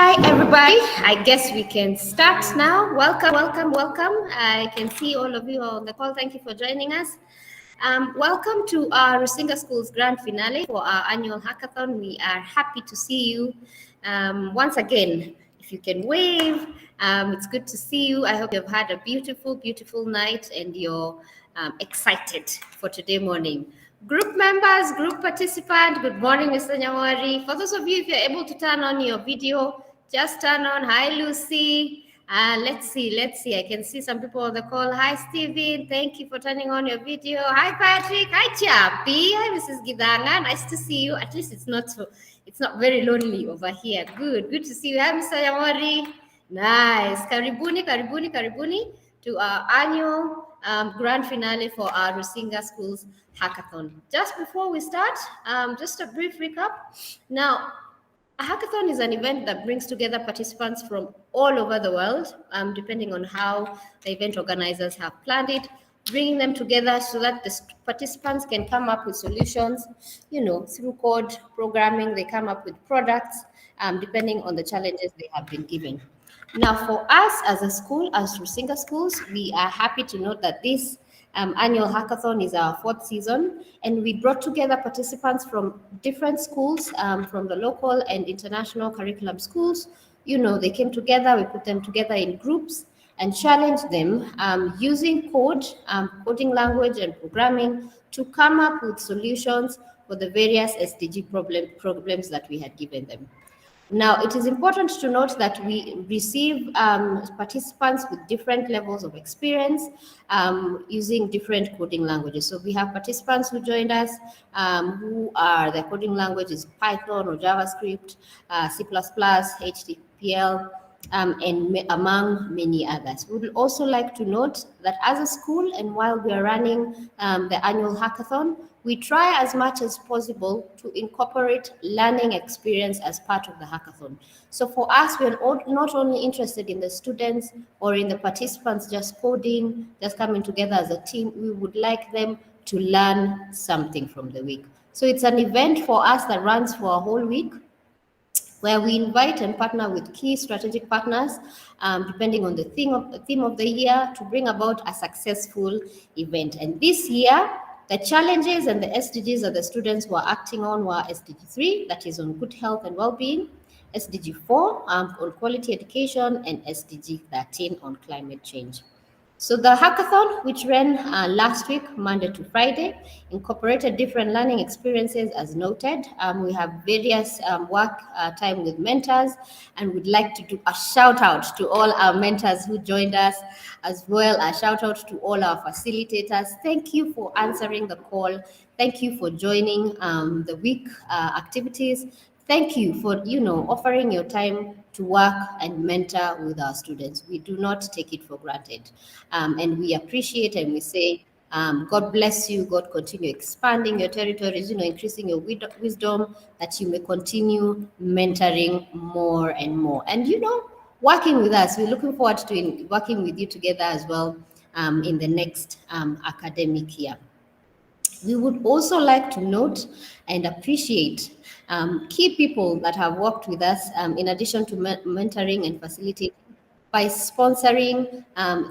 Hi, everybody. I guess we can start now. Welcome, welcome, welcome. I can see all of you on the call. Thank you for joining us. Welcome to our Rusinga School's grand finale for our annual hackathon. We are happy to see you once again. If you can wave, it's good to see you. I hope you've had a beautiful, beautiful night and you're excited for today morning. Group members, group participant, good morning, Mr. Nyawari. For those of you, if you're able to turn on your video, just turn on. Hi, Lucy. Let's see. I can see some people on the call. Hi, Steven. Thank you for turning on your video. Hi, Patrick. Hi, Chapi. Hi, Mrs. Gidanga. Nice to see you. At least it's not very lonely over here. Good to see you. Hi, Mr. Nyawari. Nice. Karibuni to our annual grand finale for our Rusinga Schools Hackathon. Just before we start, just a brief recap. Now, a hackathon is an event that brings together participants from all over the world, depending on how the event organizers have planned it, bringing them together so that the participants can come up with solutions, through code programming, they come up with products, depending on the challenges they have been given. Now, for us as a school, as Rusinga Schools, we are happy to note that this annual hackathon is our fourth season, and we brought together participants from different schools, from the local and international curriculum schools. They came together, we put them together in groups and challenged them using coding language and programming to come up with solutions for the various SDG problems that we had given them. Now, it is important to note that we receive participants with different levels of experience using different coding languages. So we have participants who joined us who are, their coding language is Python or JavaScript, C++, HTML, and among many others. We would also like to note that as a school, and while we are running the annual hackathon, we try as much as possible to incorporate learning experience as part of the hackathon. So for us, we're not only interested in the students or in the participants just coding, just coming together as a team, we would like them to learn something from the week. So it's an event for us that runs for a whole week, where we invite and partner with key strategic partners, depending on the theme of the year, to bring about a successful event. And this year, the challenges and the SDGs that the students were acting on were SDG 3, that is on good health and well-being, SDG 4 on quality education, and SDG 13 on climate change. So the hackathon, which ran last week, Monday to Friday, incorporated different learning experiences as noted. We have various work time with mentors, and we'd like to do a shout out to all our mentors who joined us, as well as shout out to all our facilitators. Thank you for answering the call. Thank you for joining the week activities. Thank you for, offering your time to work and mentor with our students. We do not take it for granted. And we appreciate and we say, God bless you. God continue expanding your territories, increasing your wisdom, that you may continue mentoring more and more. And, working with us, we're looking forward to working with you together as well in the next academic year. We would also like to note and appreciate key people that have worked with us in addition to mentoring and facilitating by sponsoring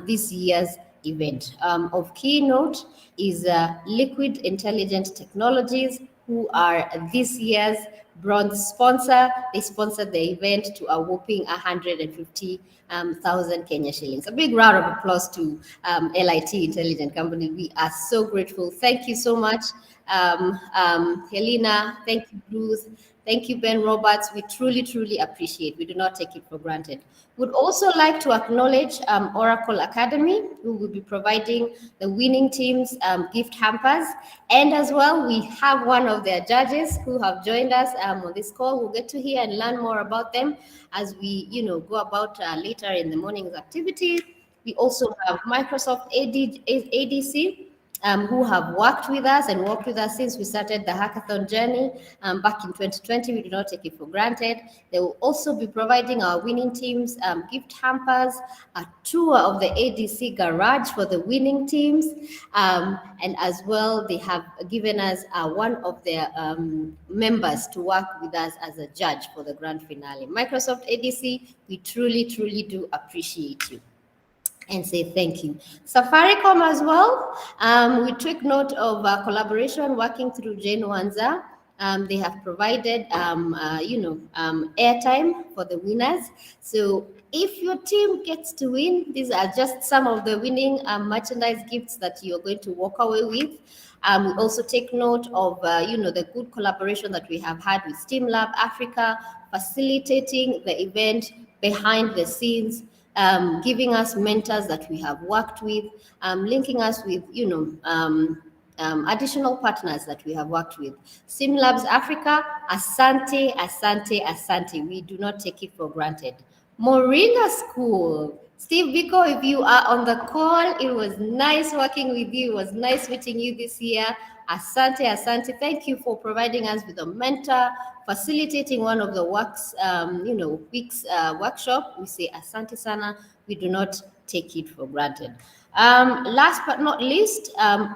this year's event. Of key note is Liquid Intelligent Technologies, who are this year's bronze sponsor. They sponsored the event to a whopping 150,000 Kenya shillings. A big round of applause to LIT Intelligent Company. We are so grateful. Thank you so much, Helena. Thank you, Bruce. Thank you, Ben Roberts. We truly, truly appreciate. We do not take it for granted. Would also like to acknowledge Oracle Academy, who will be providing the winning team's gift hampers. And as well, we have one of their judges who have joined us on this call. We'll get to hear and learn more about them as we, go about later in the morning's activity. We also have Microsoft ADC, who have worked with us and worked with us since we started the hackathon journey back in 2020. We do not take it for granted. They will also be providing our winning teams gift hampers, a tour of the ADC garage for the winning teams, and as well, they have given us one of their members to work with us as a judge for the grand finale. Microsoft ADC, we truly, truly do appreciate you and say thank you. Safaricom as well, we took note of collaboration working through Jane Wanza. They have provided, airtime for the winners. So if your team gets to win, these are just some of the winning merchandise gifts that you're going to walk away with. We also take note of, the good collaboration that we have had with STEAM Lab Africa, facilitating the event behind the scenes, giving us mentors that we have worked with, linking us with, additional partners that we have worked with. Sim Labs Africa, asante, asante, asante. We do not take it for granted. Moringa School. Steve Biko, if you are on the call, it was nice working with you. It was nice meeting you this year. Asante, asante. Thank you for providing us with a mentor, facilitating one of the week's workshop. We say asante sana. We do not take it for granted. Last but not least,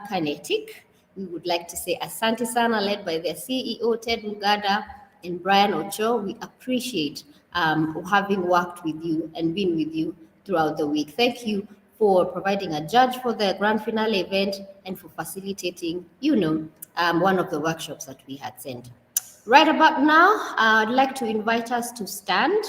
Kinetic. We would like to say asante sana, led by their CEO, Ted Mugada and Brian Ocho. We appreciate having worked with you and been with you throughout the week. Thank you for providing a judge for the grand finale event and for facilitating, one of the workshops that we had sent. Right about now, I'd like to invite us to stand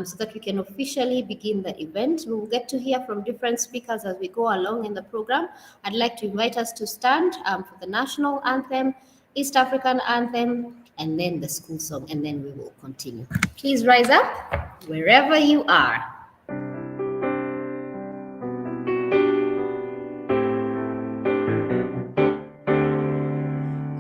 so that we can officially begin the event. We will get to hear from different speakers as we go along in the program. I'd like to invite us to stand for the national anthem, East African anthem, and then the school song, and then we will continue. Please rise up wherever you are.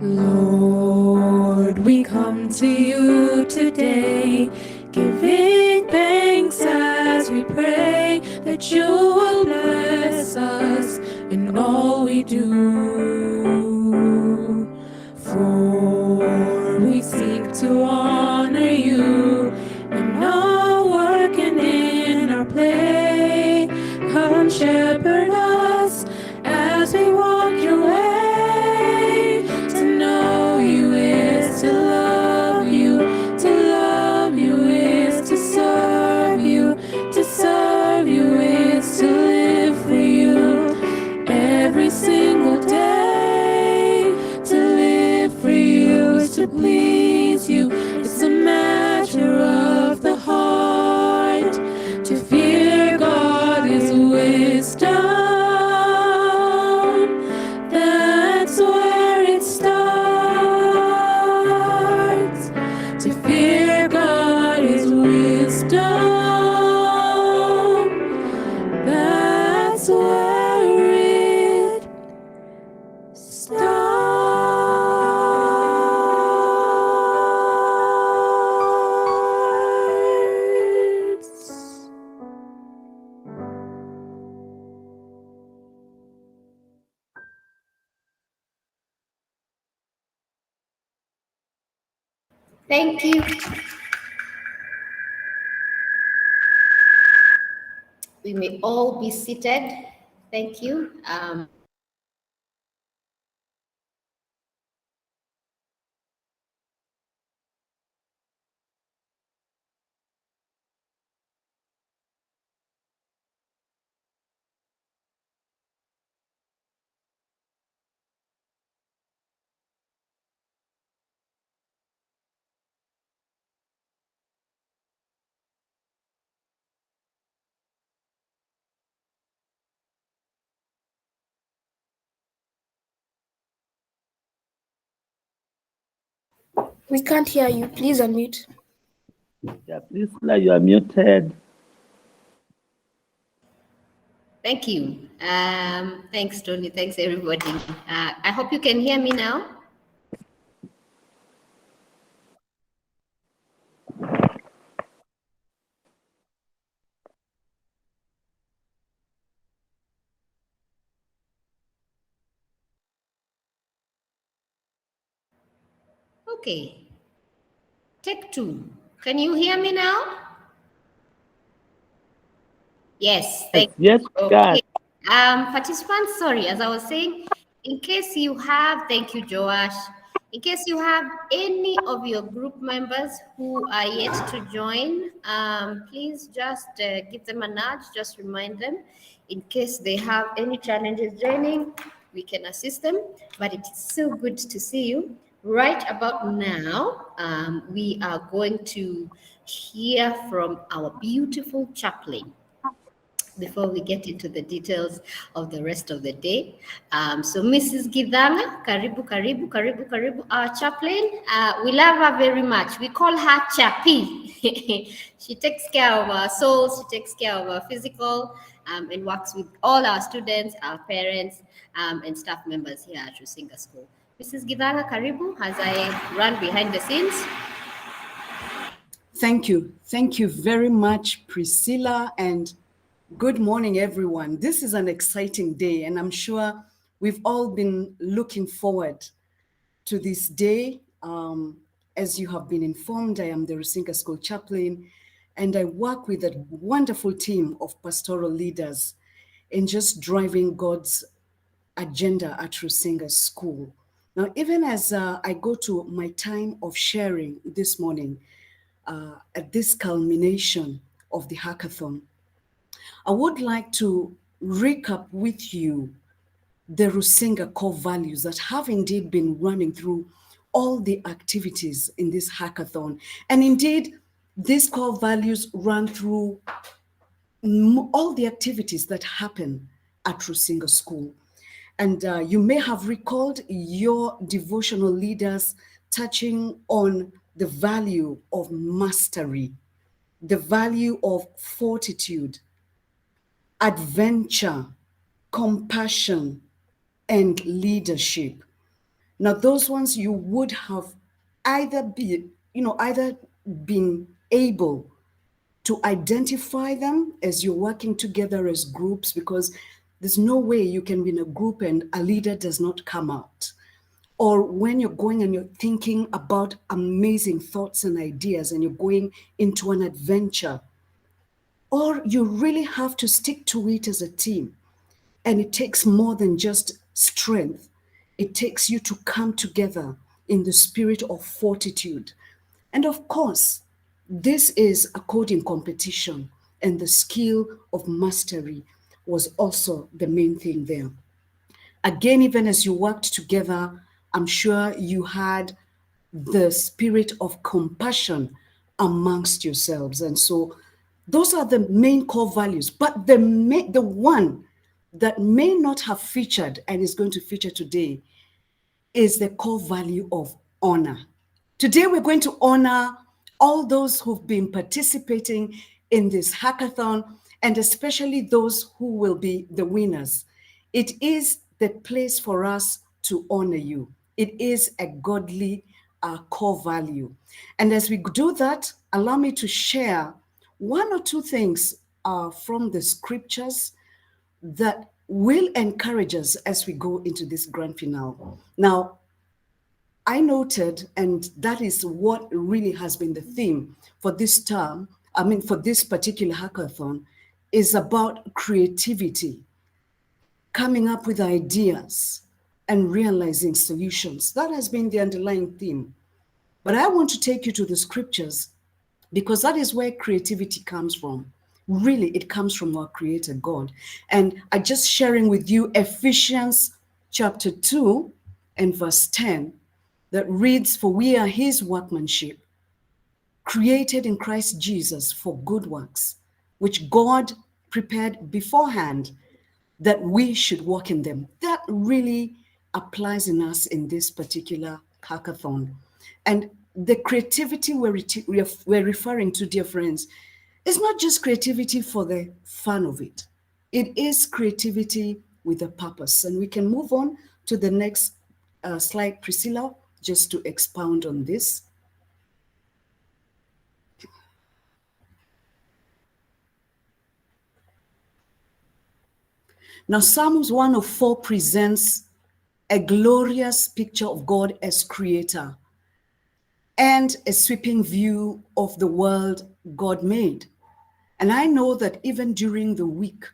Lord, we come to you today, giving thanks as we pray that you will bless us in all we do. For we seek to honor you in our work and in our play. Come shepherd us as we walk your way. To love you is to serve you is to live for you every single day. To live for you is to please you. It's a matter of the heart. To fear God is wisdom. That's where it starts. To fear God is wisdom. That's where it starts. Thank you. We may all be seated. Thank you. We can't hear you. Please unmute. Yeah, Priscilla, you are muted. Thank you. Thanks, Tony. Thanks, everybody. I hope you can hear me now. Okay. Take two. Can you hear me now? Yes, thank you. Yes, we can. Okay. Participants, sorry, as I was saying, in case you have, thank you, Joash. In case you have any of your group members who are yet to join, please just give them a nudge, just remind them. In case they have any challenges joining, we can assist them. But it's so good to see you. Right about now, we are going to hear from our beautiful chaplain before we get into the details of the rest of the day. So Mrs. Gidanga, karibu, our chaplain. We love her very much. We call her Chappy. She takes care of our souls, she takes care of our physical, and works with all our students, our parents, and staff members here at Rusinga School. Mrs. Gidanga, karibu, as I run behind the scenes. Thank you. Thank you very much, Priscilla, and good morning, everyone. This is an exciting day, and I'm sure we've all been looking forward to this day. As you have been informed, I am the Rusinga School chaplain, and I work with a wonderful team of pastoral leaders in just driving God's agenda at Rusinga School. Now, even as I go to my time of sharing this morning, at this culmination of the hackathon, I would like to recap with you the Rusinga core values that have indeed been running through all the activities in this hackathon. And indeed, these core values run through all the activities that happen at Rusinga School. And you may have recalled your devotional leaders touching on the value of mastery, the value of fortitude, adventure, compassion, and leadership. Now, those ones you would have either been able to identify them as you're working together as groups, because there's no way you can be in a group and a leader does not come out. Or when you're going and you're thinking about amazing thoughts and ideas and you're going into an adventure, or you really have to stick to it as a team. And it takes more than just strength. It takes you to come together in the spirit of fortitude. And of course, this is a coding competition, and the skill of mastery was also the main thing there. Again, even as you worked together, I'm sure you had the spirit of compassion amongst yourselves. And so those are the main core values. But the one that may not have featured and is going to feature today is the core value of honor. Today, we're going to honor all those who've been participating in this hackathon, and especially those who will be the winners. It is the place for us to honor you. It is a godly core value. And as we do that, allow me to share one or two things from the scriptures that will encourage us as we go into this grand finale. Now, I noted, and that is what really has been the theme for this term, for this particular hackathon, is about creativity, coming up with ideas and realizing solutions. That has been the underlying theme. But I want to take you to the scriptures because that is where creativity comes from. Really, it comes from our Creator God. And I just sharing with you Ephesians chapter 2 and verse 10 that reads, "For we are his workmanship, created in Christ Jesus for good works, which God prepared beforehand that we should walk in them." That really applies in us in this particular hackathon. And the creativity we're referring to, dear friends, is not just creativity for the fun of it. It is creativity with a purpose. And we can move on to the next slide, Priscilla, just to expound on this. Now, Psalms 104 presents a glorious picture of God as creator. and a sweeping view of the world God made. And I know that even during the week,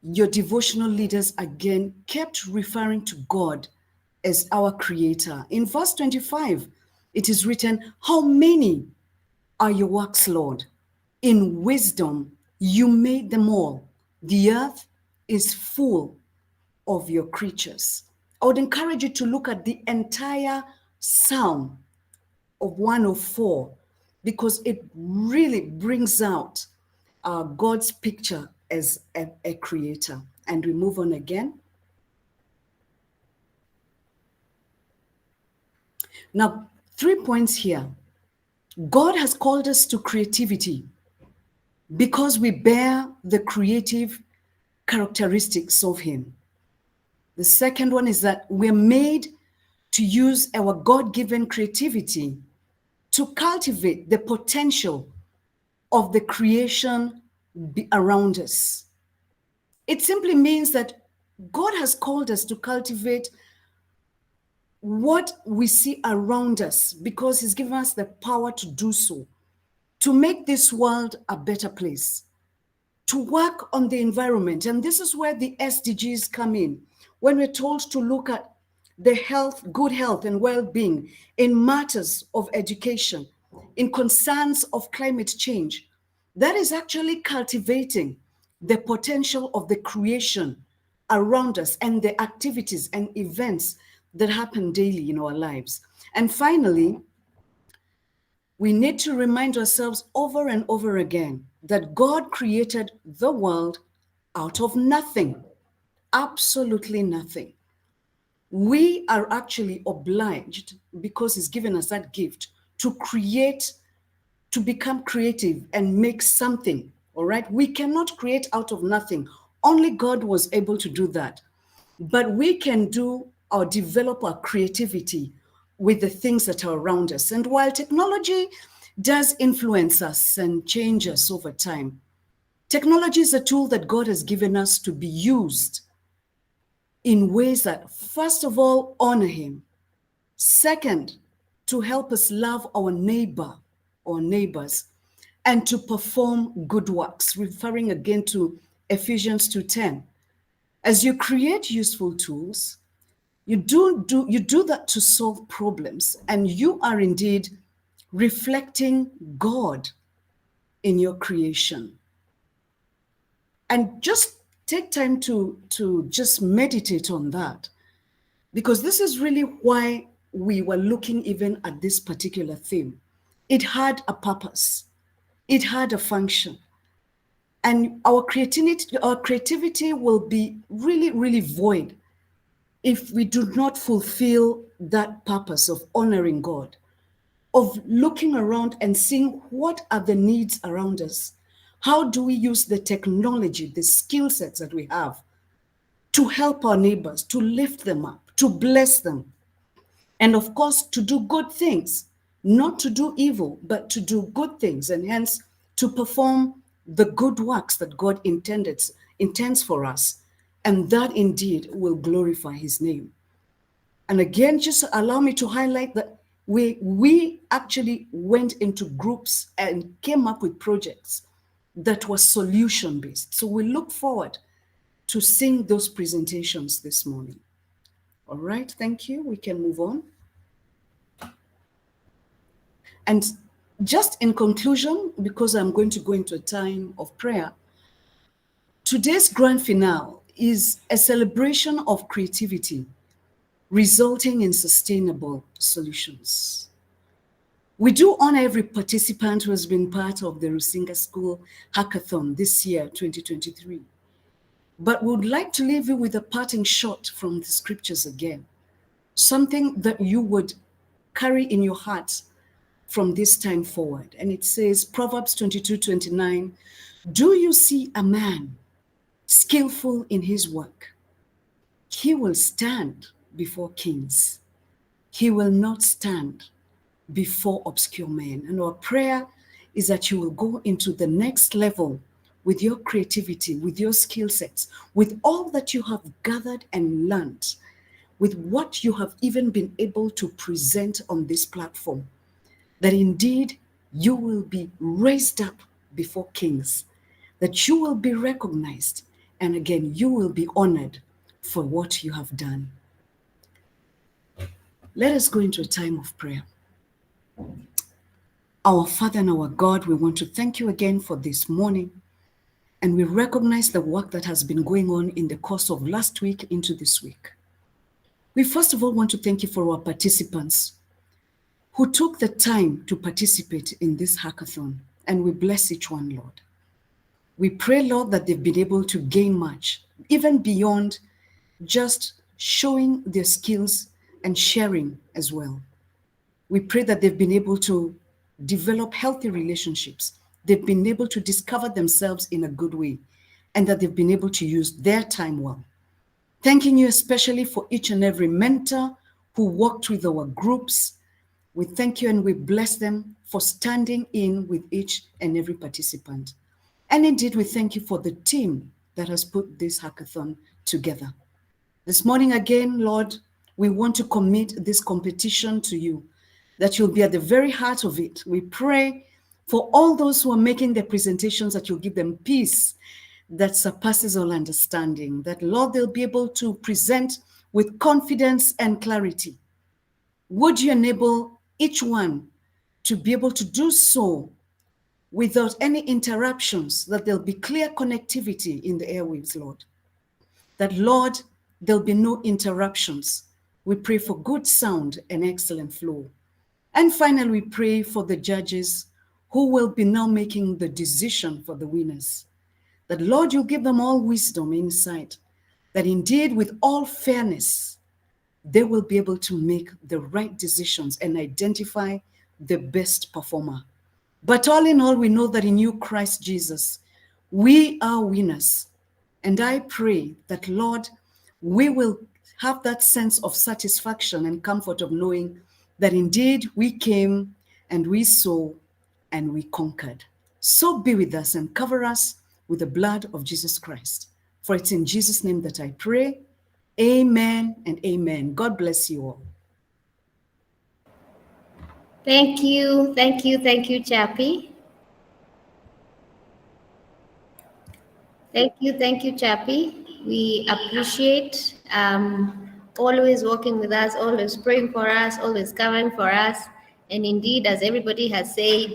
your devotional leaders again kept referring to God as our creator. In verse 25, it is written, "How many are your works, Lord? In wisdom, you made them all. The earth is full of your creatures." I would encourage you to look at the entire Psalm of 104 because it really brings out God's picture as a creator. And we move on again. Now, 3 points here. God has called us to creativity because we bear the creative characteristics of Him. The second one is that we're made to use our God-given creativity to cultivate the potential of the creation around us. It simply means that God has called us to cultivate what we see around us because He's given us the power to do so, to make this world a better place, to work on the environment. And this is where the SDGs come in. When we're told to look at the health, good health and well-being in matters of education, in concerns of climate change, that is actually cultivating the potential of the creation around us and the activities and events that happen daily in our lives. And finally, we need to remind ourselves over and over again that God created the world out of nothing, absolutely nothing. We are actually obliged, because He's given us that gift, to create, to become creative and make something, all right? We cannot create out of nothing. Only God was able to do that. But we can do or develop our creativity with the things that are around us. And while technology does influence us and change us over time, technology is a tool that God has given us to be used in ways that, first of all, honor Him. Second, to help us love our neighbor or neighbors and to perform good works, referring again to Ephesians 2:10. As you create useful tools, you do that to solve problems, and you are indeed reflecting God in your creation. And just take time to just meditate on that, because this is really why we were looking even at this particular theme. It had a purpose. It had a function. And our creativity will be really, really void if we do not fulfill that purpose of honoring God, of looking around and seeing what are the needs around us. How do we use the technology, the skill sets that we have to help our neighbors, to lift them up, to bless them, and of course, to do good things, not to do evil, but to do good things, and hence to perform the good works that God intends for us. And that indeed will glorify His name. And again, just allow me to highlight that we actually went into groups and came up with projects that were solution-based. So we look forward to seeing those presentations this morning. All right, thank you. We can move on. And just in conclusion, because I'm going to go into a time of prayer, today's grand finale is a celebration of creativity resulting in sustainable solutions. We do honor every participant who has been part of the Rusinga School Hackathon this year, 2023. But we would like to leave you with a parting shot from the scriptures again, something that you would carry in your heart from this time forward. And it says, Proverbs 22:29, "Do you see a man skillful in his work? He will stand before kings. He will not stand before obscure men." And our prayer is that you will go into the next level with your creativity, with your skill sets, with all that you have gathered and learned, with what you have even been able to present on this platform, that indeed you will be raised up before kings, that you will be recognized, and again, you will be honored for what you have done. Let us go into a time of prayer. Our Father and our God, we want to thank you again for this morning. And we recognize the work that has been going on in the course of last week into this week. We first of all want to thank you for our participants who took the time to participate in this hackathon. And we bless each one, Lord. We pray, Lord, that they've been able to gain much, even beyond just showing their skills and sharing as well. We pray that they've been able to develop healthy relationships. They've been able to discover themselves in a good way, and that they've been able to use their time well. Thanking you especially for each and every mentor who worked with our groups. We thank you and we bless them for standing in with each and every participant. And indeed, we thank you for the team that has put this hackathon together. This morning again, Lord, we want to commit this competition to you, that you'll be at the very heart of it. We pray for all those who are making their presentations, that you'll give them peace that surpasses all understanding, that, Lord, they'll be able to present with confidence and clarity. Would you enable each one to be able to do so without any interruptions, that there'll be clear connectivity in the airwaves, Lord? That, Lord, there'll be no interruptions. We pray for good sound and excellent flow. And finally, we pray for the judges who will be now making the decision for the winners. That, Lord, you'll give them all wisdom, insight, that indeed with all fairness, they will be able to make the right decisions and identify the best performer. But all in all, we know that in you, Christ Jesus, we are winners. And I pray that, Lord, we will have that sense of satisfaction and comfort of knowing that indeed we came and we saw and we conquered. So be with us and cover us with the blood of Jesus Christ. For it's in Jesus' name that I pray. Amen and amen. God bless you all. Thank you, Chappie. Thank you, Chappie. We appreciate always working with us, always praying for us, always covering for us. And indeed, as everybody has said,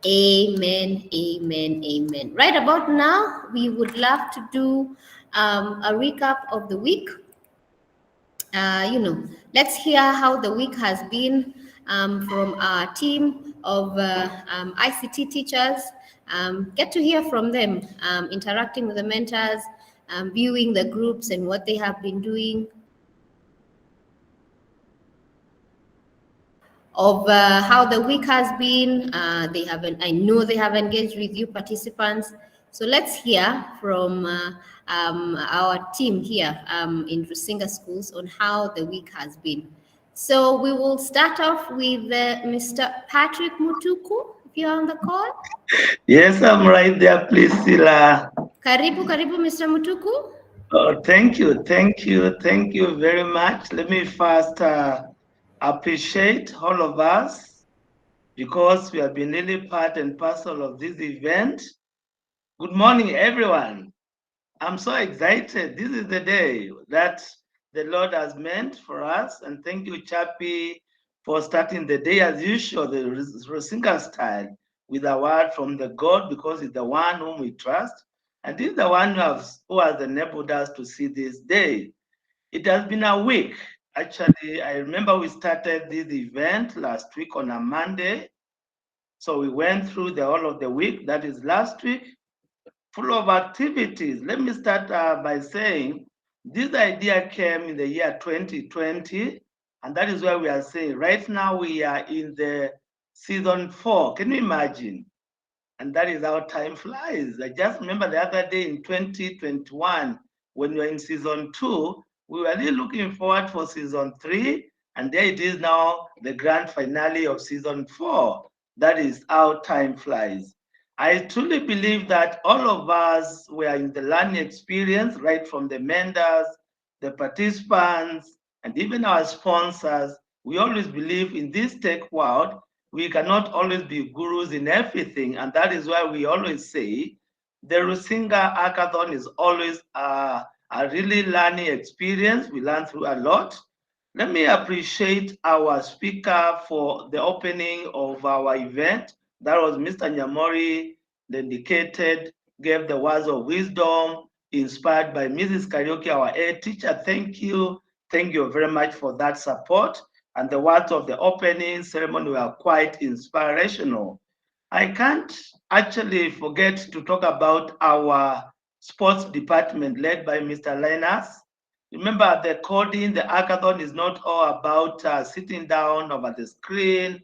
amen, amen, amen. Right about now, we would love to do a recap of the week. Let's hear how the week has been from our team of ICT teachers. Get to hear from them, interacting with the mentors, viewing the groups and what they have been doing, of how the week has been. I know they have engaged with you participants. So let's hear from our team here in Rusinga schools on how the week has been. So we will start off with Mr. Patrick Mutuku, if you're on the call. Yes, I'm right there, Priscilla. Karibu, Mr. Mutuku. Oh, thank you very much. Let me first appreciate all of us, because we have been really part and parcel of this event. Good morning, everyone. I'm so excited. This is the day that the Lord has meant for us. And thank you, Chappie, for starting the day as usual, the Rusinga style, with a word from the God, because it's the one whom we trust. And this is the one who has enabled us to see this day. It has been a week. Actually, I remember we started this event last week on a Monday. So we went through the whole of the week, that is last week, full of activities. Let me start by saying this idea came in the year 2020, and that is why we are saying right now we are in the season 4. Can you imagine? And that is how time flies. I just remember the other day in 2021, when we were in season 2, we were really looking forward for season 3, and there it is now, the grand finale of season 4. That is how time flies. I truly believe that all of us were in the learning experience, right from the mentors, the participants, and even our sponsors. We always believe in this tech world, we cannot always be gurus in everything. And that is why we always say the Rusinga Hackathon is always a really learning experience. We learn through a lot. Let me appreciate our speaker for the opening of our event. That was Mr. Nyamori, dedicated, gave the words of wisdom, inspired by Mrs. Karaoke, our head teacher. Thank you. Thank you very much for that support. And the words of the opening ceremony were quite inspirational. I can't actually forget to talk about our sports department led by Mr. Linus. Remember, the coding, the hackathon is not all about sitting down over the screen,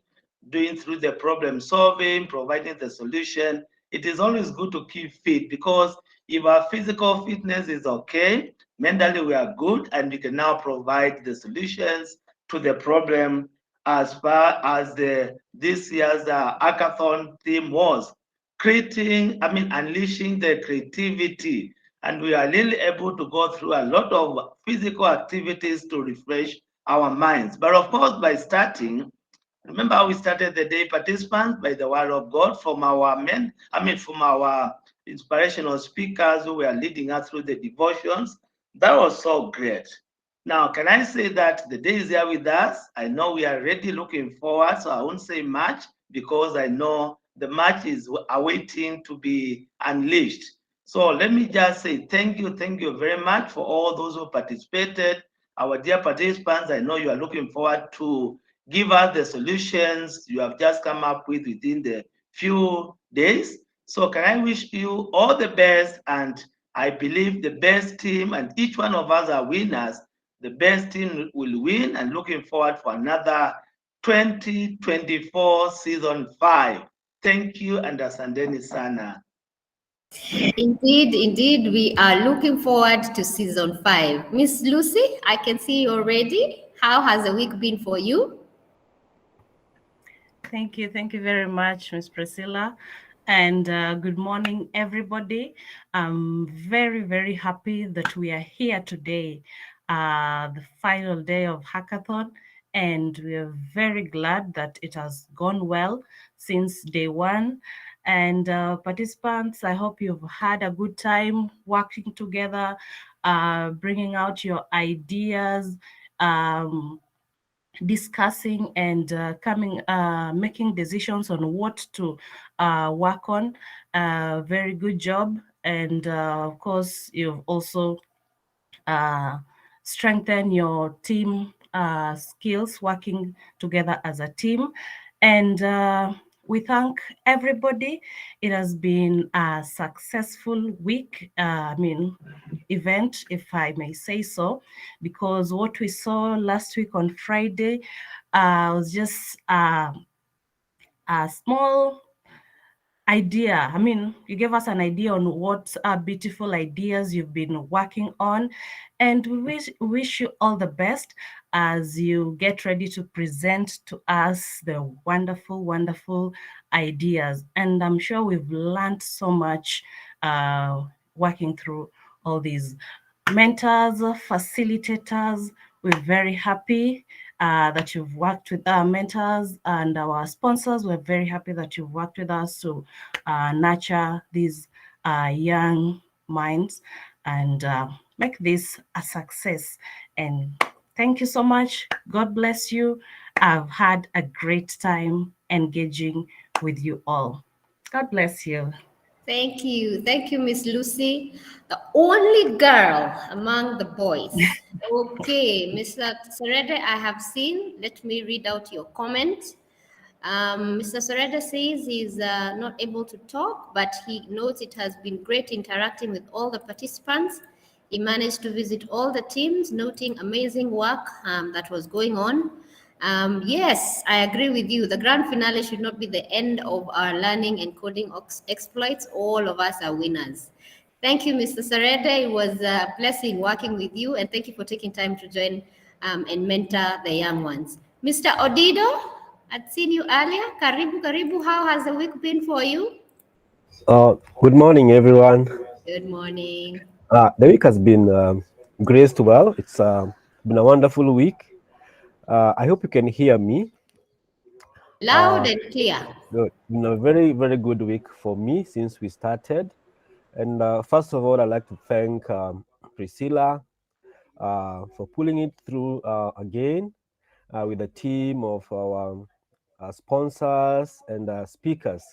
doing through the problem solving, providing the solution. It is always good to keep fit, because if our physical fitness is okay, mentally we are good, and we can now provide the solutions to the problem, as far as this year's hackathon theme was unleashing the creativity. And we are really able to go through a lot of physical activities to refresh our minds. But of course, by starting, remember how we started the day, participants, by the word of God from from our inspirational speakers who were leading us through the devotions. That was so great. Now, can I say that the day is here with us? I know we are already looking forward, so I won't say much, because I know the match is awaiting to be unleashed. So let me just say thank you very much for all those who participated. Our dear participants, I know you are looking forward to give us the solutions you have just come up with within the few days. So can I wish you all the best, and I believe the best team, and each one of us are winners. The best team will win, and looking forward for another 2024 season 5. Thank you, and asanteni sana. Indeed, we are looking forward to season 5. Miss Lucy, I can see you already. How has the week been for you? Thank you very much, Ms. Priscilla. And good morning, everybody. I'm very happy that we are here today, the final day of Hackathon. And we are very glad that it has gone well since day one. And participants, I hope you've had a good time working together, bringing out your ideas, discussing and making decisions on what to work on. Very good job. And of course, you've also strengthened your team skills, working together as a team. And we thank everybody. It has been a successful week, event, if I may say so, because what we saw last week on Friday was just a small idea. You gave us an idea on what beautiful ideas you've been working on, and we wish you all the best as you get ready to present to us the wonderful ideas. And I'm sure we've learned so much working through all these. Mentors, facilitators, we're very happy that you've worked with our mentors, and our sponsors. We're very happy that you've worked with us to nurture these young minds and make this a success. And thank you so much. God bless you. I've had a great time engaging with you all. God bless you. Thank you, Miss Lucy, the only girl among the boys. Okay, Mr. Serede, I have seen. Let me read out your comment. Mr. Serede says he's not able to talk, but he notes it has been great interacting with all the participants. He managed to visit all the teams, noting amazing work that was going on. Yes, I agree with you. The grand finale should not be the end of our learning and coding exploits. All of us are winners. Thank you, Mr. Serede. It was a blessing working with you, and thank you for taking time to join and mentor the young ones. Mr. Odido, I'd seen you earlier. Karibu. How has the week been for you? Good morning, everyone. Good morning. The week has been graced well. It's Been a wonderful week. I hope you can hear me. Loud and clear. Good. Been a very, very good week for me since we started. And first of all, I'd like to thank Priscilla for pulling it through again with a team of our sponsors and speakers.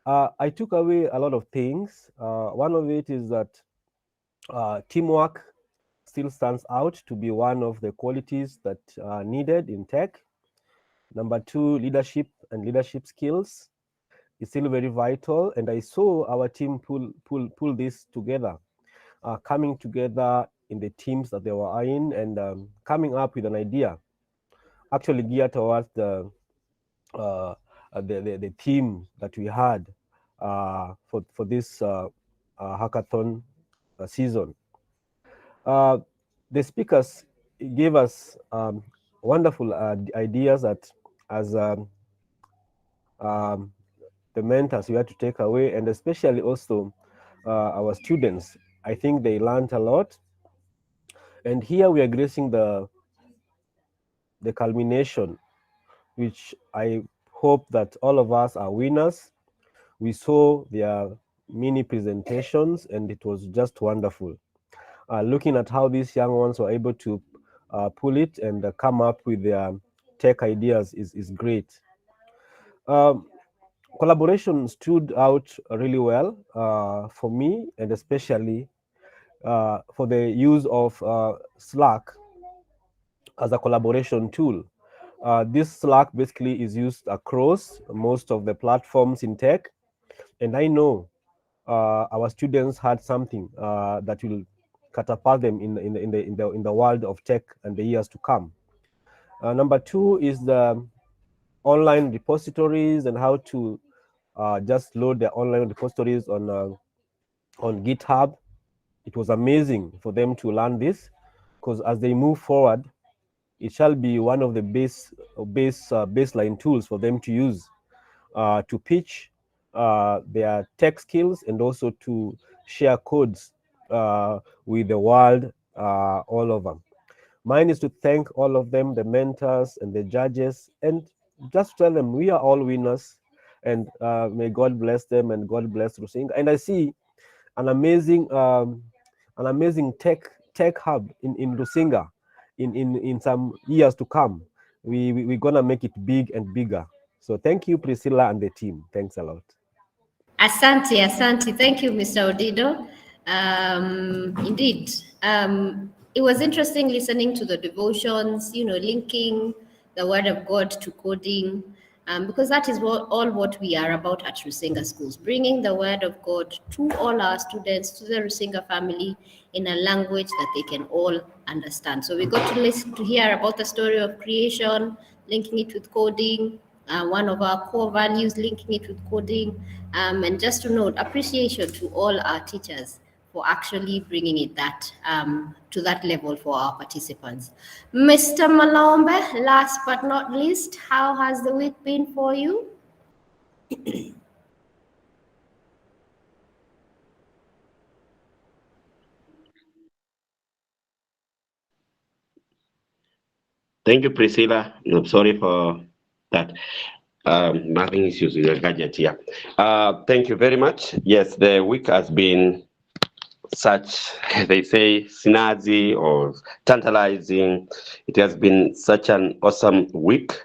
I took away a lot of things. One of it is that teamwork still stands out to be one of the qualities that are needed in tech. Number two, leadership and leadership skills is still very vital. And I saw our team pull this together, coming together in the teams that they were in and coming up with an idea, actually geared towards the theme that we had for this hackathon season. The speakers gave us wonderful ideas that as the mentors we had to take away, and especially also our students. I think they learned a lot. And here we are gracing the culmination, which I hope that all of us are winners. We saw their mini presentations, and it was just wonderful. Looking at how these young ones were able to pull it and come up with their tech ideas is great. Collaboration stood out really well for me, and especially for the use of Slack as a collaboration tool. This Slack basically is used across most of the platforms in tech, and I know our students had something that will catapult them in the world of tech and the years to come. Number two is the online repositories and how to just load the online repositories on GitHub. It was amazing for them to learn this, because as they move forward, it shall be one of the baseline tools for them to use to pitch their tech skills and also to share codes with the world all over. Mine is to thank all of them, the mentors and the judges, and just tell them we are all winners, and may God bless them and God bless Rusinga. And I see an amazing tech hub in Rusinga in some years to come. We're gonna make it big and bigger. So thank you, Priscilla and the team. Thanks a lot. Asante, asante. Thank you, Mr. Odido. Indeed, it was interesting listening to the devotions, linking the word of God to coding, because that is all what we are about at Rusinga Schools, bringing the word of God to all our students, to the Rusinga family, in a language that they can all understand. So we got to listen to hear about the story of creation, linking it with coding, one of our core values, linking it with coding, and just to note, appreciation to all our teachers for actually bringing it to that level for our participants. Mr. Malombe, last but not least, how has the week been for you? Thank you, Priscilla. I'm sorry for that. Nothing issues with the gadget here. Thank you very much. Yes, the week has been such, they say, snazzy or tantalizing. It has been such an awesome week,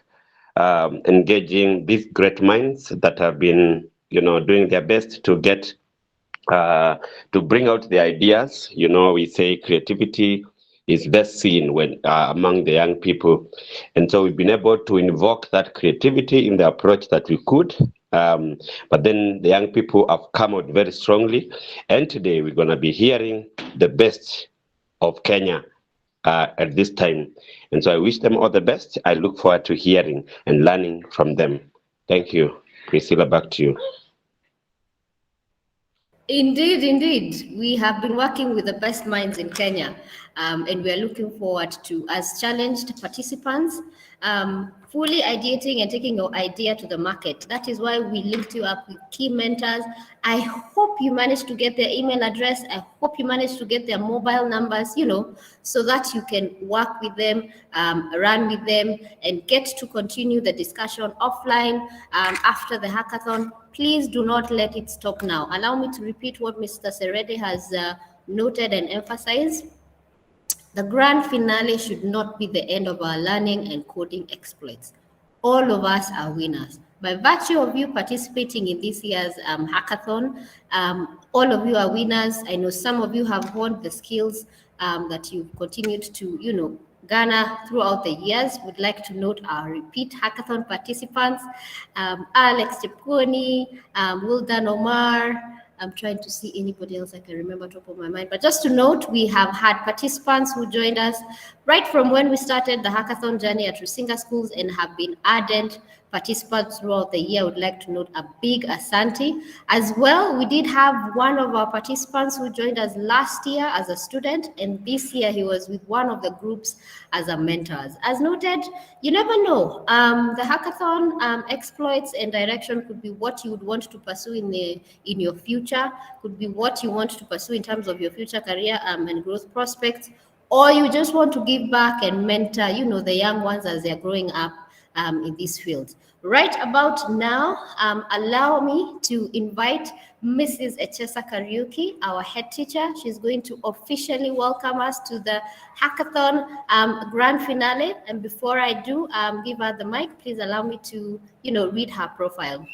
engaging these great minds that have been, doing their best to get, to bring out the ideas. We say creativity is best seen when among the young people. And so we've been able to invoke that creativity in the approach that we could. But then the young people have come out very strongly. And today we're going to be hearing the best of Kenya at this time. And so I wish them all the best. I look forward to hearing and learning from them. Thank you. Priscilla, back to you. Indeed, indeed. We have been working with the best minds in Kenya, and we are looking forward to, as challenged participants, fully ideating and taking your idea to the market. That is why we linked you up with key mentors. I hope you managed to get their email address. I hope you managed to get their mobile numbers, so that you can work with them, run with them, and get to continue the discussion offline after the hackathon. Please do not let it stop now. Allow me to repeat what Mr. Serede has noted and emphasized. The grand finale should not be the end of our learning and coding exploits. All of us are winners. By virtue of you participating in this year's hackathon, all of you are winners. I know some of you have honed the skills that you've continued to, garner throughout the years. Would like to note our repeat hackathon participants, Alex Chepkoni, Wildan Omar, I'm trying to see anybody else I can remember top of my mind. But just to note, we have had participants who joined us right from when we started the hackathon journey at Rusinga schools and have been ardent participants throughout the year. I would like to note a big asante. As well, we did have one of our participants who joined us last year as a student, and this year he was with one of the groups as a mentor. As noted, you never know. The hackathon exploits and direction could be what you would want to pursue in your future, could be what you want to pursue in terms of your future career and growth prospects, or you just want to give back and mentor, the young ones as they're growing up in this field. Right about now, allow me to invite Mrs. Echesa Kariuki, our head teacher. She's going to officially welcome us to the hackathon grand finale. And before I do give her the mic, please allow me to, read her profile.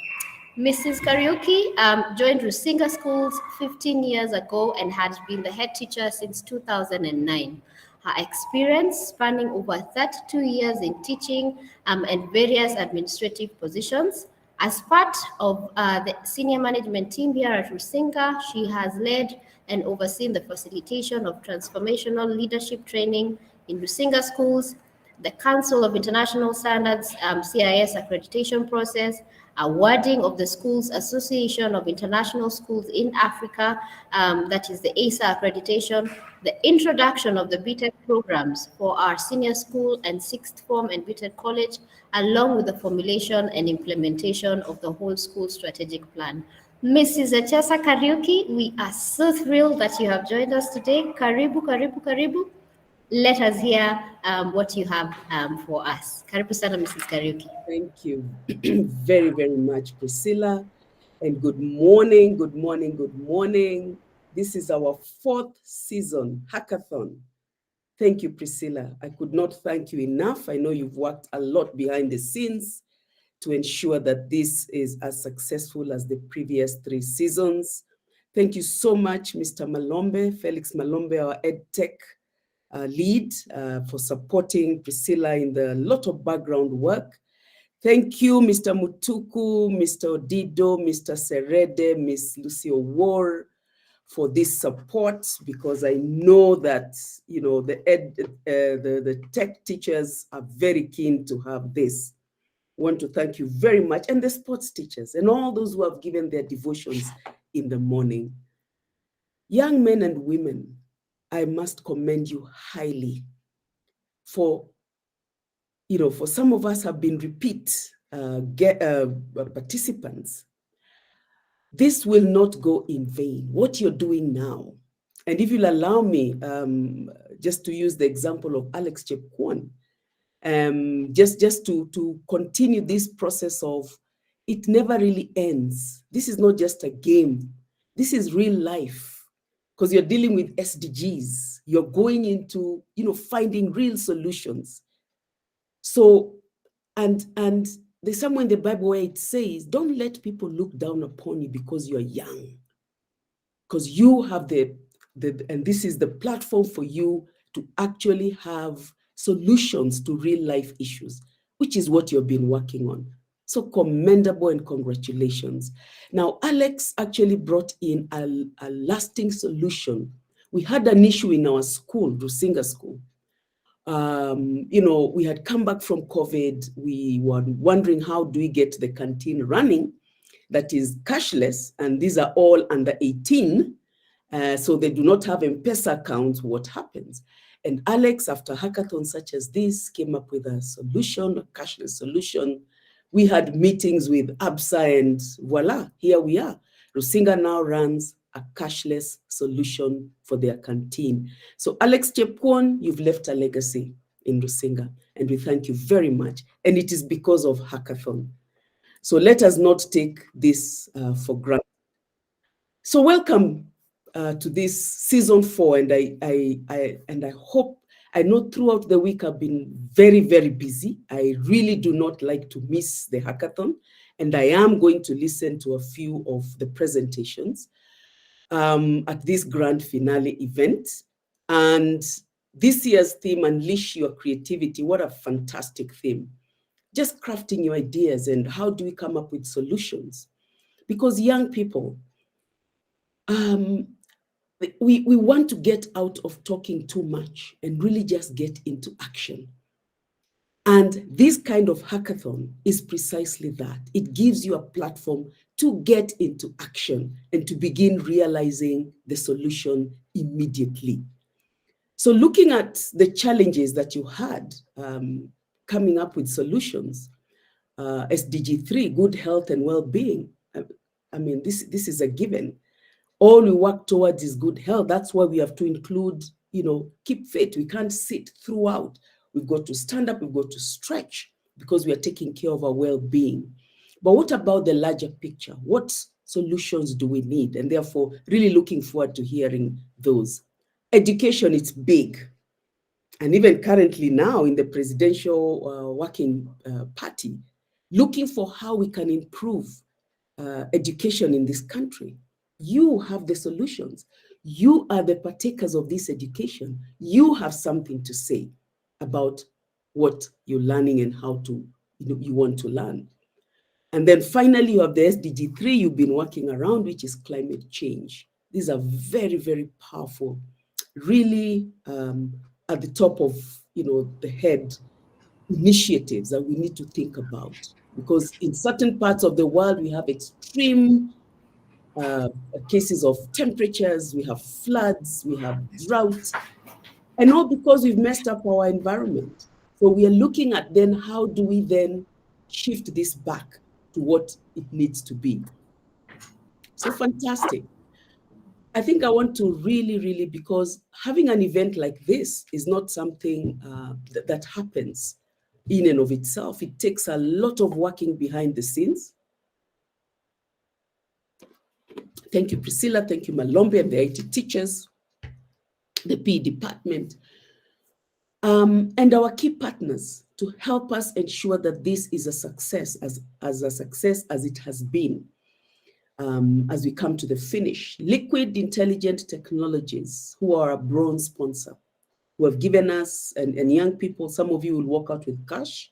Mrs. Kariuki joined Rusinga Schools 15 years ago and has been the head teacher since 2009. Her experience spanning over 32 years in teaching and various administrative positions. As part of the senior management team here at Rusinga, she has led and overseen the facilitation of transformational leadership training in Rusinga Schools, the Council of International Standards CIS accreditation process, awarding of the Schools Association of International Schools in Africa, that is the ASA accreditation, the introduction of the BTEC programs for our senior school and sixth form and BTEC college, along with the formulation and implementation of the whole school strategic plan. Mrs. Echesa Kariuki, we are so thrilled that you have joined us today. Karibu, karibu, karibu. Let us hear what you have for us. Karibu sana, Mrs. Kariuki. Thank you very, very much, Priscilla. And good morning, good morning, good morning. This is our 4th season hackathon. Thank you, Priscilla. I could not thank you enough. I know you've worked a lot behind the scenes to ensure that this is as successful as the previous 3 seasons. Thank you so much, Mr. Malombe, Felix Malombe, our EdTech lead, for supporting Priscilla in the lot of background work. Thank you, Mr. Mutuku, Mr. Odido, Mr. Serede, Miss Lucy War, for this support, because I know that the tech teachers are very keen to have this. I want to thank you very much, and the sports teachers and all those who have given their devotions in the morning. Young men and women, I must commend you highly for some of us have been repeat participants. This will not go in vain, what you're doing now. And if you'll allow me, just to use the example of Alex Chepkoni, just to continue this process of, it never really ends. This is not just a game. This is real life. Because you're dealing with SDGs. You're going into, finding real solutions. So, and there's somewhere in the Bible where it says, don't let people look down upon you because you're young. Because you have and this is the platform for you to actually have solutions to real life issues, which is what you've been working on. So commendable and congratulations. Now, Alex actually brought in a lasting solution. We had an issue in our school, Rusinga School. We had come back from COVID. We were wondering, how do we get the canteen running? that is cashless, and these are all under 18, so they do not have M-Pesa accounts, what happens? And Alex, after hackathons such as this, came up with a solution, a cashless solution. We had meetings with ABSA, and voila, here we are. Rusinga now runs a cashless solution for their canteen. So Alex Chepkwon, you've left a legacy in Rusinga, and we thank you very much. And it is because of Hackathon. So let us not take this for granted. So welcome to this season 4, and I hope, I know throughout the week I've been very, very busy. I really do not like to miss the hackathon, and I am going to listen to a few of the presentations at this grand finale event. And this year's theme, Unleash Your Creativity, what a fantastic theme. Just crafting your ideas and how do we come up with solutions? Because young people, we want to get out of talking too much and really just get into action. And this kind of hackathon is precisely that. It gives you a platform to get into action and to begin realizing the solution immediately. So looking at the challenges that you had coming up with solutions, SDG 3, good health and well-being. I mean, this is a given. All we work towards is good health. That's why we have to include, keep fit. We can't sit throughout. We've got to stand up, we've got to stretch because we are taking care of our well-being. But what about the larger picture? What solutions do we need? And therefore, really looking forward to hearing those. Education, it's big. And even currently now in the presidential working party, looking for how we can improve education in this country. You have the solutions. You are the partakers of this education. You have something to say about what you're learning and how to, you want to learn. And then finally, you have the SDG 3 you've been working around, which is climate change. These are very, very powerful, really at the top of, the head initiatives that we need to think about. Because in certain parts of the world, we have extreme cases of temperatures, we have floods, we have droughts, and all because we've messed up our environment. So we are looking at then how do we then shift this back to what it needs to be. So fantastic. I think I want to really, because having an event like this is not something that happens in and of itself. It takes a lot of working behind the scenes. Thank you, Priscilla. Thank you, Malombe, and the IT teachers, the PE department, and our key partners to help us ensure that this is a success, as a success as it has been. As we come to the finish, Liquid Intelligent Technologies, who are a bronze sponsor, who have given us, and young people, some of you will walk out with cash.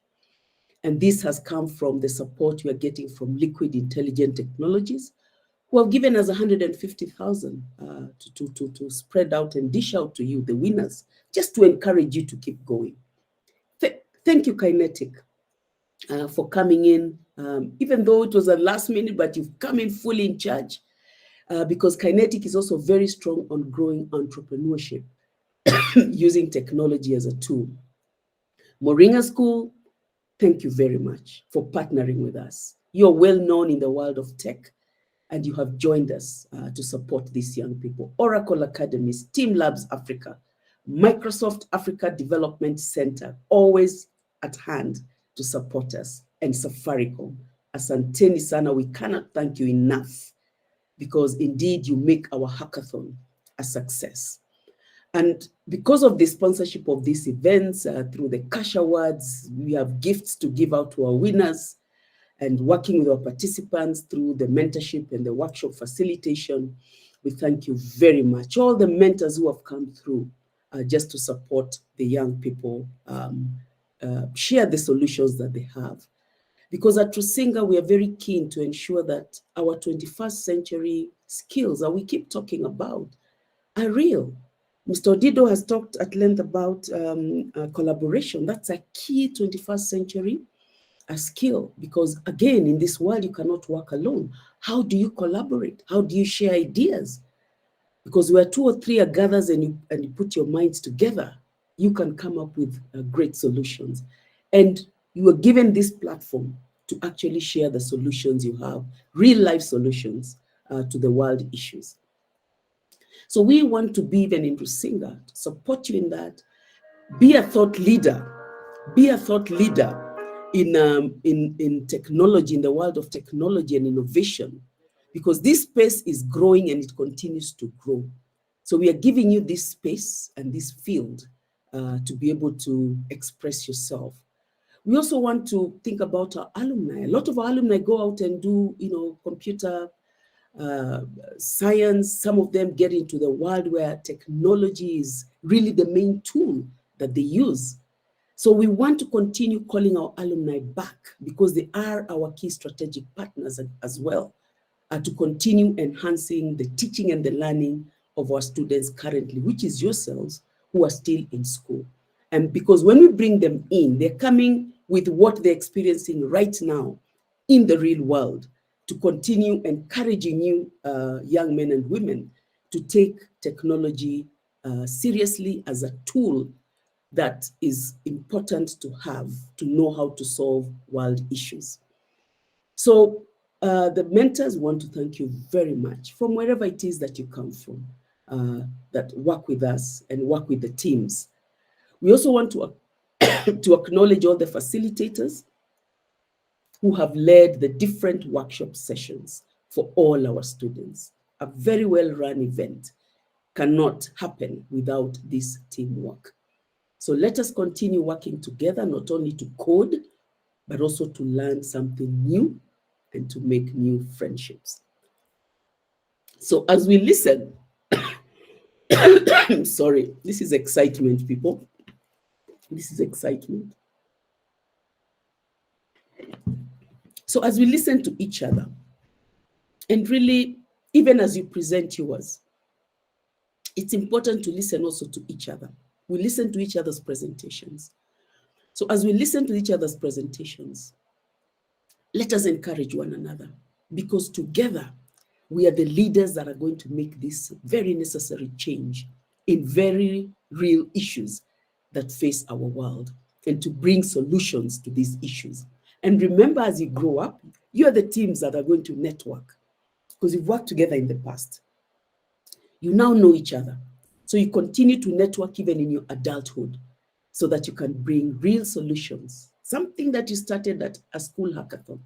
And this has come from the support you are getting from Liquid Intelligent Technologies, who have given us 150,000 to spread out and dish out to you, the winners, just to encourage you to keep going. Thank you, Kinetic, for coming in, even though it was a last minute, but you've come in fully in charge, because Kinetic is also very strong on growing entrepreneurship, using technology as a tool. Moringa School, thank you very much for partnering with us. You're well known in the world of tech, and you have joined us to support these young people. Oracle Academies, Team Labs Africa, Microsoft Africa Development Center, always at hand to support us, and Safaricom. Asanteni sana, we cannot thank you enough, because indeed you make our hackathon a success. And because of the sponsorship of these events, through the cash awards, we have gifts to give out to our winners, and working with our participants through the mentorship and the workshop facilitation. We thank you very much. All the mentors who have come through just to support the young people, share the solutions that they have. Because at Rusinga, we are very keen to ensure that our 21st century skills that we keep talking about are real. Mr. Odido has talked at length about collaboration. That's a key 21st century a skill, because again, in this world, you cannot work alone. How do you collaborate? How do you share ideas? Because where two or three are gathered and you put your minds together, you can come up with great solutions. And you were given this platform to actually share the solutions you have, real life solutions to the world issues. So we want to be, even in Rusinga, to support you in that. Be a thought leader. Be a thought leader in technology, in the world of technology and innovation, because this space is growing and it continues to grow. So we are giving you this space and this field to be able to express yourself. We also want to think about our alumni. A lot of our alumni go out and do, computer science. Some of them get into the world where technology is really the main tool that they use. So we want to continue calling our alumni back, because they are our key strategic partners as well, to continue enhancing the teaching and the learning of our students currently, which is yourselves who are still in school. And because when we bring them in, they're coming with what they're experiencing right now in the real world, to continue encouraging you, young men and women, to take technology seriously as a tool that is important to have, to know how to solve world issues. So the mentors want to thank you very much from wherever it is that you come from, that work with us and work with the teams. We also want to, to acknowledge all the facilitators who have led the different workshop sessions for all our students. A very well-run event cannot happen without this teamwork. So let us continue working together, not only to code, but also to learn something new and to make new friendships. So as we listen, sorry, this is excitement, people. This is excitement. So as we listen to each other, and really, even as you present yours, it's important to listen also to each other. We listen to each other's presentations. So as we listen to each other's presentations, let us encourage one another, because together we are the leaders that are going to make this very necessary change in very real issues that face our world, and to bring solutions to these issues. And remember, as you grow up, you are the teams that are going to network, because you've worked together in the past. You now know each other. So you continue to network even in your adulthood, so that you can bring real solutions, something that you started at a school hackathon,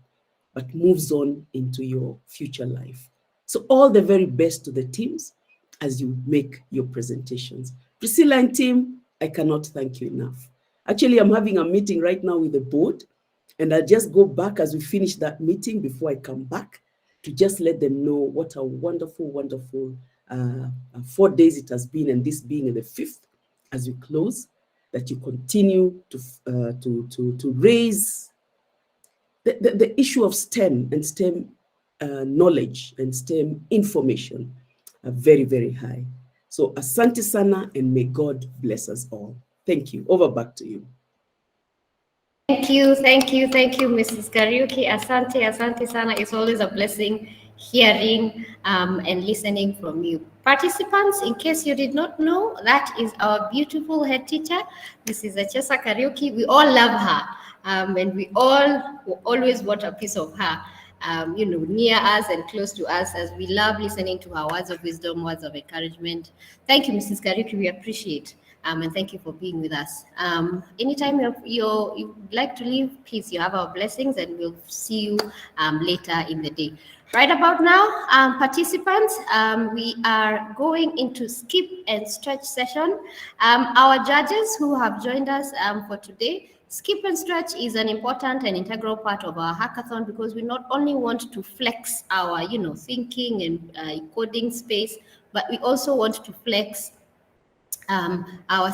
but moves on into your future life. So all the very best to the teams as you make your presentations. Priscilla and team, I cannot thank you enough. Actually, I'm having a meeting right now with the board, and I'll just go back as we finish that meeting before I come back to just let them know what a wonderful, wonderful 4 days it has been, and this being the 5th as we close, that you continue to raise the issue of STEM and STEM knowledge and STEM information are very, very high. So asante sana, and may God bless us all. Thank you. Over back to you. Thank you, Mrs. Kariuki. Asante sana. It's always a blessing hearing and listening from you. Participants, in case you did not know, that is our beautiful head teacher. This is Achesa Kariuki. We all love her, and we all always want a piece of her, near us and close to us, as we love listening to her words of wisdom, words of encouragement. Thank you, Mrs. Kariuki. We appreciate. And thank you for being with us. Anytime you'd like to leave, please, you have our blessings, and we'll see you later in the day. Right about now, participants, we are going into skip and stretch session. Our judges who have joined us for today, skip and stretch is an important and integral part of our hackathon, because we not only want to flex our, thinking and coding space, but we also want to flex our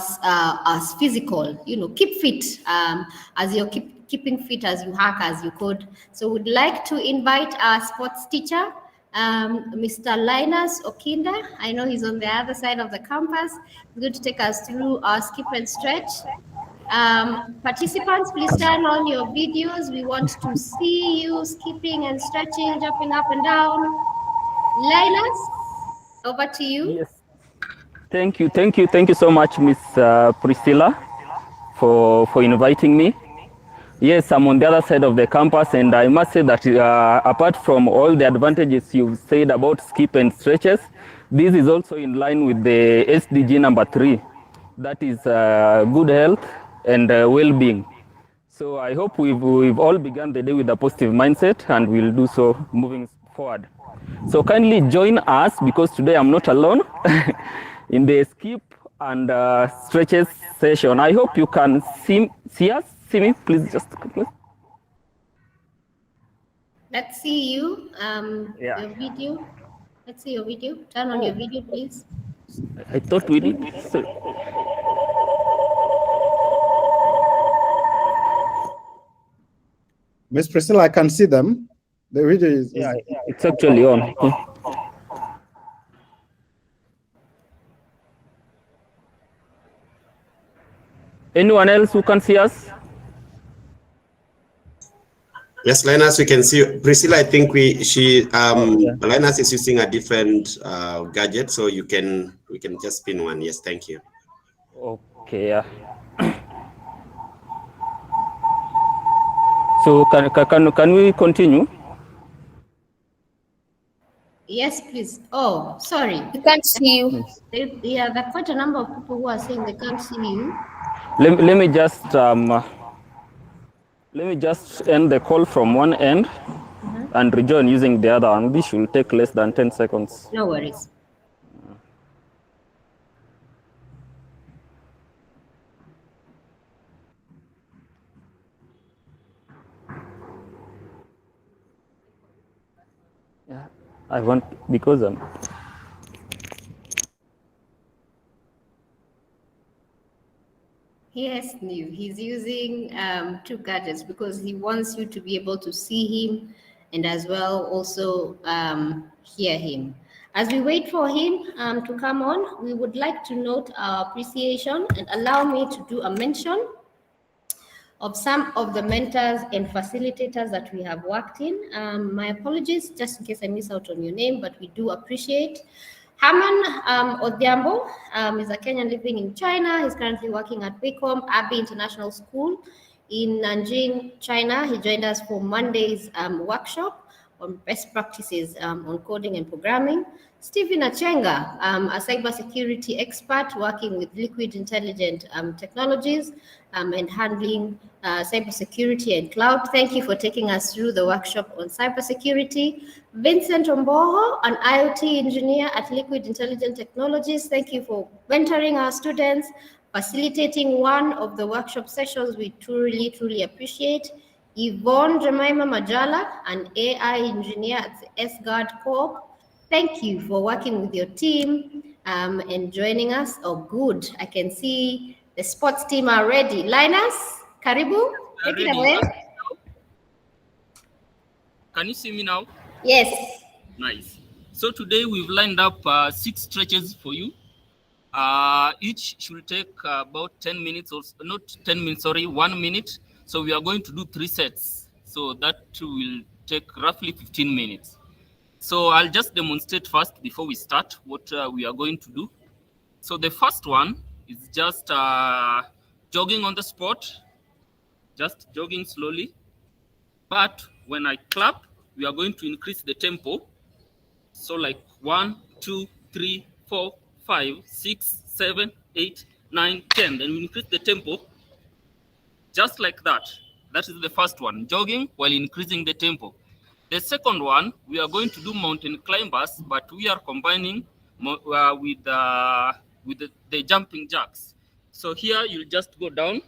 physical, keep fit, as you're keeping fit as you hack, as you code. So we'd like to invite our sports teacher, Mr. Linus Okinda. I know he's on the other side of the campus. He's going to take us through our skip and stretch. Participants, please turn on your videos. We want to see you skipping and stretching, jumping up and down. Linus, over to you. Yes. Thank you so much, Miss Priscilla, for inviting me. Yes, I'm on the other side of the campus, and I must say that apart from all the advantages you've said about skip and stretches, this is also in line with the SDG number 3, that is good health and well-being. So I hope we've all begun the day with a positive mindset, and we'll do so moving forward. So kindly join us, because today I'm not alone in the skip and stretches session. I hope you can see us. See me, please. Let's see you. Yeah. Your video. Let's see your video. Turn on your video, please. I thought we did. Miss Priscilla, I can see them. The video is. Yeah, it's actually on. Anyone else who can see us? Yes, Linus, we can see you. Priscilla, I think Linus is using a different gadget, so we can just pin one. Yes, thank you. Okay. Yeah. So can we continue? Yes, please. Oh, sorry. We can't see you. Yeah, there are quite a number of people who are saying they can't see you. Let me just end the call from one end and rejoin using the other one. This should take less than 10 seconds. No worries. Yeah, I want, because Yes, new. He's using 2 gadgets because he wants you to be able to see him and as well also hear him. As we wait for him to come on, we would like to note our appreciation and allow me to do a mention of some of the mentors and facilitators that we have worked in. My apologies, just in case I miss out on your name, but we do appreciate. Haman Odhiambo is a Kenyan living in China. He's currently working at Wicom Abbey International School in Nanjing, China. He joined us for Monday's workshop on best practices on coding and programming. Stephen Achenga, a cybersecurity expert working with liquid intelligent technologies and handling cybersecurity and cloud. Thank you for taking us through the workshop on cybersecurity. Vincent Omboho, an IoT engineer at Liquid Intelligent Technologies. Thank you for mentoring our students, facilitating one of the workshop sessions we truly appreciate. Yvonne Jemima Majala, an AI engineer at S-Guard Corp. Thank you for working with your team and joining us. Oh, good. I can see the sports team are ready. Linus, Karibu, take it away. Can you see me now? Yes. Nice. So today we've lined up 6 stretches for you. Each should take about 10 minutes, or not 10 minutes, sorry, 1 minute. So we are going to do 3 sets. So that will take roughly 15 minutes. So I'll just demonstrate first before we start what we are going to do. So the first one is just jogging on the spot, just jogging slowly. But when I clap, we are going to increase the tempo. So like 1, 2, 3, 4, 5, 6, 7, 8, 9, 10. Then we increase the tempo just like that. That is the first one, jogging while increasing the tempo. The second one, we are going to do mountain climbers, but we are combining with the jumping jacks. So here you'll just go down.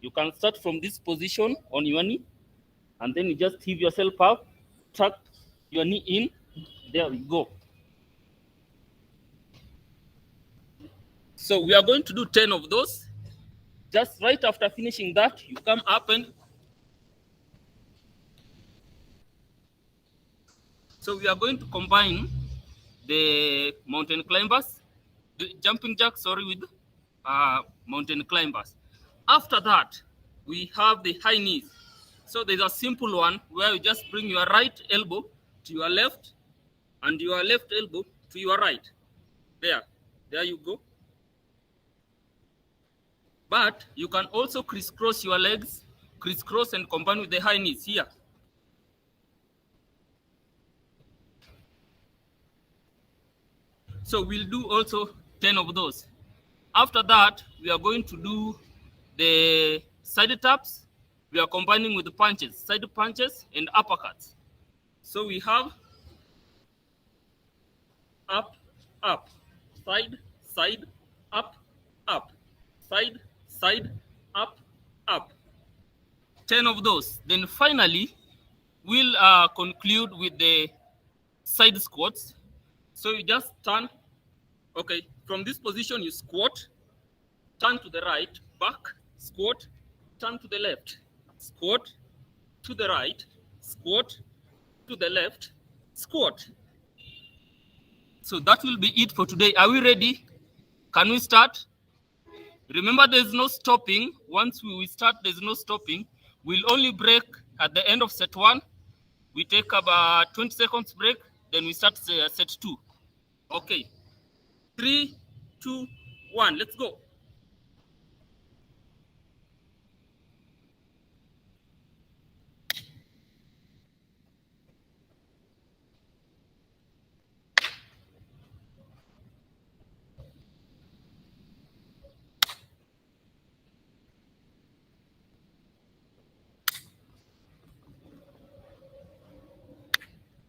You can start from this position on your knee, and then you just heave yourself up, tuck your knee in. There we go. So we are going to do 10 of those. Just right after finishing that, you come up and... So we are going to combine the mountain climbers, the jumping jack, sorry, with mountain climbers. After that, we have the high knees. So there's a simple one where you just bring your right elbow to your left and your left elbow to your right. There you go. But you can also crisscross your legs, crisscross and combine with the high knees here. So we'll do also 10 of those. After that, we are going to do the side taps. We are combining with the punches, side punches and uppercuts. So we have up, up, side, side, up, up, side, side, up, up. 10 of those. Then finally, we'll conclude with the side squats. So you just turn, okay, from this position you squat, turn to the right, back, squat, turn to the left, squat, to the right, squat, to the left, squat. So that will be it for today. Are we ready? Can we start? Remember, there's no stopping. Once we start, there's no stopping. We'll only break at the end of set 1. We take about 20 seconds break, then we start set 2. Okay. 3, 2, 1. Let's go.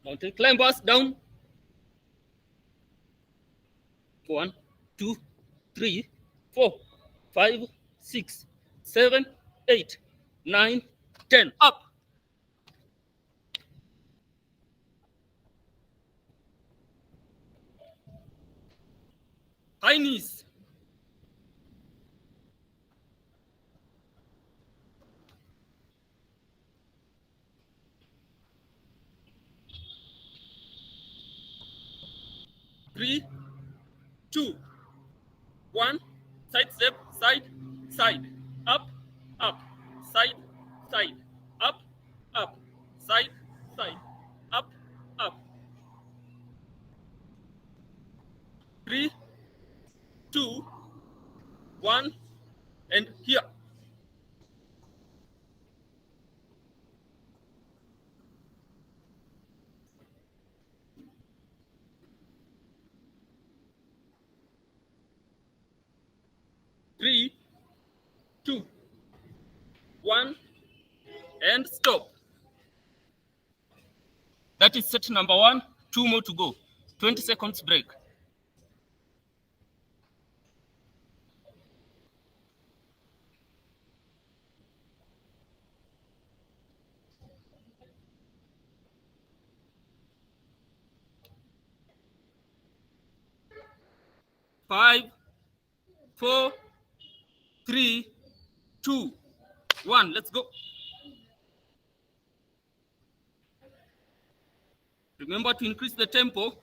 Mountain climbers down. 1, 2, 3, 4, 5, 6, 7, 8, 9, 10. Up. High knees. Three, 2, 1. Side step, side, side, up, up, side, side, up, up, side, side, up, up. 3, 2, 1, and here. Three, 2, 1, and stop. That is set number 1. 2 more to go. 20 seconds break. Five, 4, 3, 2, 1. Let's go. Remember to increase the tempo.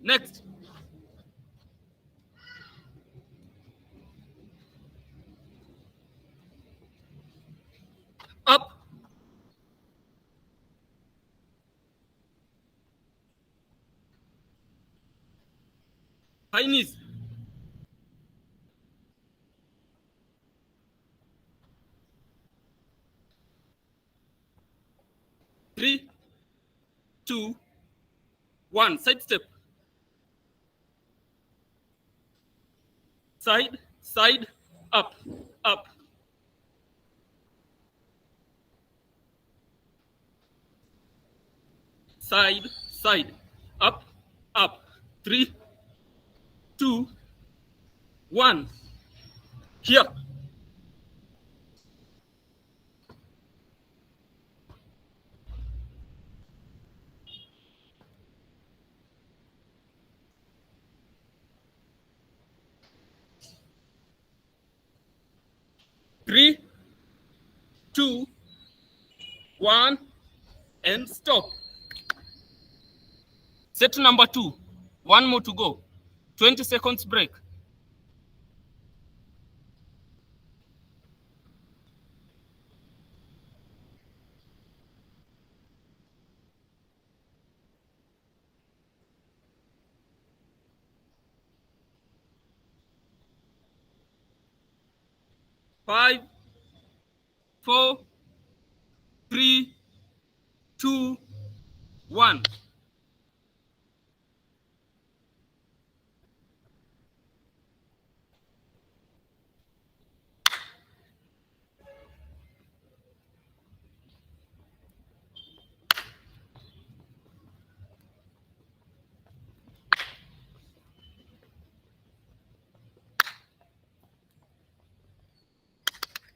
Next. Up. High knees. Three, 2, 1. Side step. Side, side, up, up. Side, side, up, up. 3, 2, 1. Here. 3, 2, 1, and stop. Set number 2. 1 more to go. 20 seconds break. Five, 4, 3, 2, 1.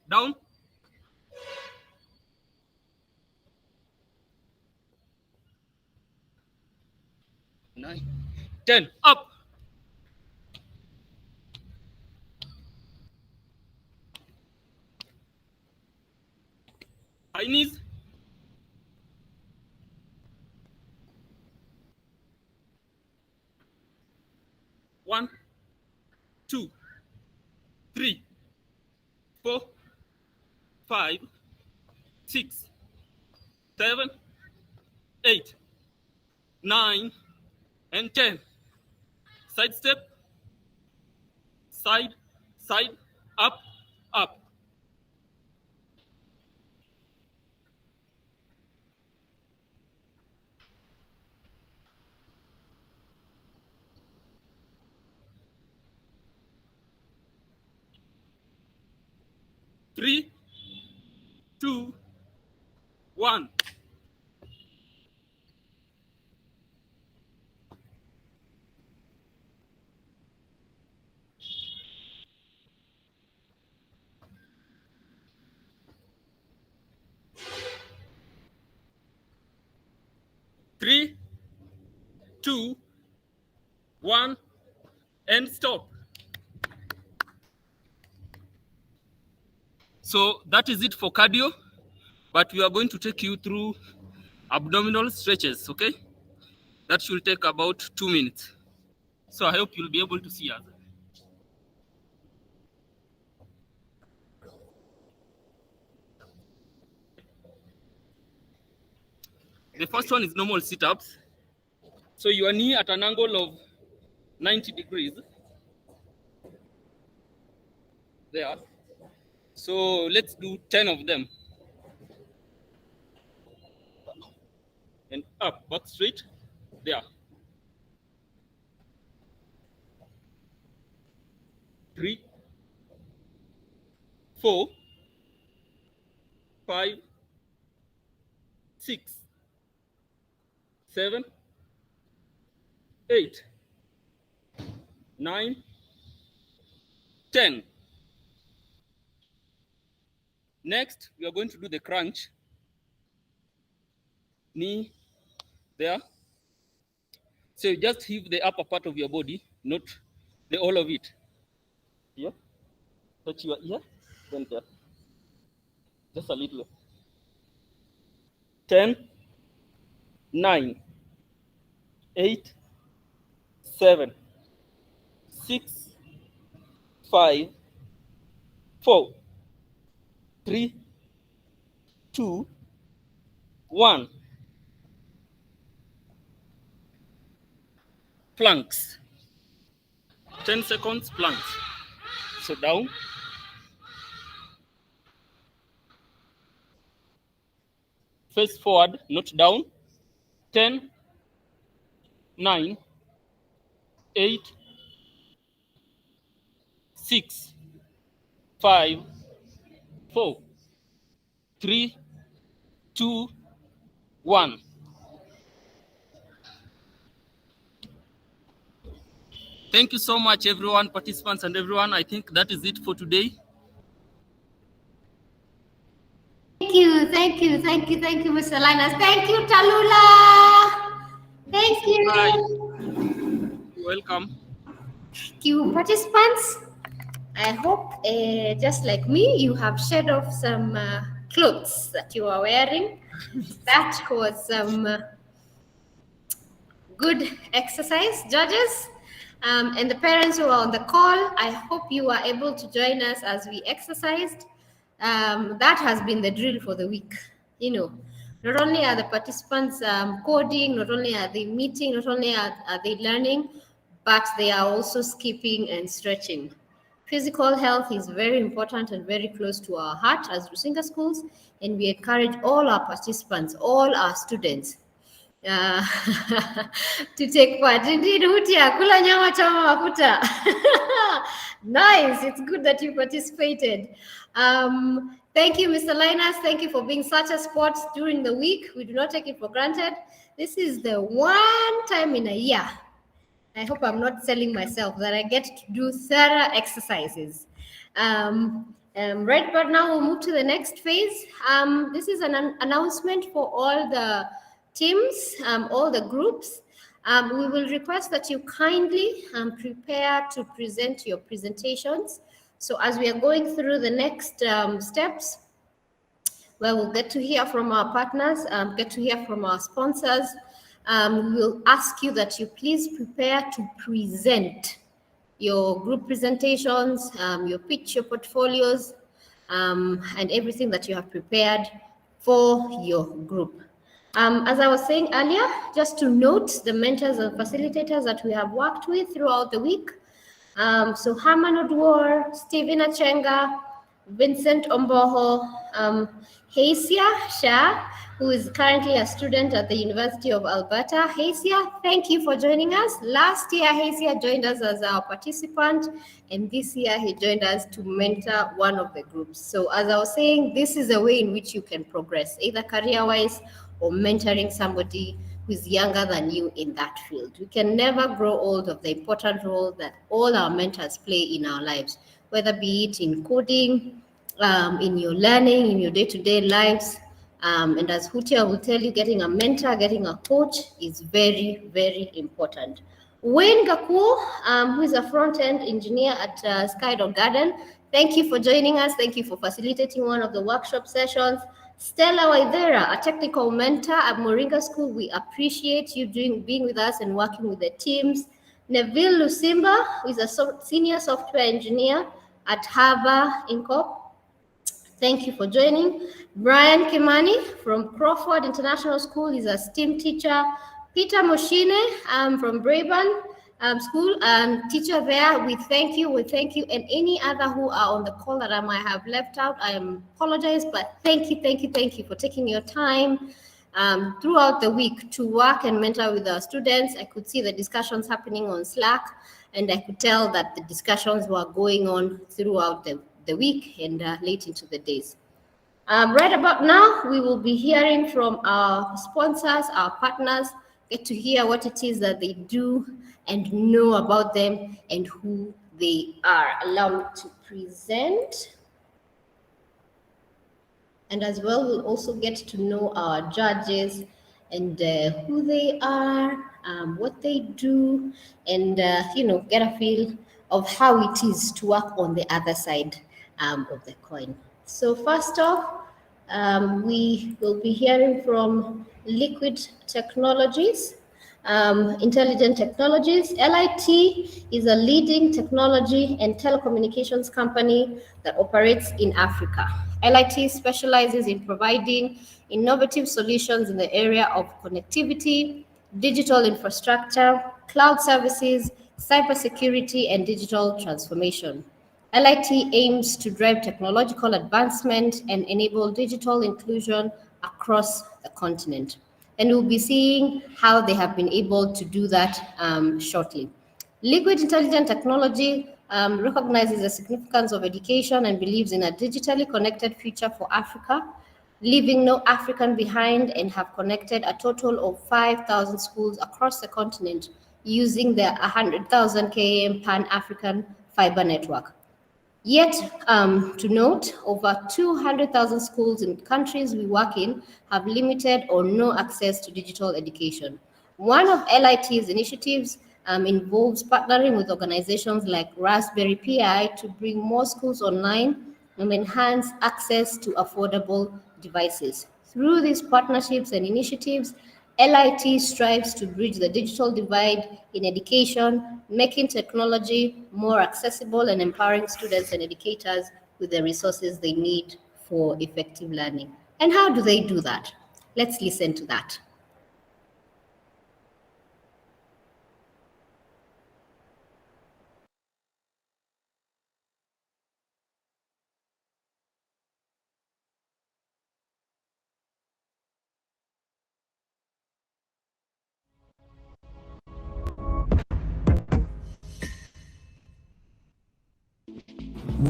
Down. 9, 10, up. High knees. 1, 2, 3, 4, 5, 6, 7, 8, 9, and 10. Side step. Side, side, up, up. 3, 2, 1. Three, 2, 1, and stop. So that is it for cardio, but we are going to take you through abdominal stretches, okay? That should take about 2 minutes. So I hope you'll be able to see us. The first one is normal sit-ups. So your knee at an angle of 90 degrees. There. So let's do 10 of them. And up, back straight. There. 3, 4, 5, 6, 7, 8, 9, 10. Next, we are going to do the crunch. Knee there. So you just heave the upper part of your body, not the all of it. Here. Touch your ear, then there. Just a little. 10, 9, 8, 7, 6, 5, 4, 3, 2, 1. Planks. 10 seconds, planks. So down. Face forward, not down. 10, 9, 8, 6, 5, 4, 3, 2, 1. Thank you so much, everyone, participants and everyone. I think that is it for today. Thank you, Mr. Linus. Thank you, Talula. Thank you. Bye. You're welcome. Thank you, participants. I hope, just like me, you have shed off some clothes that you are wearing. That was some good exercise, judges. And the parents who are on the call, I hope you are able to join us as we exercised. That has been the drill for the week. You know, not only are the participants coding, not only are they meeting, not only are they learning, but they are also skipping and stretching. Physical health is very important and very close to our heart as Rusinga schools, and we encourage all our participants, all our students, uh, to take part. Indeed, Hutia, kula nyama chama mafuta. Nice. It's good that you participated. Thank you, Mr. Linus. Thank you for being such a sport during the week. We do not take it for granted. This is the one time in a year, I hope I'm not selling myself, that I get to do thorough exercises. Right, but now we'll move to the next phase. This is an announcement for all the teams, all the groups. We will request that you kindly prepare to present your presentations. So as we are going through the next steps, where we'll get to hear from our partners, get to hear from our sponsors, we'll ask you that you please prepare to present your group presentations, your pitch, your portfolios, and everything that you have prepared for your group. As I was saying earlier, just to note the mentors and facilitators that we have worked with throughout the week. So Herman Odwar, Stephen Achenga, Vincent Omboho, Hasia Shah, who is currently a student at the University of Alberta. Hasia, thank you for joining us. Last year, Hasia joined us as our participant, and this year he joined us to mentor one of the groups. So as I was saying, this is a way in which you can progress, either career-wise or mentoring somebody who is younger than you in that field. We can never grow old of the important role that all our mentors play in our lives, whether be it in coding, in your learning, in your day-to-day lives. And as Hutia will tell you, getting a mentor, getting a coach is very, very important. Wayne Gakuo, who is a front-end engineer at Skydog Garden, thank you for joining us. Thank you for facilitating one of the workshop sessions. Stella Waithera, a technical mentor at Moringa School, we appreciate you being with us and working with the teams. Neville Lusimba, who is a senior software engineer at Harbour Incorp. Thank you for joining. Brian Kimani from Crawford International School is a STEAM teacher. Peter Moshine from Braeburn School, teacher there. We thank you, and any other who are on the call that I might have left out, I apologize, but thank you for taking your time throughout the week to work and mentor with our students. I could see the discussions happening on Slack, and I could tell that the discussions were going on throughout the week and late into the days. Right about now, we will be hearing from our sponsors, our partners, get to hear what it is that they do and know about them and who they are. Allow me to present. And as well, we'll also get to know our judges and who they are, what they do, and get a feel of how it is to work on the other side of the coin. So first off, we will be hearing from Liquid Technologies, Intelligent Technologies. LIT is a leading technology and telecommunications company that operates in Africa. LIT specializes in providing innovative solutions in the area of connectivity, digital infrastructure, cloud services, cybersecurity, and digital transformation. LIT aims to drive technological advancement and enable digital inclusion across the continent. And we'll be seeing how they have been able to do that shortly. Liquid Intelligent Technology recognizes the significance of education and believes in a digitally connected future for Africa, leaving no African behind, and have connected a total of 5,000 schools across the continent using their 100,000 km Pan-African fiber network. Yet, to note, over 200,000 schools in countries we work in have limited or no access to digital education. One of LIT's initiatives involves partnering with organizations like Raspberry Pi to bring more schools online and enhance access to affordable devices. Through these partnerships and initiatives, LIT strives to bridge the digital divide in education, making technology more accessible and empowering students and educators with the resources they need for effective learning. And how do they do that? Let's listen to that.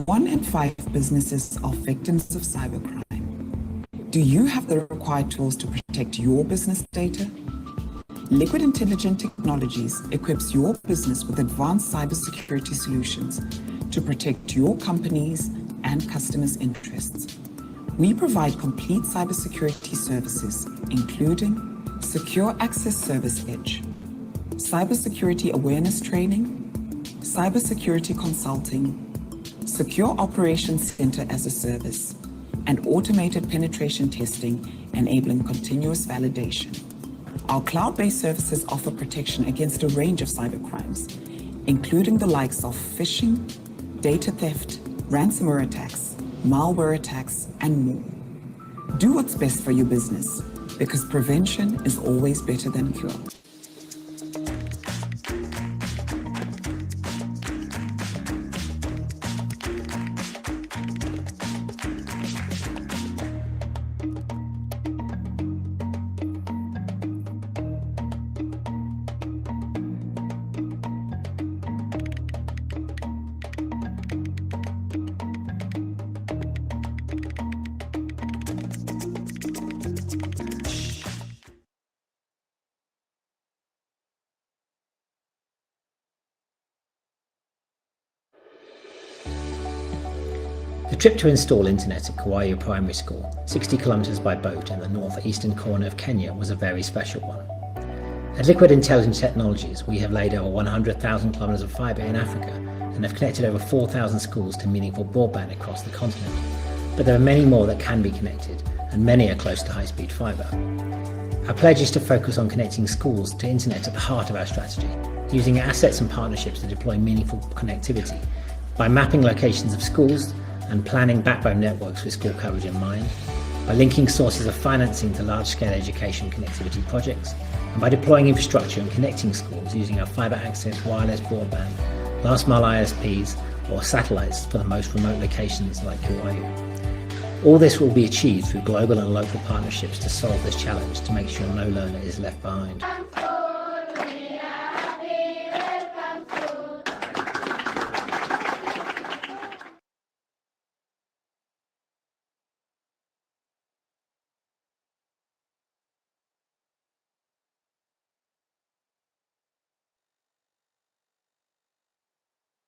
One in 5 businesses are victims of cybercrime. Do you have the required tools to protect your business data? Liquid Intelligent Technologies equips your business with advanced cybersecurity solutions to protect your company's and customers' interests. We provide complete cybersecurity services, including Secure Access Service Edge, cybersecurity awareness training, cybersecurity consulting, Secure Operations Center as a Service, and automated penetration testing enabling continuous validation. Our cloud-based services offer protection against a range of cybercrimes, including the likes of phishing, data theft, ransomware attacks, malware attacks, and more. Do what's best for your business, because prevention is always better than cure. The trip to install internet at Kauai Primary School, 60 kilometres by boat in the northeastern corner of Kenya, was a very special one. At Liquid Intelligent Technologies, we have laid over 100,000 kilometres of fibre in Africa and have connected over 4,000 schools to meaningful broadband across the continent. But there are many more that can be connected, and many are close to high-speed fibre. Our pledge is to focus on connecting schools to internet at the heart of our strategy, using assets and partnerships to deploy meaningful connectivity by mapping locations of schools and planning backbone networks with school coverage in mind, by linking sources of financing to large-scale education connectivity projects, and by deploying infrastructure and connecting schools using our fibre access, wireless broadband, last-mile ISPs, or satellites for the most remote locations like Kauai. All this will be achieved through global and local partnerships to solve this challenge to make sure no learner is left behind.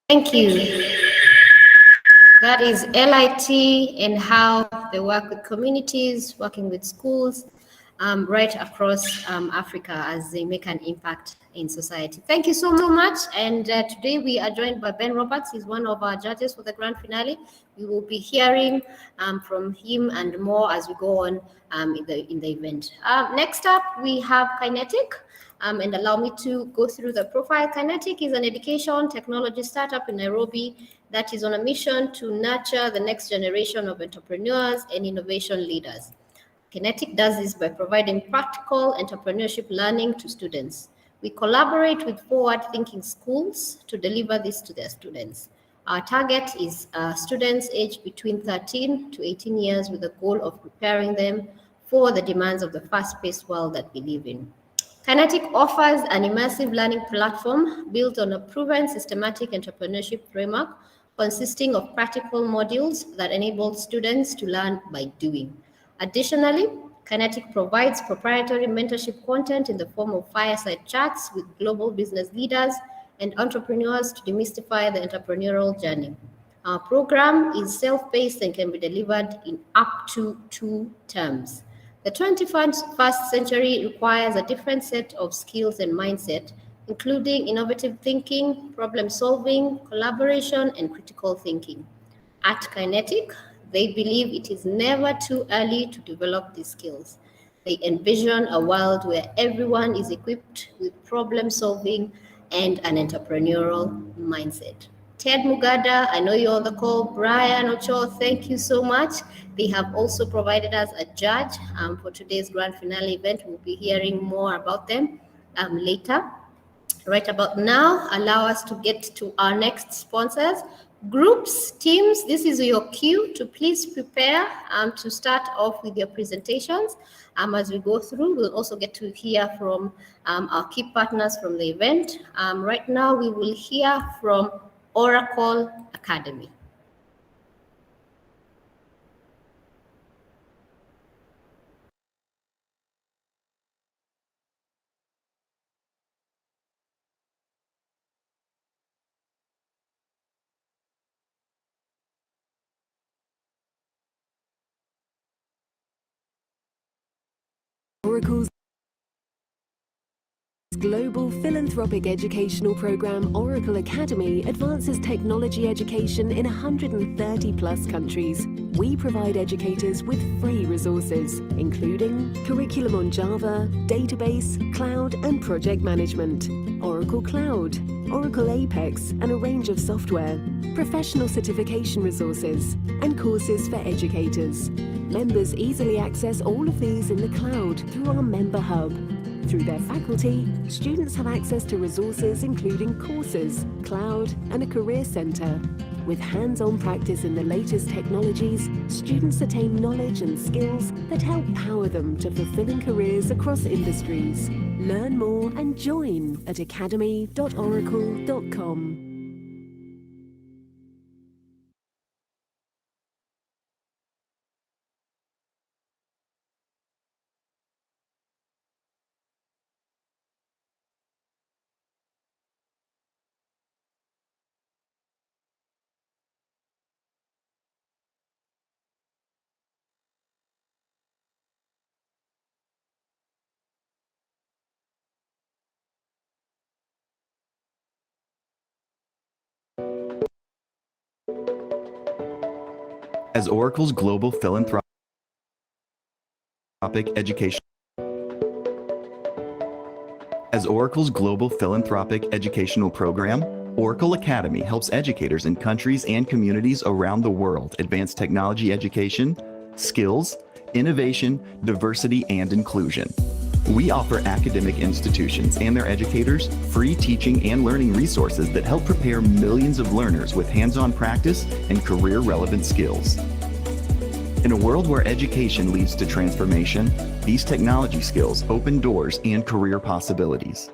Thank you. That is LIT and how they work with communities, working with schools, right across Africa as they make an impact in society. Thank you so much. And today we are joined by Ben Roberts. He's one of our judges for the grand finale. We will be hearing from him and more as we go on in the event. Next up, we have Kinetic. And allow me to go through the profile. Kinetic is an education technology startup in Nairobi that is on a mission to nurture the next generation of entrepreneurs and innovation leaders. Kinetic does this by providing practical entrepreneurship learning to students. We collaborate with forward-thinking schools to deliver this to their students. Our target is students aged between 13 to 18 years with the goal of preparing them for the demands of the fast-paced world that we live in. Kinetic offers an immersive learning platform built on a proven systematic entrepreneurship framework consisting of practical modules that enable students to learn by doing. Additionally, Kinetic provides proprietary mentorship content in the form of fireside chats with global business leaders and entrepreneurs to demystify the entrepreneurial journey. Our program is self-paced and can be delivered in up to 2 terms. The 21st century requires a different set of skills and mindset including innovative thinking, problem solving, collaboration, and critical thinking. At Kinetic, they believe it is never too early to develop these skills. They envision a world where everyone is equipped with problem solving and an entrepreneurial mindset. Ted Mugada, I know you're on the call. Brian Ocho, thank you so much. They have also provided us a judge for today's grand finale event. We'll be hearing more about them later. Right about now, allow us to get to our next sponsors. Groups, teams, this is your cue to please prepare to start off with your presentations. As we go through, we'll also get to hear from our key partners from the event. Right now, we will hear from Oracle Academy. Oracle's global philanthropic educational program, Oracle Academy, advances technology education in 130 plus countries. We provide educators with free resources, including curriculum on Java, database, cloud, and project management, Oracle Cloud, Oracle Apex, and a range of software, professional certification resources, and courses for educators. Members easily access all of these in the cloud through our member hub. Through their faculty, students have access to resources including courses, cloud, and a career center. With hands-on practice in the latest technologies, students attain knowledge and skills that help power them to fulfilling careers across industries. Learn more and join at academy.oracle.com. As Oracle's global philanthropic education educational program, Oracle Academy helps educators in countries and communities around the world advance technology education, skills, innovation, diversity, and inclusion. We offer academic institutions and their educators free teaching and learning resources that help prepare millions of learners with hands-on practice and career-relevant skills. In a world where education leads to transformation, these technology skills open doors and career possibilities.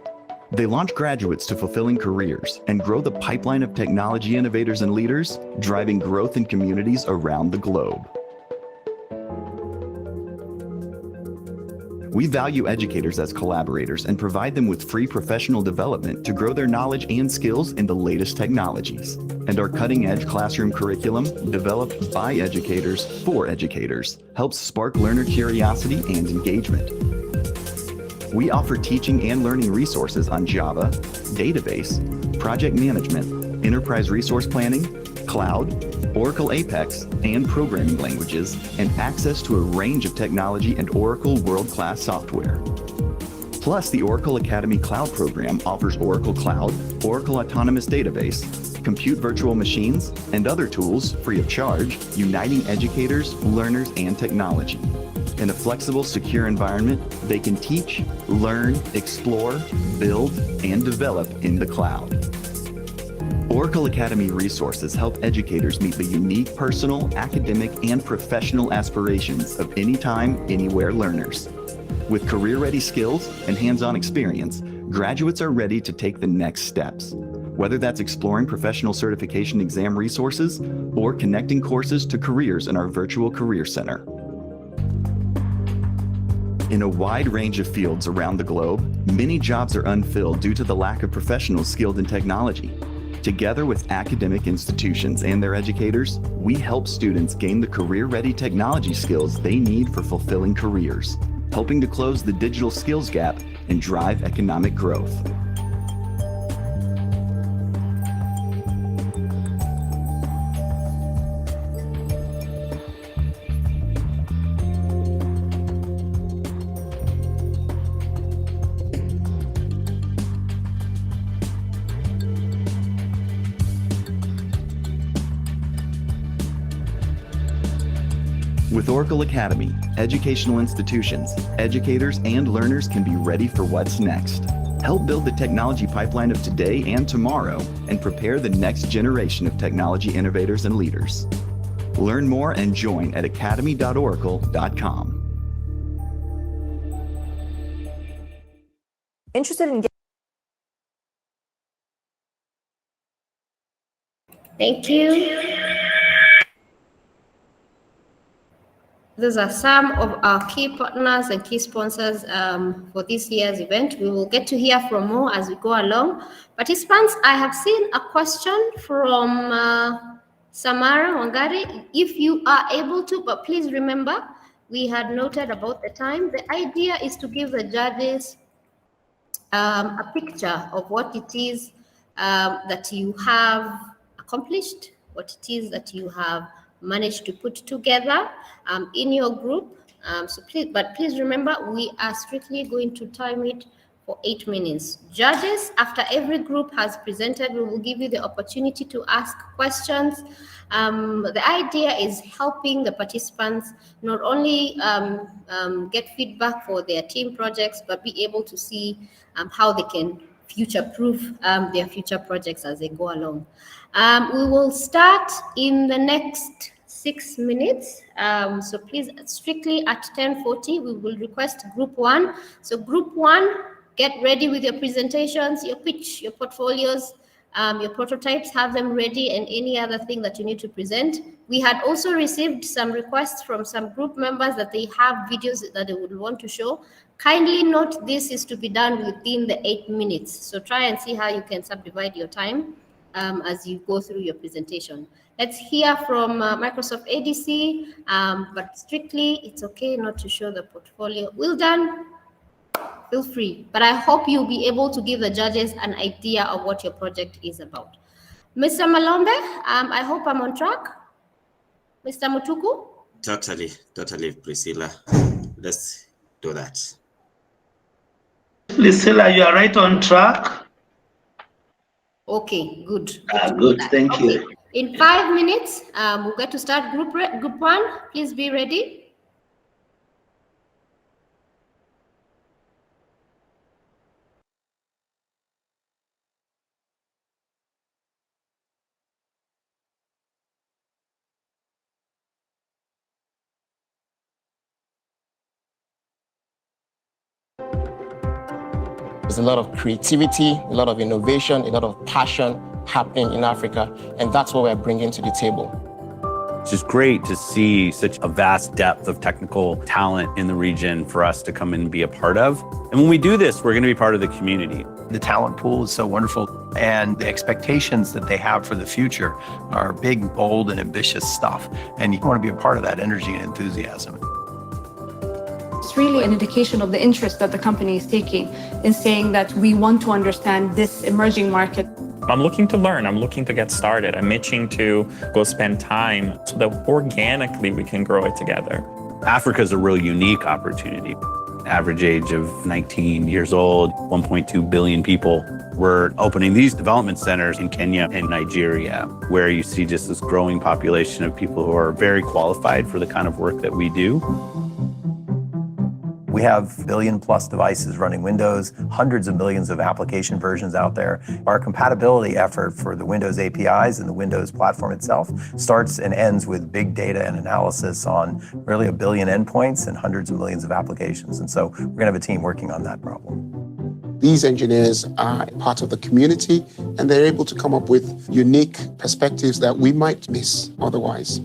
They launch graduates to fulfilling careers and grow the pipeline of technology innovators and leaders, driving growth in communities around the globe. We value educators as collaborators and provide them with free professional development to grow their knowledge and skills in the latest technologies. And our cutting-edge classroom curriculum, developed by educators for educators, helps spark learner curiosity and engagement. We offer teaching and learning resources on Java, database, project management, enterprise resource planning, cloud, Oracle Apex, and programming languages, and access to a range of technology and Oracle world-class software. Plus, the Oracle Academy Cloud program offers Oracle Cloud, Oracle Autonomous Database, compute virtual machines, and other tools free of charge, uniting educators, learners, and technology. In a flexible, secure environment, they can teach, learn, explore, build, and develop in the cloud. Oracle Academy resources help educators meet the unique personal, academic, and professional aspirations of anytime, anywhere learners. With career-ready skills and hands-on experience, graduates are ready to take the next steps, whether that's exploring professional certification exam resources or connecting courses to careers in our virtual career center. In a wide range of fields around the globe, many jobs are unfilled due to the lack of professionals skilled in technology. Together with academic institutions and their educators, we help students gain the career-ready technology skills they need for fulfilling careers, helping to close the digital skills gap and drive economic growth. With Oracle Academy, educational institutions, educators, and learners can be ready for what's next. Help build the technology pipeline of today and tomorrow and prepare the next generation of technology innovators and leaders. Learn more and join at academy.oracle.com. Interested in Thank you. Those are some of our key partners and key sponsors for this year's event. We will get to hear from more as we go along. Participants, I have seen a question from Samara Wangari. If you are able to, but please remember, we had noted about the time. The idea is to give the judges a picture of what it is that you have accomplished, what it is that you have managed to put together in your group. So please remember, we are strictly going to time it for 8 minutes. Judges, after every group has presented, we will give you the opportunity to ask questions. The idea is helping the participants not only get feedback for their team projects, but be able to see how they can future-proof their future projects as they go along. We will start in the next 6 minutes. So please, strictly at 10:40, we will request group 1. So group 1, get ready with your presentations, your pitch, your portfolios, your prototypes, have them ready, and any other thing that you need to present. We had also received some requests from some group members that they have videos that they would want to show. Kindly note this is to be done within the 8 minutes. So try and see how you can subdivide your time as you go through your presentation. Let's hear from Microsoft ADC, but strictly, it's okay not to show the portfolio. Well done. Feel free, but I hope you'll be able to give the judges an idea of what your project is about. Mr. Malombe, I hope I'm on track. Mr. Mutuku? Totally, Priscilla. Let's do that. Priscilla, you are right on track. Okay, good. Good, thank you. In 5 minutes, we'll get to start group 1. Please be ready. There's a lot of creativity, a lot of innovation, a lot of passion happening in Africa, and that's what we're bringing to the table. It's just great to see such a vast depth of technical talent in the region for us to come and be a part of. And when we do this, we're going to be part of the community. The talent pool is so wonderful, and the expectations that they have for the future are big, bold, and ambitious stuff. And you want to be a part of that energy and enthusiasm. It's really an indication of the interest that the company is taking in saying that we want to understand this emerging market. I'm looking to learn. I'm looking to get started. I'm itching to go spend time so that organically we can grow it together. Africa is a real unique opportunity. Average age of 19 years old, 1.2 billion people. We're opening these development centers in Kenya and Nigeria, where you see just this growing population of people who are very qualified for the kind of work that we do. We have billion-plus devices running Windows, hundreds of millions of application versions out there. Our compatibility effort for the Windows APIs and the Windows platform itself starts and ends with big data and analysis on really 1 billion endpoints and hundreds of millions of applications. And so we're going to have a team working on that problem. These engineers are part of the community, and they're able to come up with unique perspectives that we might miss otherwise.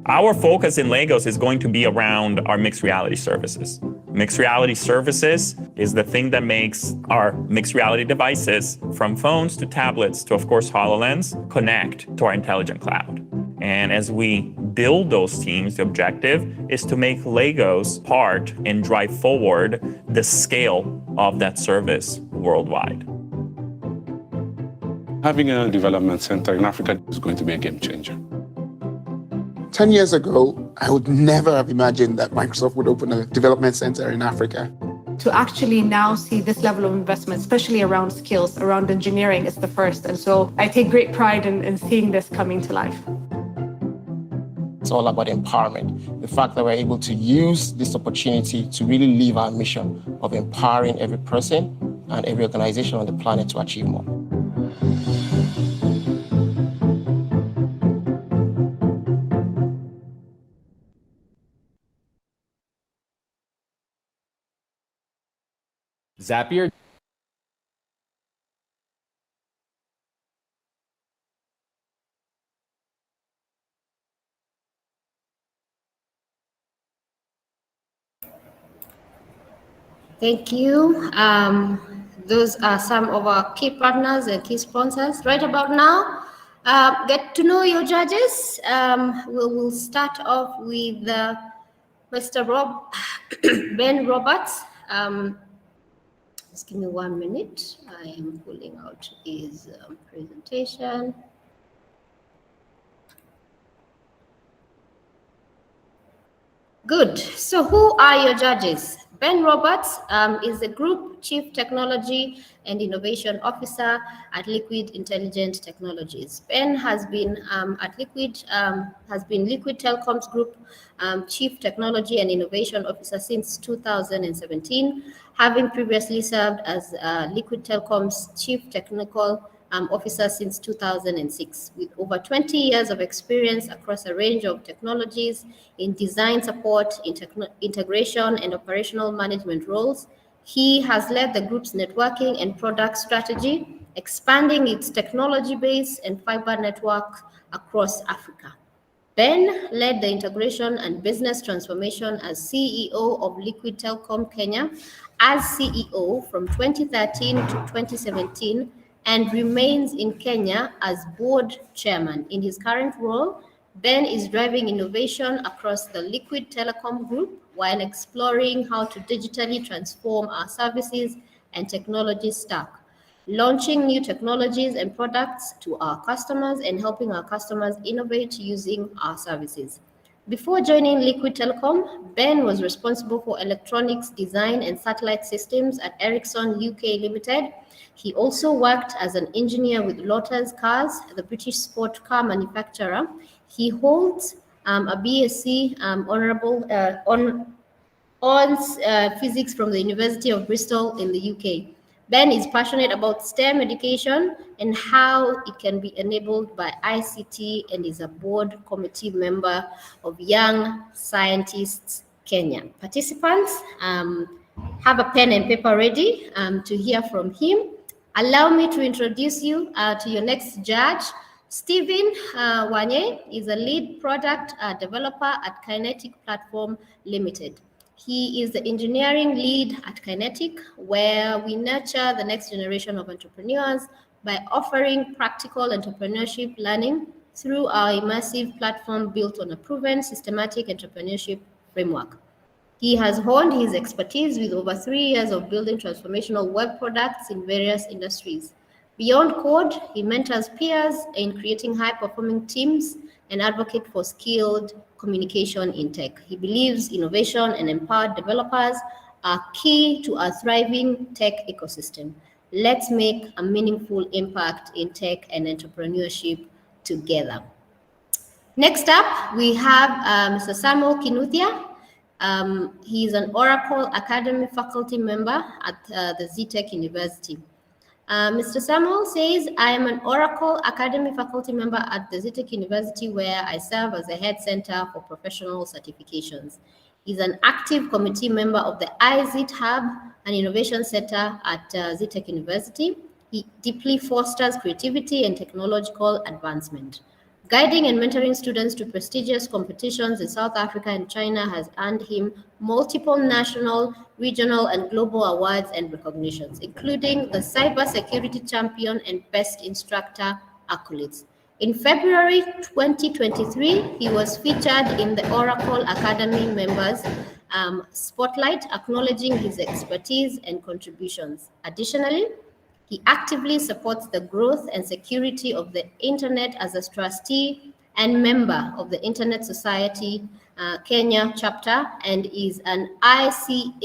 Our focus in Lagos is going to be around our mixed reality services. Mixed reality services is the thing that makes our mixed reality devices, from phones to tablets to, of course, HoloLens, connect to our intelligent cloud. And as we build those teams, the objective is to make Lagos part and drive forward the scale of that service worldwide. Having a development center in Africa is going to be a game changer. 10 years ago, I would never have imagined that Microsoft would open a development center in Africa. To actually now see this level of investment, especially around skills, around engineering, is the first. And so I take great pride in seeing this coming to life. It's all about empowerment. The fact that we're able to use this opportunity to really live our mission of empowering every person and every organization on the planet to achieve more. Zapier. Thank you. Those are some of our key partners and key sponsors. Right about now, get to know your judges. We'll start off with Mr. Ben Roberts. Just give me 1 minute. I am pulling out his presentation. Good. So who are your judges? Ben Roberts is the Group Chief Technology and Innovation Officer at Liquid Intelligent Technologies. Ben has been Liquid Telecom's Group Chief Technology and Innovation Officer since 2017, having previously served as Liquid Telecom's Chief Technical Officer since 2006, with over 20 years of experience across a range of technologies in design support, integration, and operational management roles. He has led the group's networking and product strategy, expanding its technology base and fiber network across Africa. Ben led the integration and business transformation as CEO of Liquid Telecom Kenya as CEO from 2013 to 2017, and remains in Kenya as board chairman. In his current role, Ben is driving innovation across the Liquid Telecom Group while exploring how to digitally transform our services and technology stack, launching new technologies and products to our customers and helping our customers innovate using our services. Before joining Liquid Telecom, Ben was responsible for electronics design and satellite systems at Ericsson UK Limited. He also worked as an engineer with Lotus Cars, the British sport car manufacturer. He holds a BSc on physics from the University of Bristol in the UK. Ben is passionate about STEM education and how it can be enabled by ICT, and is a board committee member of Young Scientists Kenya. Participants, have a pen and paper ready to hear from him. Allow me to introduce you to your next judge. Stephen Wanye is a lead product developer at Kinetic Platform Limited. He is the engineering lead at Kinetic, where we nurture the next generation of entrepreneurs by offering practical entrepreneurship learning through our immersive platform built on a proven systematic entrepreneurship framework. He has honed his expertise with over 3 years of building transformational web products in various industries. Beyond code, he mentors peers in creating high-performing teams and advocate for skilled communication in tech. He believes innovation and empowered developers are key to a thriving tech ecosystem. Let's make a meaningful impact in tech and entrepreneurship together. Next up, we have Mr. Samuel Kinuthia. He is an Oracle Academy faculty member at the ZTech University. Mr. Samuel says, I am an Oracle Academy faculty member at the ZTech University, where I serve as the head center for professional certifications. He's an active committee member of the iZit Hub, an innovation center at ZTech University. He deeply fosters creativity and technological advancement. Guiding and mentoring students to prestigious competitions in South Africa and China has earned him multiple national, regional, and global awards and recognitions, including the Cybersecurity Champion and Best Instructor accolades. In February 2023, he was featured in the Oracle Academy members spotlight, acknowledging his expertise and contributions. Additionally, he actively supports the growth and security of the Internet as a trustee and member of the Internet Society Kenya chapter, and is an ICANN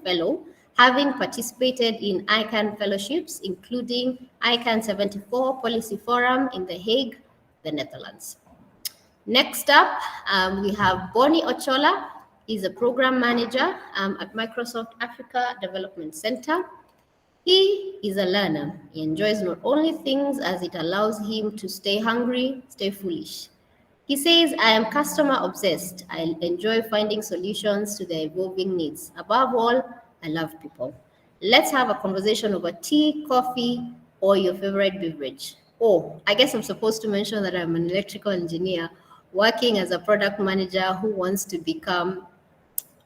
Fellow, having participated in ICANN fellowships, including ICANN 74 Policy Forum in The Hague, the Netherlands. Next up, we have Bonnie Ochola. He's a program manager at Microsoft Africa Development Center. He is a learner. He enjoys not only things as it allows him to stay hungry, stay foolish. He says, I am customer obsessed. I enjoy finding solutions to their evolving needs. Above all, I love people. Let's have a conversation over tea, coffee, or your favorite beverage. Oh, I guess I'm supposed to mention that I'm an electrical engineer working as a product manager who wants to become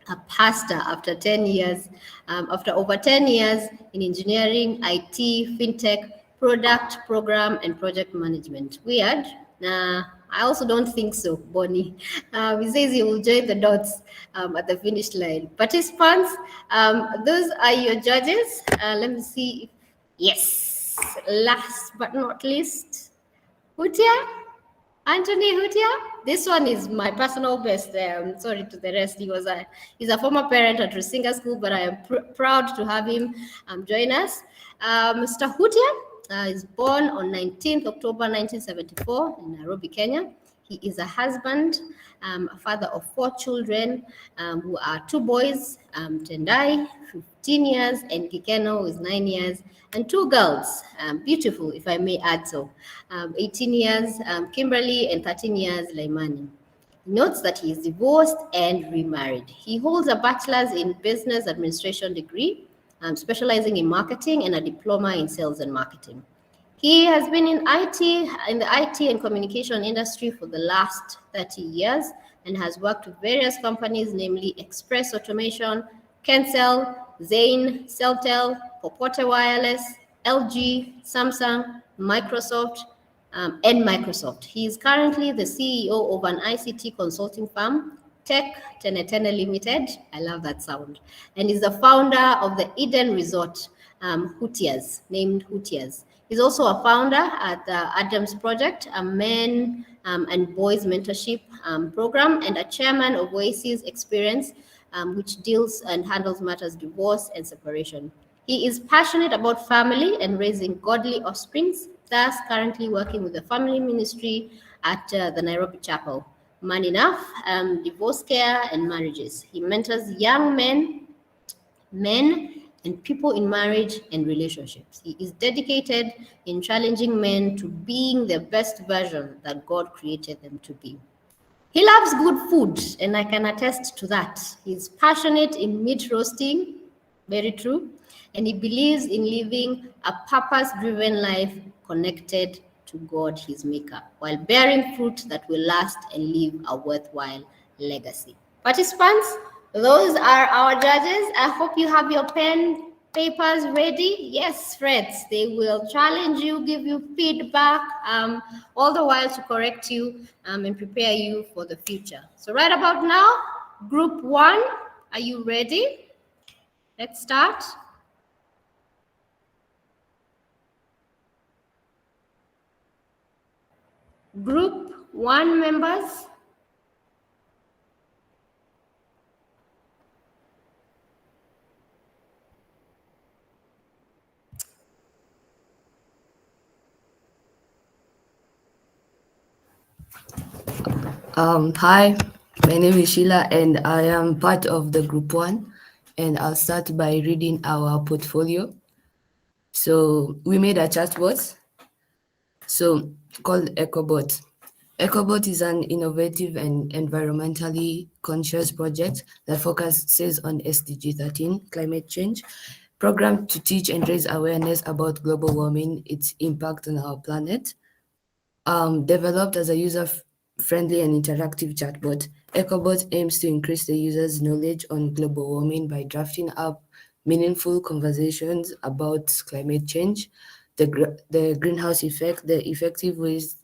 a pastor after 10 years, after over 10 years in engineering, IT, fintech, product, program, and project management. Weird? Nah, I also don't think so, Bonnie. He says he will join the dots at the finish line. Participants, those are your judges. Let me see. Yes, last but not least, Hutia? Anthony Hutia, this one is my personal best. Sorry to the rest. He's a former parent at Rusinga School, but I am proud to have him join us. Mr. Hutia is born on 19th October 1974 in Nairobi, Kenya. He is a husband, a father of 4 children who are 2 boys, Tendai, 15 years, and Kikeno, who is 9 years, and 2 girls, beautiful, if I may add so, 18 years, Kimberly, and 13 years, Laimani. He notes that he is divorced and remarried. He holds a bachelor's in business administration degree, specializing in marketing, and a diploma in sales and marketing. He has been in the IT and communication industry for the last 30 years and has worked with various companies, namely Express Automation, Kensel, Zane, Celtel, Popote Wireless, LG, Samsung, Microsoft, and Microsoft. He is currently the CEO of an ICT consulting firm, Tech Tenetene Limited. I love that sound. And is the founder of the Eden Resort, Hutias, named Hutias. He's also a founder at the Adams Project, a men and boys mentorship program, and a chairman of Oasis Experience, which deals and handles matters divorce and separation. He is passionate about family and raising godly offsprings, thus currently working with the family ministry at the Nairobi Chapel. Man Enough, divorce care and marriages. He mentors young men, and people in marriage and relationships. He is dedicated in challenging men to being the best version that God created them to be. He loves good food, and I can attest to that. He's passionate in meat roasting, very true, and he believes in living a purpose-driven life connected to God, his maker, while bearing fruit that will last and leave a worthwhile legacy. Participants, those are our judges. I hope you have your pen, papers ready. Yes, Freds, they will challenge you, give you feedback, all the while to correct you and prepare you for the future. So right about now, group 1, are you ready? Let's start. Group 1 members. Hi, my name is Sheila and I am part of the group 1, and I'll start by reading our portfolio. So we made a chatbot called EcoBot. EcoBot is an innovative and environmentally conscious project that focuses on SDG 13, climate change, programmed to teach and raise awareness about global warming, its impact on our planet. Developed as a user-friendly and interactive chatbot, EcoBot aims to increase the user's knowledge on global warming by drafting up meaningful conversations about climate change, the greenhouse effect, the effective ways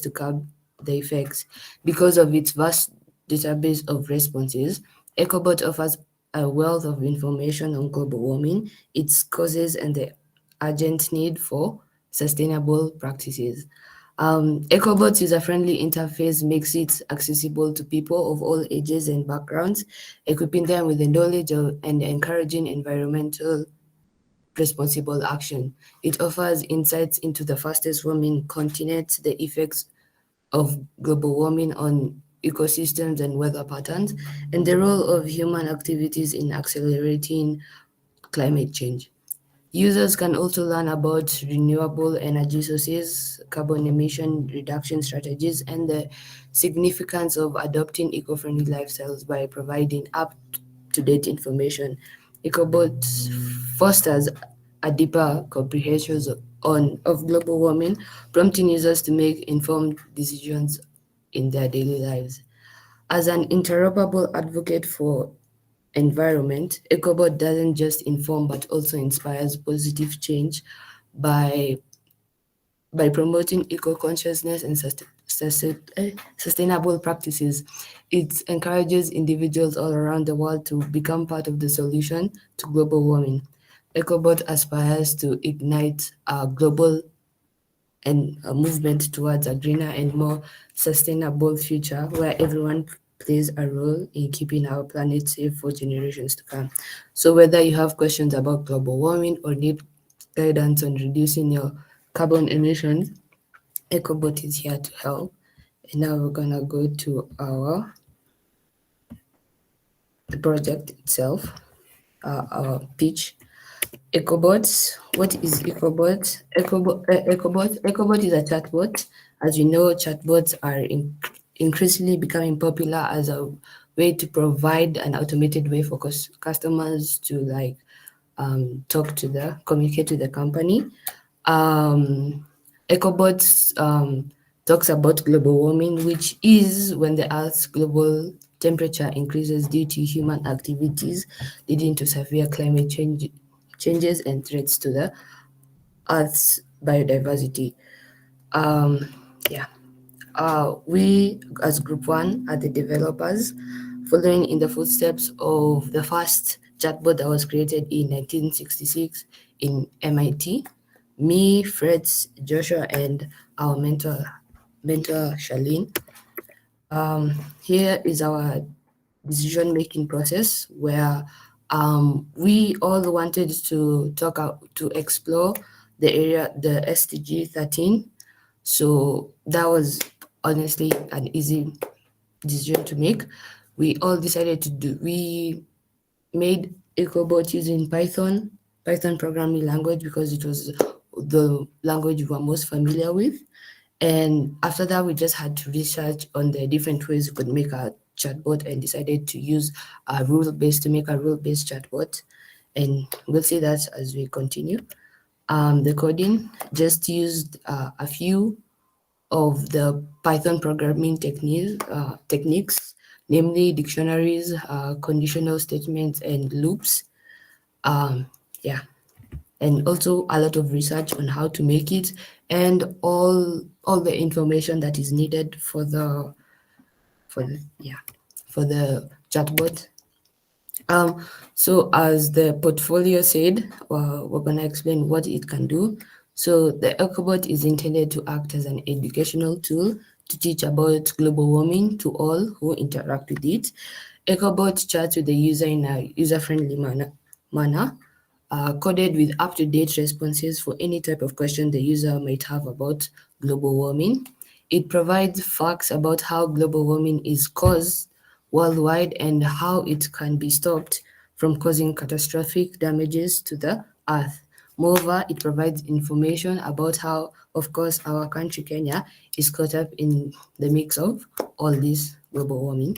to curb the effects. Because of its vast database of responses, EcoBot offers a wealth of information on global warming, its causes, and the urgent need for sustainable practices. EcoBot's user-friendly interface makes it accessible to people of all ages and backgrounds, equipping them with the knowledge and encouraging environmental responsible action. It offers insights into the fastest warming continents, the effects of global warming on ecosystems and weather patterns, and the role of human activities in accelerating climate change. Users can also learn about renewable energy sources, carbon emission reduction strategies, and the significance of adopting eco-friendly lifestyles by providing up-to-date information. EcoBot fosters a deeper comprehension of global warming, prompting users to make informed decisions in their daily lives. As an interoperable advocate for environment, EcoBot doesn't just inform but also inspires positive change by promoting eco-consciousness and sustainable practices. It encourages individuals all around the world to become part of the solution to global warming. EcoBot aspires to ignite a global and a movement towards a greener and more sustainable future where everyone plays a role in keeping our planet safe for generations to come. So whether you have questions about global warming or need guidance on reducing your carbon emissions, EcoBot is here to help. And now we're gonna go to the project itself, our pitch. EcoBots. What is EcoBot? EcoBot is a chatbot. As you know, chatbots are increasingly becoming popular as a way to provide an automated way for customers to communicate to the company. EcoBots talks about global warming, which is when the Earth's global temperature increases due to human activities, leading to severe climate changes and threats to the Earth's biodiversity. We as Group 1 are the developers, following in the footsteps of the first chatbot that was created in 1966 in MIT. Me, Fritz, Joshua, and our mentor Charlene. Here is our decision-making process where we all wanted to explore the area, the SDG 13. So that was honestly an easy decision to make. We all decided we made EcoBot using Python programming language because it was the language we were most familiar with. And after that, we just had to research on the different ways we could make a chatbot and decided to use a rule-based chatbot. And we'll see that as we continue. The coding just used a few of the Python programming techniques, namely dictionaries, conditional statements, and loops. And also a lot of research on how to make it and all the information that is needed for the chatbot. So as the portfolio said, we're gonna explain what it can do. So the EcoBot is intended to act as an educational tool to teach about global warming to all who interact with it. EcoBot chats with the user in a user-friendly manner, coded with up-to-date responses for any type of question the user might have about global warming. It provides facts about how global warming is caused worldwide and how it can be stopped from causing catastrophic damages to the Earth. Moreover, it provides information about how, of course, our country, Kenya, is caught up in the mix of all this global warming.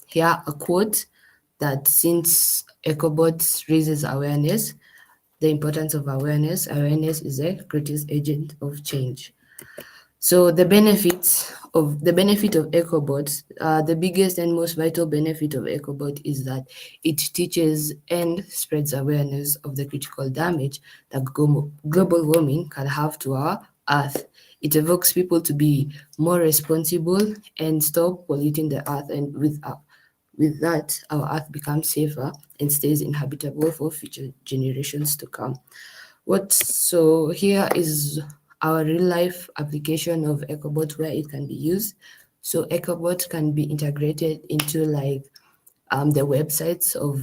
Here, a quote that since EcoBot raises awareness, the importance of awareness is the greatest agent of change. So the benefit of EcoBot, the biggest and most vital benefit of EcoBot is that it teaches and spreads awareness of the critical damage that global warming can have to our Earth. It evokes people to be more responsible and stop polluting the Earth, and with that, our Earth becomes safer and stays inhabitable for future generations to come. So here is our real-life application of EcoBot where it can be used. So EcoBot can be integrated into the websites of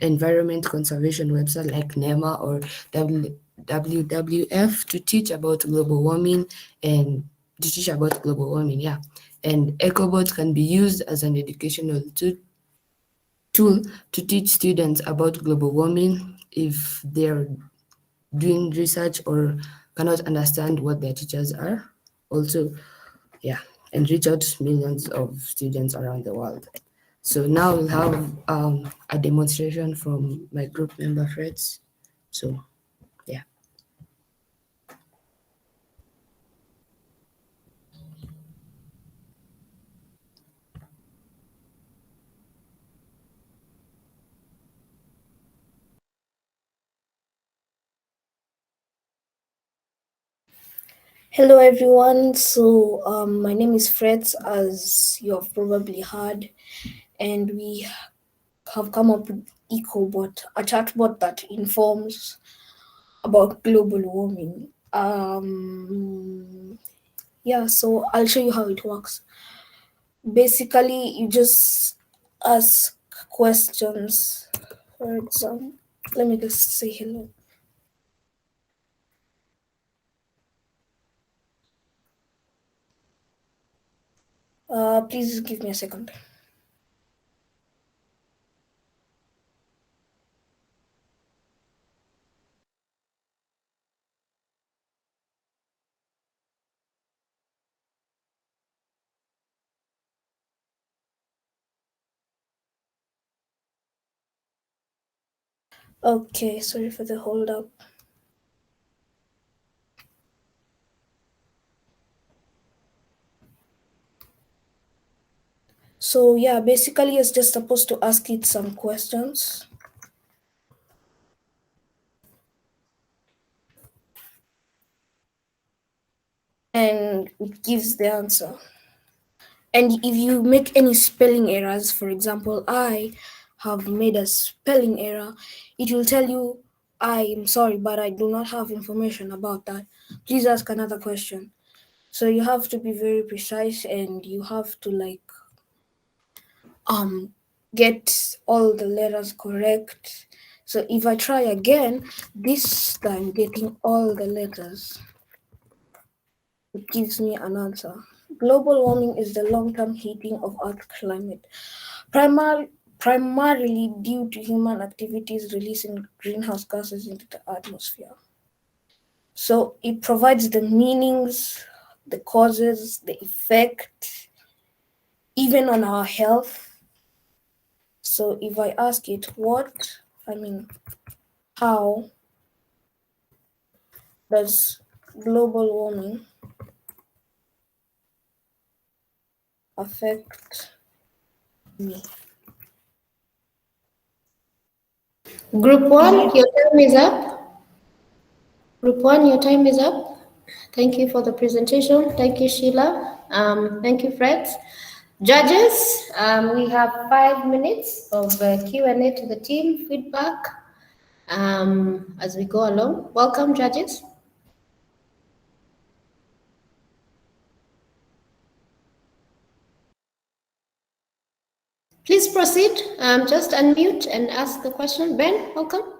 environment conservation websites like NEMA or WWF to teach about global warming and to teach about global warming, yeah. And EcoBot can be used as an educational tool to teach students about global warming if they're doing research or cannot understand what their teachers are. Also, yeah, and reach out to millions of students around the world. So now we'll have a demonstration from my group member Freds. So, yeah. Hello, everyone. So, my name is Fred, as you have probably heard, and we have come up with EcoBot, a chatbot that informs about global warming. Yeah, so I'll show you how it works. Basically, you just ask questions. For example, let me just say hello. Please give me a second. Okay, sorry for the hold up. So yeah, basically it's just supposed to ask it some questions. And it gives the answer. And if you make any spelling errors, for example, I have made a spelling error, it will tell you, I am sorry, but I do not have information about that. Please ask another question. So you have to be very precise, and you have to get all the letters correct. So if I try again, this time getting all the letters, it gives me an answer. Global warming is the long-term heating of Earth's climate, primarily due to human activities releasing greenhouse gases into the atmosphere. So it provides the meanings, the causes, the effect, even on our health. So if I ask it how does global warming affect me? Group 1, your time is up. Group 1, your time is up. Thank you for the presentation. Thank you, Sheila. Thank you, Fred. Judges, we have 5 minutes of Q&A to the team, feedback as we go along. Welcome, judges. Please proceed. Just unmute and ask the question. Ben, welcome.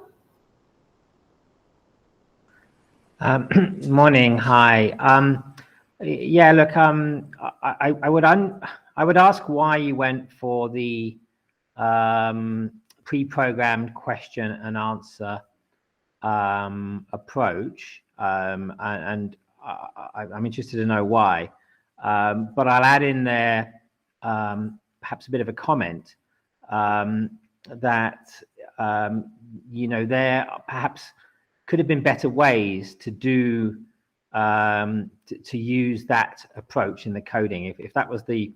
Morning. Hi. Yeah. Look. I would ask why you went for the pre-programmed question and answer approach, and I'm interested to know why. But I'll add in there perhaps a bit of a comment that there perhaps could have been better ways to do to use that approach in the coding. If that was the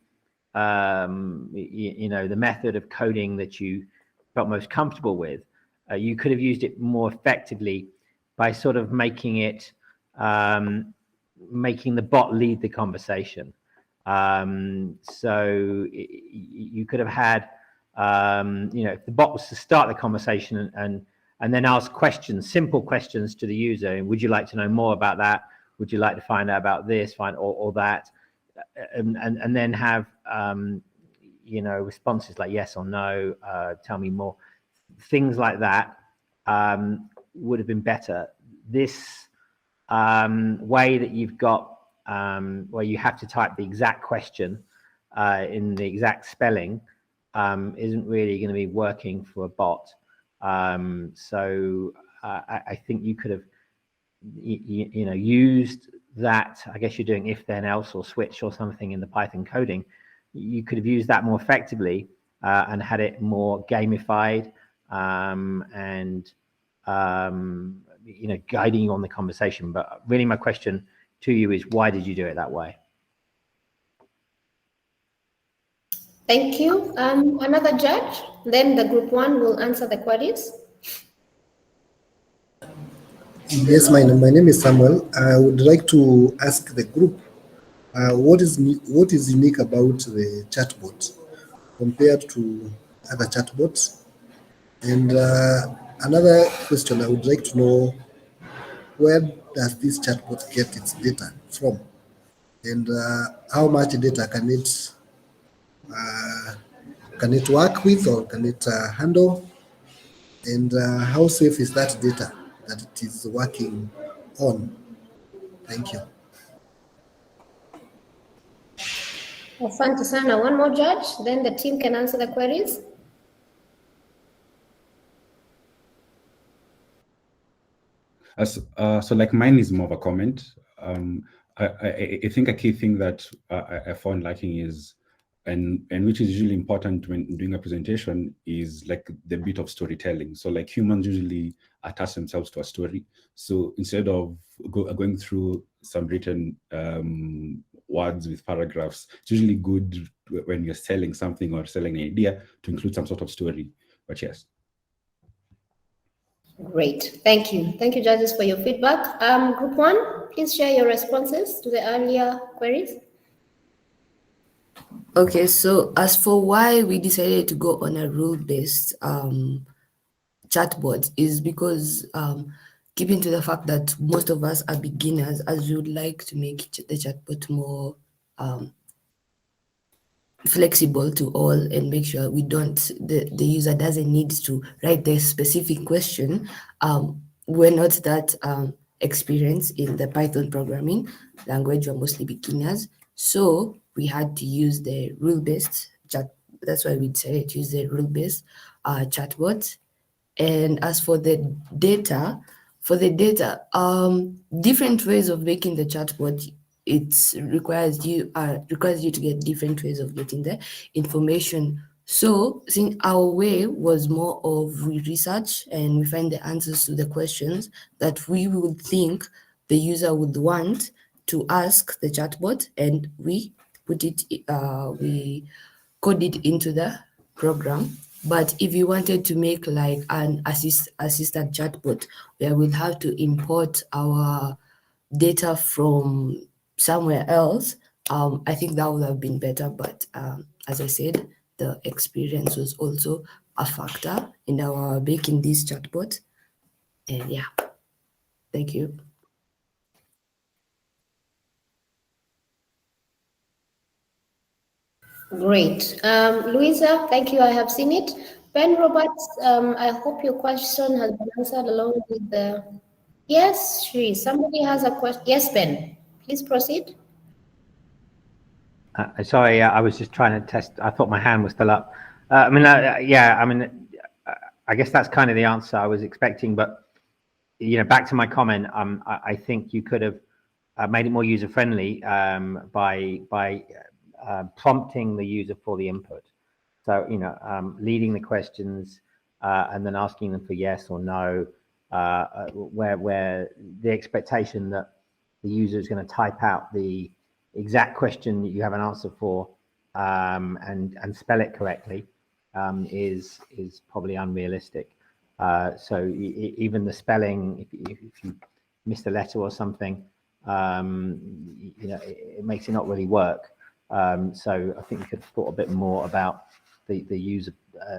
the method of coding that you felt most comfortable with, you could have used it more effectively by sort of making it making the bot lead the conversation. So you could have had if the bot was to start the conversation and then ask questions, simple questions to the user. Would you like to know more about that? Would you like to find out about this, or that? And then have responses like yes or no, tell me more. Things like that would have been better. This way that you've got where you have to type the exact question in the exact spelling isn't really going to be working for a bot. So I think you could have used that. I guess you're doing if then else or switch or something in the Python coding. You could have used that more effectively and had it more gamified and guiding you on the conversation. But really my question to you is, why did you do it that way? Thank you. Another judge, then the group one will answer the queries. Yes, my name is Samuel. I would like to ask the group, what is unique about the chatbot compared to other chatbots? And another question, I would like to know, where does this chatbot get its data from? And how much data can it work with, or can it handle? And how safe is that data that it is working on? Thank you. Asante sana. One more judge, then the team can answer the queries. So like mine is more of a comment. I think a key thing that I found lacking is, and which is usually important when doing a presentation, is like the bit of storytelling. So like humans usually attach themselves to a story. So instead of going through some written words with paragraphs, it's usually good when you're selling something or selling an idea to include some sort of story. But yes. Great, thank you. Thank you, judges, for your feedback. Group one, please share your responses to the earlier queries. Okay, so as for why we decided to go on a rule-based chatbot is because keeping to the fact that most of us are beginners, as we would like to make the chatbot more flexible to all and make sure the user doesn't need to write the specific question. We're not that experienced in the Python programming language. We're mostly beginners. So we had to use the rule-based chat. That's why we decided to use the rule-based chatbot. And as for the data, different ways of making the chatbot, it requires you to get different ways of getting the information. So since our way was more of we research and we find the answers to the questions that we would think the user would want to ask the chatbot, and we put it, we code it into the program. But if you wanted to make like an assistant chatbot where we'll have to import our data from somewhere else, I think that would have been better. But as I said, the experience was also a factor in our making this chatbot. And yeah, thank you. Great. Louisa, thank you. I have seen it. Ben Roberts, I hope your question has been answered along with the... Yes, Shri, somebody has a question. Yes, Ben, please proceed. Sorry, I was just trying to test. I thought my hand was still up. I guess that's kind of the answer I was expecting. But back to my comment, I think you could have made it more user friendly by prompting the user for the input. So leading the questions and then asking them for yes or no, where the expectation that the user is going to type out the exact question that you have an answer for and spell it correctly is probably unrealistic. So even the spelling, if you missed a letter or something, it makes it not really work. So I think you could have thought a bit more about the user.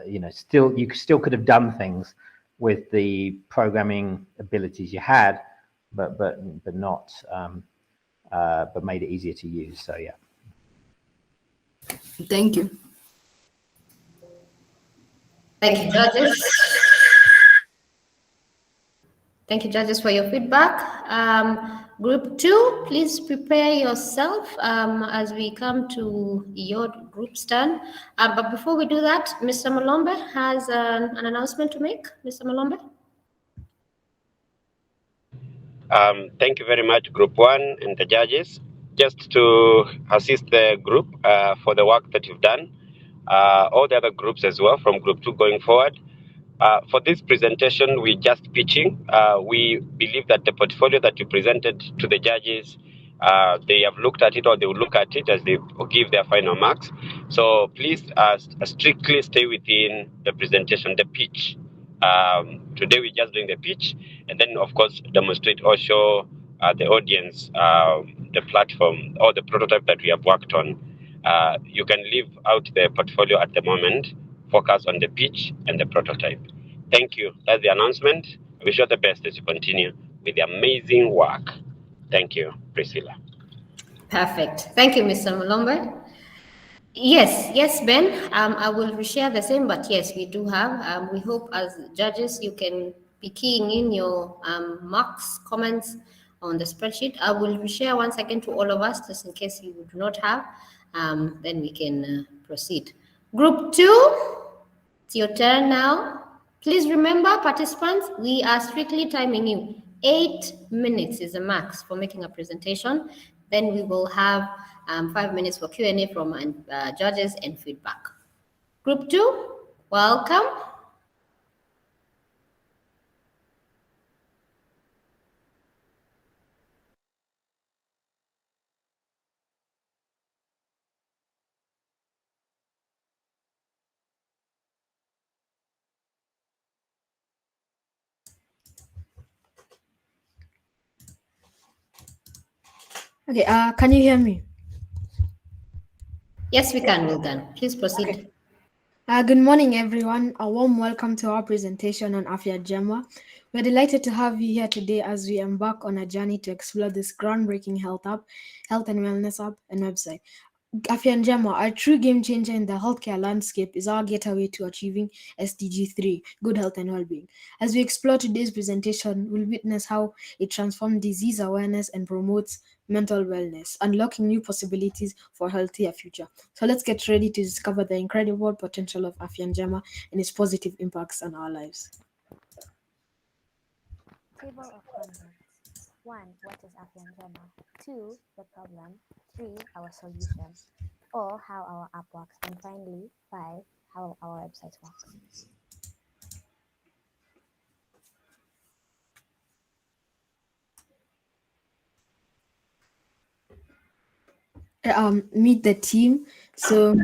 You still could have done things with the programming abilities you had, but not. But made it easier to use. So yeah. Thank you. Thank you, judges. Thank you, judges, for your feedback. Group 2, please prepare yourself as we come to your group's turn. But before we do that, Mr. Malombe has an announcement to make. Mr. Malombe? Thank you very much, Group 1 and the judges. Just to assist the group for the work that you've done, all the other groups as well from Group 2 going forward. For this presentation, we're just pitching. We believe that the portfolio that you presented to the judges, they have looked at it, or they will look at it as they give their final marks. So please strictly stay within the presentation, the pitch. Today we're just doing the pitch, and then of course demonstrate or show the audience the platform or the prototype that we have worked on. You can leave out the portfolio at the moment, focus on the pitch and the prototype. Thank you. That's the announcement. I wish you all the best as you continue with the amazing work. Thank you, Priscilla. Perfect. Thank you, Mr. Malombe. Yes, Ben. I will reshare the same, but yes, we do have. We hope as judges you can be keying in your marks, comments on the spreadsheet. I will reshare once again to all of us, just in case you do not have. Then we can proceed. Group 2, it's your turn now. Please remember, participants, we are strictly timing you. 8 minutes is the max for making a presentation. Then we will have 5 minutes for Q&A from judges and feedback. Group 2, welcome. Okay, can you hear me? Yes, we can, well done. Please proceed. Okay. Good morning, everyone. A warm welcome to our presentation on Afya Njema. We're delighted to have you here today as we embark on a journey to explore this groundbreaking health and wellness app and website. Afya Njema, a true game changer in the healthcare landscape, is our getaway to achieving SDG 3, good health and well-being. As we explore today's presentation, we'll witness how it transforms disease awareness and promotes mental wellness, unlocking new possibilities for a healthier future. So let's get ready to discover the incredible potential of Afya Njema and its positive impacts on our lives. Table of contents. 1. What is Afya Njema? 2. The problem. 3. Our solution. 4. How our app works. And finally, 5. How our website works. Meet the team. So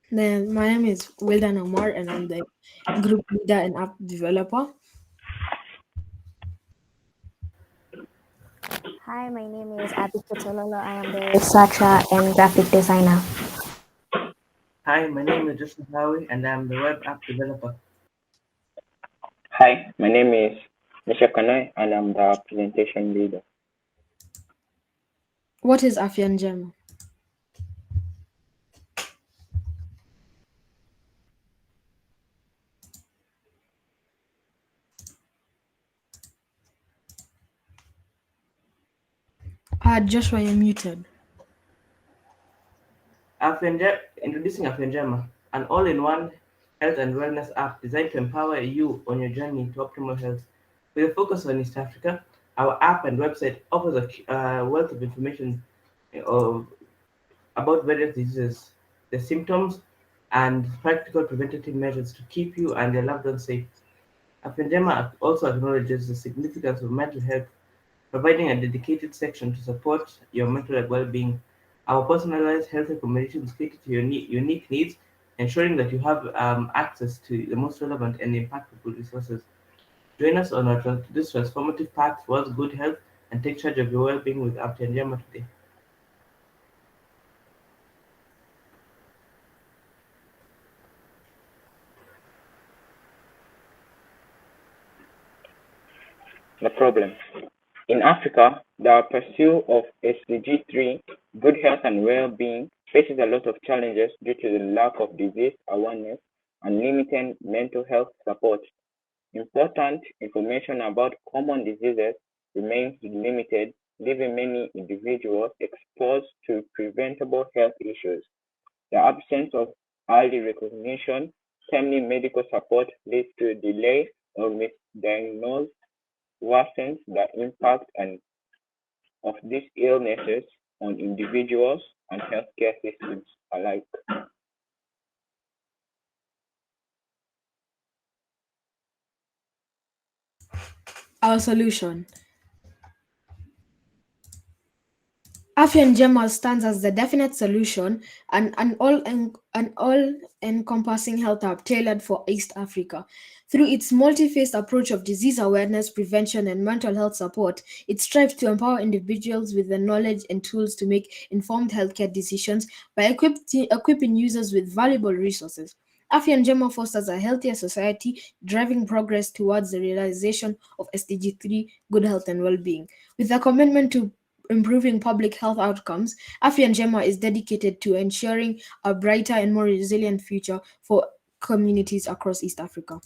then my name is Wildan Omar and I'm the group leader and app developer. Hi, my name is Abby Kutololo. I am the researcher and graphic designer. Hi, my name is Justin Howie and I'm the web app developer. Hi, my name is Nisha Kanai and I'm the presentation leader. What is Afya Njema? Joshua, you're muted. Introducing Afya Njema, an all-in-one health and wellness app designed to empower you on your journey to optimal health. With a focus on East Africa, our app and website offers a wealth of information about various diseases, their symptoms, and practical preventative measures to keep you and your loved ones safe. Afya Njema also acknowledges the significance of mental health, providing a dedicated section to support your mental well-being. Our personalized health recommendations cater to your unique needs, ensuring that you have access to the most relevant and impactful resources. Join us on this transformative path towards good health and take charge of your well-being with Afya Njema today. The problem. In Africa, the pursuit of SDG 3, good health and well-being, faces a lot of challenges due to the lack of disease awareness and limited mental health support. Important information about common diseases remains limited, leaving many individuals exposed to preventable health issues. The absence of early recognition, timely medical support leads to delay or misdiagnosis, worsens the impact of these illnesses on individuals and healthcare systems alike. Our solution. Afya Njema stands as the definite solution and an all-encompassing health hub tailored for East Africa. Through its multi-phased approach of disease awareness, prevention, and mental health support, it strives to empower individuals with the knowledge and tools to make informed healthcare decisions by equipping users with valuable resources. Afya Njema fosters a healthier society, driving progress towards the realization of SDG 3, good health and well-being. With a commitment to improving public health outcomes, Afya Njema is dedicated to ensuring a brighter and more resilient future for communities across East Africa.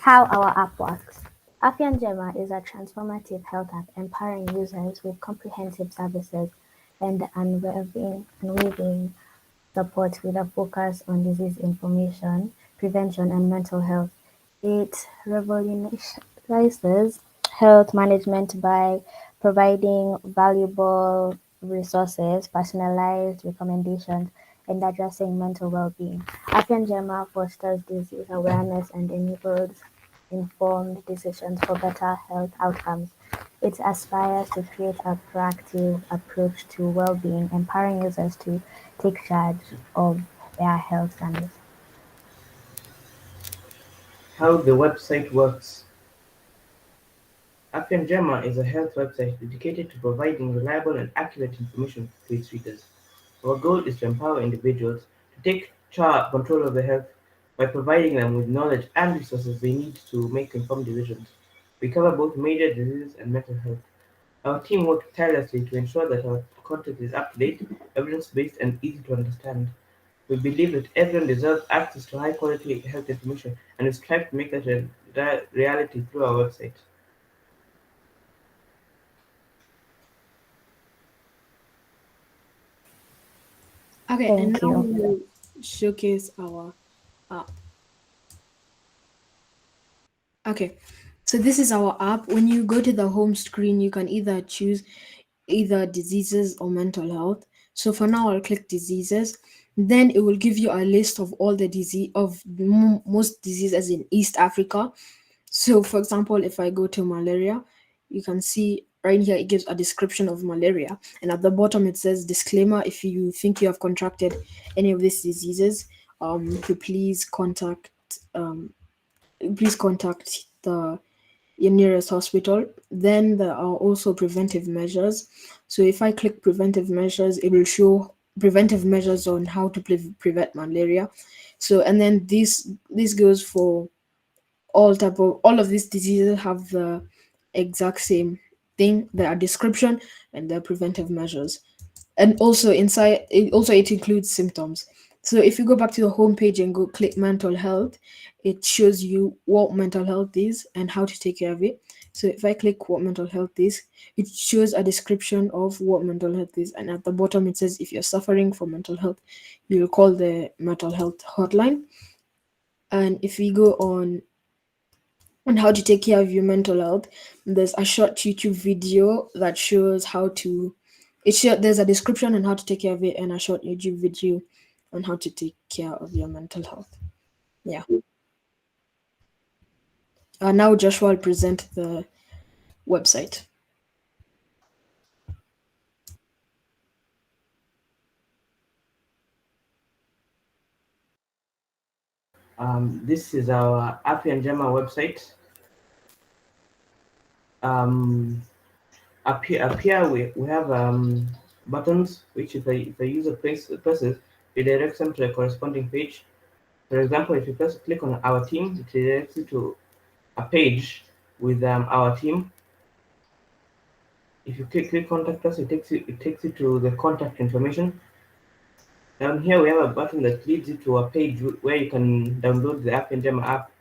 How our app works. Afya Njema is a transformative health app empowering users with comprehensive services and unwavering support with a focus on disease information, prevention, and mental health. It revolutionizes health management by providing valuable resources, personalized recommendations, and addressing mental well-being. Afya Njema fosters disease awareness and enables informed decisions for better health outcomes. It aspires to create a proactive approach to well-being, empowering users to take charge of their health journeys. How the website works. Afya Njema is a health website dedicated to providing reliable and accurate information to its readers. Our goal is to empower individuals to take control of their health by providing them with knowledge and resources they need to make informed decisions. We cover both major diseases and mental health. Our team works tirelessly to ensure that our content is up-to-date, evidence-based, and easy to understand. We believe that everyone deserves access to high-quality health information, and we strive to make that a reality through our website. Okay, and Thank now you. we will showcase our app. Okay, so this is our app. When you go to the home screen, you can either choose either diseases or mental health. So for now, I'll click diseases. Then it will give you a list of all the most diseases in East Africa. So for example, if I go to malaria, you can see right here it gives a description of malaria, and at the bottom it says disclaimer: if you think you have contracted any of these diseases, to please contact your nearest hospital. Then there are also preventive measures. So if I click preventive measures, it will show preventive measures on how to prevent malaria. So and then this goes for all of these diseases have the exact same thing, their description and their preventive measures. And also inside it includes symptoms. So if you go back to the home page and go click mental health, it shows you what mental health is and how to take care of it. So if I click what mental health is, it shows a description of what mental health is, and at the bottom it says if you're suffering from mental health, you'll call the mental health hotline. And if we go on how to take care of your mental health, there's a short YouTube video that shows how to there's a description on how to take care of it and a short YouTube video on how to take care of your mental health. Yeah. Now Joshua will present the website. This is our Afya Njema website. Up here we have buttons which if a user presses, it directs them to a corresponding page. For example, if you click on our team, it directs you to a page with our team. If you click contact us, it takes you to the contact information. Down here, we have a button that leads you to a page where you can download the App Njema app.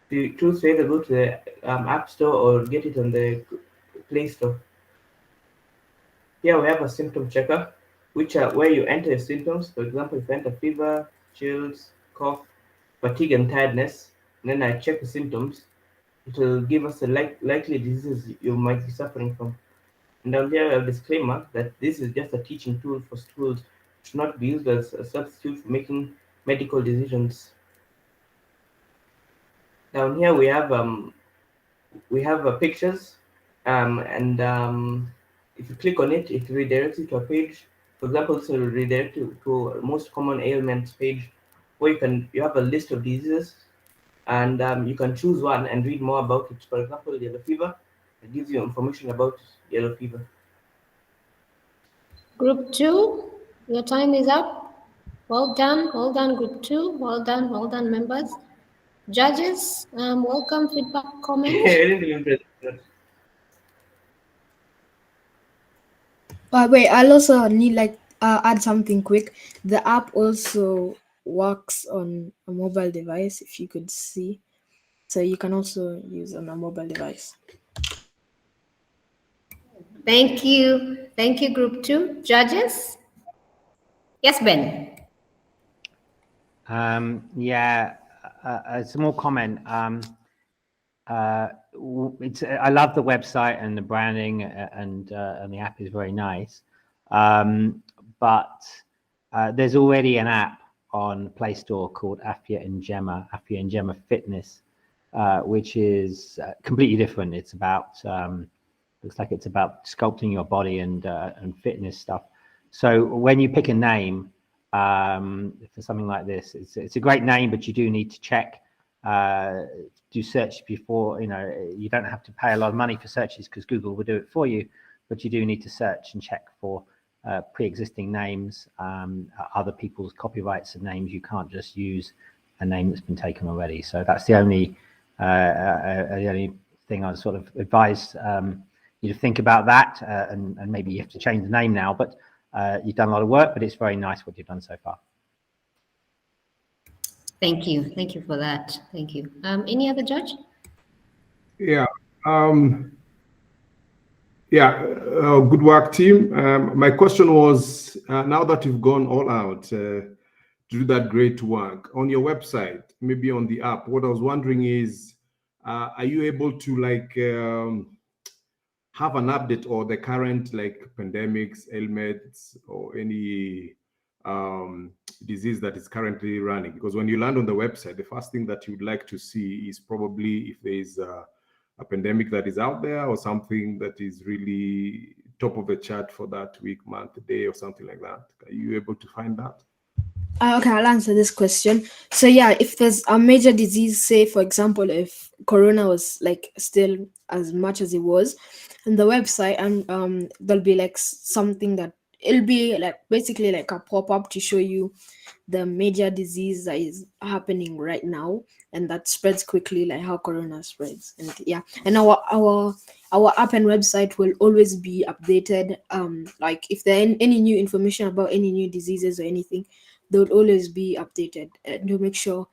You choose to either go to the App Store or get it on the Play Store. Here we have a symptom checker, which are where you enter your symptoms. For example, if you enter fever, chills, cough, fatigue, and tiredness, and then I check the symptoms, it will give us the likely diseases you might be suffering from. And down here, we have a disclaimer that this is just a teaching tool for schools. It should not be used as a substitute for making medical decisions. Down here, we have pictures, and if you click on it, it redirects you to a page. For example, this will redirect you to a most common ailments page, where you have a list of diseases, and you can choose one and read more about it. For example, yellow fever, it gives you information about yellow fever. Group 2, your time is up. Well done, Group 2. Well done, members. Judges, welcome, feedback, comment. I didn't even press that. Wait, I'll also need add something quick. The app also works on a mobile device, if you could see. So you can also use on a mobile device. Thank you. Thank you, Group 2. Judges? Yes, Ben. Yeah, a small comment. I love the website and the branding, and the app is very nice. But there's already an app on Play Store called Afia Njema Fitness, which is completely different. It's about looks like it's about sculpting your body and fitness stuff. So when you pick a name for something like this, it's a great name, but you do need to check. Do search before, you don't have to pay a lot of money for searches because Google will do it for you, but you do need to search and check for pre-existing names, other people's copyrights and names. You can't just use a name that's been taken already. So that's the only thing I sort of advise you to think about that, and maybe you have to change the name now, but you've done a lot of work, but it's very nice what you've done so far. Thank you. Thank you for that. Thank you. Any other judge? Yeah. Good work, team. My question was, now that you've gone all out to do that great work on your website, maybe on the app, what I was wondering is, are you able to have an update or the current pandemics, ailments, or any disease that is currently running? Because when you land on the website, the first thing that you'd like to see is probably if there is a pandemic that is out there or something that is really top of the chart for that week, month, day, or something like that. Are you able to find that? Okay, I'll answer this question. So yeah, if there's a major disease, say for example, if Corona was still as much as it was, on the website, and there'll be something that it'll be basically a pop-up to show you the major disease that is happening right now and that spreads quickly, like how Corona spreads. And yeah, and our app and website will always be updated. If there any new information about any new diseases or anything, they will always be updated to make sure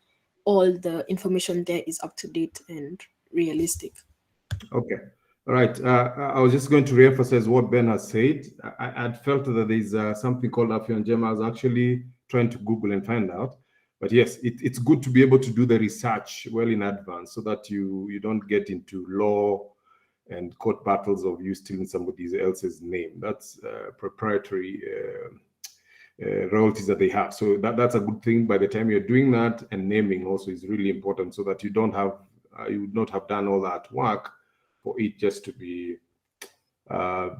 all the information there is up to date and realistic. Okay. All right. I was just going to reemphasize what Ben has said. I felt that there's something called Afia Njema. I was actually trying to Google and find out. But yes, it's good to be able to do the research well in advance so that you don't get into law and court battles of you stealing somebody else's name. That's proprietary royalties that they have. So that's a good thing. By the time you're doing that, and naming also is really important so that you don't have you would not have done all that work for it just to be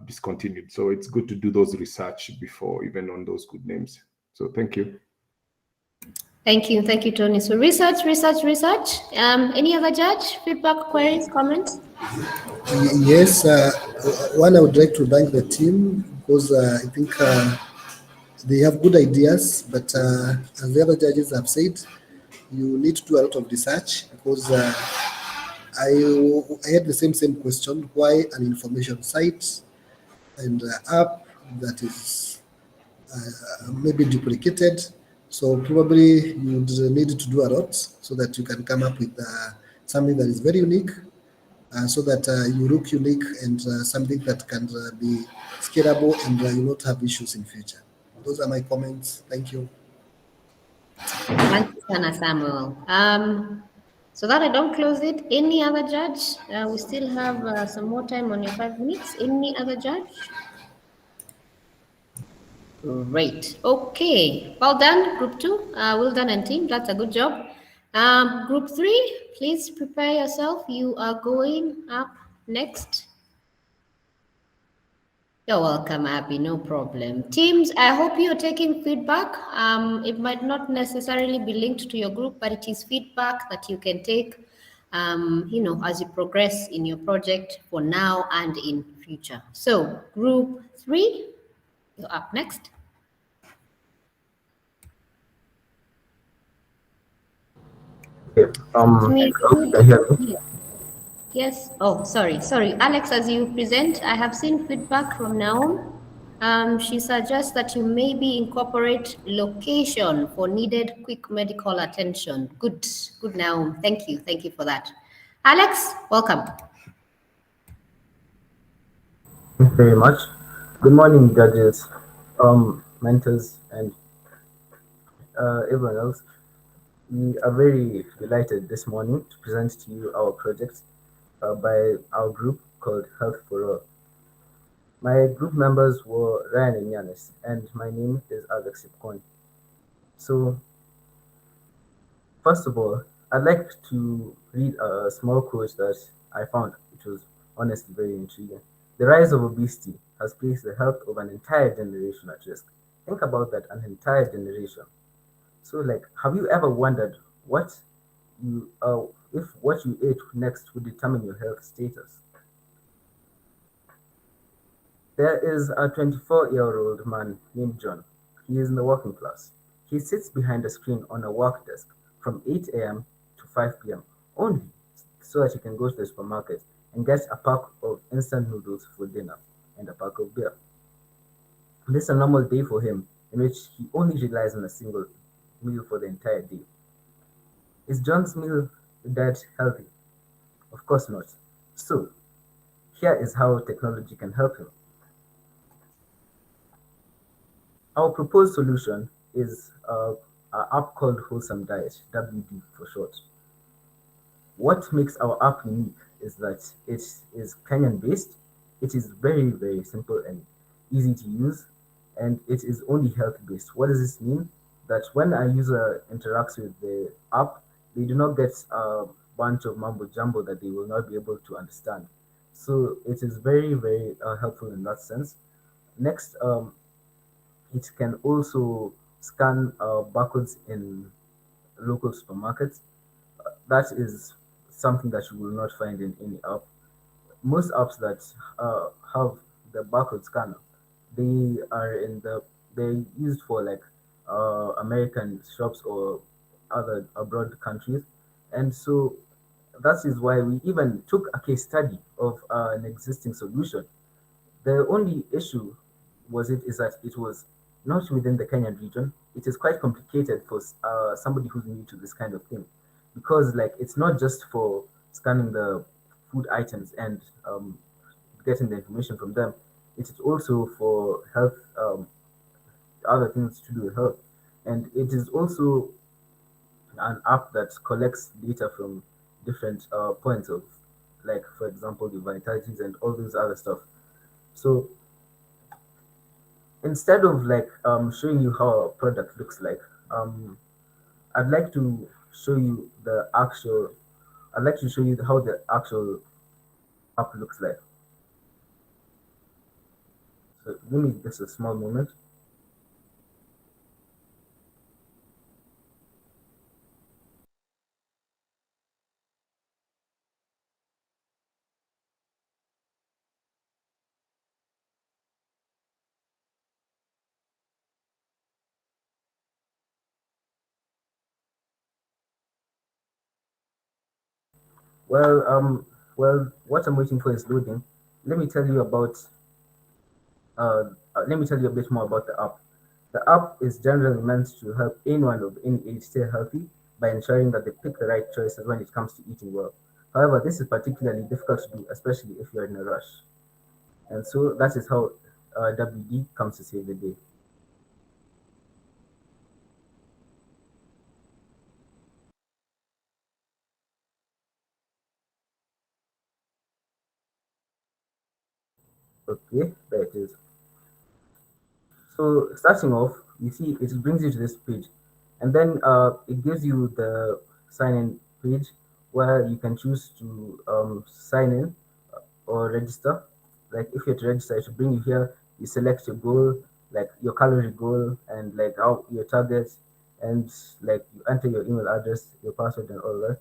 discontinued. So it's good to do those research before even on those good names. So thank you. Thank you, Tony. So research. Any other judge? Feedback, queries, comments? Yes, one, I would like to thank the team because I think they have good ideas, but as the other judges have said, you need to do a lot of research because I had the same question: why an information site and app that is maybe duplicated. So probably you would need to do a lot so that you can come up with something that is very unique, so that you look unique and something that can be scalable and you not have issues in future. Those are my comments. Thank you. Thank you, Sana Samuel. So that I don't close it, any other judge? We still have some more time on your 5 minutes. Any other judge? Great. Okay. Well done, group 2. Well done, and team. That's a good job. Group 3, please prepare yourself. You are going up next. You're welcome, Abby. No problem. Teams, I hope you're taking feedback. It might not necessarily be linked to your group, but it is feedback that you can take, as you progress in your project for now and in future. So, group 3, you're up next. Okay. Can you hear me? Yes. Oh, sorry. Alex, as you present, I have seen feedback from Naum. She suggests that you maybe incorporate location for needed quick medical attention. Good, Naum. Thank you for that. Alex, welcome. Thank you very much. Good morning, judges, mentors, and everyone else. We are very delighted this morning to present to you our project by our group called Health for All. My group members were Ryan and Yanis, and my name is Alex Ipcoin. So, first of all, I'd like to read a small quote that I found, which was honestly very intriguing. The rise of obesity has placed the health of an entire generation at risk. Think about that, an entire generation. So, like, have you ever wondered what if what you ate next would determine your health status? There is a 24-year-old man named John. He is in the working class. He sits behind a screen on a work desk from 8 a.m. to 5 p.m. only so that he can go to the supermarket and get a pack of instant noodles for dinner and a pack of beer. This is a normal day for him, in which he only relies on a single meal for the entire day. Is John's meal diet healthy? Of course not. So, here is how technology can help him. Our proposed solution is an app called Wholesome Diet, WD for short. What makes our app unique is that it is Kenyan based, it is very, very simple and easy to use, and it is only health based. What does this mean? That when a user interacts with the app, they do not get a bunch of mumbo jumbo that they will not be able to understand. So it is very, very helpful in that sense. Next, it can also scan barcodes in local supermarkets. That is something that you will not find in any app. Most apps that have the barcode scanner, they're used for like American shops or other abroad countries, and so that is why we even took a case study of an existing solution. The only issue is that it was not within the Kenyan region. It is quite complicated for somebody who's new to this kind of thing, because like it's not just for scanning the food items and getting the information from them. It is also for health, other things to do with health, and it is also an app that collects data from different points of, like for example, the vitalities and all those other stuff. So instead of like showing you how a product looks like, I'd like to show you the actual. I'd like to show you how the actual app looks like. So give me just a small moment. Well, what I'm waiting for is loading. Let me tell you about. Let me tell you a bit more about the app. The app is generally meant to help anyone of any age stay healthy by ensuring that they pick the right choices when it comes to eating well. However, this is particularly difficult to do, especially if you're in a rush. And so that is how WD comes to save the day. Okay, there it is. So starting off, you see it brings you to this page, and then it gives you the sign-in page where you can choose to sign in or register. Like if you're to register, it should bring you here. You select your goal, like your calorie goal, and like how your target, and like you enter your email address, your password, and all that.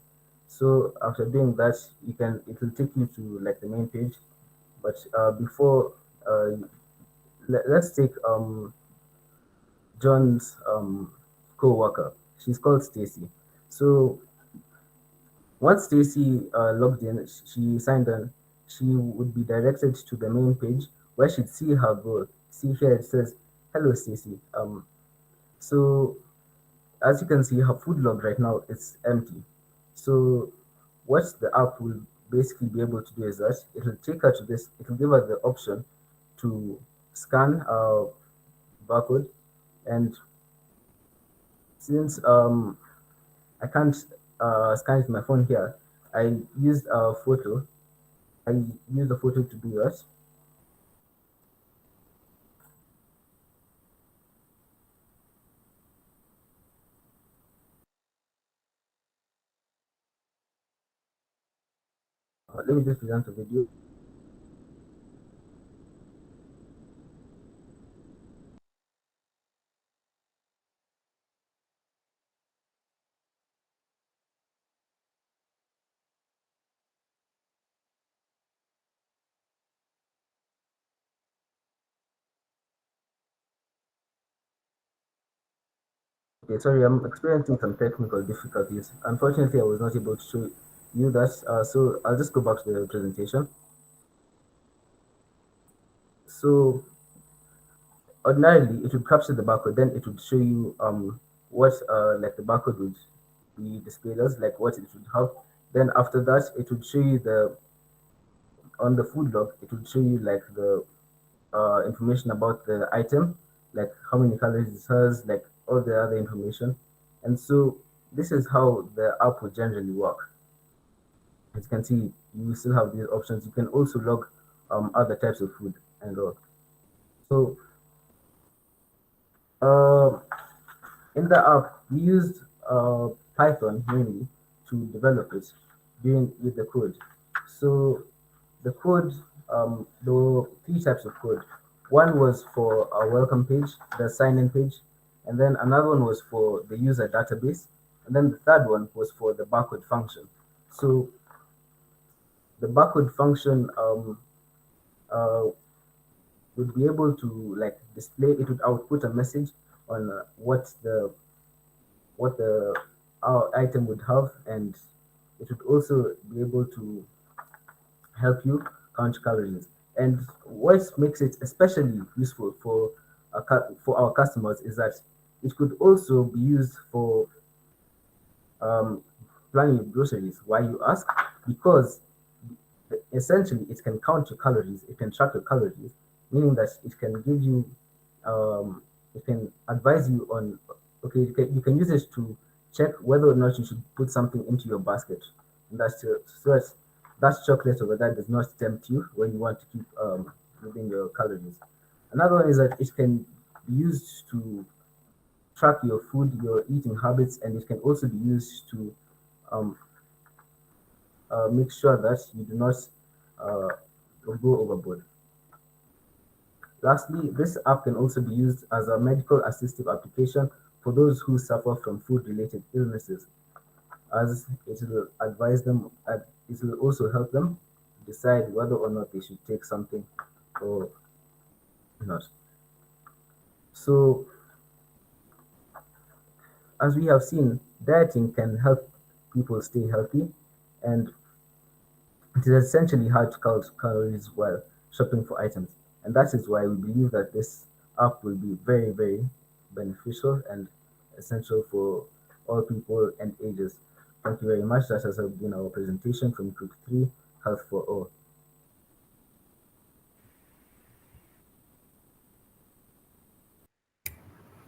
So after doing that, it will take you to like the main page. But before let's take John's co-worker. She's called Stacy. So once Stacy logged in, she signed in, she would be directed to the main page where she'd see her goal. See here it says, "Hello Stacy." So as you can see, her food log right now is empty. So what the app will basically be able to do is that it will take her to this. It will give her the option to scan a barcode, and since I can't scan it with my phone here, I used a photo. I used a photo to do that. Let me just present a video. Okay, sorry, I'm experiencing some technical difficulties. Unfortunately, I was not able to show you that, so I'll just go back to the presentation. So ordinarily, it would capture the barcode, then it would show you what like the barcode would be displayed as, like what it would have. Then after that, it would show you on the food log, it would show you like the information about the item, like how many calories it has, like all the other information. And so this is how the app would generally work. As you can see, you still have these options. You can also log other types of food and all. So in the app, we used Python mainly to develop it, doing with the code. So the code, there were three types of code. One was for our welcome page, the sign-in page, and then another one was for the user database, and then the third one was for the barcode function. So the barcode function uh, would be able to like display. It would output a message on what the our item would have, and it would also be able to help you count calories. And what makes it especially useful for our customers is that it could also be used for um, planning your groceries. Why you ask? Because essentially it can count your calories, it can track your calories, meaning that it can give you, it can advise you on, okay, you can use it to check whether or not you should put something into your basket. And that chocolate over there does not tempt you when you want to keep within your calories. Another one is that it can be used to track your food, your eating habits, and it can also be used to um, make sure that you do not uh, go overboard. Lastly, this app can also be used as a medical assistive application for those who suffer from food-related illnesses, as it will advise them, it will also help them decide whether or not they should take something or not. So, as we have seen, dieting can help people stay healthy, and it is essentially hard to count calories while shopping for items. And that is why we believe that this app will be very, very beneficial and essential for all people and ages. Thank you very much. That has been our presentation from Group 3, Health for All.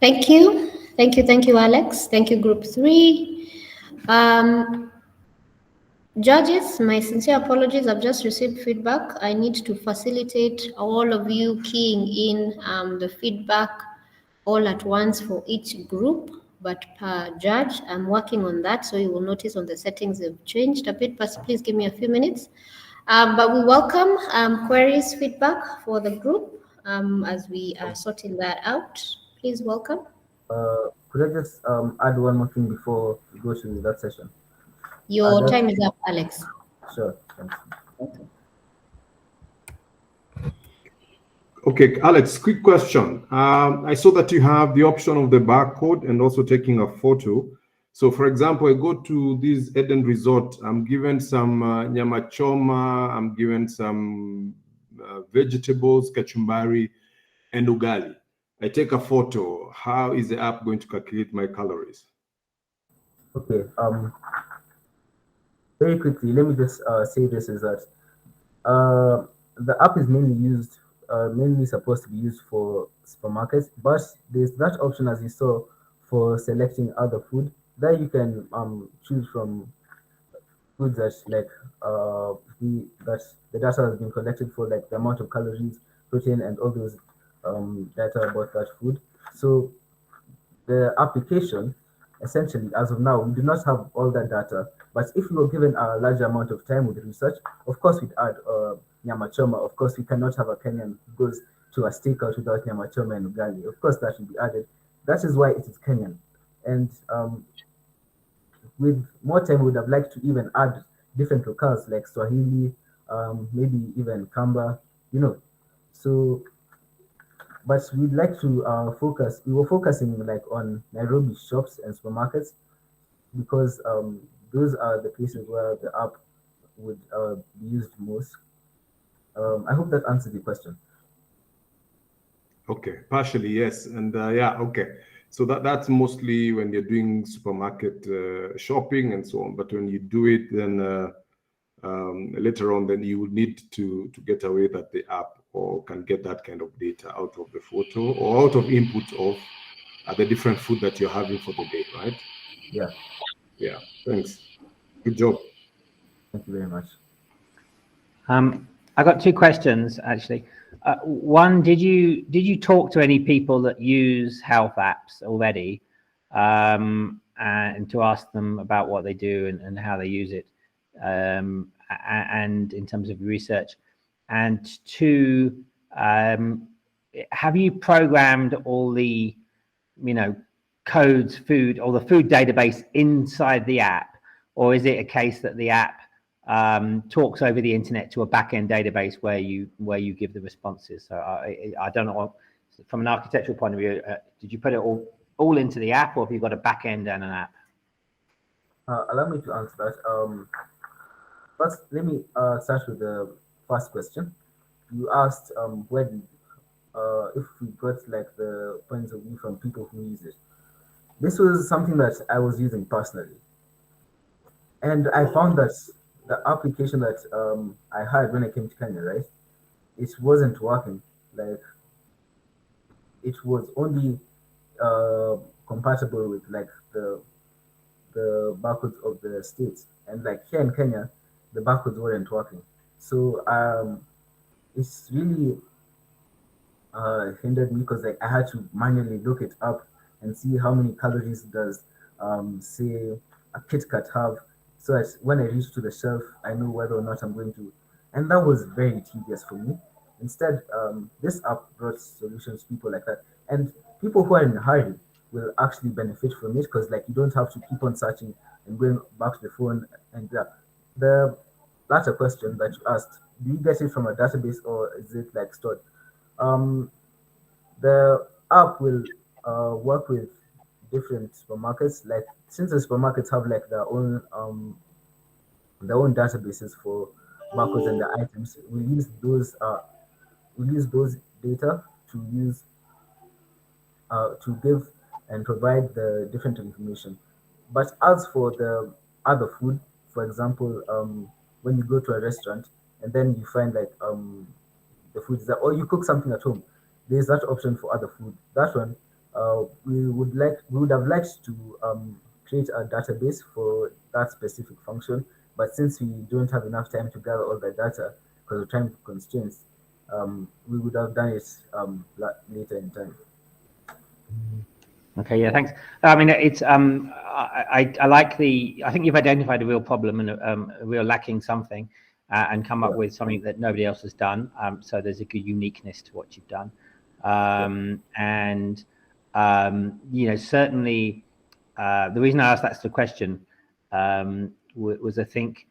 Thank you. Thank you, Alex. Thank you, Group 3. Judges, my sincere apologies. I've just received feedback. I need to facilitate all of you keying in the feedback all at once for each group, but per judge. I'm working on that, so you will notice on the settings they've changed a bit, but please give me a few minutes. But we welcome queries, feedback for the group as we are sorting that out. Please welcome. Could I just add one more thing before we go to that session? Your time is up, Alex. Sure, thanks. Okay, Alex, quick question. I saw that you have the option of the barcode and also taking a photo. So for example, I go to this Eden Resort, I'm given some nyama choma, I'm given some vegetables, kachumbari, and ugali. I take a photo. How is the app going to calculate my calories? Okay, very quickly, let me just say this is that the app is mainly supposed to be used for supermarkets, but there's that option, as you saw, for selecting other food that you can choose from foods that the data has been collected for, like the amount of calories, protein, and all those data about that food. So the application, essentially, as of now, we do not have all that data. But if we were given a large amount of time with research, of course, we'd add nyama choma. Of course, we cannot have a Kenyan who goes to a steakhouse without nyama choma and ugali. Of course, that should be added. That is why it is Kenyan. And with more time, we would have liked to even add different locales like Swahili, maybe even Kamba, So, but we'd like to we were focusing like on Nairobi shops and supermarkets because those are the places where the app would be used most. I hope that answers the question. Okay, partially, yes. And yeah, okay. So that's mostly when you're doing supermarket shopping and so on. But when you do it, then later on, then you would need to get away that the app or can get that kind of data out of the photo or out of input of the different food that you're having for the day, right? Yeah. Yeah, thanks. Good job. Thank you very much. I got two questions actually. One, did you talk to any people that use health apps already, and to ask them about what they do and how they use it, and in terms of research? And two, have you programmed all the, codes, or the food database inside the app, or is it a case that the app talks over the internet to a back-end database where you give the responses? So I don't know, from an architectural point of view, did you put it all into the app, or have you got a back-end and an app? Allow me to answer that. First, let me start with the first question. You asked if we got like the points of view from people who use it. This was something that I was using personally, and I found that the application that I had when I came to Kenya, right, it wasn't working. Like, it was only compatible with like the barcodes of the states, and like here in Kenya, the barcodes weren't working. So it's really hindered me because like I had to manually look it up and see how many calories does say a Kit Kat have, so that when I reach to the shelf, I know whether or not I'm going to, and that was very tedious for me. Instead, this app brought solutions to people like that, and people who are in a hurry will actually benefit from it because like you don't have to keep on searching and going back to the phone. And the latter question that you asked, do you get it from a database or is it like stored? The app will work with different supermarkets. Like, since the supermarkets have like their own databases for barcodes and the items, we use those data to use to give and provide the different information. But as for the other food, for example, when you go to a restaurant and then you find like the food is that, or you cook something at home, there's that option for other food. That one, we would have liked to create a database for that specific function, but since we don't have enough time to gather all the data because of time constraints, we would have done it later in time. Okay, yeah, thanks. I mean, it's I like I think you've identified a real problem and a real lacking something, and come up with something that nobody else has done. So there's a good uniqueness to what you've done, and you know, certainly the reason I asked that's the question was I think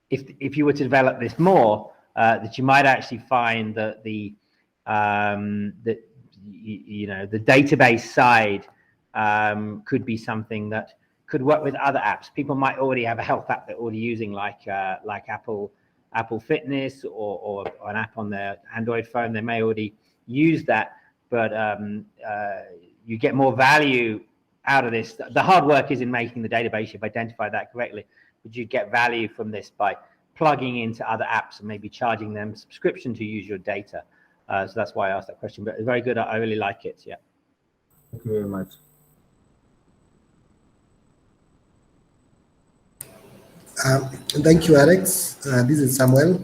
if you were to develop this more, that you might actually find that that you know, the database side could be something that could work with other apps. People might already have a health app they're already using, like Apple Fitness or an app on their Android phone. They may already use that, but you get more value out of this. The hard work is in making the database. You've identified that correctly, but you get value from this by plugging into other apps and maybe charging them subscription to use your data. So that's why I asked that question, but it's very good. I really like it. Yeah. Thank you very much. Thank you, Alex. This is Samuel.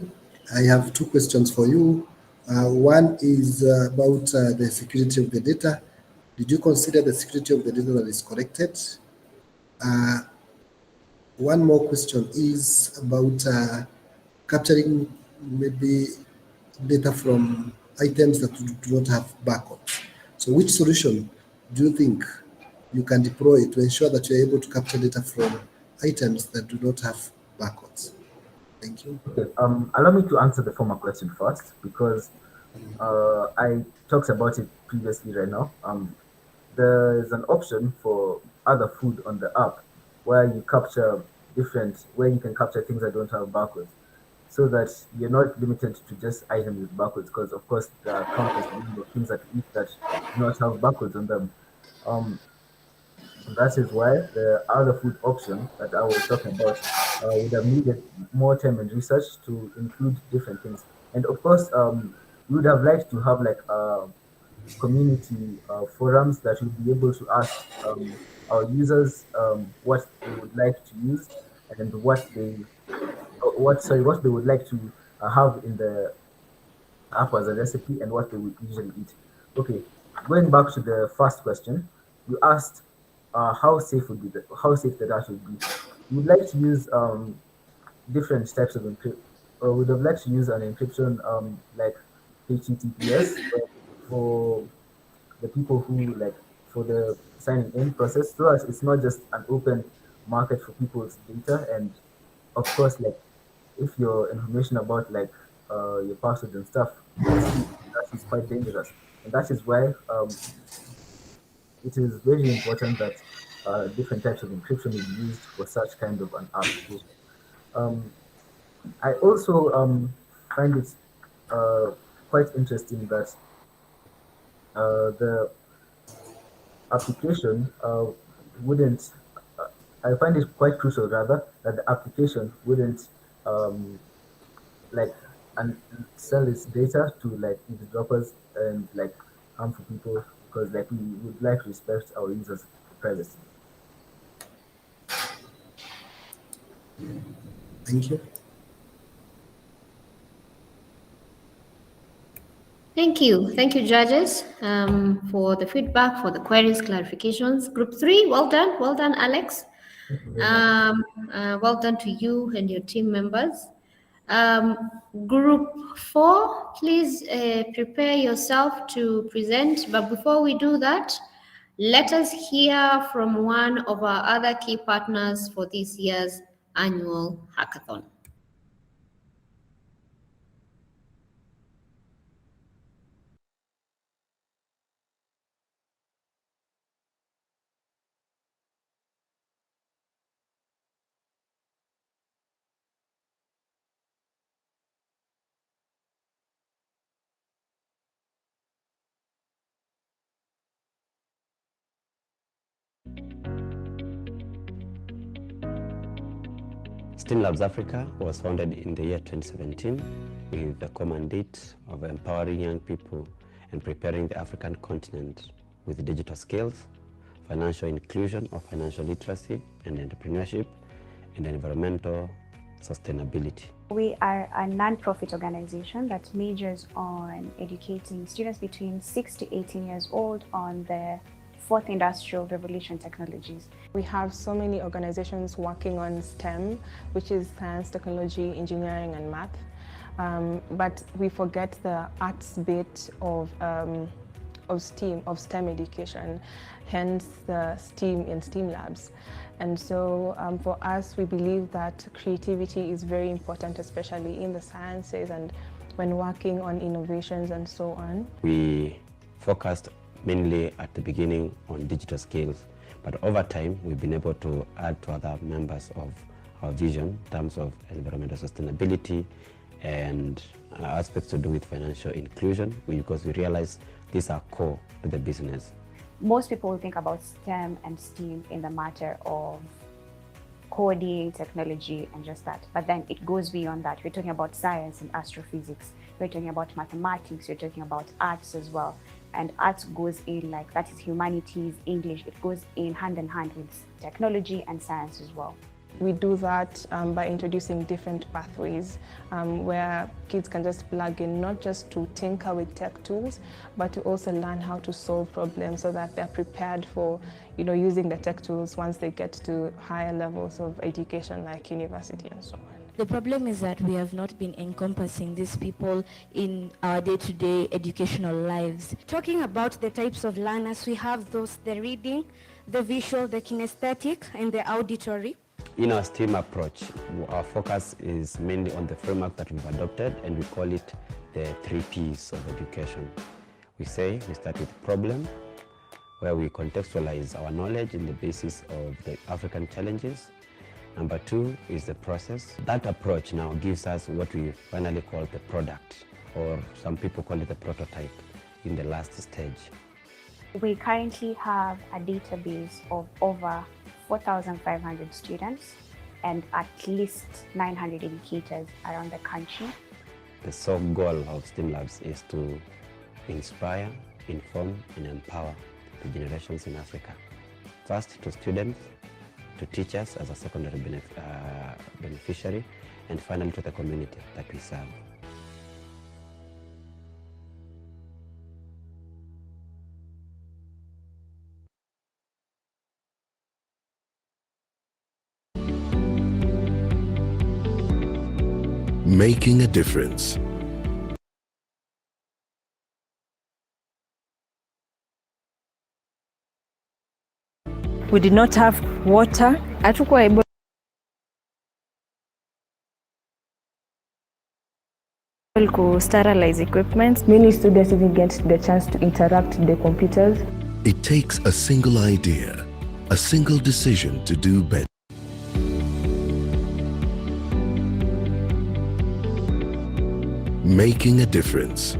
I have two questions for you. One is about the security of the data. Did you consider the security of the data that is collected? One more question is about capturing maybe data from items that do not have barcodes. So which solution do you think you can deploy to ensure that you're able to capture data from items that do not have barcodes? Thank you. Okay, allow me to answer the former question first because I talked about it previously right now. There's an option for other food on the app where you where you can capture things that don't have barcodes, so that you're not limited to just items with barcodes, because of course there are countless number of things that we eat that do not have barcodes on them. That is why the other food option that I was talking about would have needed more time and research to include different things. And of course, we would have liked to have like community forums that would be able to ask our users what they would like to use and what they would like to have in the app as a recipe and what they would usually eat. Okay, going back to the first question, you asked how safe the data would be. We'd like to use different types of encryption, or would have liked to use an encryption like HTTPS for the people who for the signing in process, so that it's not just an open market for people's data. And of course, like if your information about your passwords and stuff gets leaked, that is quite dangerous. And that is why it is very important that different types of encryption will be used for such kind of an application. I also find it quite interesting that the application wouldn't. I find it quite crucial, rather, that the application wouldn't like and sell its data to eavesdroppers and harmful people, because we would like to respect our users' privacy. Thank you. Thank you, judges, for the feedback, for the queries, clarifications. Group 3, well done, Alex. Well done to you and your team members. Group 4, please prepare yourself to present. But before we do that, let us hear from one of our other key partners for this year's annual hackathon. STEAM Labs Africa was founded in the year 2017 with the common mandate of empowering young people and preparing the African continent with digital skills, financial inclusion or financial literacy and entrepreneurship, and environmental sustainability. We are a non-profit organization that majors on educating students between 6 to 18 years old on the fourth industrial revolution technologies. We have so many organizations working on STEM, which is science, technology, engineering, and math. But we forget the arts bit of STEM education, hence the STEAM in STEAM Labs. And so for us, we believe that creativity is very important, especially in the sciences and when working on innovations and so on. We focused mainly at the beginning on digital skills, but over time we've been able to add to other members of our vision in terms of environmental sustainability and aspects to do with financial inclusion, because we realize these are core to the business. Most people think about STEM and STEAM in the matter of coding, technology, and just that. But then it goes beyond that. We're talking about science and astrophysics. We're talking about mathematics. We're talking about arts as well. And arts goes in like, that is humanities, English. It goes in hand with technology and science as well. We do that by introducing different pathways where kids can just plug in, not just to tinker with tech tools, but to also learn how to solve problems so that they're prepared for, using the tech tools once they get to higher levels of education like university and so on. The problem is that we have not been encompassing these people in our day-to-day educational lives. Talking about the types of learners, we have those, the reading, the visual, the kinesthetic, and the auditory. In our STEAM approach, our focus is mainly on the framework that we've adopted, and we call it the 3 Ps of education. We start with problem, where we contextualize our knowledge in the basis of the African challenges. Number 2 is the process. That approach now gives us what we finally call the product, or some people call it the prototype in the last stage. We currently have a database of over 4,500 students and at least 900 educators around the country. The sole goal of STEAM Labs is to inspire, inform, and empower the generations in Africa. First to students, to teachers as a secondary beneficiary, and finally to the community that we serve. Making a difference. We did not have water. Hatukuwa able to sterilize equipment. Many students didn't get the chance to interact with the computers. It takes a single idea, a single decision to do better. Making a difference.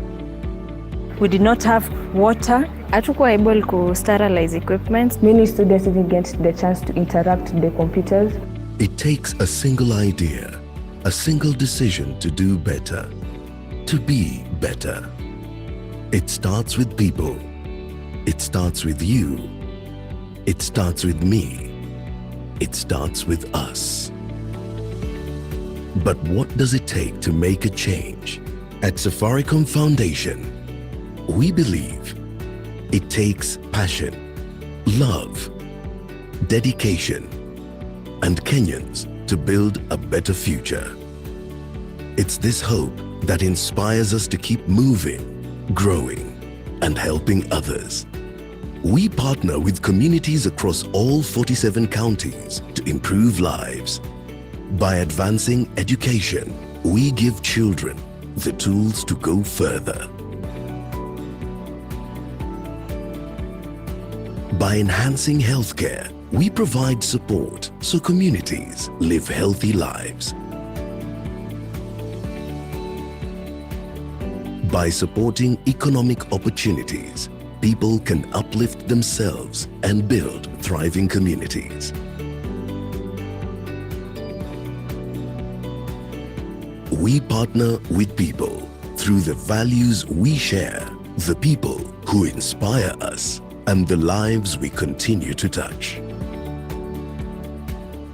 We did not have water. Hatukuwa able to sterilize equipment. Many students didn't get the chance to interact with the computers. It takes a single idea, a single decision to do better, to be better. It starts with people. It starts with you. It starts with me. It starts with us. But what does it take to make a change? At Safaricom Foundation, we believe it takes passion, love, dedication, and Kenyans to build a better future. It's this hope that inspires us to keep moving, growing, and helping others. We partner with communities across all 47 counties to improve lives. By advancing education, we give children the tools to go further. By enhancing healthcare, we provide support so communities live healthy lives. By supporting economic opportunities, people can uplift themselves and build thriving communities. We partner with people through the values we share, the people who inspire us, and the lives we continue to touch.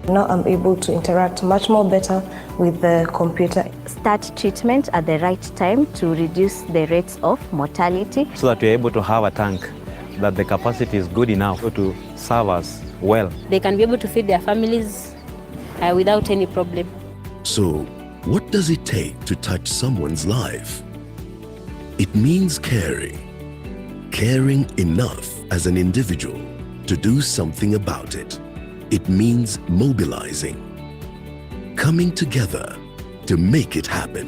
Now I'm able to interact much more better with the computer. Start treatment at the right time to reduce the rates of mortality. So that we're able to have a tank, that the capacity is good enough to serve us well. They can be able to feed their families without any problem. So, what does it take to touch someone's life? It means caring. Caring enough as an individual to do something about it. It means mobilizing. Coming together to make it happen.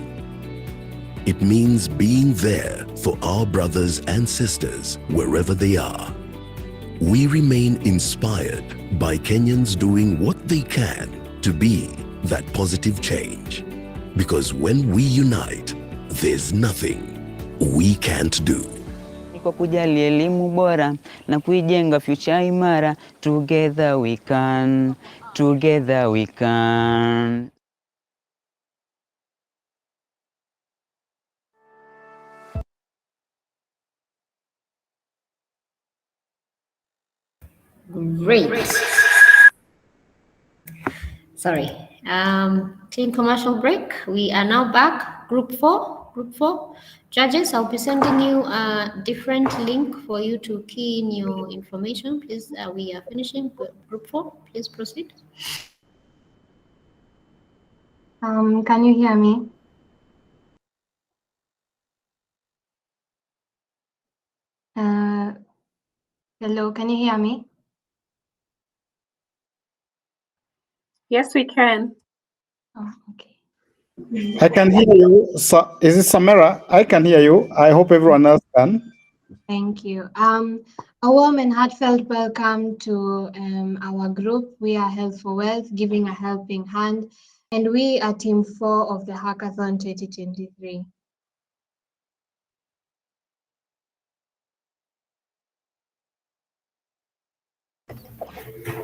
It means being there for our brothers and sisters wherever they are. We remain inspired by Kenyans doing what they can to be that positive change. Because when we unite, there's nothing we can't do. Kwa kujali elimu bora na kuijenga future imara, together we can, together we can. Great. Sorry. Clean commercial break. We are now back. Group four. Judges, I'll be sending you a different link for you to key in your information. Please, we are finishing group 4. Please proceed. Can you hear me? Hello, can you hear me? Yes, we can. Oh, okay. I can hear you. So, is it Samara? I can hear you. I hope everyone else can. Thank you. A warm and heartfelt welcome to our group. We are Health for Wealth, giving a helping hand, and we are Team 4 of the Hackathon 2023.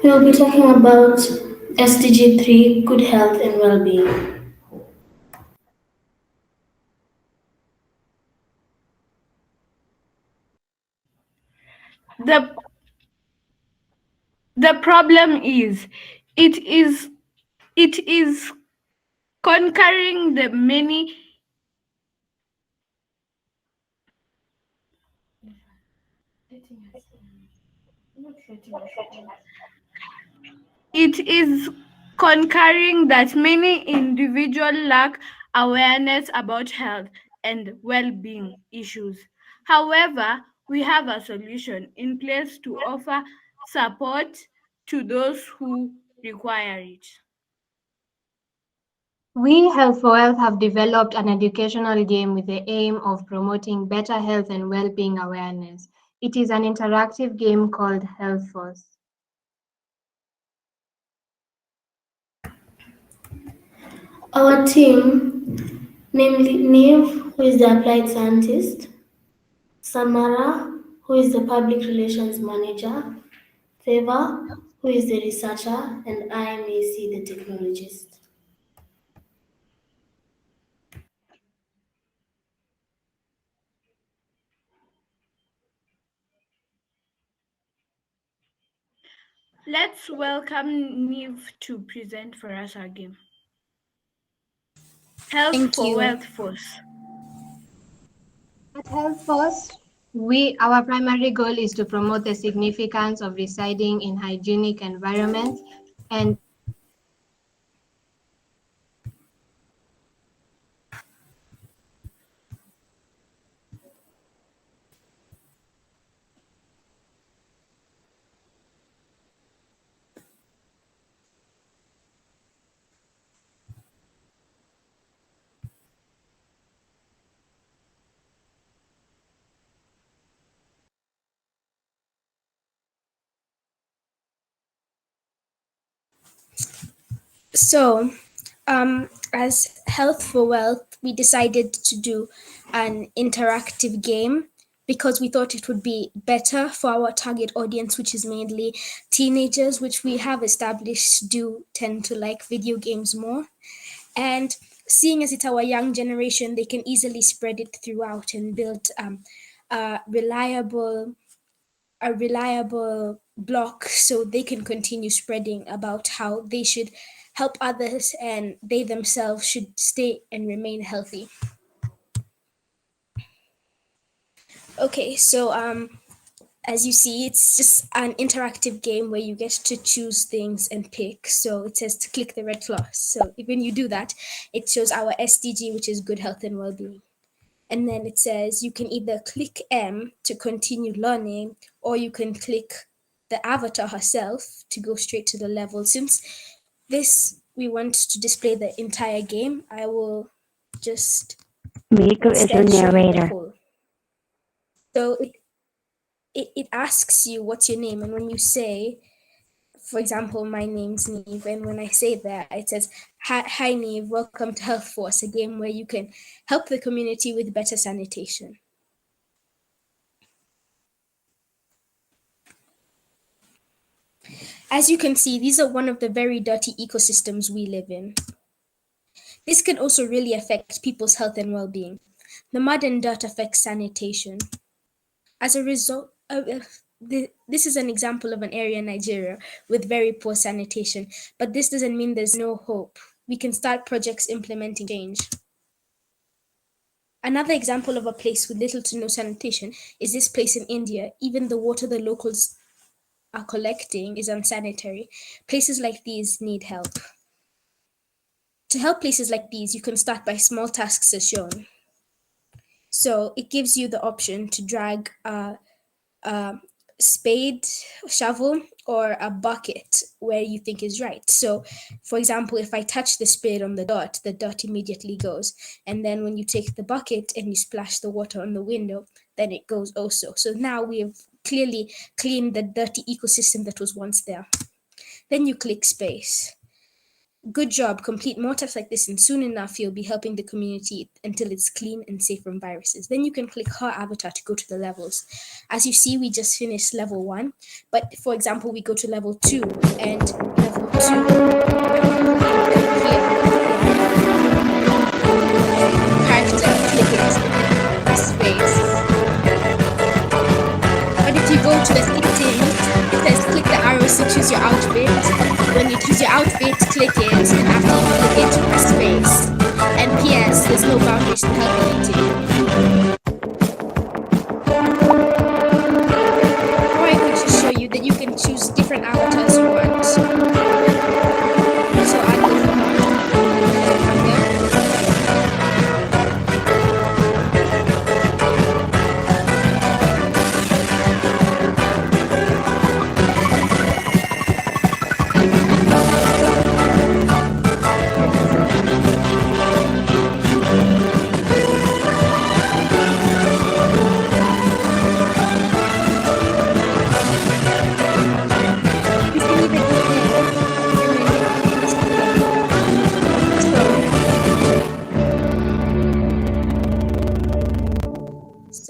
We'll be talking about SDG 3, good health and well-being. The problem is, it is conquering the many. It is conquering that many individuals lack awareness about health and well-being issues. However, we have a solution in place to offer support to those who require it. We, Health for Wealth, have developed an educational game with the aim of promoting better health and well-being awareness. It is an interactive game called Health Force. Our team, namely Neve, who is the applied scientist, Samara, who is the public relations manager, Favor, who is the researcher, and I, Macy, the technologist. Let's welcome Neve to present for us our game. Health for Wealth Force. At Health Force, our primary goal is to promote the significance of residing in hygienic environments and So, as Health for Wealth, we decided to do an interactive game because we thought it would be better for our target audience, which is mainly teenagers, which we have established do tend to like video games more. And seeing as it's our young generation, they can easily spread it throughout and build a reliable block, so they can continue spreading about how they should help others and they themselves should stay and remain healthy. Okay, so as you see, it's just an interactive game where you get to choose things and pick. So it says to click the red plus. So when you do that, it shows our SDG, which is good health and well-being. And then it says you can either click M to continue learning, or you can click the avatar herself to go straight to the level. Since this, we want to display the entire game, I will just Miko is the instead show you the narrator. whole. So it asks you what's your name, and when you say, for example, my name's Neve, and when I say that, it says, hi Neve, welcome to Health Force, a game where you can help the community with better sanitation. As you can see, these are one of the very dirty ecosystems we live in. This can also really affect people's health and well-being. The mud and dirt affects sanitation. As a result, this is an example of an area in Nigeria with very poor sanitation, but this doesn't mean there's no hope. We can start projects implementing change. Another example of a place with little to no sanitation is this place in India. Even the water the locals are collecting is unsanitary. Places like these need help. To help places like these, you can start by small tasks as shown. So it gives you the option to drag a spade, shovel, or a bucket where you think is right. So, for example, if I touch the spade on the dirt immediately goes. And then when you take the bucket and you splash the water on the window, then it goes also. So now we have clearly cleaned the dirty ecosystem that was once there. Then you click space. Good job, complete more tasks like this, and soon enough you'll be helping the community until it's clean and safe from viruses. Then you can click her avatar to go to the levels. As you see, we just finished level 1, but for example, we go to level 2, and level 2, character, click it, press space. But if you go to the settings, it says click the arrows to choose your outfit. When you choose your outfit, click it, and after you click it, press space. And PS, there's no boundaries to healthy eating. Now I'm going to show you that you can choose different avatars you want. So I'll go for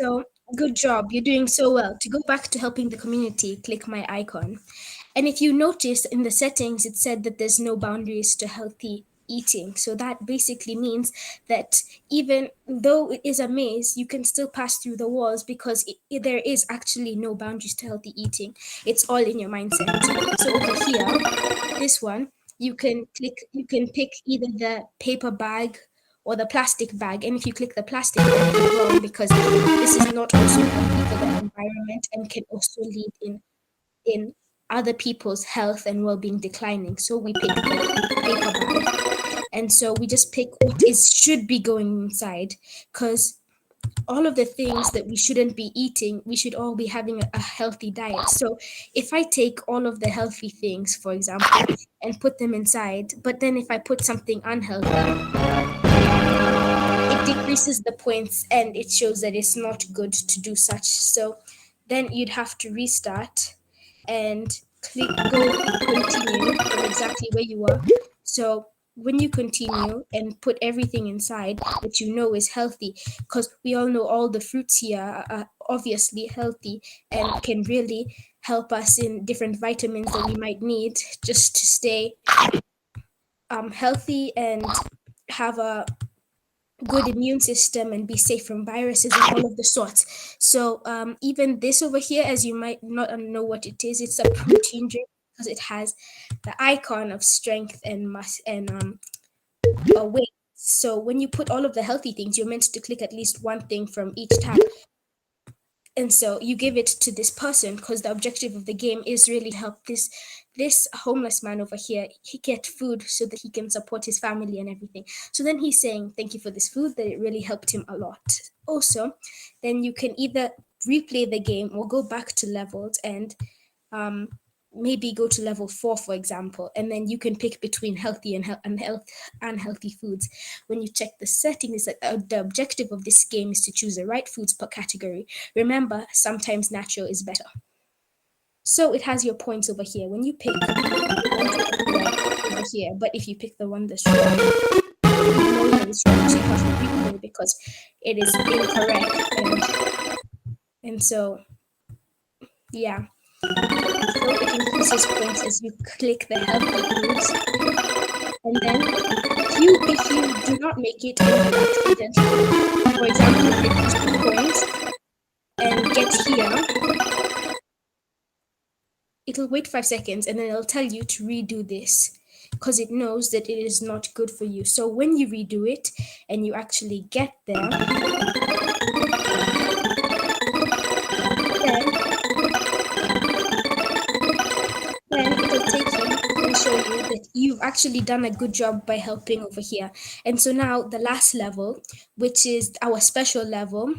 So, good job. You're doing so well. To go back to helping the community, click my icon. And if you notice in the settings, it said that there's no boundaries to healthy eating. So that basically means that even though it is a maze, you can still pass through the walls because there is actually no boundaries to healthy eating. It's all in your mindset. So over here, this one, you can pick either the paper bag or the plastic bag. And if you click the plastic bag, you're wrong because this is not also healthy for the environment and can also lead in other people's health and well-being declining. So we pick the paper bag. And so we just pick what should be going inside, because all of the things that we shouldn't be eating, we should all be having a healthy diet. So if I take all of the healthy things, for example, and put them inside, but then if I put something unhealthy, it decreases the points and it shows that it's not good to do such. So then you'd have to restart and go continue from exactly where you were. So when you continue and put everything inside that you know is healthy, because we all know all the fruits here are obviously healthy and can really help us in different vitamins that we might need just to stay healthy and have a good immune system and be safe from viruses and all of the sorts. So even this over here, as you might not know what it is, it's a protein drink because it has the icon of strength and weight. So when you put all of the healthy things, you're meant to click at least one thing from each tab. And so you give it to this person because the objective of the game is really to help this homeless man over here, he get food so that he can support his family and everything. So then he's saying thank you for this food, that it really helped him a lot. Also, then you can either replay the game or go back to levels and maybe go to level 4, for example, and then you can pick between healthy and unhealthy foods. When you check the settings, the objective of this game is to choose the right foods per category. Remember, sometimes natural is better. So it has your points over here. When you pick over here, but if you pick the one that's wrong, you know that it's wrong, so you have to replay because it is incorrect. And so, yeah. So it increases points as you click the healthy foods. And then if you do not make it and you accidentally, for example, if you use 2 points and get here, it'll wait 5 seconds and then it'll tell you to redo this because it knows that it is not good for you. So when you redo it and you actually get there, then it'll take you and show you that you've actually done a good job by helping over here. And so now the last level, which is our special level,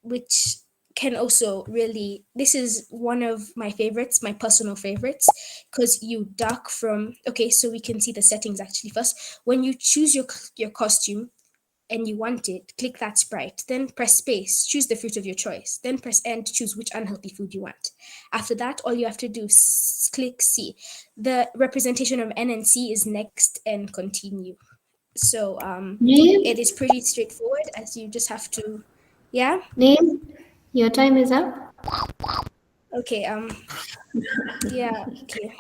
which can also really, this is one of my favorites, my personal favorites, because you duck from, okay, so we can see the settings actually first. When you choose your costume and you want it, click that sprite, then press space, choose the fruit of your choice, then press N to choose which unhealthy food you want. After that, all you have to do is click C. The representation of N and C is next and continue. So it is pretty straightforward, as you just have to, yeah? Name, your time is up. Okay, yeah, okay.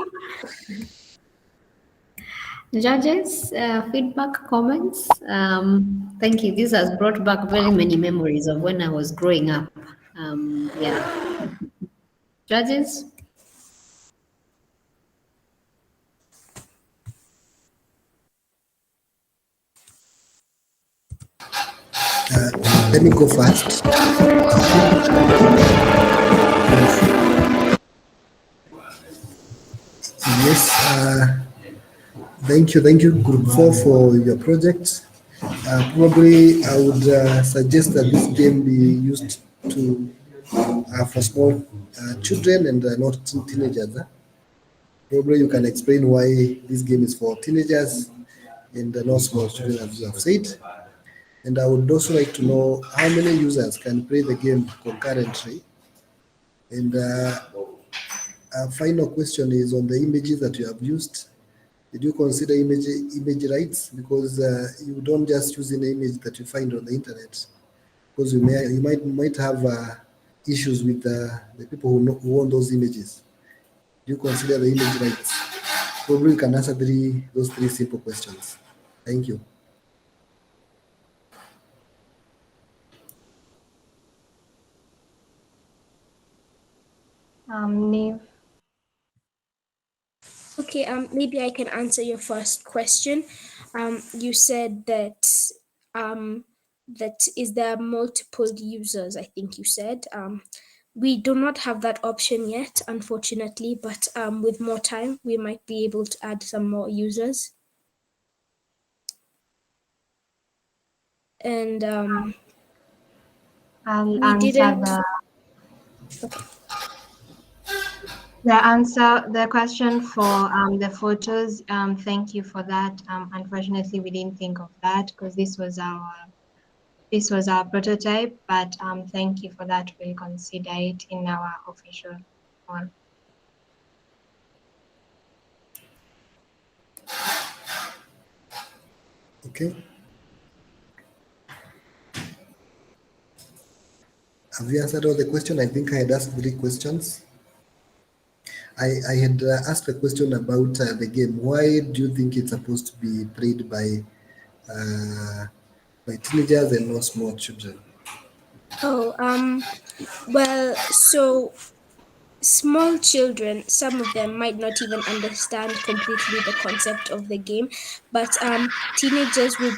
Judges, feedback, comments. Thank you. This has brought back very many memories of when I was growing up. Yeah. Judges? Let me go first. Yes, thank you, Group 4, for your project. Probably I would suggest that this game be used to for small children and not teenagers. Probably you can explain why this game is for teenagers and not small children, as you have said. And I would also like to know how many users can play the game concurrently. And a final question is on the images that you have used. Did you consider image rights? Because you don't just use an image that you find on the internet, because you might have issues with the people who own those images. Do you consider the image rights? Probably you can answer those three simple questions. Thank you. Name. Okay, maybe I can answer your first question. You said that is there multiple users, I think you said. We do not have that option yet, unfortunately, but with more time, we might be able to add some more users. And I'll we answer didn't. Okay. The question for the photos. Thank you for that. Unfortunately, we didn't think of that because this was our prototype. But thank you for that. We'll consider it in our official one. Okay. Have you answered all the questions? I think I had asked 3 questions. I had asked a question about the game. Why do you think it's supposed to be played by teenagers and not small children? Oh, well, so small children, some of them might not even understand completely the concept of the game, but teenagers will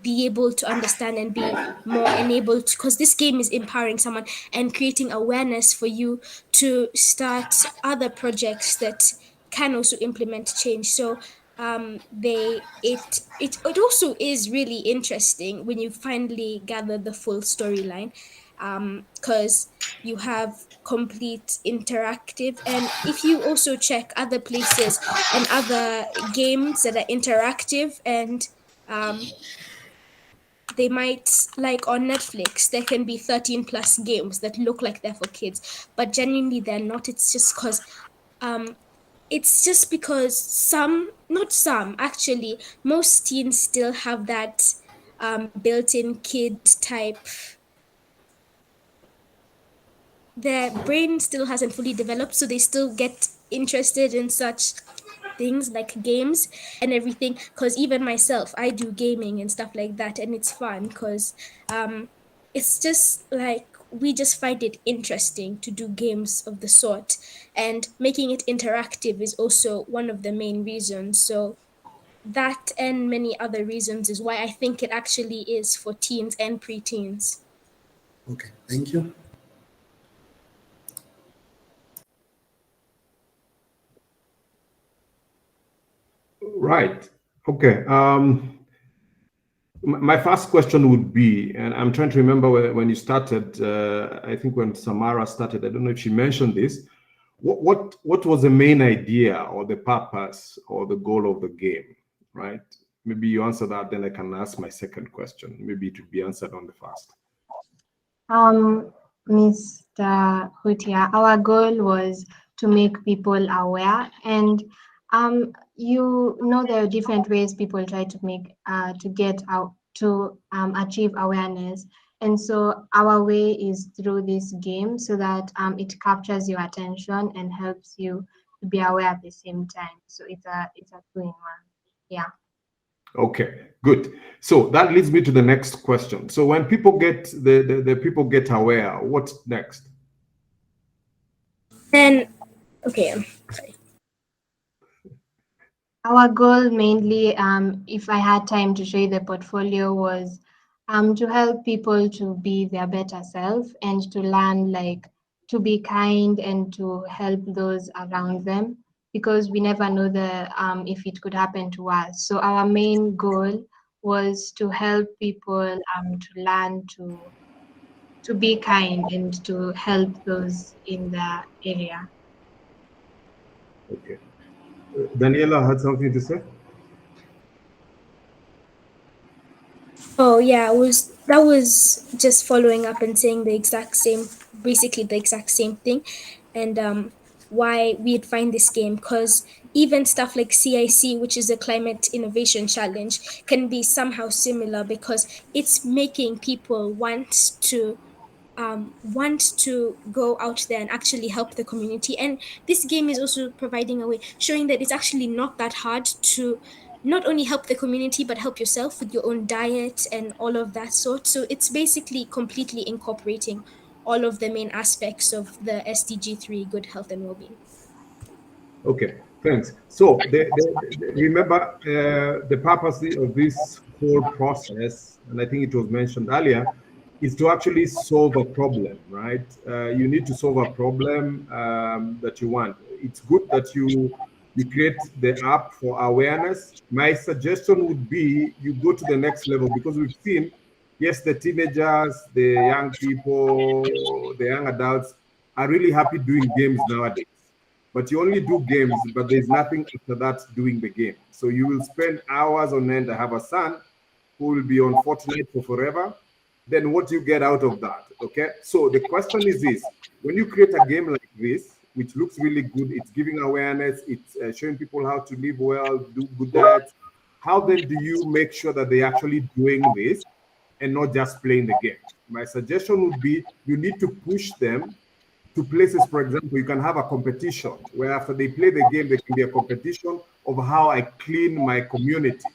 be able to understand and be more enabled, because this game is empowering someone and creating awareness for you to start other projects that can also implement change. So it also is really interesting when you finally gather the full storyline, because you have complete interactive, and if you also check other places and other games that are interactive, and they might, like on Netflix, there can be 13 plus games that look like they're for kids, but genuinely they're not. It's just because not some, actually, most teens still have that built-in kid type. Their brain still hasn't fully developed, so they still get interested in such things like games and everything. Because even myself, I do gaming and stuff like that, and it's fun because it's just like we just find it interesting to do games of the sort, and making it interactive is also one of the main reasons. So that and many other reasons is why I think it actually is for teens and preteens. Okay, thank you. Right. Okay. My first question would be, and I'm trying to remember when you started, I think when Samara started, I don't know if she mentioned this, what was the main idea or the purpose or the goal of the game, right? Maybe you answer that, then I can ask my second question. Maybe it would be answered on the first. Mr. Hutia, our goal was to make people aware, and you know there are different ways people try to make to get out to achieve awareness, and so our way is through this game, so that it captures your attention and helps you to be aware at the same time. So it's a two-in-one. Yeah. Okay, good. So that leads me to the next question. So when people get the people get aware, what's next? Then, okay. Our goal mainly, if I had time to show you the portfolio, was to help people to be their better self and to learn like to be kind and to help those around them, because we never know if it could happen to us. So our main goal was to help people to learn to be kind and to help those in the area. Okay. Daniela had something to say? Oh yeah, that was just following up and saying the exact same, basically the exact same thing, and why we'd find this game, because even stuff like CIC, which is a climate innovation challenge, can be somehow similar, because it's making people want to go out there and actually help the community. And this game is also providing a way, showing that it's actually not that hard to not only help the community but help yourself with your own diet and all of that sort. So it's basically completely incorporating all of the main aspects of the SDG 3, good health and well-being. Okay, thanks. So remember the purpose of this whole process, and I think it was mentioned earlier, is to actually solve a problem, right? You need to solve a problem that you want. It's good that you create the app for awareness. My suggestion would be you go to the next level, because we've seen, yes, the teenagers, the young people, the young adults are really happy doing games nowadays. But you only do games, but there's nothing after that doing the game. So you will spend hours on end. I have a son who will be on Fortnite for forever. Then what do you get out of that? Okay. So the question is this: when you create a game like this, which looks really good, it's giving awareness, it's showing people how to live well, do good diet. How then do you make sure that they're actually doing this and not just playing the game? My suggestion would be you need to push them to places, for example, you can have a competition where after they play the game, there can be a competition of how I clean my community.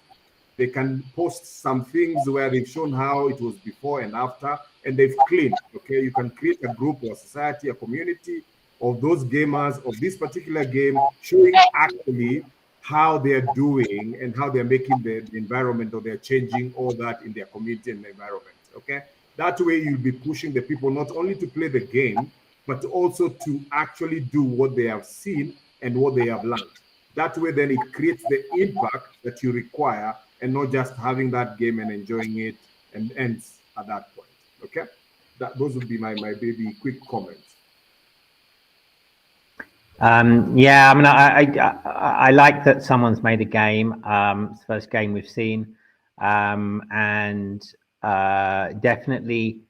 They can post some things where they've shown how it was before and after, and they've cleaned. Okay, you can create a group or a society, a community of those gamers of this particular game, showing actually how they're doing and how they're making the environment, or they're changing all that in their community and environment. Okay, that way you'll be pushing the people not only to play the game, but also to actually do what they have seen and what they have learned. That way, then it creates the impact that you require, and not just having that game and enjoying it and ends at that point. Okay, those would be my baby quick comments. Yeah, I mean, I like that someone's made a game. It's the first game we've seen, and definitely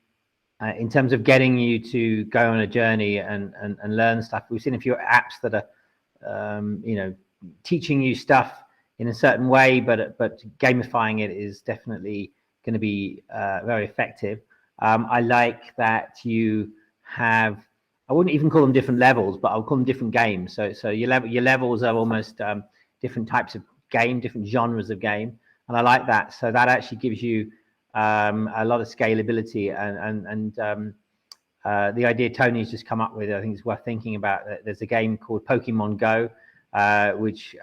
in terms of getting you to go on a journey and learn stuff. We've seen a few apps that are, you know, teaching you stuff in a certain way, but gamifying it is definitely going to be very effective. I like that you have, I wouldn't even call them different levels, but I'll call them different games. So your levels are almost different types of game, different genres of game, and I like that. So that actually gives you a lot of scalability, and the idea Tony's just come up with, I think is worth thinking about. There's a game called Pokemon Go, which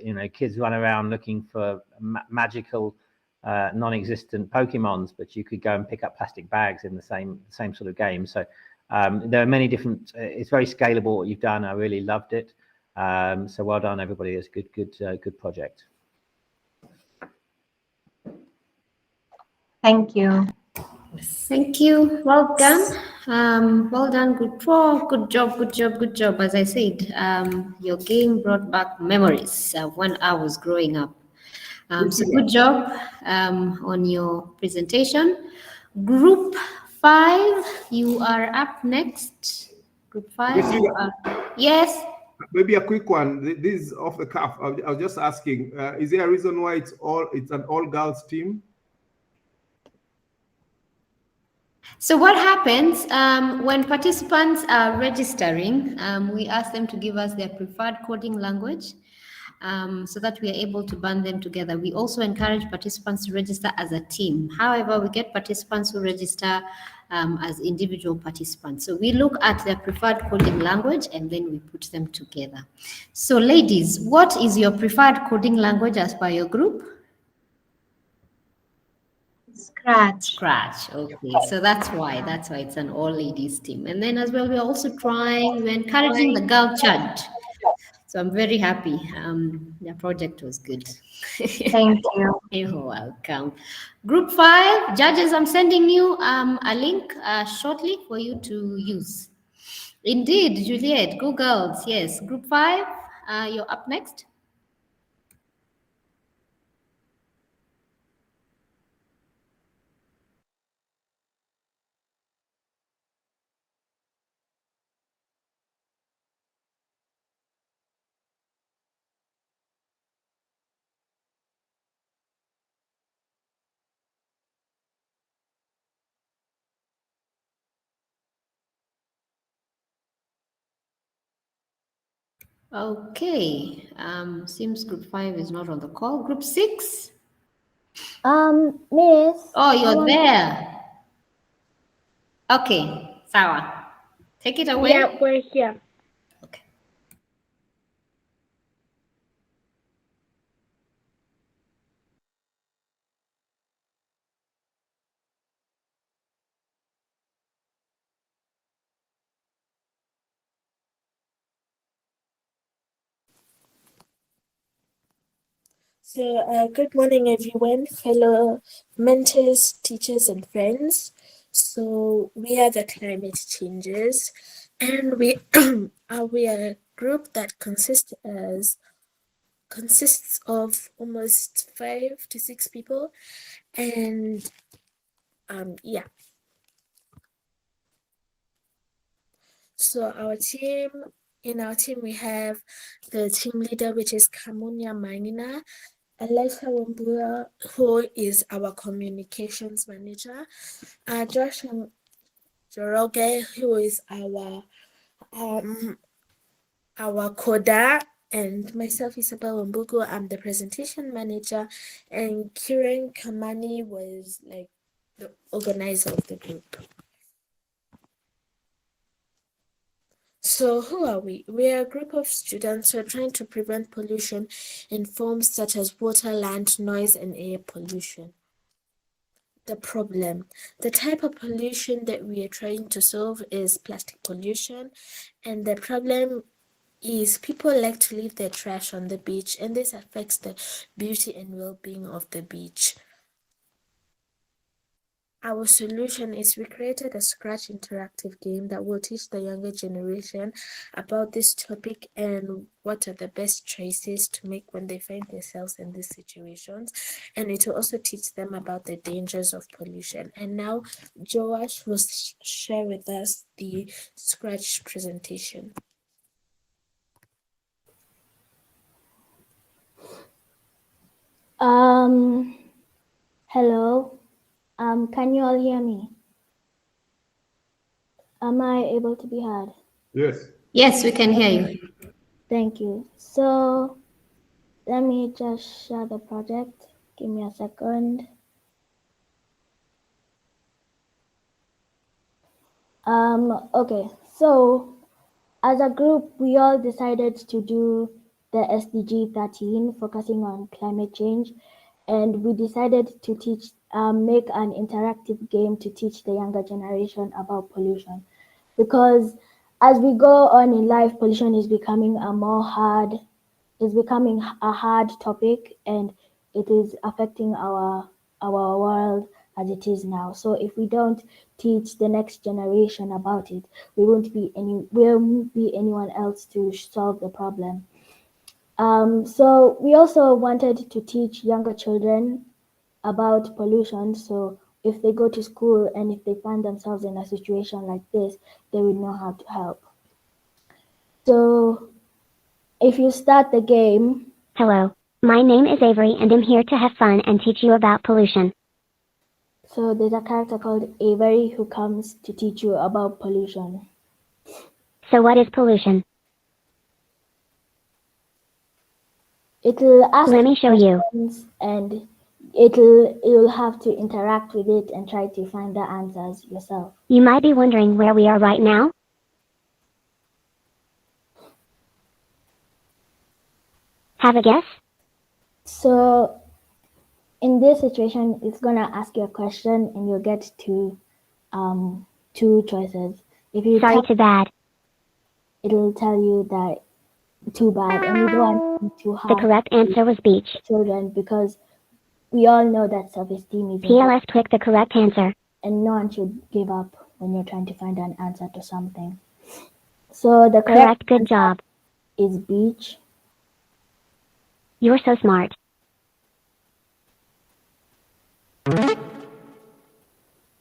you know, kids run around looking for magical non-existent Pokemons, but you could go and pick up plastic bags in the same sort of game. So there are many different, it's very scalable what you've done. I really loved it. So well done everybody. It's a good project. Thank you. Thank you. Well done. Well done. Good job. As I said, your game brought back memories of when I was growing up. So good job on your presentation. Group 5, you are up next. Group 5. Yes. Maybe a quick one. This is off the cuff. I was just asking, is there a reason why it's an all-girls team? So what happens when participants are registering, we ask them to give us their preferred coding language so that we are able to band them together. We also encourage participants to register as a team. However, we get participants who register as individual participants. So we look at their preferred coding language and then we put them together. So ladies, what is your preferred coding language as per your group? Scratch. Okay, so that's why it's an all ladies team. And then as well, we're also we're encouraging the girl child. So I'm very happy. The project was good. Thank you. You're welcome. Group 5, judges, I'm sending you a link shortly for you to use. Indeed, Juliet, go girls. Yes, group 5, you're up next. Okay, seems group 5 is not on the call. Group 6? Miss. Oh, you're there. Okay, Sawa. Take it away. Yeah, we're here. So, good morning, everyone, fellow mentors, teachers, and friends. So, we are the climate changers, and we we are a group that consists of almost 5 to 6 people, and yeah. So, in our team, we have the team leader, which is Kamunya Manina, Elisha Wambura, who is our communications manager, Josh Joroge, who is our Our coder, and myself, Isabel Wambugu. I'm the presentation manager, and Kiran Kamani was like the organizer of the group. So who are we? We are a group of students who are trying to prevent pollution in forms such as water, land, noise, and air pollution. The problem. The type of pollution that we are trying to solve is plastic pollution, and the problem is people like to leave their trash on the beach, and this affects the beauty and well-being of the beach. Our solution is we created a Scratch interactive game that will teach the younger generation about this topic and what are the best choices to make when they find themselves in these situations. And it will also teach them about the dangers of pollution. And now Joash will share with us the Scratch presentation. Hello. Can you all hear me? Am I able to be heard? Yes. Yes, we can hear you. Thank you. So let me just share the project. Give me a second. Okay, so as a group, we all decided to do the SDG 13, focusing on climate change, and we decided to make an interactive game to teach the younger generation about pollution, because as we go on in life, pollution is becoming a hard topic, and it is affecting our world as it is now. So if we don't teach the next generation about it, we won't be anyone else to solve the problem. So we also wanted to teach younger children about pollution. So if they go to school and if they find themselves in a situation like this, they will know how to help. So if you start the game. Hello, my name is Avery and I'm here to have fun and teach you about pollution. So there's a character called Avery who comes to teach you about pollution. So what is pollution? It'll ask Let me show you. And you'll have to interact with it and try to find the answers yourself. You might be wondering where we are right now. Have a guess? So in this situation, it's gonna ask you a question and you'll get two choices. If you Sorry, too bad. It'll tell you that too bad, and we don't want to The correct answer was beach. Children, because we all know that self-esteem is PLS, click the correct answer. And no one should give up when you're trying to find an answer to something. So the correct good job is beach. You're so smart.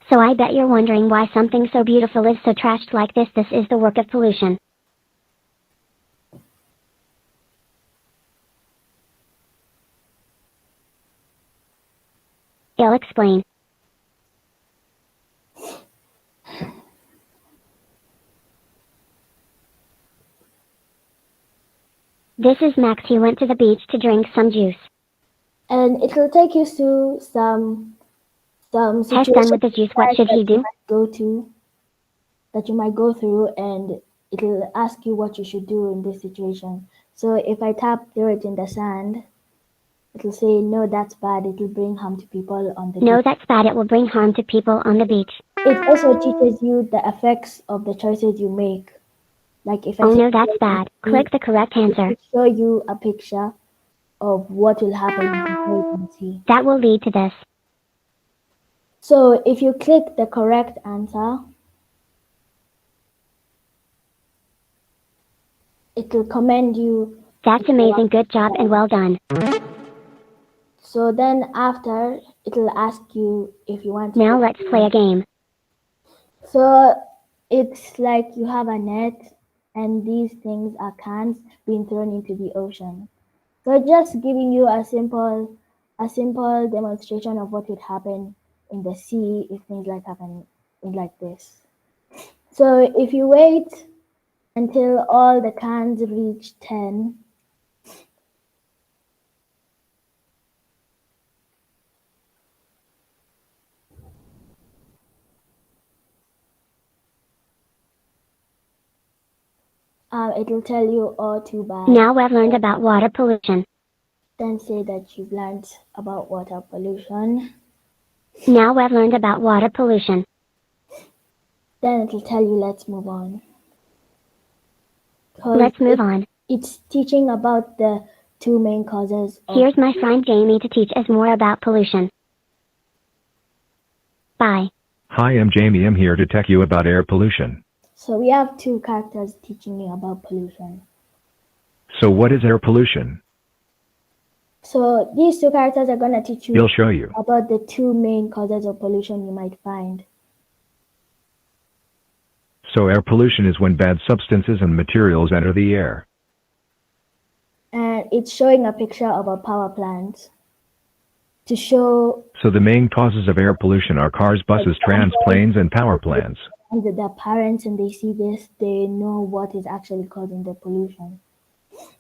So I bet you're wondering why something so beautiful is so trashed like this. This is the work of pollution. I'll explain. This is Max. He went to the beach to drink some juice. And it will take you through some Has done with the juice. What should he do? That you might go through, and it will ask you what you should do in this situation. So if I throw it in the sand, it will say, no, that's bad. It will bring harm to people on the beach. No, that's bad. It will bring harm to people on the beach. It also teaches you the effects of the choices you make. Like if I oh no, that's bad. Click the correct answer. It will show you a picture of what will happen before you can see. That will lead to this. So if you click the correct answer, it will commend you. That's amazing. Good job and well done. So then after, it will ask you if you want to. Now let's play a game. So it's like you have a net and these things are cans being thrown into the ocean. So just giving you a simple demonstration of what would happen in the sea if things like happen like this. So if you wait until all the cans reach 10. It will tell you, oh, too bad. Now we've learned about water pollution. Then say that you've learned about water pollution. Now we've learned about water pollution. Then it will tell you, let's move on. Let's move on. It's teaching about the two main causes. Here's my friend Jamie to teach us more about pollution. Bye. Hi, I'm Jamie. I'm here to tell you about air pollution. So we have two characters teaching you about pollution. So what is air pollution? So these two characters are going to teach you He'll show you. about the two main causes of pollution you might find. So air pollution is when bad substances and materials enter the air. And it's showing a picture of a power plant to show So the main causes of air pollution are cars, buses, trams, planes, and power plants. and the parents, and they see this, they know what is actually causing the pollution,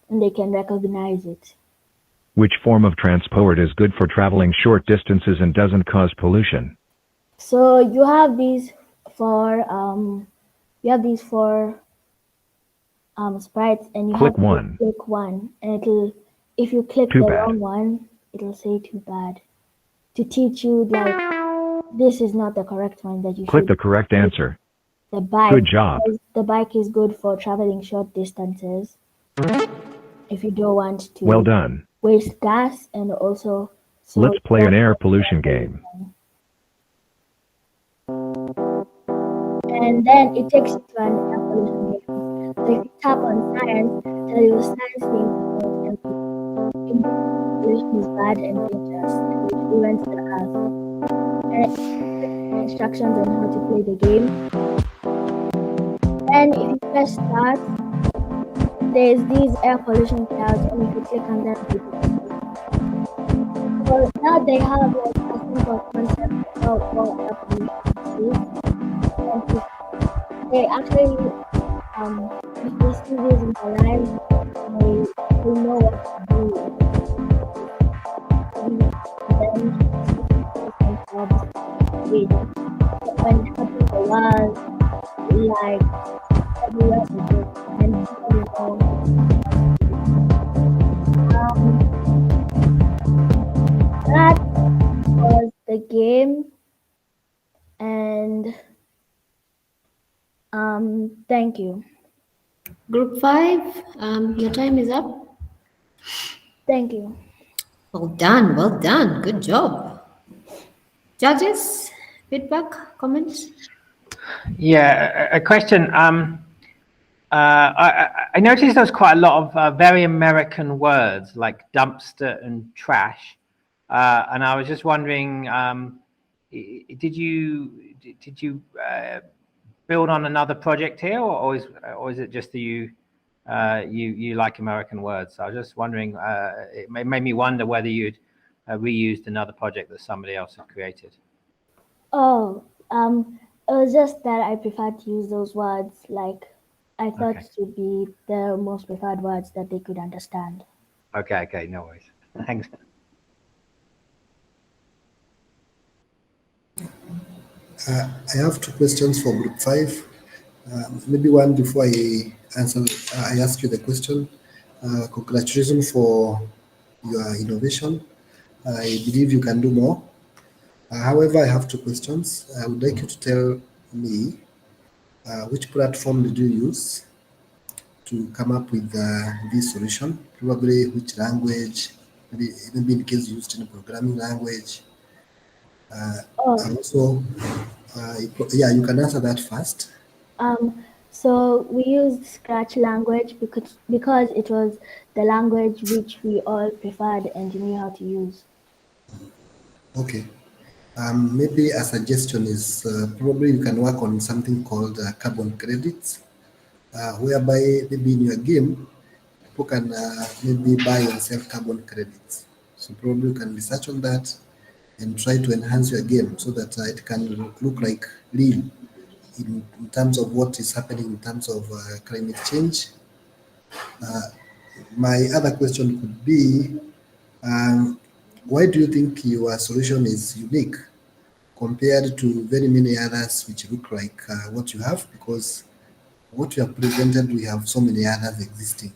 and they can recognize it. Which form of transport is good for traveling short distances and doesn't cause pollution? So you have these four sprites, and you Click have to one. click one, and it'll, if you click Too the bad. wrong one, it'll say too bad, to teach you like this is not the correct one that you Click should. the correct answer. The bike. Good job. The bike is good for traveling short distances. If you don't want to Well done. waste gas, and also Let's play an air pollution game. and then it takes you to an air pollution game. So if you tap on science, tell you science things about air pollution. Pollution is bad and dangerous, and it prevents the earth. And it gives instructions on how to play the game. Then if you press start, there's these air pollution clouds, and if you click on them, it will. So now they have like a simple concept about what air pollution is. And they actually, if they see this in their lives, they know what to do. And then different jobs with when helping the world, like everywhere to go, and people know. That was the game, and thank you. Group 5, your time is up. Thank you. Well done, good job. Judges, feedback, comments? Yeah, a question. I noticed there was quite a lot of very American words like dumpster and trash, and I was just wondering, did you build on another project here, or is it just that you like American words? So I was just wondering. It made me wonder whether you'd reused another project that somebody else had created. Oh, it was just that I preferred to use those words. Like, I thought Okay. to be the most preferred words that they could understand. Okay, no worries. Thanks. I have two questions for group 5. Maybe one before I answer. I ask you the question. Congratulations for your innovation. I believe you can do more. However, I have two questions. I would like you to tell me which platform did you use to come up with this solution? Probably which language, maybe in case you used in a programming language. And also, yeah, you can answer that first. So we used Scratch language because it was the language which we all preferred and knew how to use. Okay. Maybe a suggestion is probably you can work on something called carbon credits, whereby maybe in your game, people can maybe buy and sell carbon credits. So probably you can research on that and try to enhance your game so that it can look like real in terms of what is happening in terms of climate change. My other question could be, why do you think your solution is unique compared to very many others which look like what you have? Because what you have presented, we have so many others existing.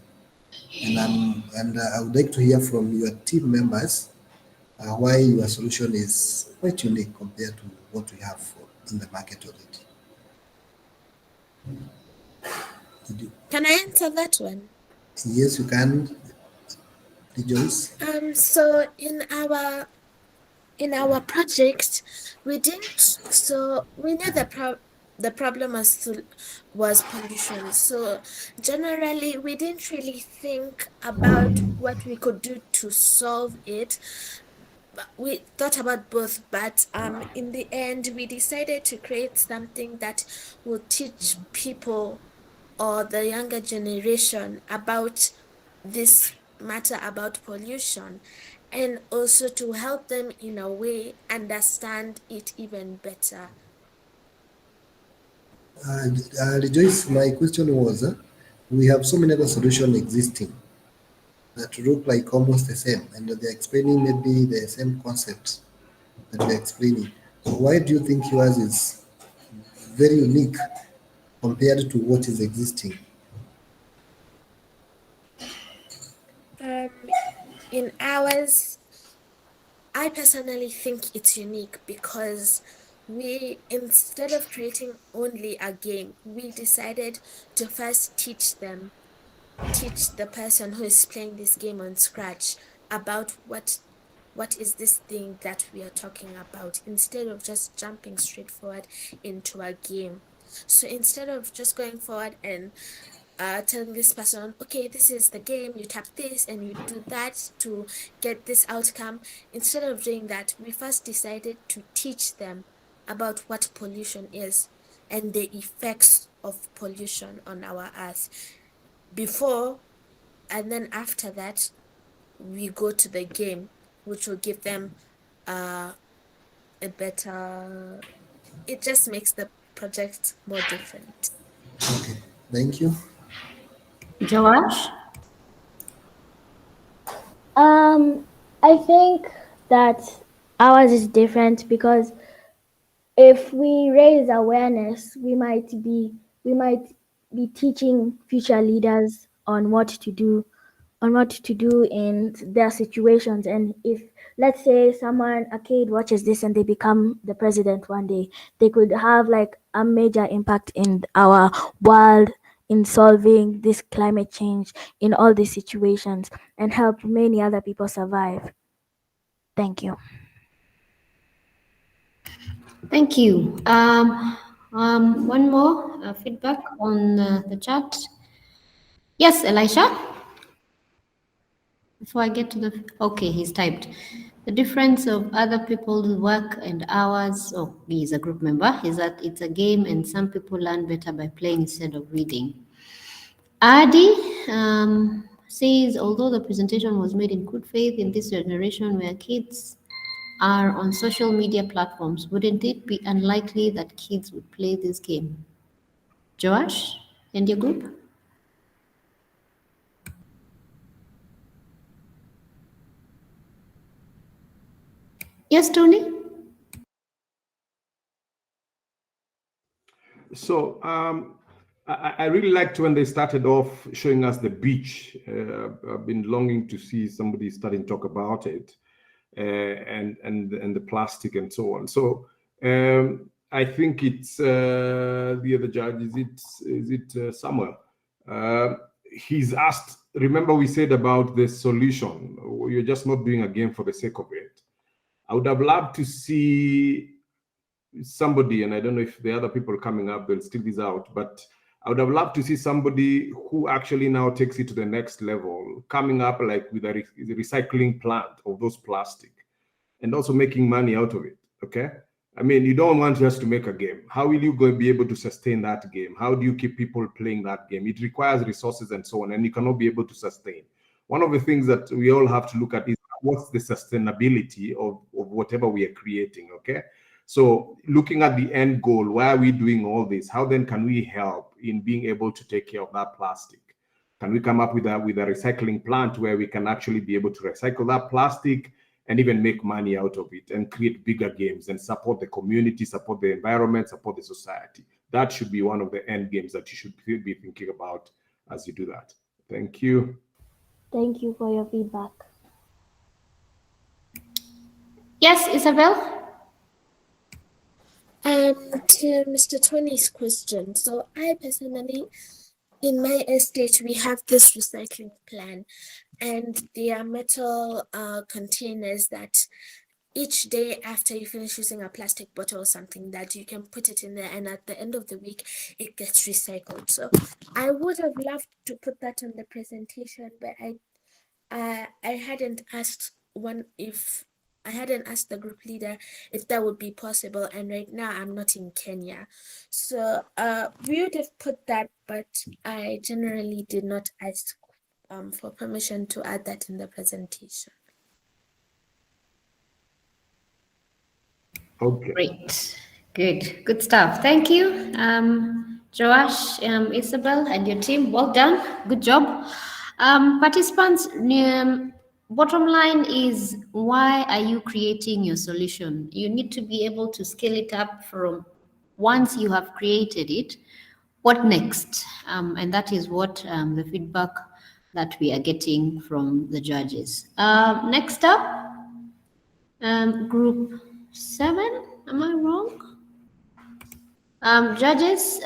And I would like to hear from your team members why your solution is quite unique compared to what we have in the market already. Can I answer that one? Yes, you can, Joyce. So in our project, we didn't. So we knew the problem was pollution. So generally, we didn't really think about what we could do to solve it. We thought about both, but in the end, we decided to create something that will teach people or the younger generation about this matter about pollution, and also to help them in a way understand it even better. Joyce, my question was, we have so many other solutions existing that look like almost the same, and they're explaining maybe the same concepts that we're explaining. So why do you think yours is very unique compared to what is existing? In ours, I personally think it's unique because we, instead of creating only a game, we decided to first teach the person who is playing this game on Scratch about what is this thing that we are talking about, instead of just jumping straight forward into a game. So instead of just going forward and telling this person, okay, this is the game, you tap this and you do that to get this outcome, instead of doing that, we first decided to teach them about what pollution is and the effects of pollution on our earth before, and then after that we go to the game, which will give them a better, it just makes the project more different. Okay, thank you. Joash? I think that ours is different because if we raise awareness, we might be teaching future leaders on what to do in their situations. And if, let's say, a kid watches this and they become the president one day, they could have like a major impact in our world, in solving this climate change, in all these situations, and help many other people survive. Thank you. Thank you. One more feedback on the chat. Yes, Elisha? Before I get to the... Okay, he's typed. The difference of other people's work and ours, oh, he is a group member, is that it's a game and some people learn better by playing instead of reading. Adi says, although the presentation was made in good faith in this generation where kids are on social media platforms, wouldn't it be unlikely that kids would play this game? Joash and your group? Yes, Tony? So I really liked when they started off showing us the beach. I've been longing to see somebody starting to talk about it, and the plastic and so on. So I think it's the other judge. Is it Samuel? He's asked. Remember, we said about the solution. You're just not doing a game for the sake of it. I would have loved to see somebody, and I don't know if the other people coming up, they'll still this out, but I would have loved to see somebody who actually now takes it to the next level, coming up like with a recycling plant of those plastic and also making money out of it. Okay. I mean, you don't want just to make a game. How will you go be able to sustain that game? How do you keep people playing that game? It requires resources and so on, and you cannot be able to sustain. One of the things that we all have to look at is what's the sustainability of whatever we are creating. Okay. So looking at the end goal, why are we doing all this? How then can we help in being able to take care of that plastic? Can we come up with a recycling plant where we can actually be able to recycle that plastic and even make money out of it and create bigger games and support the community, support the environment, support the society? That should be one of the end games that you should be thinking about as you do that. Thank you. Thank you for your feedback. Yes, Isabel? To Mr. Tony's question. So I personally, in my estate, we have this recycling plan, and they are metal containers that each day after you finish using a plastic bottle or something, that you can put it in there, and at the end of the week it gets recycled. So I would have loved to put that on the presentation, but I hadn't asked the group leader if that would be possible, and right now I'm not in Kenya. So we would have put that, but I generally did not ask for permission to add that in the presentation. Okay. Great. Good stuff. Thank you, Joash, Isabel, and your team. Well done. Good job. Participants, bottom line is, why are you creating your solution? You need to be able to scale it up from once you have created it. What next? And that is what the feedback that we are getting from the judges. Next up, group 7. Am I wrong? Judges,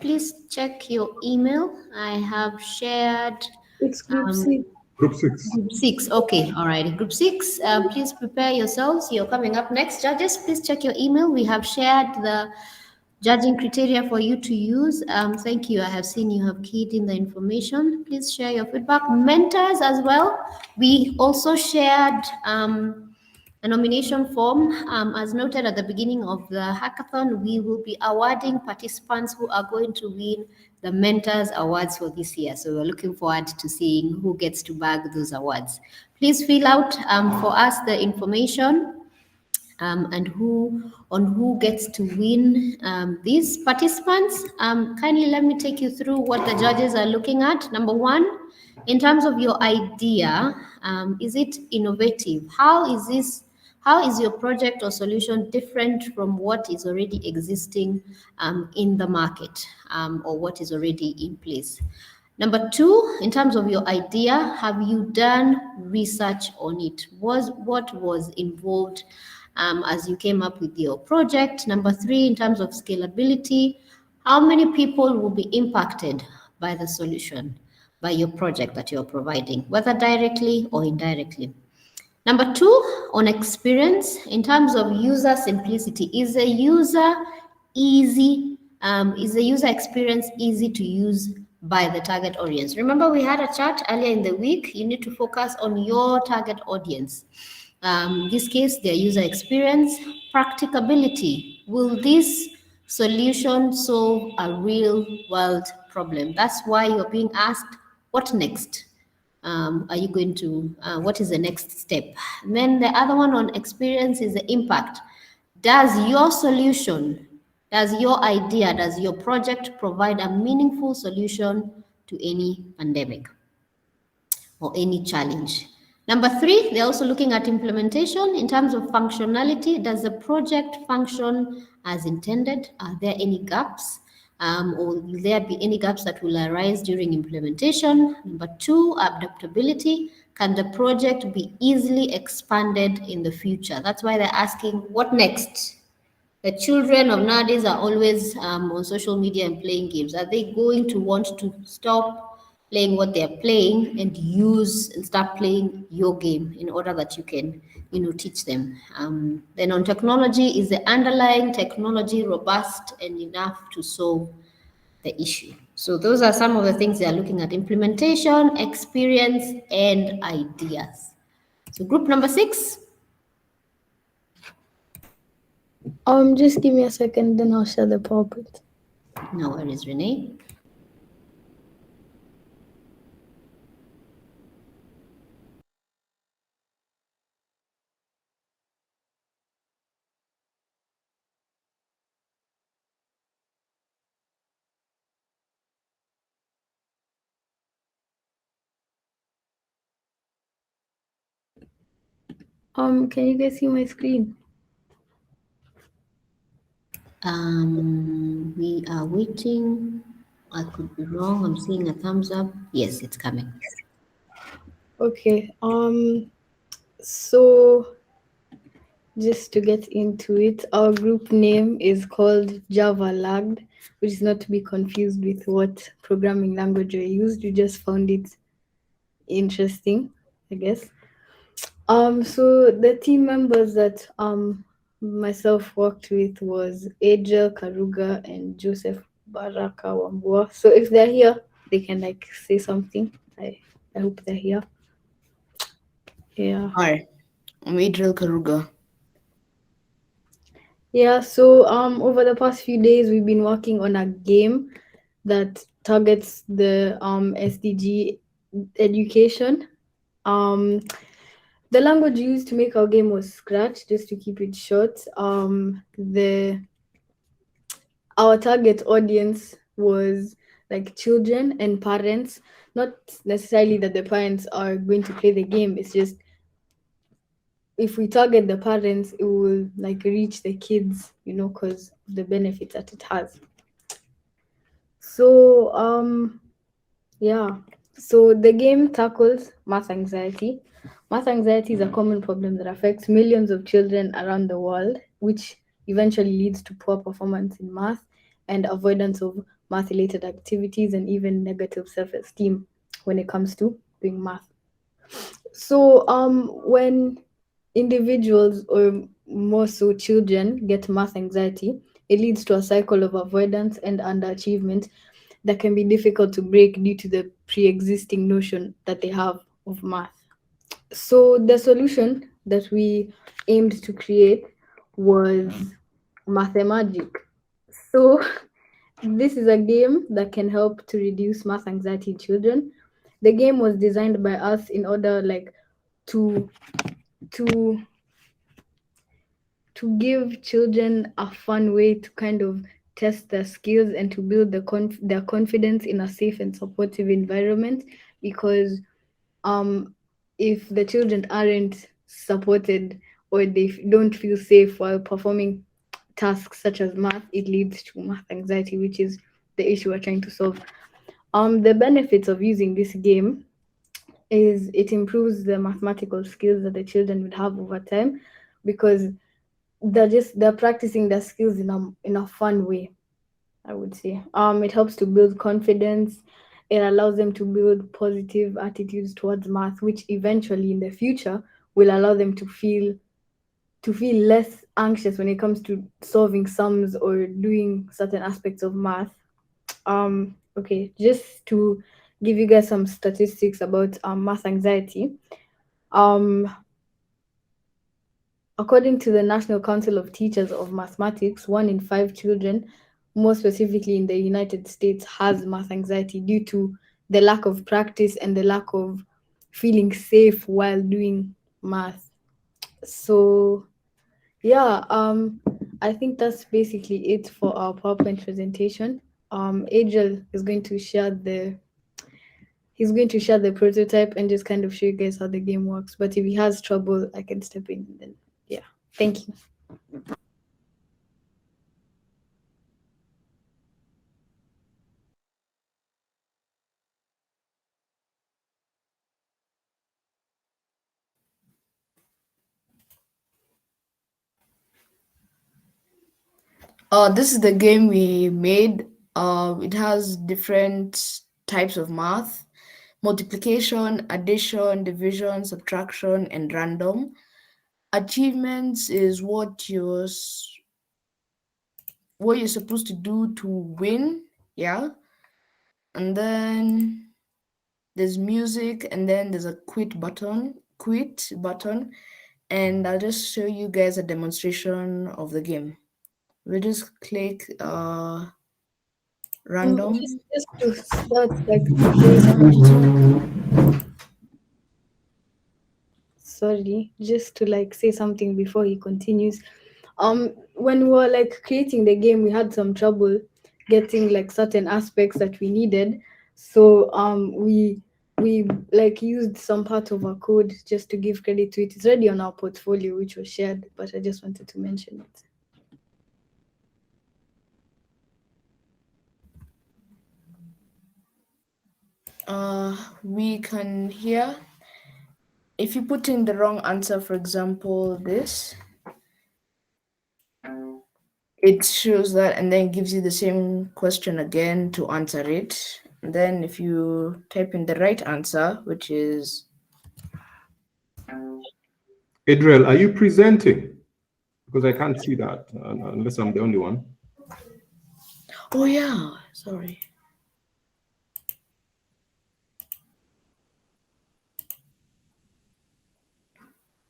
please check your email. I have shared. It's group 6. Group 6. Group 6. Okay, all right. Group 6, please prepare yourselves. You're coming up next. Judges, please check your email. We have shared the judging criteria for you to use. Thank you. I have seen you have keyed in the information. Please share your feedback. Mentors as well. We also shared a nomination form. As noted at the beginning of the hackathon, we will be awarding participants who are going to win the Mentors Awards for this year. So we're looking forward to seeing who gets to bag those awards. Please fill out for us the information and who gets to win these participants. Kindly let me take you through what the judges are looking at. Number one, in terms of your idea, is it innovative? How is your project or solution different from what is already existing in the market or what is already in place? Number two, in terms of your idea, have you done research on it? What was involved as you came up with your project? Number three, in terms of scalability, how many people will be impacted by the solution, by your project that you're providing, whether directly or indirectly? Number two, on experience, in terms of user simplicity, is the user experience easy to use by the target audience? Remember, we had a chat earlier in the week. You need to focus on your target audience. In this case, their user experience. Practicability, will this solution solve a real world problem? That's why you're being asked, what next? Are you going to, what is the next step? And then the other one on experience is the impact. Does your solution, does your idea, does your project provide a meaningful solution to any pandemic or any challenge? Number three, they're also looking at implementation in terms of functionality. Does the project function as intended? Are there any gaps? Or will there be any gaps that will arise during implementation? Number two, adaptability. Can the project be easily expanded in the future? That's why they're asking, what next? The children of nowadays are always on social media and playing games. Are they going to want to stop playing what they're playing and start playing your game in order that you can, teach them? Then on technology, is the underlying technology robust and enough to solve the issue? So those are some of the things they are looking at: implementation, experience, and ideas. So group number 6. Just give me a second, then I'll share the PowerPoint. No worries, Renee. Can you guys see my screen? We are waiting. I could be wrong. I'm seeing a thumbs up. Yes, it's coming. Okay. So just to get into it, our group name is called Java Lagged, which is not to be confused with what programming language we used. We just found it interesting, I guess. So the team members that myself worked with was Angel Karuga and Joseph Baraka Wambua. So if they're here, they can like say something. I hope they're here. Yeah. Hi, I'm Adriel Karuga. Yeah, so over the past few days we've been working on a game that targets the SDG education. The language used to make our game was Scratch, just to keep it short. Our target audience was like children and parents, not necessarily that the parents are going to play the game. It's just if we target the parents, it will like reach the kids, because of the benefits that it has. So yeah. So the game tackles math anxiety. Math anxiety is a common problem that affects millions of children around the world, which eventually leads to poor performance in math and avoidance of math related activities and even negative self esteem when it comes to doing math. So when individuals or more so children get math anxiety, it leads to a cycle of avoidance and underachievement that can be difficult to break due to the pre-existing notion that they have of math. So the solution that we aimed to create was Mathemagic. So this is a game that can help to reduce math anxiety in children. The game was designed by us in order like to to to give children a fun way to kind of test their skills and to build their confidence in a safe and supportive environment, because if the children aren't supported or they don't feel safe while performing tasks such as math, it leads to math anxiety, which is the issue we're trying to solve. The benefits of using this game is it improves the mathematical skills that the children would have over time, because they're practicing their skills in a fun way, I would say. It helps to build confidence. It allows them to build positive attitudes towards math, which eventually in the future will allow them to feel less anxious when it comes to solving sums or doing certain aspects of math. Okay, just to give you guys some statistics about math anxiety. According to the National Council of Teachers of Mathematics, 1 in 5 children, more specifically in the United States, has math anxiety due to the lack of practice and the lack of feeling safe while doing math. So, yeah, I think that's basically it for our PowerPoint presentation. Angel is going to share the prototype and just kind of show you guys how the game works. But if he has trouble, I can step in. And then, yeah, thank you. This is the game we made. It has different types of math: multiplication, addition, division, subtraction, and random. Achievements is what you're supposed to do to win, yeah. And then there's music, and then there's a quit button, and I'll just show you guys a demonstration of the game. We'll just click random. Just to start, like, say something. Sorry, just to like say something before he continues. When we were like creating the game, we had some trouble getting like certain aspects that we needed. So we we like used some part of our code just to give credit to it. It's already on our portfolio, which was shared, but I just wanted to mention it. We can hear if you put in the wrong answer, for example, this, it shows that and then gives you the same question again to answer it. And then if you type in the right answer, which is... Adriel, are you presenting? Because I can't see that unless I'm the only one. Oh yeah, sorry.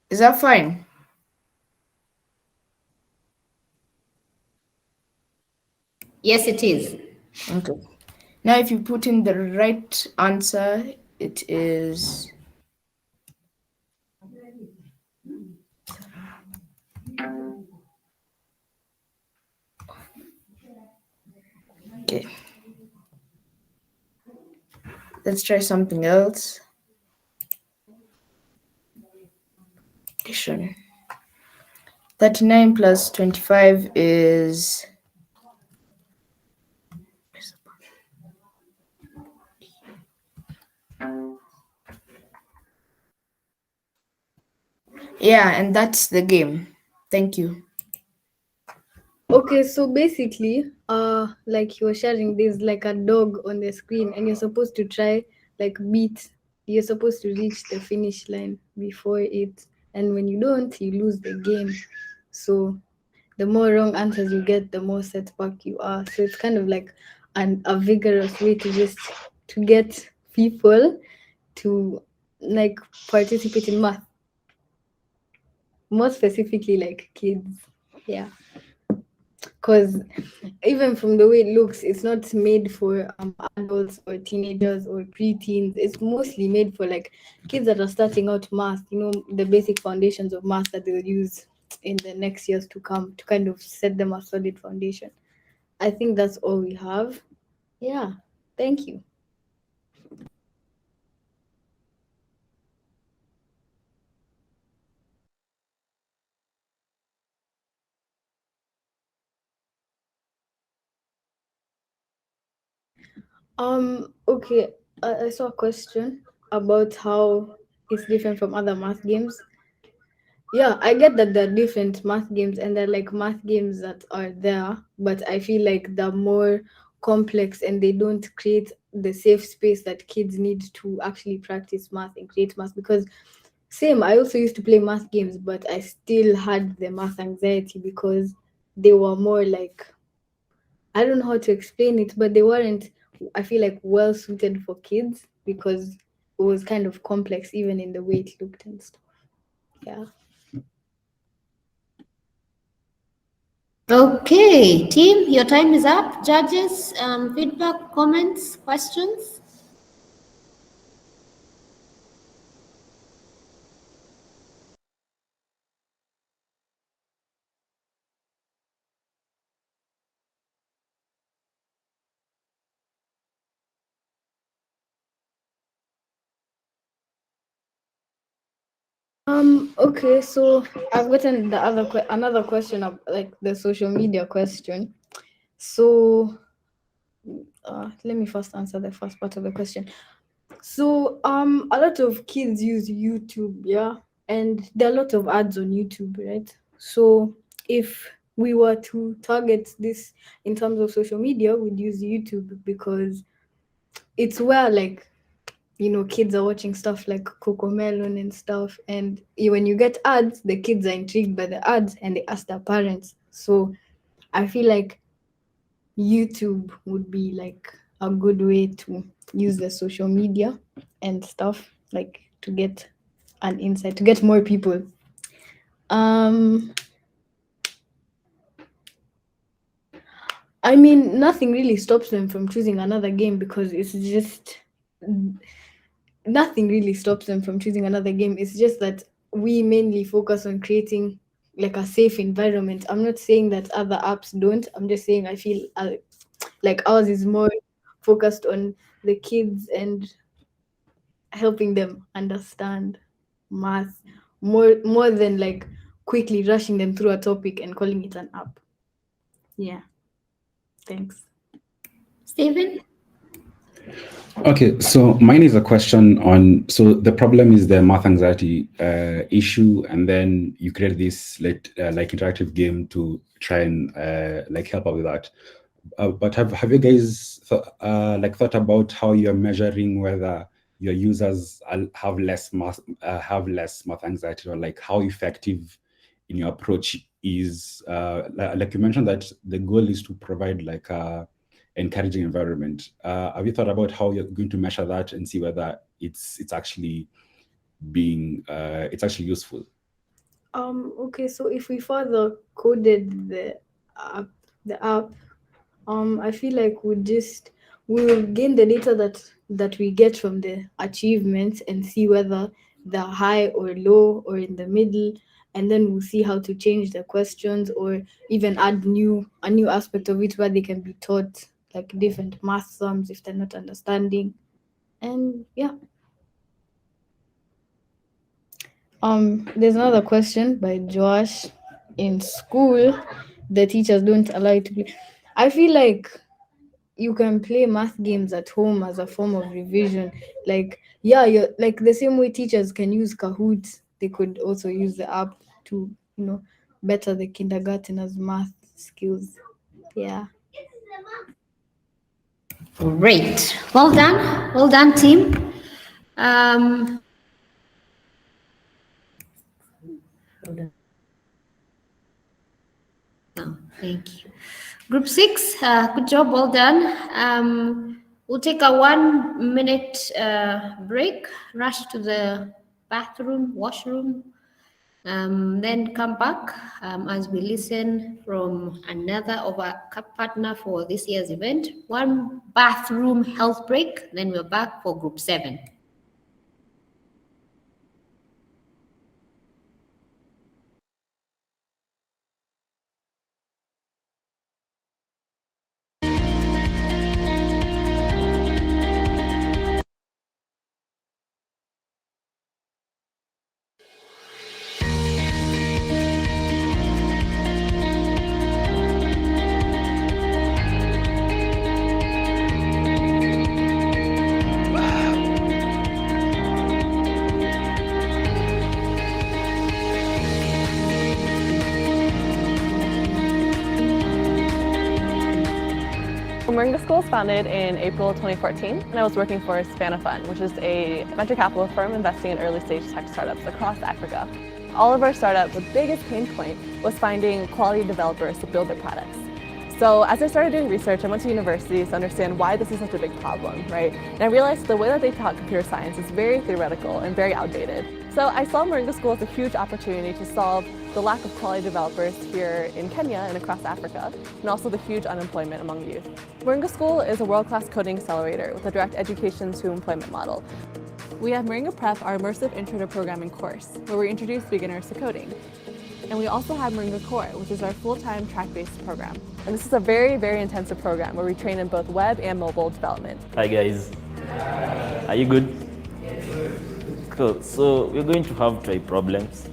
Is that fine? Yes, it is. Okay. Now, if you put in the right answer, it is... Okay. Let's try something else. Addition. 39 plus 25 is... Yeah, and that's the game. Thank you. Okay, so basically, like you were sharing, there's like a dog on the screen, and you're supposed to try you're supposed to reach the finish line before it, and when you don't, you lose the game. So the more wrong answers you get, the more setback you are. So it's kind of like a vigorous way to get people to like participate in math, more specifically like kids. Yeah, because even from the way it looks, it's not made for adults or teenagers or preteens. It's mostly made for like kids that are starting out math, the basic foundations of math that they'll use in the next years to come to kind of set them a solid foundation. I think that's all we have. Yeah, thank you. Okay, I saw a question about how it's different from other math games. Yeah, I get that there are different math games and they're like math games that are there, but I feel like they're more complex and they don't create the safe space that kids need to actually practice math and create math. Because same, I also used to play math games, but I still had the math anxiety because they were more like, I don't know how to explain it, but they weren't, I feel like, well suited for kids because it was kind of complex even in the way it looked and stuff. Yeah. Okay, team, your time is up. Judges, feedback, comments, questions? Okay, so I've gotten another question of like the social media question. So let me first answer the first part of the question. So a lot of kids use YouTube, yeah, and there are a lot of ads on YouTube, right? So if we were to target this in terms of social media, we'd use YouTube because it's where like kids are watching stuff like Cocomelon and stuff, and when you get ads, the kids are intrigued by the ads and they ask their parents. So I feel like YouTube would be like a good way to use the social media and stuff, like to get an insight, to get more people. I mean, nothing really stops them from choosing another game because it's just nothing really stops them from choosing another game. It's just that we mainly focus on creating like a safe environment. I'm not saying that other apps don't. I'm just saying I feel like ours is more focused on the kids and helping them understand math more than like quickly rushing them through a topic and calling it an app. Yeah. Thanks. Stephen? Okay, so mine is a question on, so the problem is the math anxiety issue, and then you create this like interactive game to try and like help out with that. But have you guys thought about how you're measuring whether your users have less math anxiety, or like how effective in your approach is? Like you mentioned that the goal is to provide like a encouraging environment. Have you thought about how you're going to measure that and see whether it's actually being useful? Okay, so if we further coded the app, I feel like we will gain the data that we get from the achievements and see whether they're high or low or in the middle, and then we'll see how to change the questions or even add a new aspect of it where they can be taught like different math sums if they're not understanding. And yeah. There's another question by Josh. In school, the teachers don't allow you to play. I feel like you can play math games at home as a form of revision. Like, yeah, you're like the same way teachers can use Kahoot, they could also use the app to, better the kindergarteners' math skills. Yeah. Great. Well done. Well done, team. Thank you. Group 6, good job, well done. We'll take a 1-minute break, rush to the bathroom, washroom, then come back as we listen from another of our partner for this year's event. 1 bathroom health break, then we're back for group 7. Moringa School was founded in April 2014, and I was working for Spanifund, which is a venture capital firm investing in early-stage tech startups across Africa. All of our startups, the biggest pain point was finding quality developers to build their products. So as I started doing research, I went to universities to understand why this is such a big problem, right? And I realized the way that they taught computer science is very theoretical and very outdated. So I saw Moringa School as a huge opportunity to solve the lack of quality developers here in Kenya and across Africa, and also the huge unemployment among youth. Moringa School is a world-class coding accelerator with a direct education to employment model. We have Moringa Prep, our immersive intro to programming course, where we introduce beginners to coding. And we also have Moringa Core, which is our full-time track-based program. And this is a very, very intensive program where we train in both web and mobile development. Hi guys, are you good? Cool, so we're going to have try problems.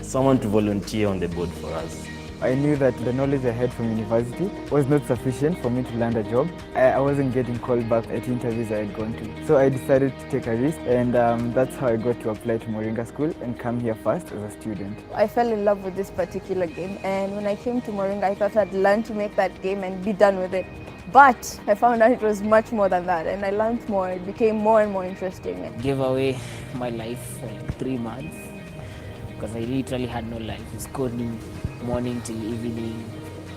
Someone to volunteer on the board for us. I knew that the knowledge I had from university was not sufficient for me to land a job. I wasn't getting called back at interviews I had gone to. So I decided to take a risk, and that's how I got to apply to Moringa School and come here first as a student. I fell in love with this particular game, and when I came to Moringa, I thought I'd learn to make that game and be done with it. But I found out it was much more than that, and I learned more. It became more and more interesting. I gave away my life for like 3 months because I literally had no life. It was coding morning till evening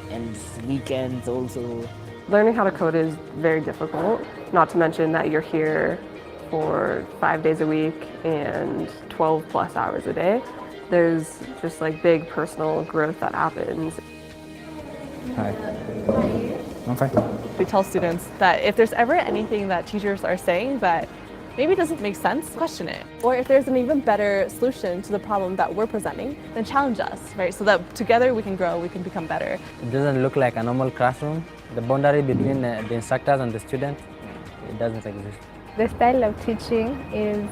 and weekends also. Learning how to code is very difficult, not to mention that you're here for 5 days a week and 12 plus hours a day. There's just like big personal growth that happens. Hi. I'm fine. We tell students that if there's ever anything that teachers are saying that maybe doesn't make sense, question it. Or if there's an even better solution to the problem that we're presenting, then challenge us, right? So that together we can grow, we can become better. It doesn't look like a normal classroom. The boundary between the instructors and the students, it doesn't exist. The style of teaching is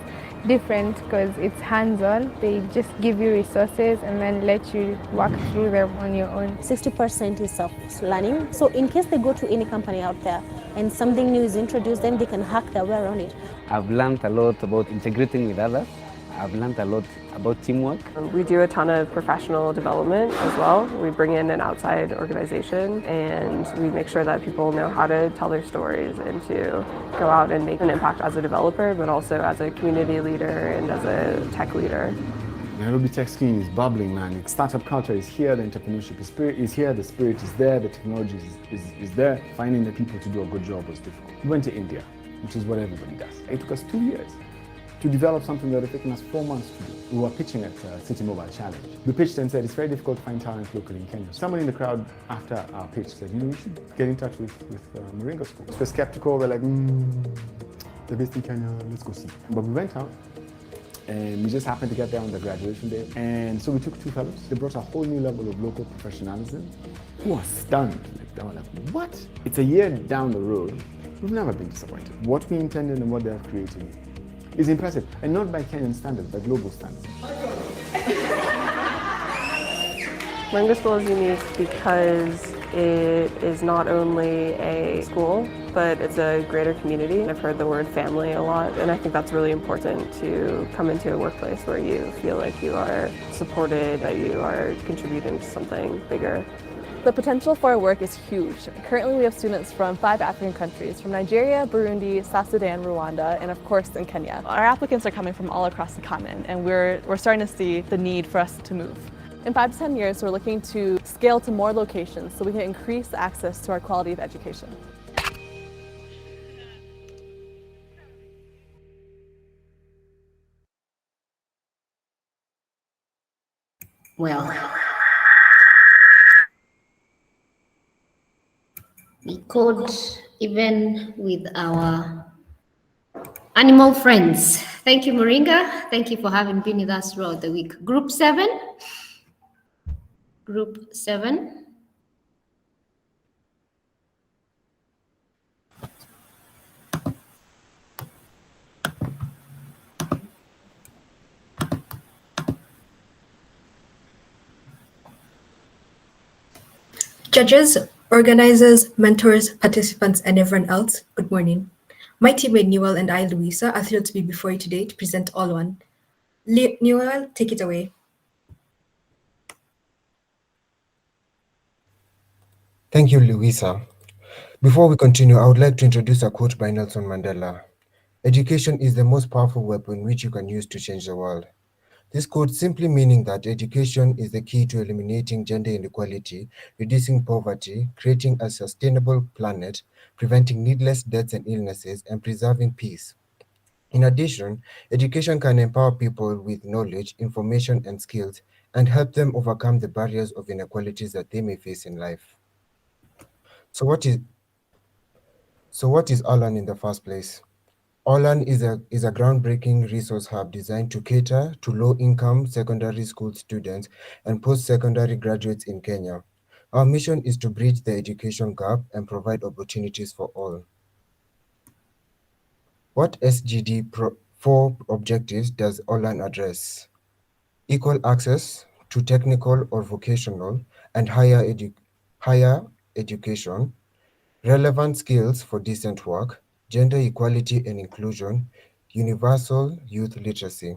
different because it's hands-on. They just give you resources and then let you work through them on your own. 60% is self-learning. So in case they go to any company out there and something new is introduced, then they can hack their way around it. I've learned a lot about integrating with others. I've learned a lot about teamwork. We do a ton of professional development as well. We bring in an outside organization and we make sure that people know how to tell their stories and to go out and make an impact as a developer, but also as a community leader and as a tech leader. The Nairobi tech scene is bubbling, man. Startup culture is here, the entrepreneurship is here, the spirit is there, the technology is there. Finding the people to do a good job was difficult. We went to India, which is what everybody does. It took us 2 years to develop something that had taken us 4 months to do. We were pitching at City Mobile Challenge. We pitched and said, it's very difficult to find talent locally in Kenya. Someone in the crowd after our pitch said, you should get in touch with Moringa School. We're skeptical, we're like, they're based in Kenya, let's go see. But we went out, and we just happened to get there on the graduation day. And so we took 2 fellows. They brought a whole new level of local professionalism. We were stunned. They were like, what? It's a year down the road. We've never been disappointed. What we intended and what they're creating is impressive, and not by Kenyan standards, by global standards. Moringa School is unique because it is not only a school, but it's a greater community. I've heard the word family a lot, and I think that's really important to come into a workplace where you feel like you are supported, that you are contributing to something bigger. The potential for our work is huge. Currently, we have students from 5 African countries, from Nigeria, Burundi, South Sudan, Rwanda, and of course in Kenya. Our applicants are coming from all across the continent, and we're starting to see the need for us to move. In 5 to 10 years, we're looking to scale to more locations so we can increase access to our quality of education. Well, we code even with our animal friends. Thank you, Moringa. Thank you for having been with us throughout the week. Group 7. Group 7. Judges, organizers, mentors, participants, and everyone else, good morning. My teammate Newell and I, Louisa, are thrilled to be before you today to present All One. Newell, take it away. Thank you, Louisa. Before we continue, I would like to introduce a quote by Nelson Mandela. Education is the most powerful weapon which you can use to change the world. This quote simply meaning that education is the key to eliminating gender inequality, reducing poverty, creating a sustainable planet, preventing needless deaths and illnesses, and preserving peace. In addition, education can empower people with knowledge, information, and skills, and help them overcome the barriers of inequalities that they may face in life. So what is Alan in the first place? Olan is a groundbreaking resource hub designed to cater to low-income secondary school students and post-secondary graduates in Kenya. Our mission is to bridge the education gap and provide opportunities for all. What SGD 4 objectives does Olan address? Equal access to technical or vocational and higher education, relevant skills for decent work, gender equality and inclusion, universal youth literacy.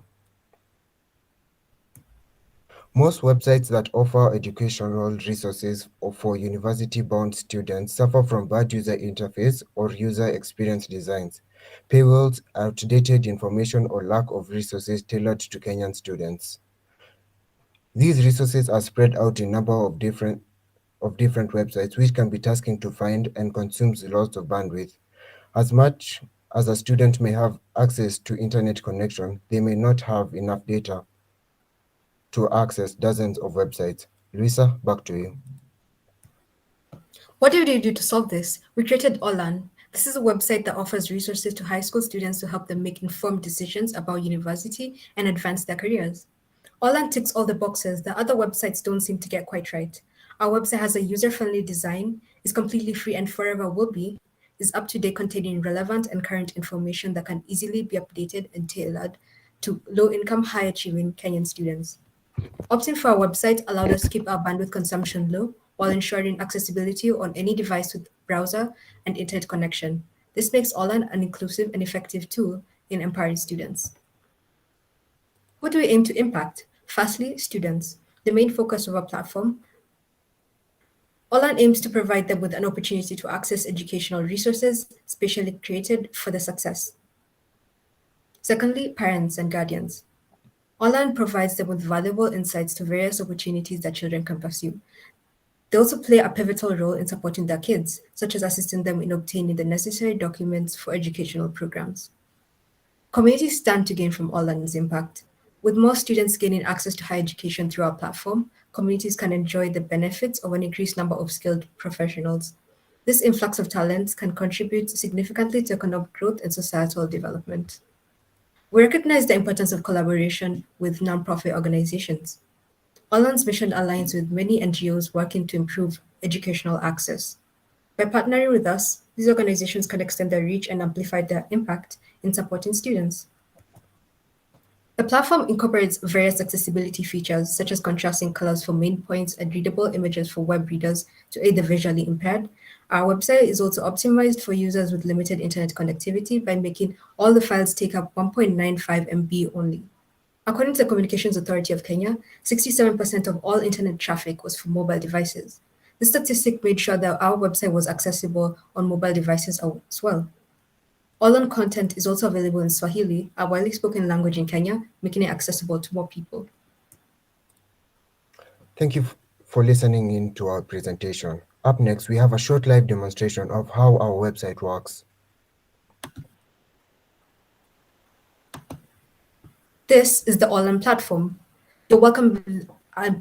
Most websites that offer educational resources for university-bound students suffer from bad user interface or user experience designs, paywalls, outdated information, or lack of resources tailored to Kenyan students. These resources are spread out in a number of different websites, which can be tasking to find and consumes lots of bandwidth. As much as a student may have access to internet connection, they may not have enough data to access dozens of websites. Luisa, back to you. What did we do to solve this? We created Olan. This is a website that offers resources to high school students to help them make informed decisions about university and advance their careers. Olan ticks all the boxes that other websites don't seem to get quite right. Our website has a user-friendly design, is completely free and forever will be. is up to date, containing relevant and current information that can easily be updated and tailored to low-income, high-achieving Kenyan students. Opting for our website allowed us to keep our bandwidth consumption low while ensuring accessibility on any device with browser and internet connection. This makes Online an inclusive and effective tool in empowering students. Who do we aim to impact? Firstly, students, the main focus of our platform. Online aims to provide them with an opportunity to access educational resources specially created for their success. Secondly, parents and guardians. Online provides them with valuable insights to various opportunities that children can pursue. They also play a pivotal role in supporting their kids, such as assisting them in obtaining the necessary documents for educational programs. Communities stand to gain from Online's impact. With more students gaining access to higher education through our platform, communities can enjoy the benefits of an increased number of skilled professionals. This influx of talents can contribute significantly to economic growth and societal development. We recognize the importance of collaboration with nonprofit organizations. Online's mission aligns with many NGOs working to improve educational access. By partnering with us, these organizations can extend their reach and amplify their impact in supporting students. The platform incorporates various accessibility features, such as contrasting colors for main points and readable images for web readers to aid the visually impaired. Our website is also optimized for users with limited internet connectivity by making all the files take up 1.95 MB only. According to the Communications Authority of Kenya, 67% of all internet traffic was for mobile devices. This statistic made sure that our website was accessible on mobile devices as well. Online content is also available in Swahili, a widely spoken language in Kenya, making it accessible to more people. Thank you for listening in to our presentation. Up next, we have a short live demonstration of how our website works. This is the Online platform. You're welcome with a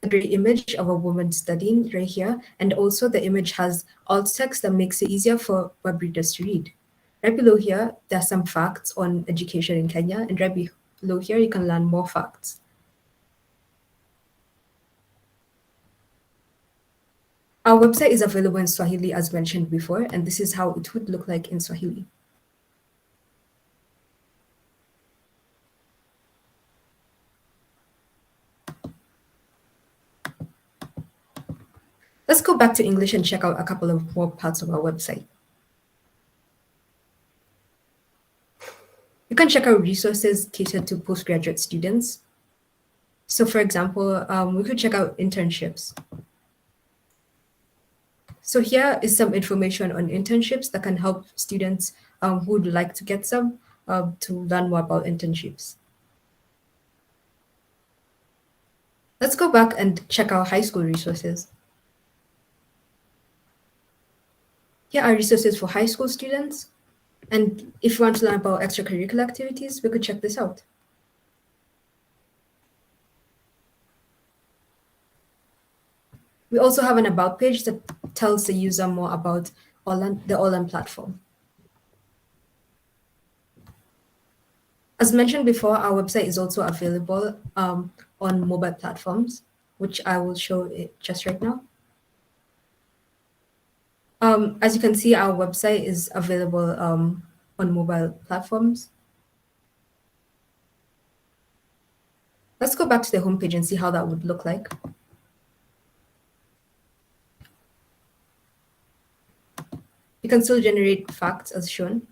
great image of a woman studying right here, and also the image has alt text that makes it easier for web readers to read. Right below here, there are some facts on education in Kenya, and right below here, you can learn more facts. Our website is available in Swahili as mentioned before, and this is how it would look like in Swahili. Let's go back to English and check out a couple of more parts of our website. You can check out resources catered to postgraduate students. So for example, we could check out internships. So here is some information on internships that can help students who would like to get some to learn more about internships. Let's go back and check our high school resources. Here are resources for high school students. And if you want to learn about extracurricular activities, we could check this out. We also have an about page that tells the user more about the Online platform. As mentioned before, our website is also available on mobile platforms, which I will show it just right now. As you can see, our website is available on mobile platforms. Let's go back to the homepage and see how that would look like. You can still generate facts as shown.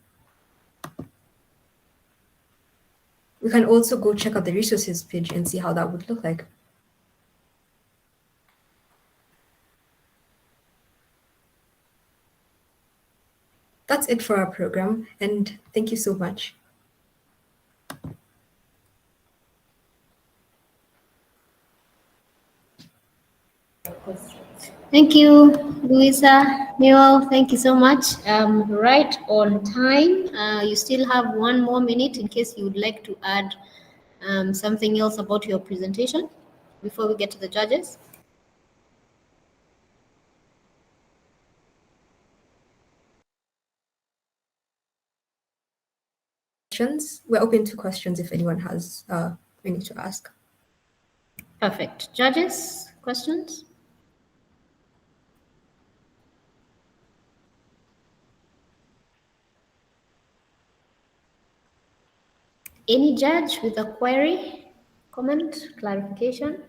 We can also go check out the resources page and see how that would look like. That's it for our program, and thank you so much. Thank you, Louisa, Newell. Thank you so much. Right on time. You still have 1 more minute in case you would like to add something else about your presentation before we get to the judges. We're open to questions if anyone has any to ask. Perfect. Judges, questions? Any judge with a query, comment, clarification?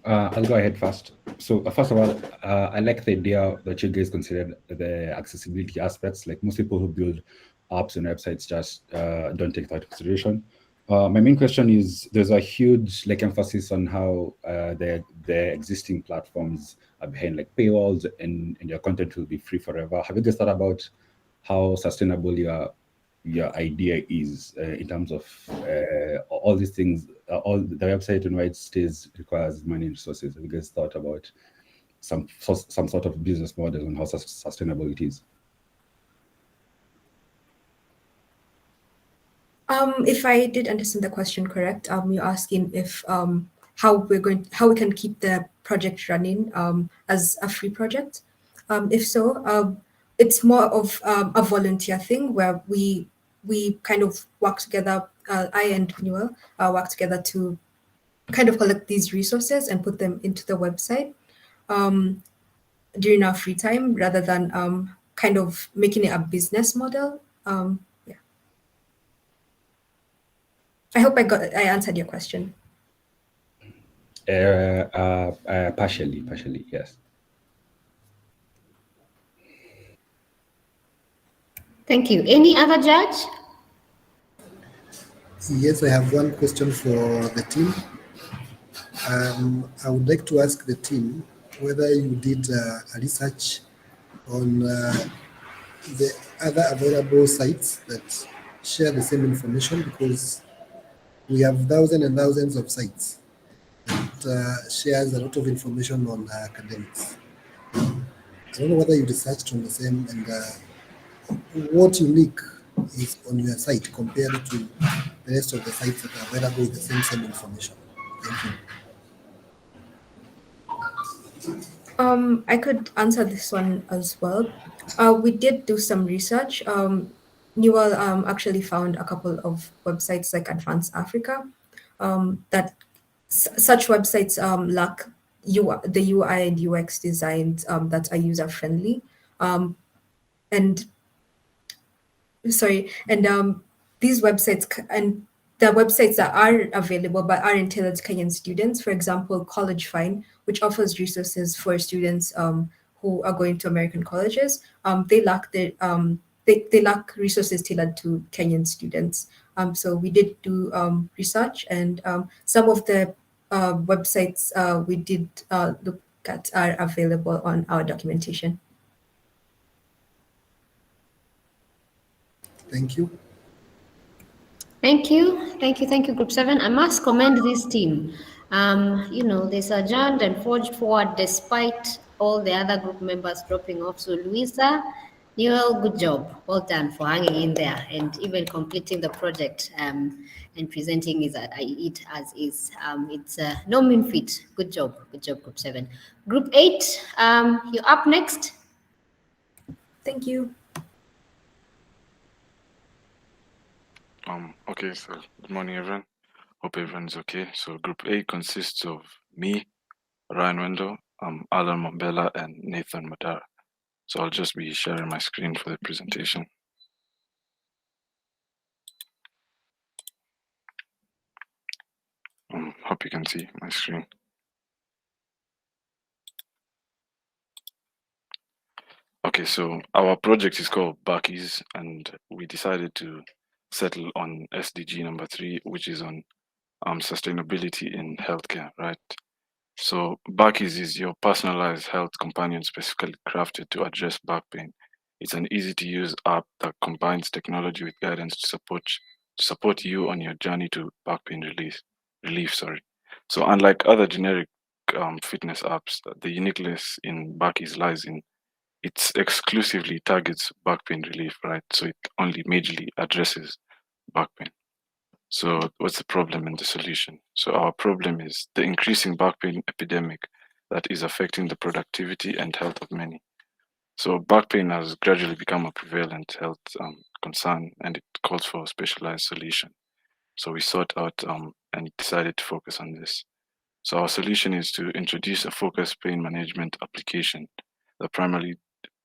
I'll go ahead first. So first of all, I like the idea that you guys considered the accessibility aspects. Like most people who build apps and websites just don't take that into consideration. My main question is: there's a huge emphasis on how the existing platforms are behind paywalls, and your content will be free forever. Have you guys thought about how sustainable your idea is in terms of all these things? All the website and why it stays requires money and resources. Have you guys thought about some sort of business model and how sustainable it is? If I did understand the question correct, you're asking if how we can keep the project running as a free project. If so, it's more of a volunteer thing where we kind of work together. I and Newell work together to kind of collect these resources and put them into the website during our free time, rather than kind of making it a business model. Yeah. I hope I answered your question. Partially, yes. Thank you. Any other judge? Yes, I have one question for the team. I would like to ask the team whether you did a research on the other available sites that share the same information, because we have thousands and thousands of sites that shares a lot of information on academics. I don't know whether you researched on the same, and what unique is on your site compared to the rest of the sites that are available with the same information. Thank you. I could answer this one as well. We did do some research. Newell actually found a couple of websites like Advanced Africa that such websites lack the UI and UX designs that are user friendly. And sorry, and these websites and the websites that are available but aren't tailored to Kenyan students, for example, College Find, which offers resources for students who are going to American colleges, they lack they lack resources tailored to Kenyan students. So we did do research, and some of the websites we did look at are available on our documentation. Thank you. Thank you. Thank you. Thank you, Group 7. I must commend this team. They sojourned and forged forward despite all the other group members dropping off. So, Louisa, Newell, good job. Well done for hanging in there and even completing the project and presenting it as is. It's no mean feat. Good job. Good job, Group 7. Group 8, you're up next. Thank you. Okay, so good morning, everyone. Hope everyone's okay. So Group A consists of me, Ryan Wendell, Alan Mombela, and Nathan Madara. So I'll just be sharing my screen for the presentation. Hope you can see my screen. Okay, so our project is called Bucky's, and we decided to settle on SDG number 3, which is on sustainability in healthcare, right? So Bucky's is your personalized health companion specifically crafted to address back pain. It's an easy-to-use app that combines technology with guidance to support you on your journey to back pain relief. So unlike other generic fitness apps, the uniqueness in Bucky's lies in it exclusively targets back pain relief, right? So it only majorly addresses back pain. So what's the problem and the solution? So our problem is the increasing back pain epidemic that is affecting the productivity and health of many. So back pain has gradually become a prevalent health concern, and it calls for a specialized solution. So we sought out and decided to focus on this. So our solution is to introduce a focused pain management application that primarily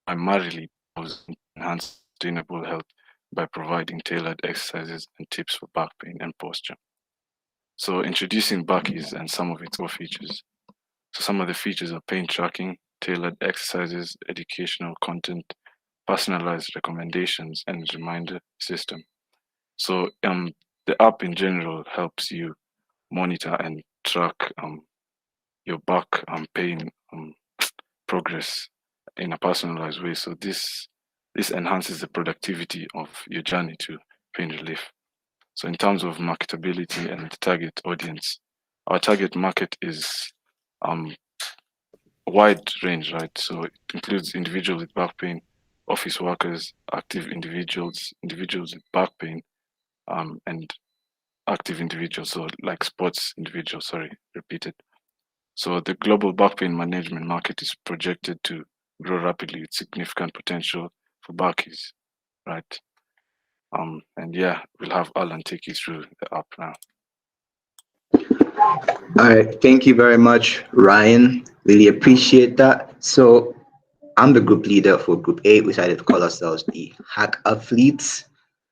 enhance sustainable health by providing tailored exercises and tips for back pain and posture. So introducing Bucky's and some of its core features. So some of the features are pain tracking, tailored exercises, educational content, personalized recommendations, and reminder system. So the app in general helps you monitor and track your back pain progress in a personalized way. So this enhances the productivity of your journey to pain relief. So in terms of marketability and the target audience, our target market is wide range, right? So it includes individuals with back pain, office workers, active individuals, individuals with back pain, and active individuals, so like sports individuals, sorry, repeated. So the global back pain management market is projected to grow rapidly with significant potential for backies, right? And yeah, we'll have Alan take you through the app now. All right, thank you very much, Ryan. Really appreciate that. So I'm the group leader for Group 8. We decided to call ourselves the Hack Athletes.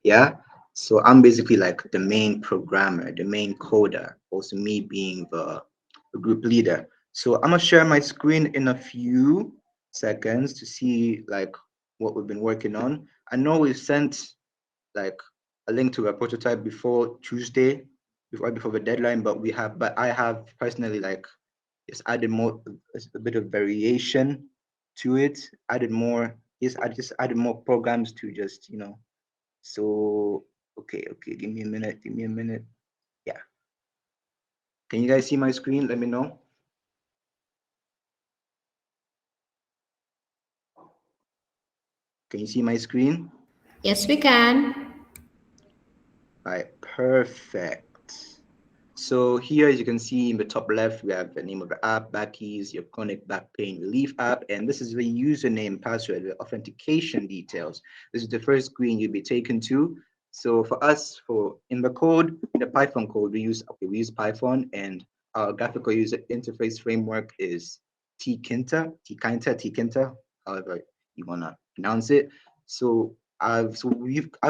Yeah. So I'm basically like the main programmer, the main coder, also me being the group leader. So I'm gonna share my screen in a few seconds to see like what we've been working on. I know we've sent like a link to a prototype before Tuesday, before the deadline, but I have personally like just added more, a bit of variation to it, added more, I just added more programs to just, so, okay, give me a minute. Yeah. Can you guys see my screen? Let me know. Can you see my screen? Yes, we can. All right, perfect. So here, as you can see in the top left, we have the name of the app, Backies, your chronic back pain relief app, and this is the username, password, the authentication details. This is the first screen you'll be taken to. So for us, in the Python code, we use Python, and our graphical user interface framework is Tkinter, however you wanna pronounce it. So I've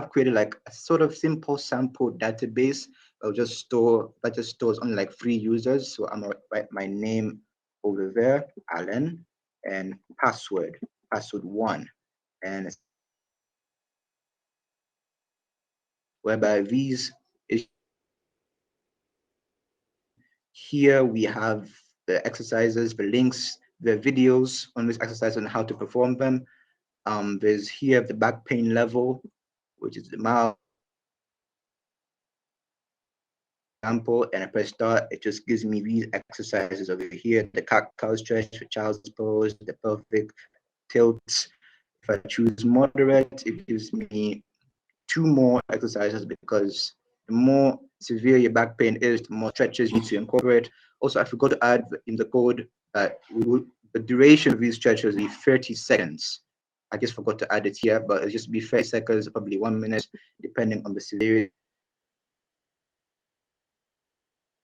created like a sort of simple sample database. That just stores only like 3 users. So I'm gonna write my name over there, Alan, and password 1, and whereby these is here we have the exercises, the links, the videos on this exercise and how to perform them. There's here the back pain level, which is the mild example, and I press start. It just gives me these exercises over here: the cow stretch, the child's pose, the pelvic tilts. If I choose moderate, it gives me 2 more exercises, because the more severe your back pain is, the more stretches you need to incorporate. Also, I forgot to add in the code that the duration of these stretches will be 30 seconds. I just forgot to add it here, but it'll just be 30 seconds, probably 1 minute, depending on the severity.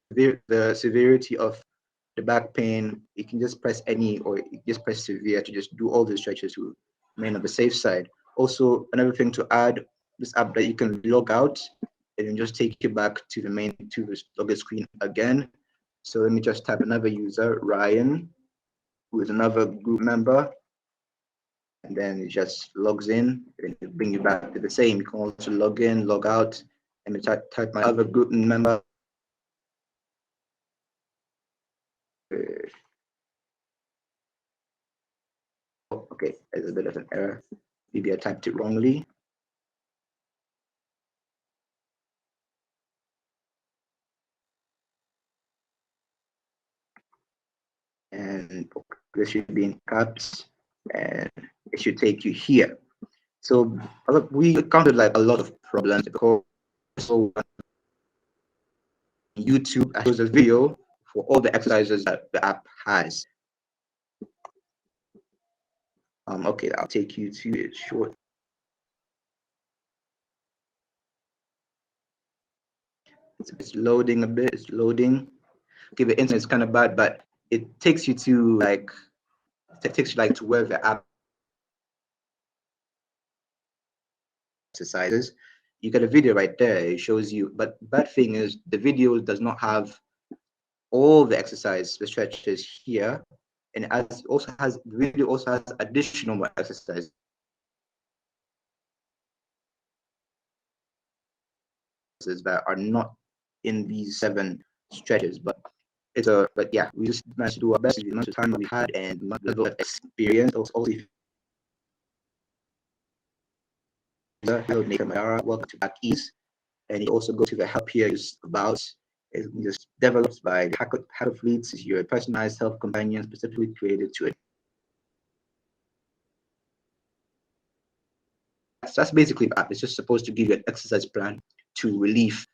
The severity of the back pain, you can just press any, or you just press severe to just do all the stretches to remain on the safe side. Also, another thing to add, this app that you can log out and then just take you back to the login screen again. So let me just type another user, Ryan, who is another group member, and then it just logs in and it'll bring you back to the same. You can also log in, log out, and type my other group member. Okay, there's a bit of an error. Maybe I typed it wrongly. And this should be in caps, and it should take you here. So we encountered like a lot of problems because YouTube shows a video for all the exercises that the app has. Okay, I'll take you to it short. It's loading a bit. It's loading. Okay, the internet is kind of bad, but it takes you to to where the app exercises. You get a video right there. It shows you, but bad thing is the video does not have all the exercise, the stretches here, and the video also has additional exercises that are not in these 7 stretches. But yeah, we just managed to do our best with the amount of time that we had and the level of experience. Also, hello, Nathan Mayara, welcome to Backies. And you also go to the help here is about. It's just developed by Hackathon. Is your personalized health companion specifically created to it. So that's basically the app. It's just supposed to give you an exercise plan to relieve.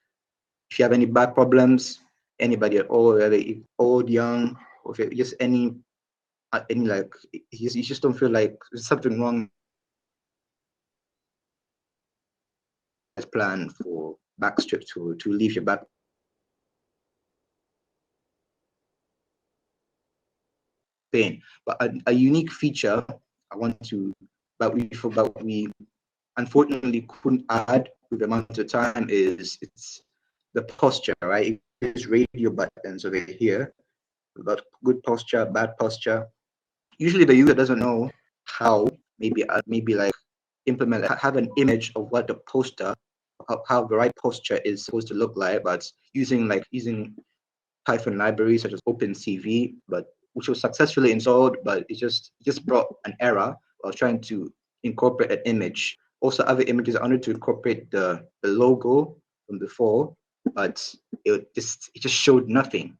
If you have any back problems, anybody at all, whether old, young, or if just any like you just don't feel like there's something wrong. Plan for back strip to relieve your back pain. But a unique feature I want to, but we unfortunately couldn't add with the amount of time is it's the posture, right? It's radio buttons over here about good posture, bad posture. Usually the user doesn't know how maybe like implement, have an image of what the poster, how the right posture is supposed to look like, but using Python libraries such as OpenCV, but which was successfully installed, but it just brought an error while trying to incorporate an image. Also, other images I wanted to incorporate the logo from before, but it just showed nothing.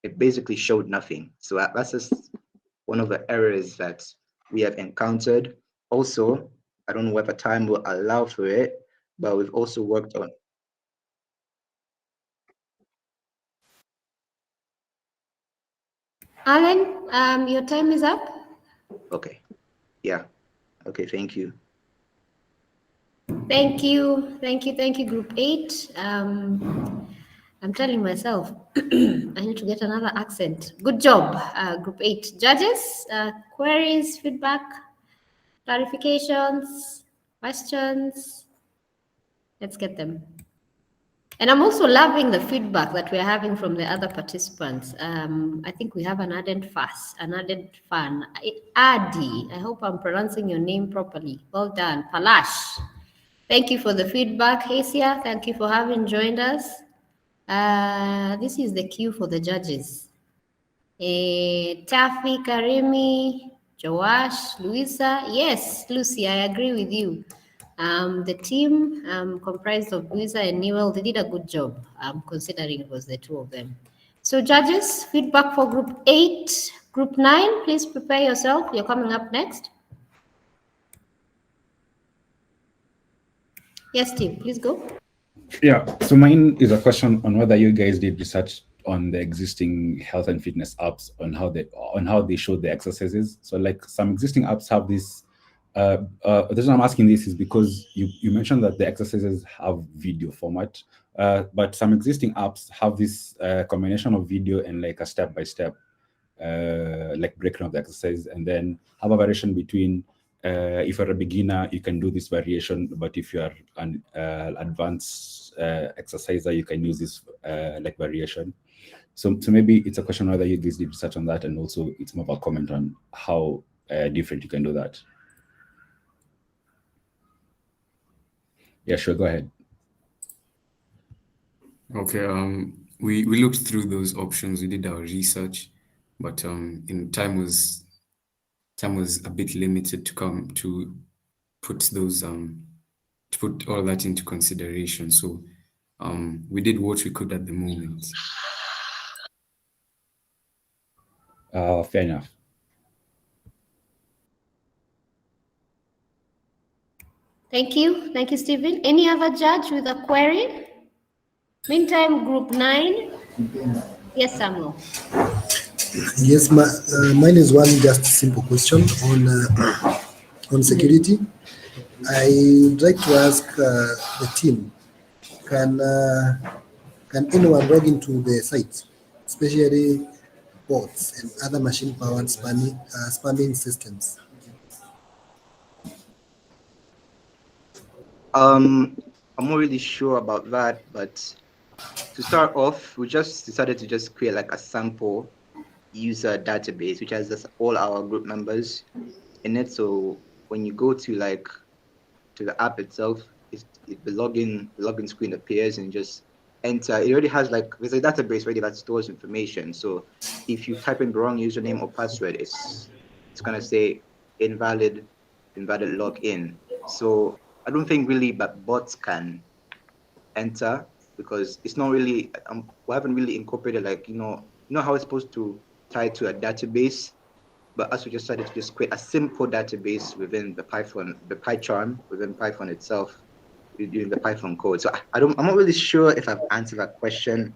It basically showed nothing. So that's just one of the errors that we have encountered. Also, I don't know whether time will allow for it, but we've also worked on. Alan, your time is up. Okay. Yeah. Okay. Thank you. Thank you, Group 8. I'm telling myself I need to get another accent. Good job, Group 8. Judges, queries, feedback, clarifications, questions. Let's get them. And I'm also loving the feedback that we're having from the other participants. I think we have an ardent fan. Adi, I hope I'm pronouncing your name properly. Well done. Palash. Thank you for the feedback, Hasia. Thank you for having joined us. This is the queue for the judges. Tafi, Karimi, Joash, Luisa. Yes, Lucy, I agree with you. The team comprised of Luisa and Newell, they did a good job, considering it was the 2 of them. So judges, feedback for Group 8. Group 9, please prepare yourself. You're coming up next. Yes, Steve, please go. Yeah, so mine is a question on whether you guys did research on the existing health and fitness apps on how they show the exercises. So like some existing apps have this. The reason I'm asking this is because you mentioned that the exercises have video format, but some existing apps have this combination of video and like a step-by-step like breakdown of the exercise, and then have a variation between if you're a beginner, you can do this variation, but if you are an advanced exerciser, you can use this like variation. So maybe it's a question whether you guys did research on that, and also it's more of a comment on how different you can do that. Yeah, sure, go ahead. Okay, we looked through those options, we did our research, but time was a bit limited to put those to put all that into consideration. So we did what we could at the moment. Fair enough. Thank you, Stephen. Any other judge with a query? Meantime, Group 9. Yes, Samuel. Yes, mine is one just simple question on security. I'd like to ask the team, can anyone log into the site, especially bots and other machine-powered spamming systems? I'm not really sure about that, but to start off, we just decided to just create like a sample user database, which has just all our group members in it. So when you go to like to the app itself, the login screen appears and just enter. It already has like there's a database already that stores information. So if you type in the wrong username or password, it's gonna say invalid login. So I don't think really that bots can enter because it's not really we haven't really incorporated like you know how it's supposed to tie to a database, but as we just decided to just create a simple database within the PyCharm within Python itself, using the Python code. So I'm not really sure if I've answered that question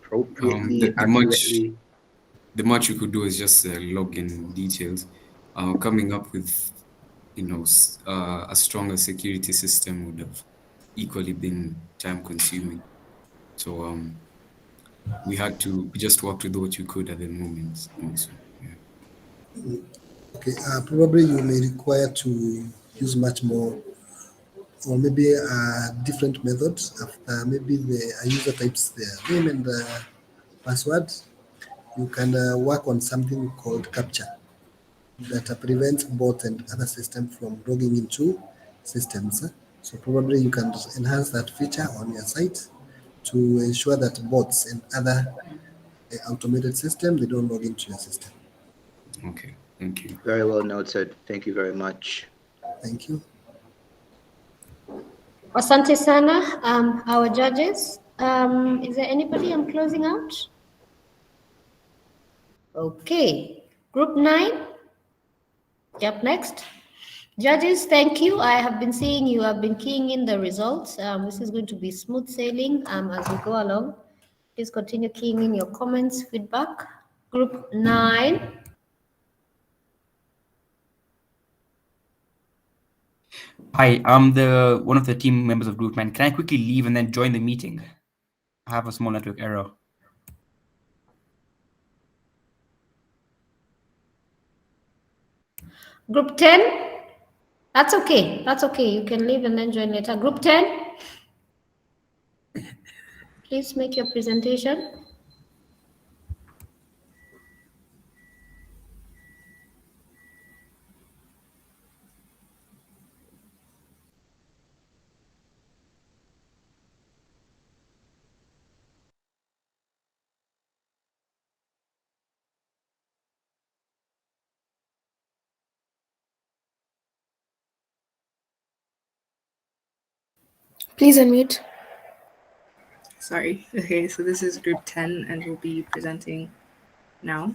appropriately, accurately. The much you could do is just log in details. Coming up with, a stronger security system would have equally been time consuming. So we just worked with what you could at the moment also. Yeah. Okay, probably you may require to use much more, or maybe different methods. After maybe the user types their name and the password, you can work on something called capture that prevents bots and other systems from logging into systems. So probably you can enhance that feature on your site to ensure that bots and other automated systems they don't log into your system. Okay, thank you. Very well noted. Thank you very much. Thank you. Asante sana, our judges. Is there anybody I'm closing out? Okay, group 9. Up next. Judges, thank you. I have been seeing you have been keying in the results. This is going to be smooth sailing as we go along. Please continue keying in your comments, feedback. Group 9. Hi, I'm the one of the team members of Group 9. Can I quickly leave and then join the meeting? I have a small network error. Group 10. That's okay. That's okay. You can leave and then join later. Group 10. Please make your presentation. Please unmute. Sorry. Okay, so this is group 10 and we'll be presenting now.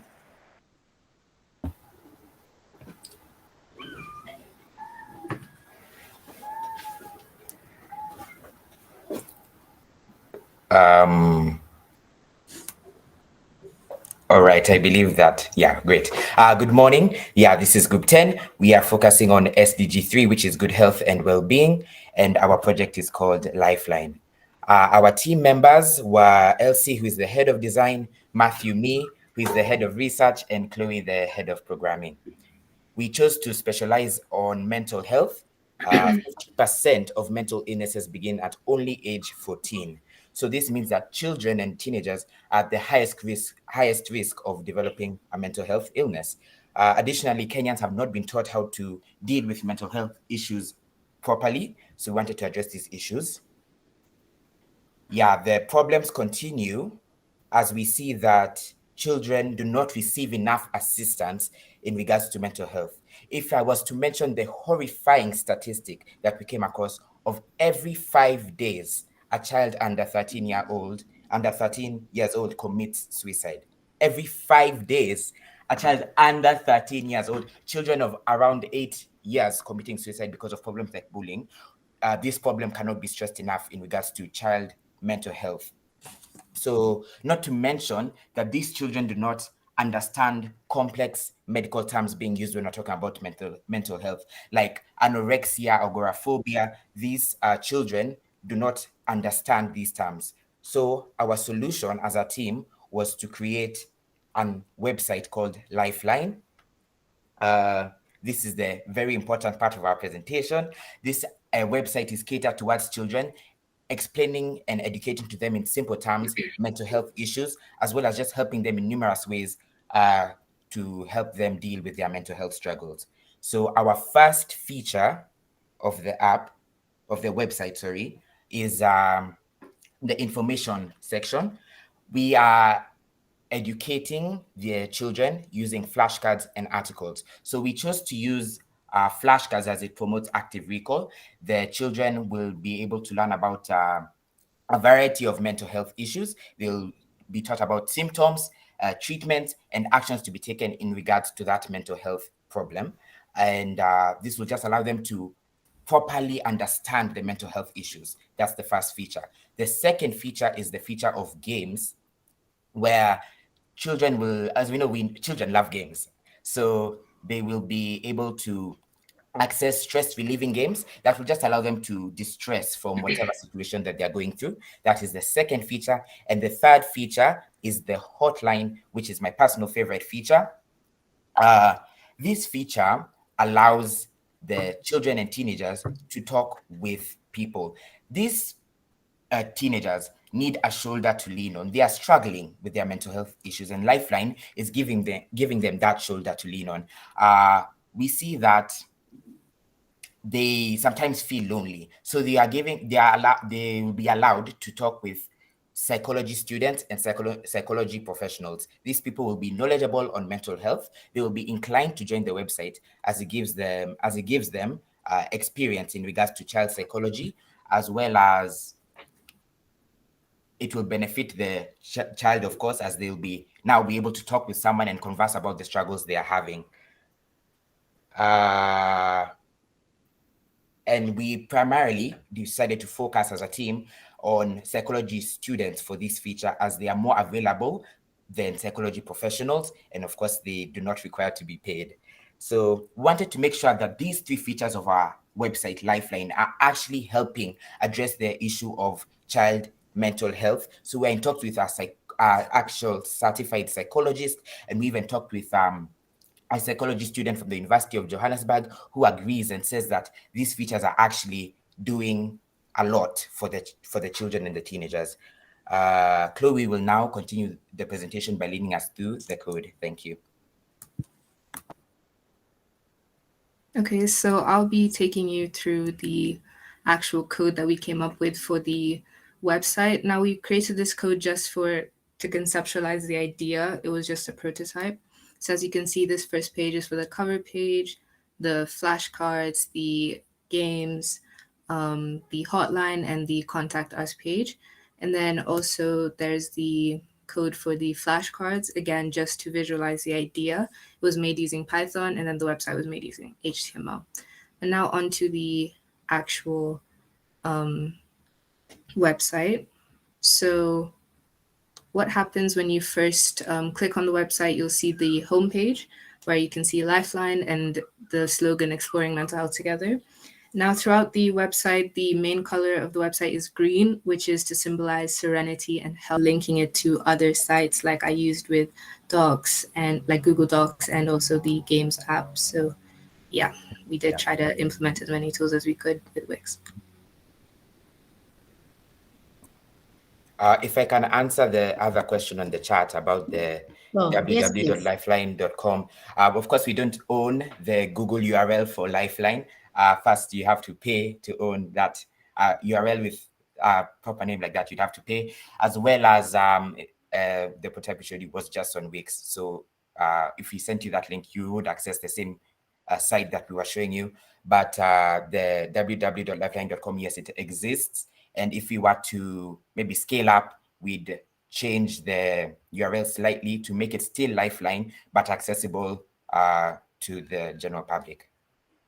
All right, I believe that. Yeah, great. Good morning. Yeah, this is Group 10. We are focusing on SDG 3, which is good health and well-being, and our project is called Lifeline. Our team members were Elsie, who is the head of design, Matthew, me, who is the head of research, and Chloe, the head of programming. We chose to specialize on mental health. 50% of mental illnesses begin at only age 14. So this means that children and teenagers are at the highest risk of developing a mental health illness. Additionally, Kenyans have not been taught how to deal with mental health issues properly. So we wanted to address these issues. Yeah, the problems continue as we see that children do not receive enough assistance in regards to mental health. If I was to mention the horrifying statistic that we came across of every 5 days, a child under 13 years old commits suicide. Every 5 days, a child under 13 years old, children of around 8 years committing suicide because of problems like bullying. This problem cannot be stressed enough in regards to child mental health. So not to mention that these children do not understand complex medical terms being used when we're talking about mental health, like anorexia, agoraphobia. These children do not understand these terms. So our solution as a team was to create a website called Lifeline. this is the very important part of our presentation. This website is catered towards children, explaining and educating to them in simple terms mental health issues, as well as just helping them in numerous ways to help them deal with their mental health struggles. So our first feature of the app, of the website, sorry, is the information section. We are educating the children using flashcards and articles. So we chose to use flashcards as it promotes active recall. The children will be able to learn about a variety of mental health issues. They'll be taught about symptoms, treatment, and actions to be taken in regards to that mental health problem. And this will just allow them to properly understand the mental health issues. That's the first feature. The second feature is the feature of games, where children will, as we know, children love games. So they will be able to access stress relieving games that will just allow them to distress from whatever situation that they're going through. That is the second feature. And the third feature is the hotline, which is my personal favorite feature. This feature allows the children and teenagers to talk with people. These teenagers need a shoulder to lean on. They are struggling with their mental health issues, and Lifeline is giving them that shoulder to lean on. We see that they sometimes feel lonely, so they will be allowed to talk with psychology students and psychology professionals. These people will be knowledgeable on mental health. They will be inclined to join the website as it gives them experience in regards to child psychology, as well as it will benefit the child, of course, as they'll be able to talk with someone and converse about the struggles they are having. And we primarily decided to focus as a team on psychology students for this feature, as they are more available than psychology professionals. And of course, they do not require to be paid. So we wanted to make sure that these three features of our website, Lifeline, are actually helping address the issue of child mental health. So we're in talks with our actual certified psychologist, and we even talked with a psychology student from the University of Johannesburg who agrees and says that these features are actually doing a lot for the children and the teenagers. Chloe will now continue the presentation by leading us through the code. Thank you. Okay, so I'll be taking you through the actual code that we came up with for the website. Now, we created this code just to conceptualize the idea. It was just a prototype. So as you can see, this first page is for the cover page, the flashcards, the games, the hotline, and the contact us page. And then also there's the code for the flashcards, again, just to visualize the idea. It was made using Python, and then the website was made using HTML. And now onto the actual website. So what happens when you first click on the website, you'll see the homepage where you can see Lifeline and the slogan Exploring Mental Health Together. Now, throughout the website, the main color of the website is green, which is to symbolize serenity and health, linking it to other sites like I used with Docs and like Google Docs and also the Games app. So yeah, we did try to implement as many tools as we could with Wix. If I can answer the other question on the chat about the www.lifeline.com. Of course, we don't own the Google URL for Lifeline. First, you have to pay to own that URL with a proper name like that. You'd have to pay, as well as the prototype showed was just on Wix. So if we sent you that link, you would access the same site that we were showing you. But the www.lifeline.com, yes, it exists. And if we were to maybe scale up, we'd change the URL slightly to make it still Lifeline, but accessible to the general public,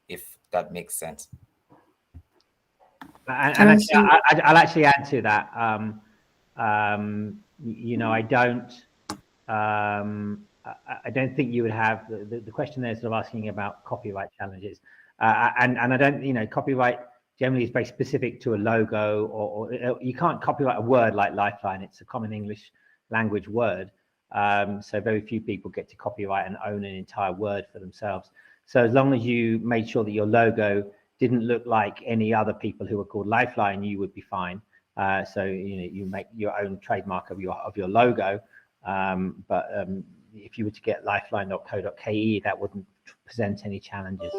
if that makes sense. And actually, I'll actually add to that. You know, I don't think you would have the question there, sort of asking about copyright challenges, and I don't, you know, copyright generally is very specific to a logo, or you can't copyright a word like Lifeline. It's a common English language word, so very few people get to copyright and own an entire word for themselves. So as long as you made sure that your logo didn't look like any other people who were called Lifeline, you would be fine. So you make your own trademark of your logo, but if you were to get lifeline.co.ke, that wouldn't present any challenges.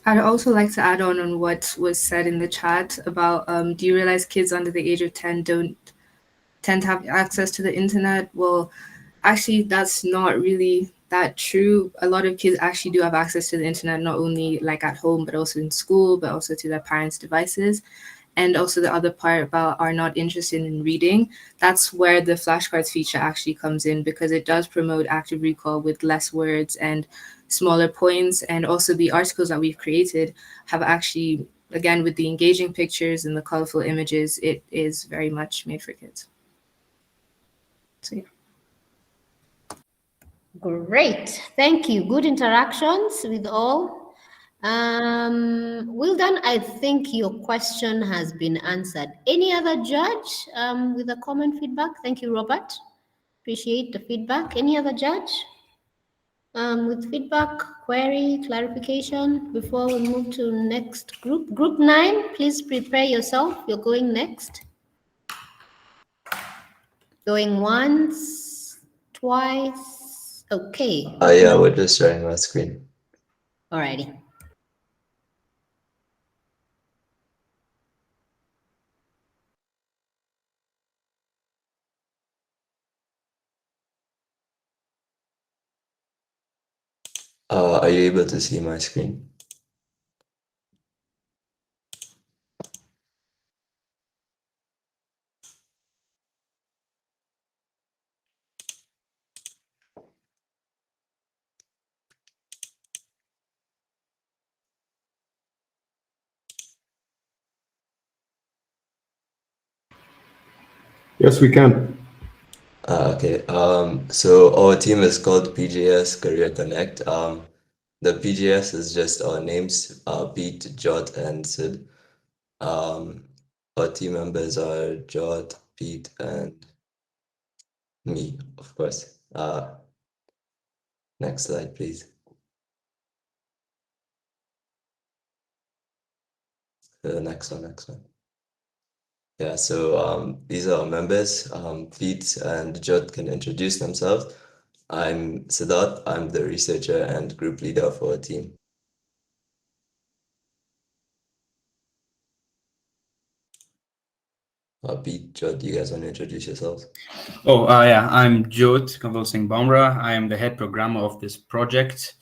I'd also like to add on what was said in the chat about do you realize kids under the age of 10 don't tend to have access to the internet? Well, actually, that's not really that true. A lot of kids actually do have access to the internet, not only like at home, but also in school, but also to their parents' devices. And also the other part about are not interested in reading, that's where the flashcards feature actually comes in, because it does promote active recall with less words and smaller points. And also the articles that we've created have actually, again, with the engaging pictures and the colorful images, it is very much made for kids. So yeah. Great, thank you. Good interactions with all. Well done. I think your question has been answered. Any other judge with a comment feedback? Thank you, Robert. Appreciate the feedback. Any other judge with feedback, query, clarification before we move to next group? Group 9, please prepare yourself. You're going next. Going once, twice. Okay. Yeah, we're just sharing my screen. Alrighty. Are you able to see my screen? Yes, we can. Okay. So our team is called PJS Career Connect. The PJS is just our names, Pete, Jot, and Sid. Our team members are Jot, Pete, and me, of course. Next slide, please. Next one. Yeah, so these are our members. Pete and Jot can introduce themselves. I'm Siddharth. I'm the researcher and group leader for our team. Pete, Jot, do you guys want to introduce yourselves? Oh, yeah, I'm Jot Kanval Singh Bamra. I am the head programmer of this project.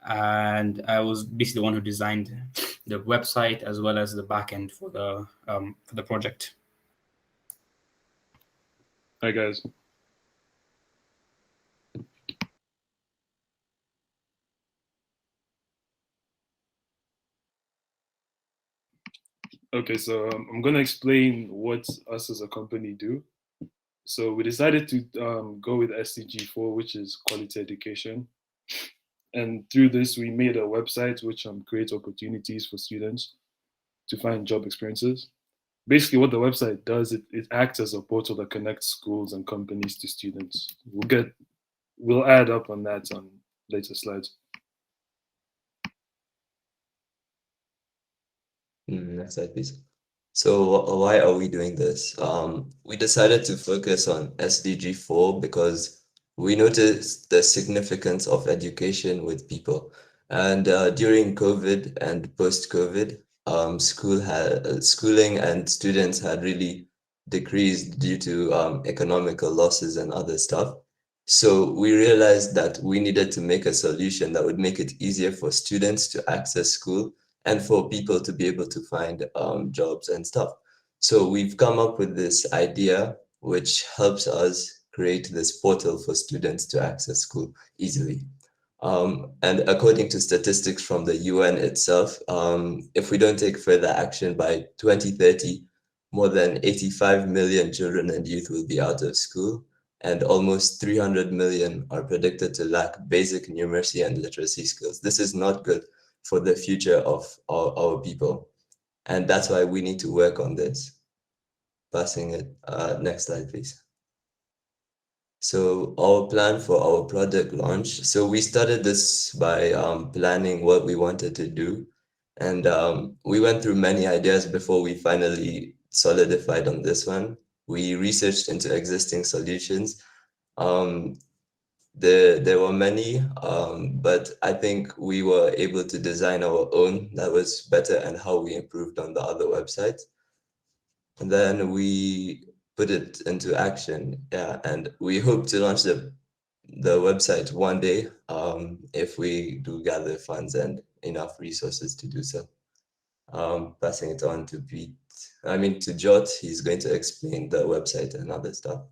And I was basically the one who designed the website as well as the backend for the project. Hi, guys. Okay, so I'm going to explain what us as a company do. So we decided to go with SDG4, which is quality education. And through this, we made a website which creates opportunities for students to find job experiences. Basically, what the website does, it acts as a portal that connects schools and companies to students. We'll add up on that on later slides. Next slide, please. So why are we doing this? We decided to focus on SDG4 because we noticed the significance of education with people. And during COVID and post-COVID, schooling and students had really decreased due to economical losses and other stuff. So we realized that we needed to make a solution that would make it easier for students to access school and for people to be able to find jobs and stuff. So we've come up with this idea which helps us create this portal for students to access school easily. And according to statistics from the UN itself, if we don't take further action by 2030, more than 85 million children and youth will be out of school, and almost 300 million are predicted to lack basic numeracy and literacy skills. This is not good for the future of our people. And that's why we need to work on this. Passing it, next slide, please. So our plan for our project launch, so we started this by planning what we wanted to do. And we went through many ideas before we finally solidified on this one. We researched into existing solutions. There were many, but I think we were able to design our own that was better, and how we improved on the other websites. And then we put it into action. Yeah, and we hope to launch the website one day, if we do gather funds and enough resources to do so. Passing it on to to Jot. He's going to explain the website and other stuff.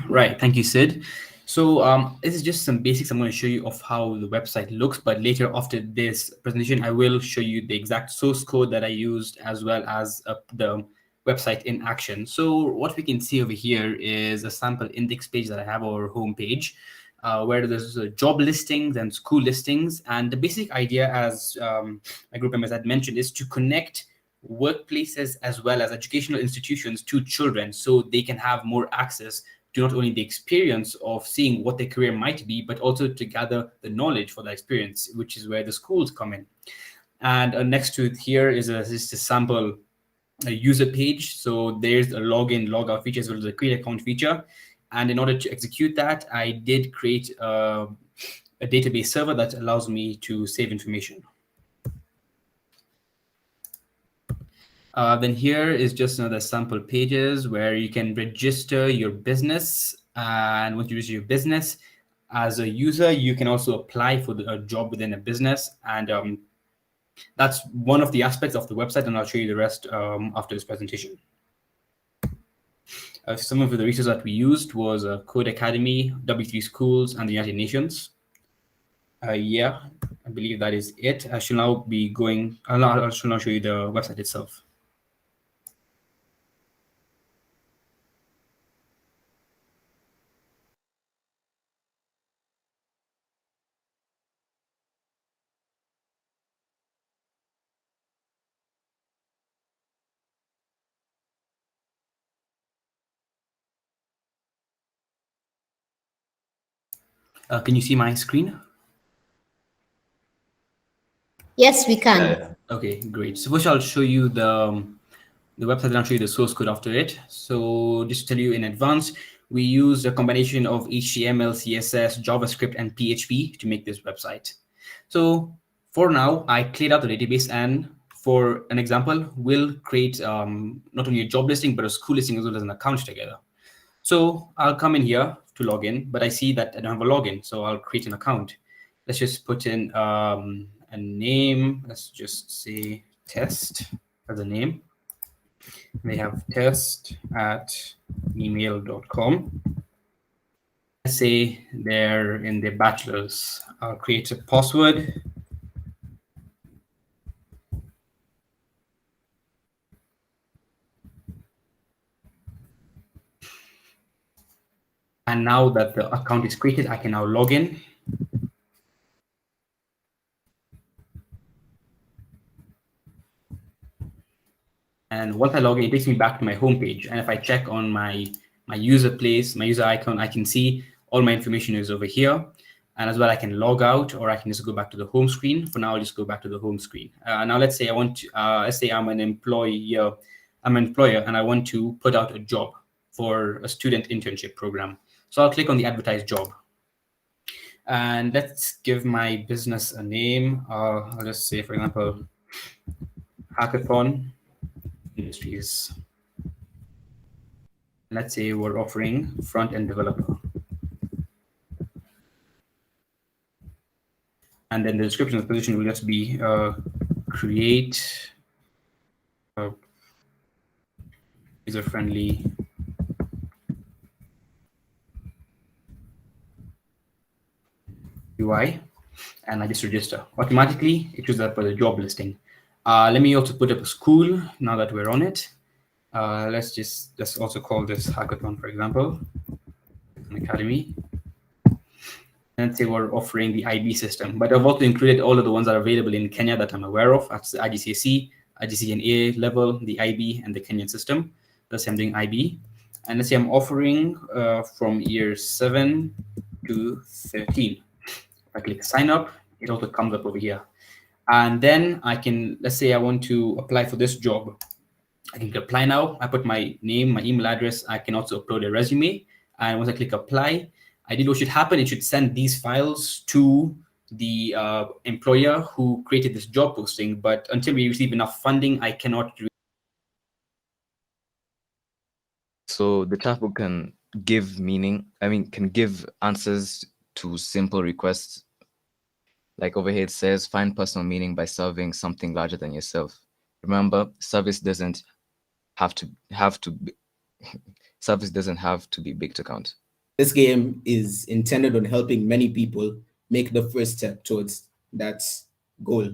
Right, thank you, Sid. So this is just some basics I'm going to show you of how the website looks, but later after this presentation, I will show you the exact source code that I used, as well as the website in action. So what we can see over here is a sample index page that I have, our home page, where there's job listings and school listings. And the basic idea, as my group members had mentioned, is to connect workplaces as well as educational institutions to children, so they can have more access to not only the experience of seeing what their career might be, but also to gather the knowledge for that experience, which is where the schools come in. And next to it here is just a sample user page. So there's a login, logout feature, as well as a create account feature. And in order to execute that, I did create a database server that allows me to save information. Then here is just another sample pages where you can register your business. And once you register your business as a user, you can also apply for a job within a business. And that's one of the aspects of the website, and I'll show you the rest after this presentation. Some of the resources that we used was Code Academy, W3 Schools, and the United Nations. Yeah, I believe that is it. I shall now be going, I shall now show you the website itself. Can you see my screen? Yes, we can. Okay, great. So first I'll show you the website, and I'll show you the source code after it. So just to tell you in advance, we use a combination of HTML, CSS, JavaScript, and PHP to make this website. So for now, I cleared out the database, and for an example, we'll create not only a job listing, but a school listing as well as an account together. So I'll come in here to log in, but I see that I don't have a login, so I'll create an account. Let's just put in a name. Let's just say test as a name. They have test@gmail.com. Let's say they're in their bachelor's. I'll create a password. And now that the account is created, I can now log in. And once I log in, it takes me back to my home page. And if I check on my user place, my user icon, I can see all my information is over here. And as well, I can log out, or I can just go back to the home screen. For now, I'll just go back to the home screen. Now, let's say I want to, let's say I'm an employer, and I want to put out a job for a student internship program. So I'll click on the advertise job. And let's give my business a name. I'll just say, for example, Hackathon Industries. Let's say we're offering front-end developer. And then the description of the position will just be create user-friendly UI, and I just register. Automatically, it shows up as a job listing. Let me also put up a school now that we're on it. Let's also call this Hackathon, for example, an academy. And say we're offering the IB system, but I've also included all of the ones that are available in Kenya that I'm aware of. That's the IGCSE, IGCSE A level, the IB, and the Kenyan system. Thus I'm doing IB. And let's say I'm offering from year 7 to 13. If I click sign up, it also comes up over here. And then I can, let's say I want to apply for this job. I can click apply now. I put my name, my email address. I can also upload a resume. And once I click apply, ideally what should happen, it should send these files to the employer who created this job posting. But until we receive enough funding, I cannot. So the chatbot can give can give answers to simple requests. Like over here, it says, find personal meaning by solving something larger than yourself. Remember, service doesn't have to be big to count. This game is intended on helping many people make the first step towards that goal.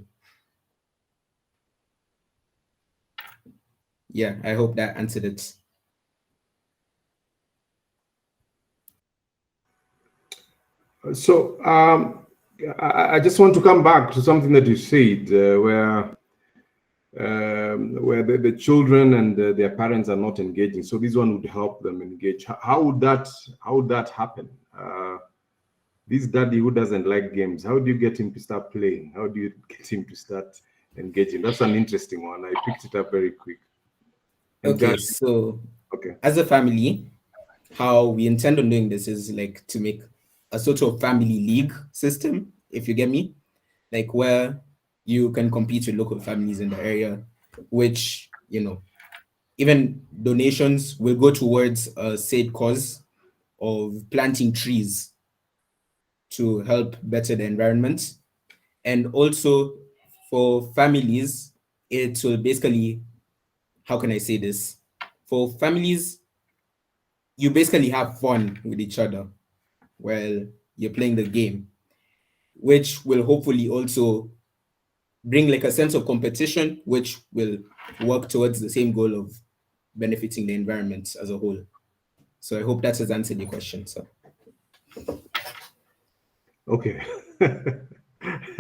Yeah, I hope that answered it. So I just want to come back to something that you said, where the children and their parents are not engaging. So this one would help them engage. How would that happen? This daddy who doesn't like games, how do you get him to start playing? How do you get him to start engaging? That's an interesting one. I picked it up very quick. Okay, so as a family, how we intend on doing this is like to make a sort of family league system, if you get me, like where you can compete with local families in the area, which, you know, even donations will go towards a said cause of planting trees to help better the environment. And also for families, it will basically, how can I say this? For families, you basically have fun with each other while you're playing the game, which will hopefully also bring like a sense of competition, which will work towards the same goal of benefiting the environment as a whole. So I hope that has answered your question, sir. Okay.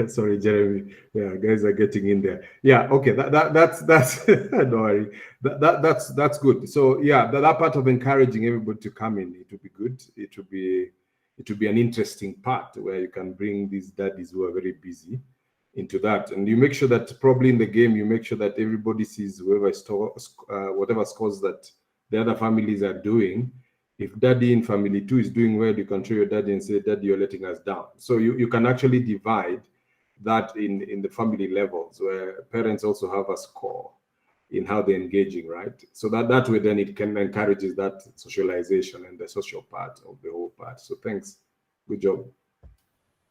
Sorry, Jeremy. Yeah, guys are getting in there. Yeah, okay. That's don't worry. That's good. So yeah, that part of encouraging everybody to come in, it would be good. It would be an interesting part where you can bring these daddies who are very busy into that, and you make sure that probably in the game you make sure that everybody sees whatever scores that the other families are doing. If daddy in family 2 is doing well, you can show your daddy and say, daddy, you're letting us down. So you can actually divide that in the family levels, where parents also have a score in how they're engaging, right? So that way then it can encourages that socialization and the social part of the whole part. So thanks. Good job.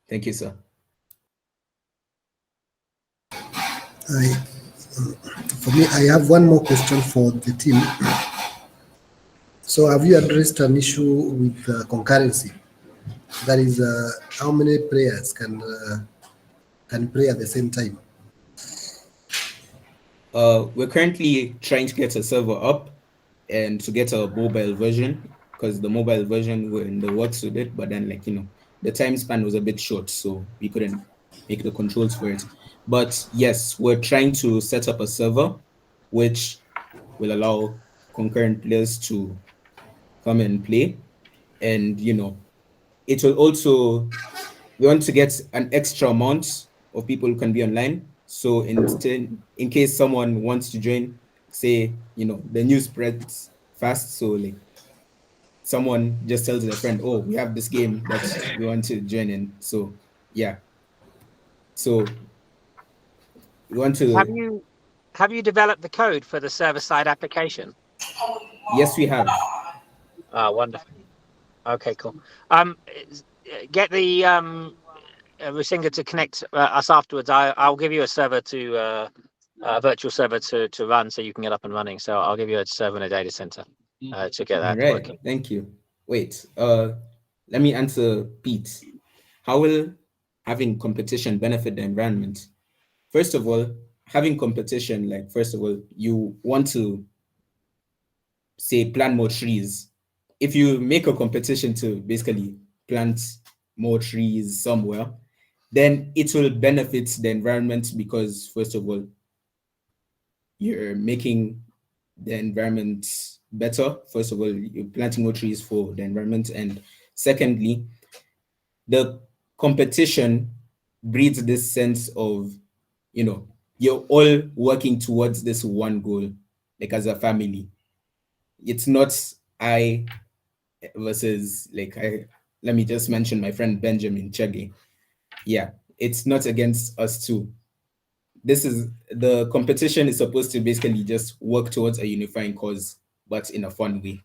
Thank you, sir. For me, I have one more question for the team. So have you addressed an issue with concurrency? That is, how many players can play at the same time? We're currently trying to get a server up and to get a mobile version, because the mobile version were in the works with it, but then the time span was a bit short, so we couldn't make the controls for it. But yes, we're trying to set up a server which will allow concurrent players to come and play. And it will also, we want to get an extra amount of people who can be online. So in case someone wants to join, say, the news spreads fast. So like someone just tells their friend, oh, we have this game that we want to join in. So yeah. So we want to... Have you developed the code for the server-side application? Yes, we have. Wonderful. Okay, cool. Get the Rusinga to connect us afterwards. I'll give you a server to a virtual server to run, so you can get up and running. So I'll give you a server in a data center to get that working. Thank you. Wait, let me answer Pete. How will having competition benefit the environment? First of all, having competition, like first of all, you want to say plant more trees. If you make a competition to basically plant more trees somewhere, then it will benefit the environment, because first of all, you're making the environment better. First of all, you're planting more trees for the environment, and secondly, the competition breeds this sense of, you're all working towards this one goal, like as a family. It's not I versus let me just mention my friend Benjamin Chege. Yeah, it's not against us two. This is the competition is supposed to basically just work towards a unifying cause, but in a fun way.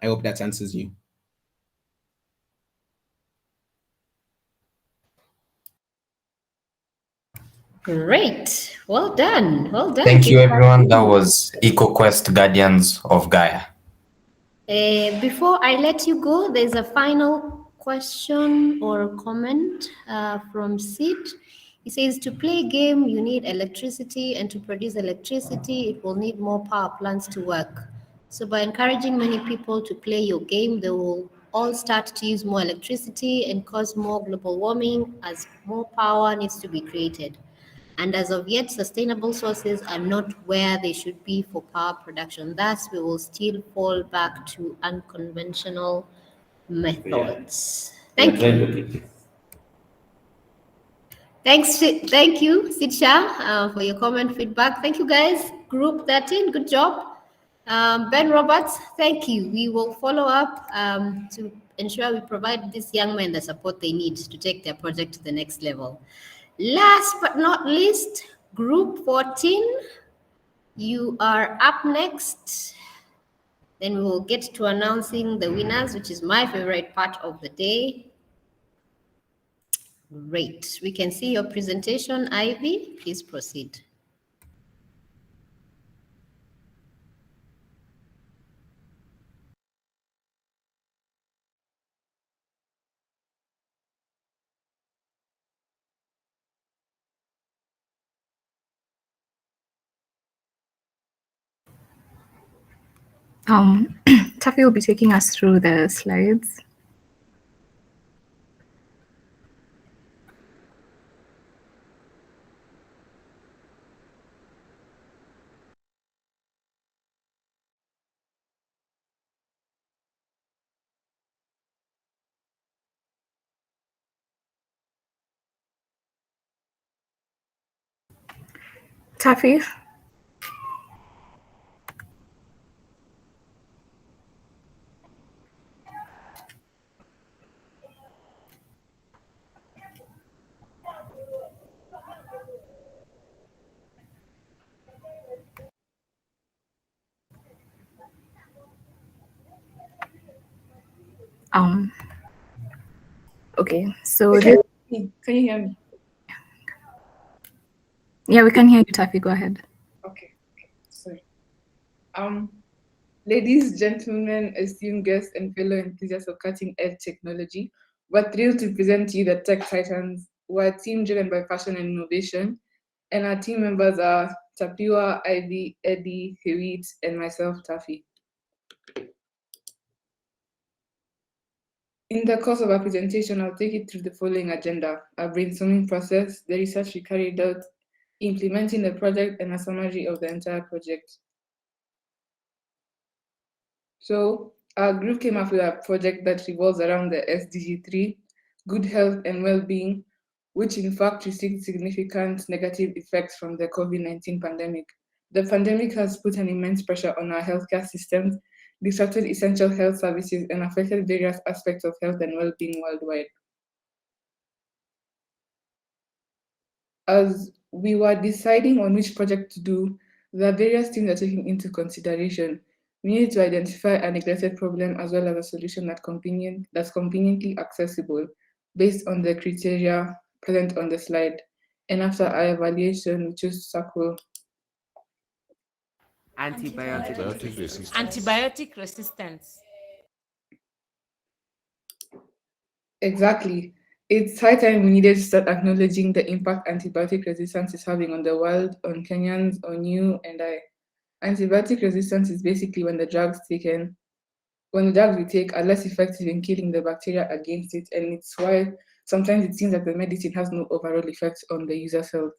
I hope that answers you. Great. Well done. Well done. Thank you, everyone. That was EcoQuest Guardians of Gaia. Before I let you go, there's a final question or comment from Sid. He says, to play a game, you need electricity, and to produce electricity, it will need more power plants to work. So by encouraging many people to play your game, they will all start to use more electricity and cause more global warming as more power needs to be created. And as of yet, sustainable sources are not where they should be for power production. Thus, we will still fall back to unconventional methods. Thank you. Thank you, Sidsha, for your comment feedback. Thank you, guys. Group 13, good job. Ben Roberts, thank you. We will follow up to ensure we provide these young men the support they need to take their project to the next level. Last but not least, Group 14, you are up next. Then we will get to announcing the winners, which is my favorite part of the day. Great. We can see your presentation, Ivy. Please proceed. Taffy will be taking us through the slides. Taffy? Okay, so Can you hear me? yeah, we can hear you, Taffy. Go ahead. Okay, sorry. Ladies, gentlemen, esteemed guests, and fellow enthusiasts of cutting-edge technology, we're thrilled to present to you the Tech Titans. We're a team driven by passion and innovation, and our team members are Tapiwa, Ivy, Eddie, Hewitt, and myself, Taffy. In the course of our presentation, I'll take you through the following agenda: our brainstorming process, the research we carried out, implementing the project, and a summary of the entire project. So our group came up with a project that revolves around the SDG 3, good health and well-being, which in fact received significant negative effects from the COVID-19 pandemic. The pandemic has put an immense pressure on our healthcare systems, disrupted essential health services, and affected various aspects of health and well-being worldwide. As we were deciding on which project to do, there are various things that are taken into consideration. We need to identify a neglected problem as well as a solution that's conveniently accessible based on the criteria present on the slide. And after our evaluation, we chose to tackle antibiotic resistance. Exactly. It's high time we needed to start acknowledging the impact antibiotic resistance is having on the world, on Kenyans, on you and I. Antibiotic resistance is basically when the drugs we take are less effective in killing the bacteria against it, and it's why sometimes it seems that the medicine has no overall effect on the user's health.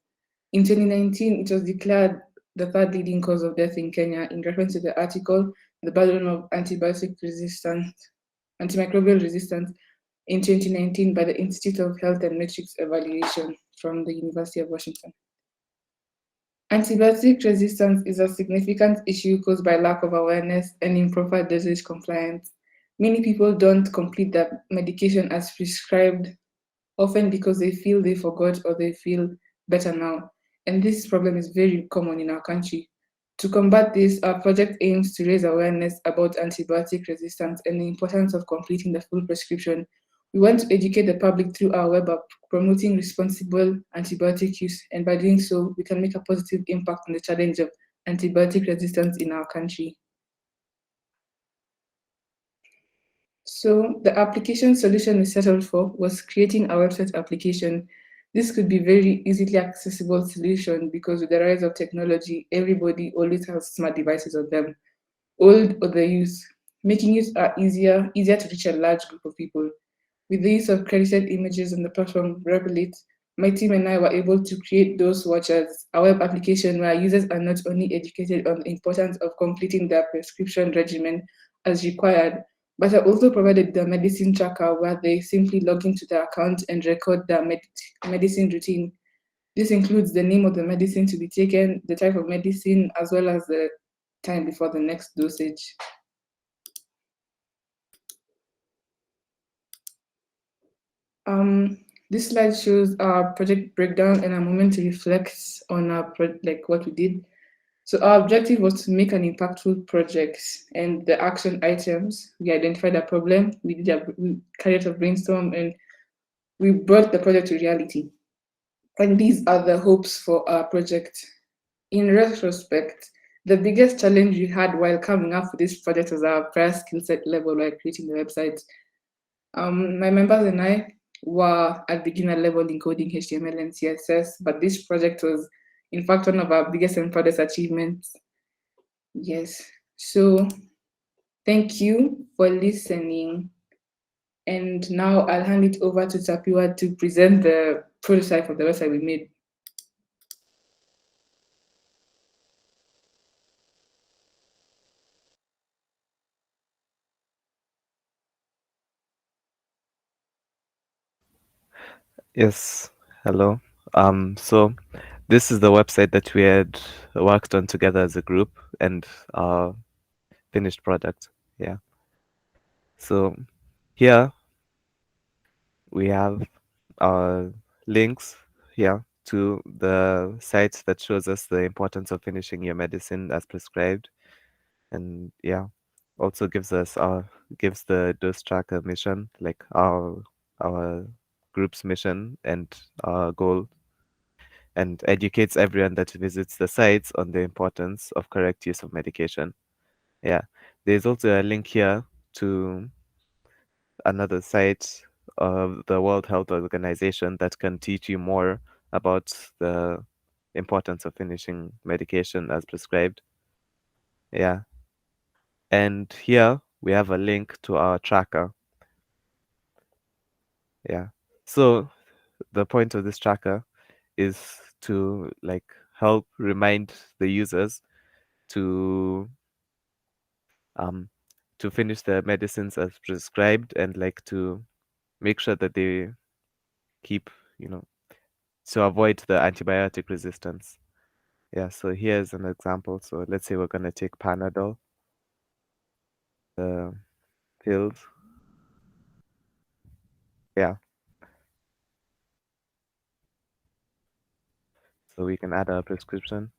In 2019, it was declared the third leading cause of death in Kenya in reference to the article, The Burden of Antibiotic Resistance, Antimicrobial Resistance in 2019 by the Institute of Health and Metrics Evaluation from the University of Washington. Antibiotic resistance is a significant issue caused by lack of awareness and improper dosage compliance. Many people don't complete their medication as prescribed, often because they feel they forgot or they feel better now. And this problem is very common in our country. To combat this, our project aims to raise awareness about antibiotic resistance and the importance of completing the full prescription. We want to educate the public through our web app, promoting responsible antibiotic use, and by doing so, we can make a positive impact on the challenge of antibiotic resistance in our country. So the application solution we settled for was creating a website application. This could be very easily accessible solution because with the rise of technology, everybody always has smart devices on them, old or the youth, making it easier to reach a large group of people. With the use of credited images on the platform Replit, my team and I were able to create Dose Watchers, a web application where users are not only educated on the importance of completing their prescription regimen as required, but are also provided the medicine tracker where they simply log into their account and record their medicine routine. This includes the name of the medicine to be taken, the type of medicine, as well as the time before the next dosage. This slide shows our project breakdown and a moment to reflect on our what we did. So our objective was to make an impactful project, and the action items, we identified a problem, we carried out a brainstorm, and we brought the project to reality. And these are the hopes for our project. In retrospect, the biggest challenge we had while coming up with this project was our prior skill set level while creating the website. My members and I were at beginner level in coding HTML and CSS, but this project was, in fact, one of our biggest and proudest achievements. Yes. So thank you for listening. And now I'll hand it over to Tapiwa to present the prototype of the website we made. Yes, hello. So this is the website that we had worked on together as a group and our finished product. Yeah. So here we have our links here to the sites that shows us the importance of finishing your medicine as prescribed. And yeah, also gives the dose tracker mission, like our group's mission and our goal, and educates everyone that visits the sites on the importance of correct use of medication. Yeah, there's also a link here to another site of the World Health Organization that can teach you more about the importance of finishing medication as prescribed. Yeah. And here we have a link to our tracker. Yeah. So the point of this tracker is to help remind the users to finish their medicines as prescribed and to make sure that they keep, to avoid the antibiotic resistance. Yeah, so here's an example. So let's say we're going to take Panadol, the pills. Yeah. So we can add our prescription.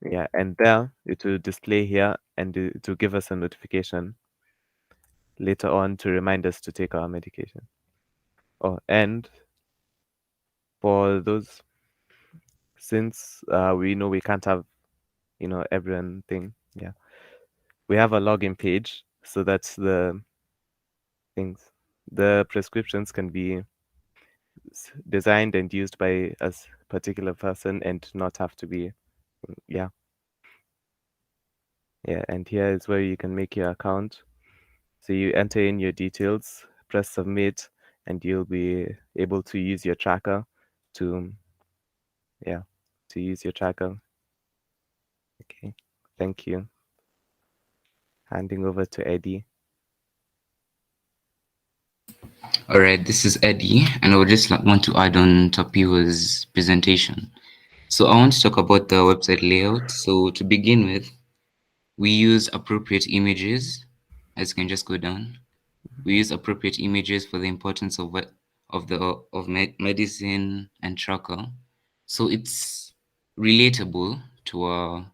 Yeah, and there it will display here and it will give us a notification later on to remind us to take our medication. Oh, and for those, since we know we can't have, everyone thing, yeah, we have a login page. So that's the things. The prescriptions can be designed and used by a particular person and not have to be, yeah. Yeah, and here is where you can make your account. So you enter in your details, press submit, and you'll be able to use your tracker to use your tracker. Okay, thank you. Handing over to Eddie. All right, this is Eddie, and I would just want to add on Tapiwa's presentation. So I want to talk about the website layout. So to begin with, we use appropriate images, as you can just go down. We use appropriate images for the importance of medicine and tracker. So it's relatable to our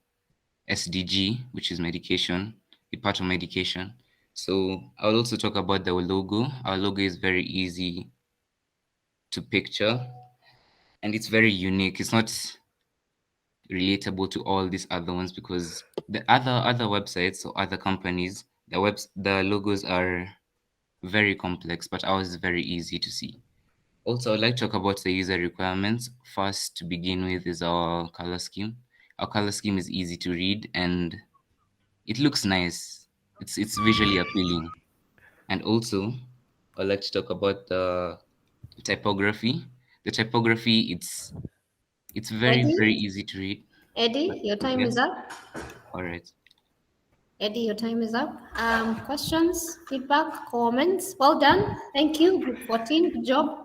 SDG, which is medication, a part of medication. So I'll also talk about the logo. Our logo is very easy to picture, and it's very unique. It's not relatable to all these other ones because the other websites or other companies, the logos are very complex, but ours is very easy to see. Also, I'd like to talk about the user requirements. First, to begin with, is our color scheme. Our color scheme is easy to read and it looks nice. It's visually appealing. And also, I'd like to talk about the typography. The typography, it's very, very Eddie? easy to read. Eddie, your time is Yes. up. All right. Eddie, your time is up. Questions, feedback, comments? Well done. Thank you. Group 14, good job.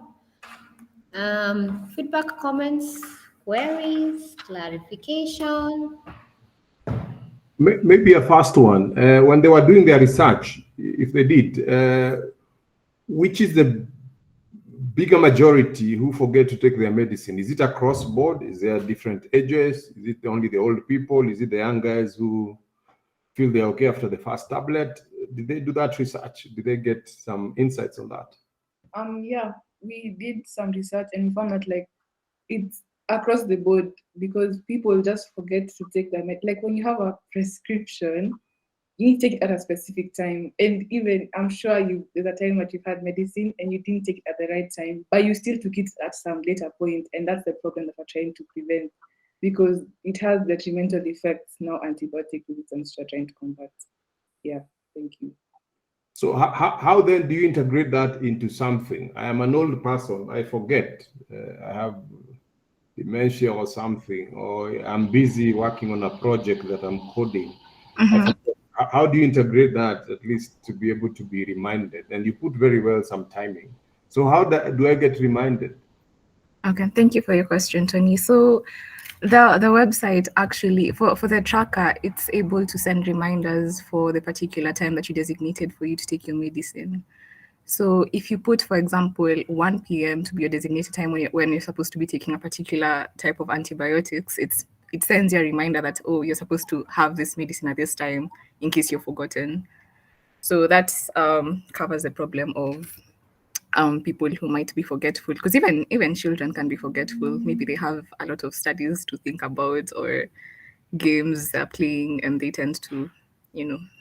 Feedback, comments, queries, clarification. Maybe a first one. When they were doing their research, if they did, which is the bigger majority who forget to take their medicine? Is it across board? Is there different ages? Is it only the old people? Is it the young guys who feel they're okay after the first tablet? Did they do that research? Did they get some insights on that? Yeah, we did some research and we found that like it's across the board because people just forget to take their like when you have a prescription, you need to take it at a specific time. And even I'm sure there's a time that you've had medicine and you didn't take it at the right time, but you still took it at some later point, and that's the problem that we're trying to prevent because it has detrimental effects now antibiotic resistance we're trying to combat. Yeah, thank you. So how then do you integrate that into something? I am an old person. I forget. I have dementia or something, or I'm busy working on a project that I'm coding. How do you integrate that at least to be able to be reminded? And you put very well some timing. So how do I get reminded? Okay, thank you for your question, Tony. So the website actually, for the tracker, it's able to send reminders for the particular time that you designated for you to take your medicine. So if you put, for example, 1 p.m. to be your designated time when you're supposed to be taking a particular type of antibiotics, it sends you a reminder that, oh, you're supposed to have this medicine at this time in case you've forgotten. So that covers the problem of people who might be forgetful, because even children can be forgetful. Maybe they have a lot of studies to think about or games they're playing, and they tend to,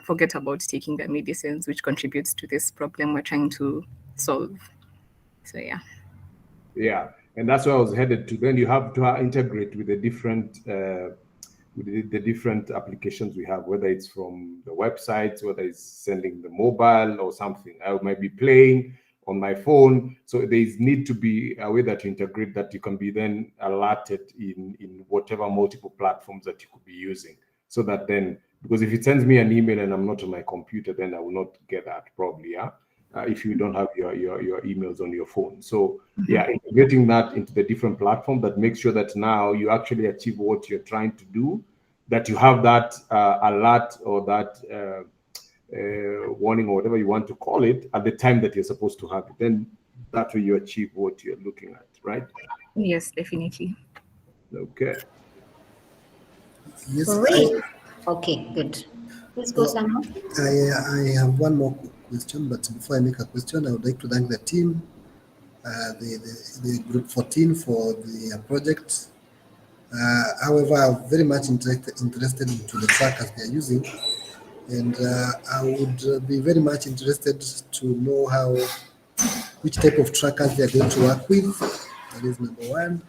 forget about taking their medicines, which contributes to this problem we're trying to solve. So yeah, and that's where I was headed to. Then you have to integrate with the different applications we have, whether it's from the websites, whether it's sending the mobile or something. I might be playing on my phone. So there need to be a way that you integrate that you can be then alerted in whatever multiple platforms that you could be using. So that then, because if it sends me an email and I'm not on my computer, then I will not get that probably, yeah? If you don't have your emails on your phone. So yeah, integrating that into the different platforms that makes sure that now you actually achieve what you're trying to do, that you have that alert or that warning or whatever you want to call it at the time that you're supposed to have it. Then that way you achieve what you're looking at, right? Yes, definitely. Okay. Yes. Great. Okay, good. Please go, Samuel. I have one more question, but before I make a question, I would like to thank the team, the group 14 for the project. However, I'm very much interested into the trackers they are using, and I would be very much interested to know which type of trackers they are going to work with. That is number one.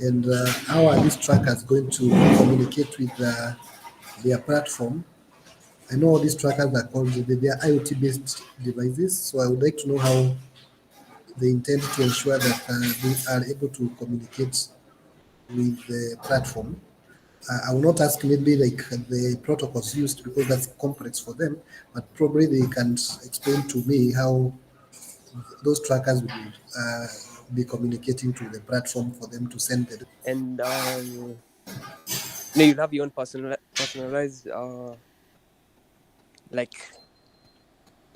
And how are these trackers going to communicate with their platform? I know these trackers are called, they are IoT-based devices, so I would like to know how they intend to ensure that they are able to communicate with the platform. I will not ask maybe like the protocols used because that's complex for them, but probably they can explain to me how those trackers will be communicating to the platform for them to send the. And you'll have your own personalized like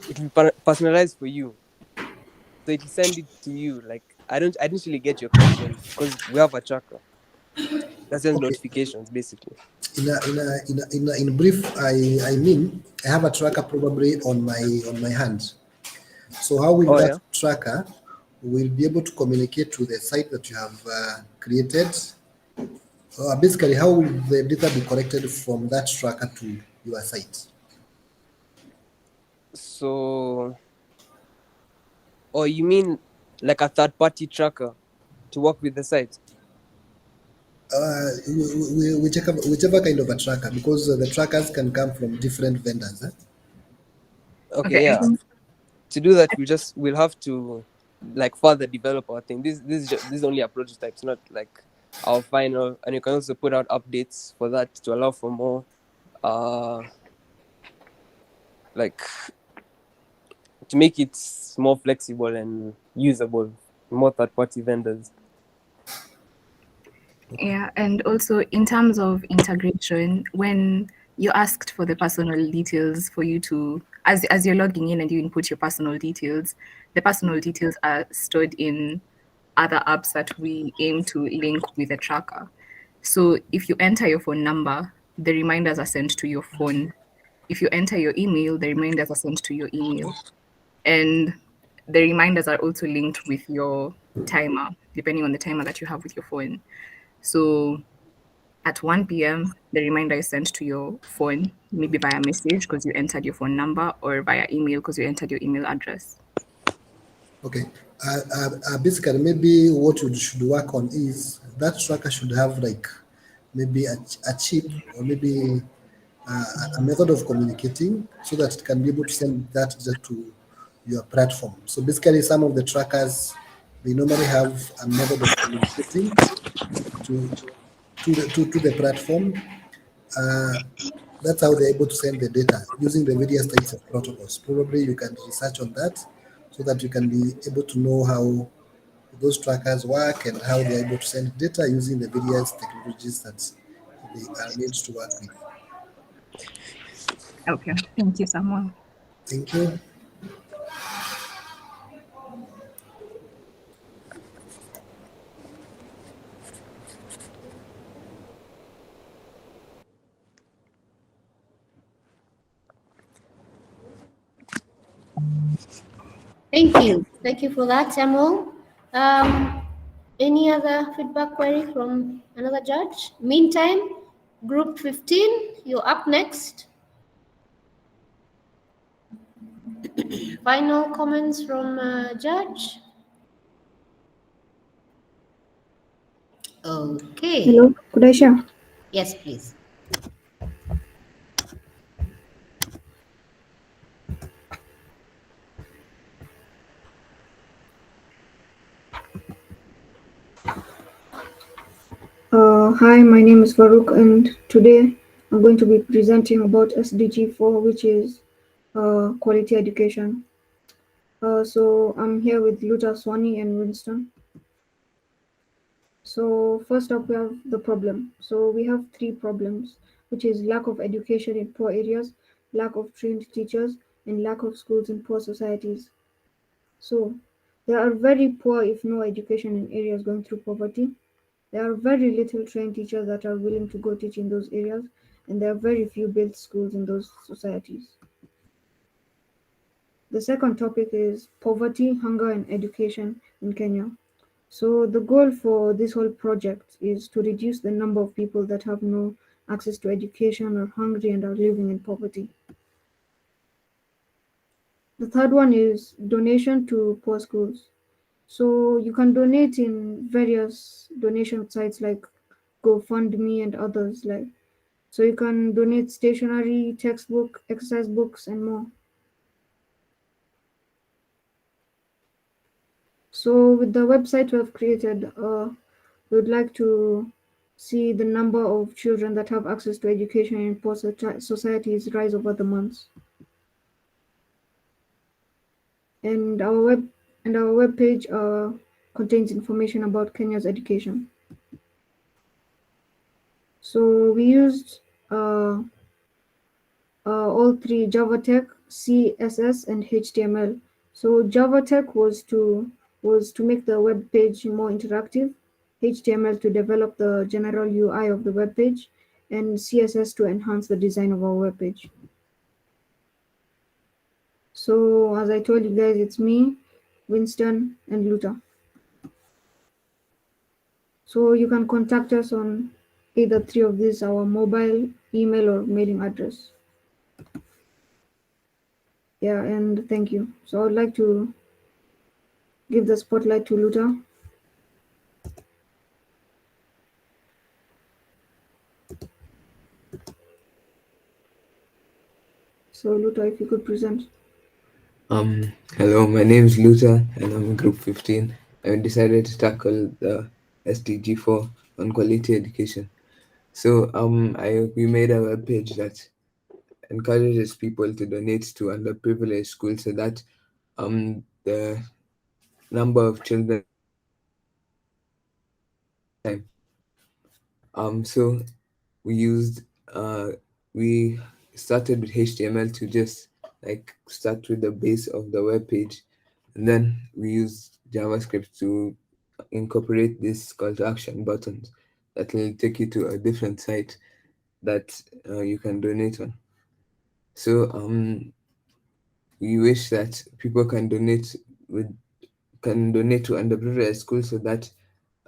it will be personalized for you. So it'll send it to you. Like I didn't really get your question because we have a tracker that sends Okay. notifications basically. In brief, I mean I have a tracker probably on my hand. So how will Oh that yeah. tracker will be able to communicate to the site that you have created? Basically, how will the data be collected from that tracker to your site? So, or you mean like a third party tracker to work with the site? Whichever kind of a tracker, because the trackers can come from different vendors. Okay, yeah. To do that, we'll have to like further develop our thing. This is only a prototype. It's not like our final. And you can also put out updates for that to allow for more, like to make it more flexible and usable, more third party vendors. Yeah, and also in terms of integration, when you asked for the personal details for you to, as you're logging in and you input your personal details, the personal details are stored in other apps that we aim to link with a tracker. So if you enter your phone number, the reminders are sent to your phone. If you enter your email, the reminders are sent to your email. And the reminders are also linked with your timer, depending on the timer that you have with your phone. So at 1 p.m., the reminder is sent to your phone, maybe via message because you entered your phone number, or via email because you entered your email address. Okay. Basically, maybe what you should work on is that tracker should have like maybe a chip or maybe a method of communicating so that it can be able to send that data to your platform. So basically, some of the trackers they normally have a method of communicating to the platform. That's how they're able to send the data using the various types of protocols. Probably you can research on that so that you can be able to know how those trackers work and how they're able to send data using the various technologies that they are made to work with. Okay, thank you, Samuel. Thank you. Thank you. Thank you for that, Samuel. Any other feedback query from another judge? Meantime, group 15, you're up next. Final comments from judge? Okay. Hello, could I share? Yes, please. Hi, my name is Farouk, and today I'm going to be presenting about SDG 4, which is quality education. So I'm here with Luta, Swanee, and Winston. So first up, we have the problem. So we have three problems, which is lack of education in poor areas, lack of trained teachers, and lack of schools in poor societies. So there are very poor, if no education in areas going through poverty. There are very little trained teachers that are willing to go teach in those areas, and there are very few built schools in those societies. The second topic is poverty, hunger, and education in Kenya. So the goal for this whole project is to reduce the number of people that have no access to education, are hungry, and are living in poverty. The third one is donation to poor schools. So you can donate in various donation sites like GoFundMe and others like. So you can donate stationery, textbook, exercise books, and more. So with the website we have created, we would like to see the number of children that have access to education in poor societies rise over the months. And our web page contains information about Kenya's education. So we used all three: Java Tech, CSS, and HTML. So Java Tech was to make the web page more interactive, HTML to develop the general UI of the web page, and CSS to enhance the design of our web page. So as I told you guys, it's me, Winston, and Luther. So you can contact us on either three of these: our mobile, email, or mailing address. Yeah, and thank you. So I'd like to give the spotlight to Luther. So Luther, if you could present. Hello, my name is Luther and I'm in group 15. I decided to tackle the SDG 4 on quality education. So we made a web page that encourages people to donate to underprivileged schools so that the number of children so we started with HTML to just like start with the base of the web page, and then we used JavaScript to incorporate this call to action buttons that will take you to a different site that you can donate on. So we wish that people can donate to underprivileged schools so that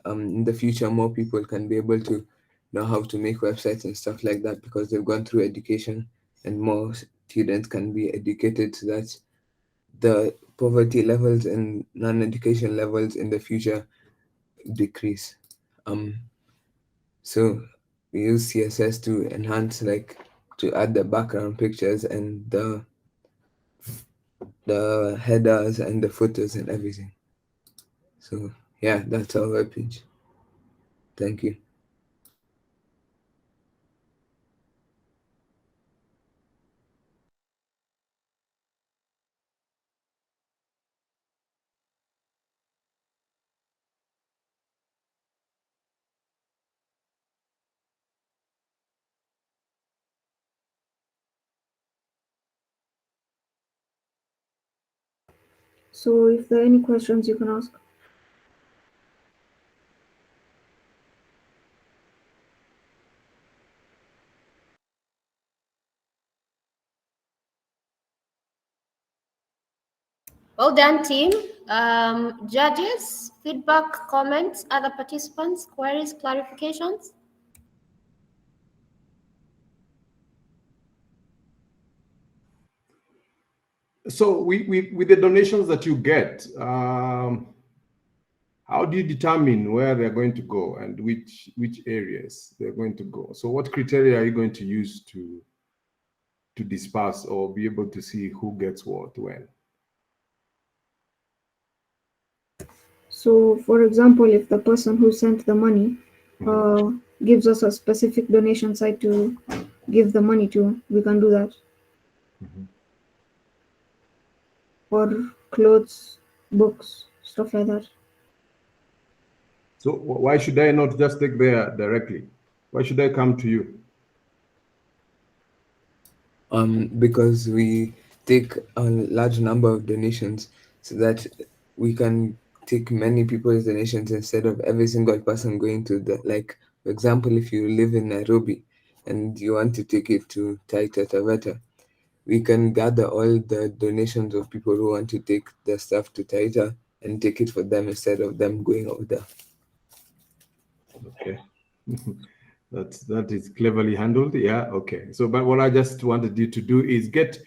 in the future more people can be able to know how to make websites and stuff like that, because they've gone through education, and more students can be educated so that the poverty levels and non-education levels in the future decrease. So we use CSS to enhance, like to add the background pictures and the headers and the footers and everything. So yeah, that's our webpage. Thank you. So if there are any questions, you can ask. Well done, team. Judges, feedback, comments, other participants, queries, clarifications? So with the donations that you get, how do you determine where they're going to go and which areas they're going to go? So what criteria are you going to use to disperse or be able to see who gets what when? So for example, if the person who sent the money gives us a specific donation site to give the money to, we can do that. Or clothes, books, stuff like that. So why should I not just take there directly? Why should I come to you? Because we take a large number of donations so that we can take many people's donations instead of every single person going to the, like, for example, if you live in Nairobi and you want to take it to Taita Taveta, we can gather all the donations of people who want to take the stuff to Taita and take it for them instead of them going over there. Okay. That is cleverly handled. Yeah. Okay. So, but what I just wanted you to do is get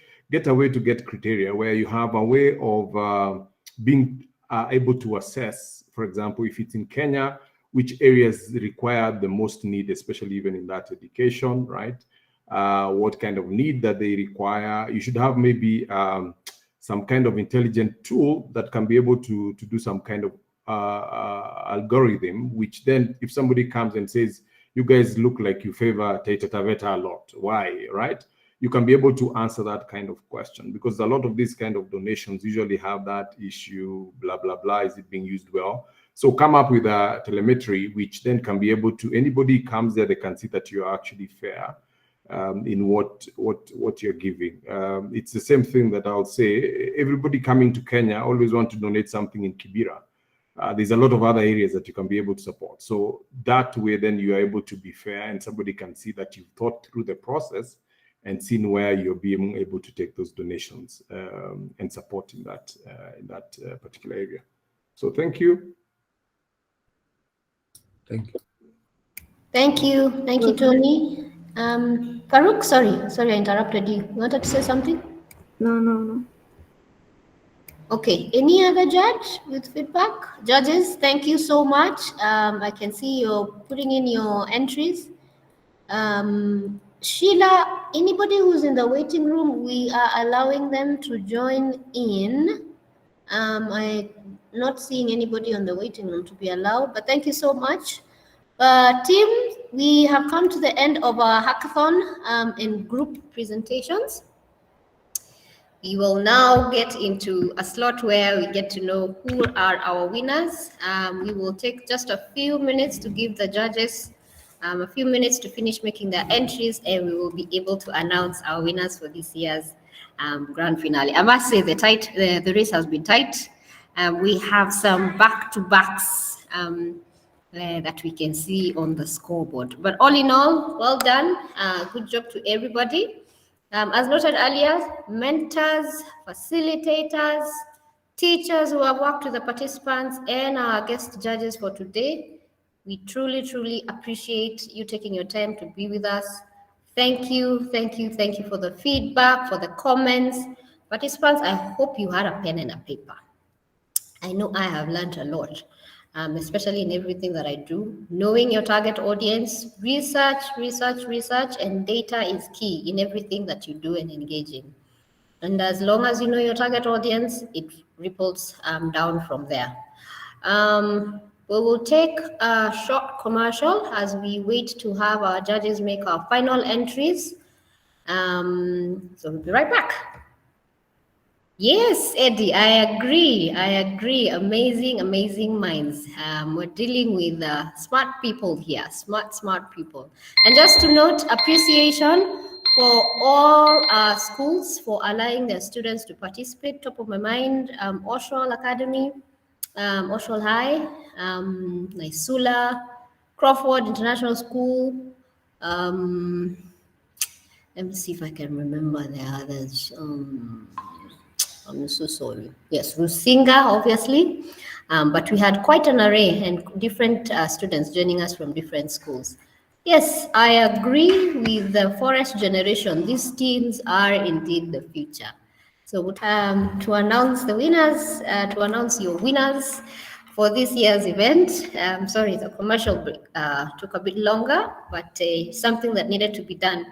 a way to get criteria where you have a way of being able to assess, for example, if it's in Kenya, which areas require the most need, especially even in that education, right? What kind of need that they require. You should have maybe some kind of intelligent tool that can be able to do some kind of algorithm, which then if somebody comes and says, you guys look like you favor Taita Taveta a lot. Why, right? You can be able to answer that kind of question, because a lot of these kind of donations usually have that issue, blah, blah, blah. Is it being used well? So come up with a telemetry, which then can be able to, anybody comes there, they can see that you're actually fair in what you're giving. It's the same thing that I'll say. Everybody coming to Kenya always want to donate something in Kibera. There's a lot of other areas that you can be able to support. So that way, then you are able to be fair, and somebody can see that you've thought through the process and seen where you're being able to take those donations and support in that particular area. So thank you. Thank you. Thank you, Tony. Farouk, sorry, I interrupted you. You wanted to say something? No. Okay, any other judge with feedback? Judges, thank you so much. I can see you're putting in your entries. Sheila, anybody who's in the waiting room, we are allowing them to join in. I'm not seeing anybody on the waiting room to be allowed, but thank you so much. Team, we have come to the end of our hackathon in group presentations. We will now get into a slot where we get to know who are our winners. We will take just a few minutes to give the judges a few minutes to finish making their entries, and we will be able to announce our winners for this year's grand finale. I must say the race has been tight. We have some back-to-backs that we can see on the scoreboard. But all in all, well done. Good job to everybody. As noted earlier, mentors, facilitators, teachers who have worked with the participants, and our guest judges for today, we truly appreciate you taking your time to be with us. Thank you for the feedback, for the comments. Participants, I hope you had a pen and a paper. I know I have learned a lot, especially in everything that I do. Knowing your target audience, research, and data is key in everything that you do and engage in. And as long as you know your target audience, it ripples down from there. We will take a short commercial as we wait to have our judges make our final entries. So we'll be right back. Yes, Eddie, I agree. Amazing minds. We're dealing with smart people here, smart people. And just to note, appreciation for all our schools for allowing their students to participate. Top of my mind, Oshol Academy, Oshol High, Naisula, Crawford International School. Let me see if I can remember the others. I'm so sorry. Yes, Rusinga, obviously. But we had quite an array and different students joining us from different schools. Yes, I agree with the forest generation. These teens are indeed the future. So to announce the winners, to announce your winners for this year's event. Sorry, the commercial break took a bit longer, but something that needed to be done.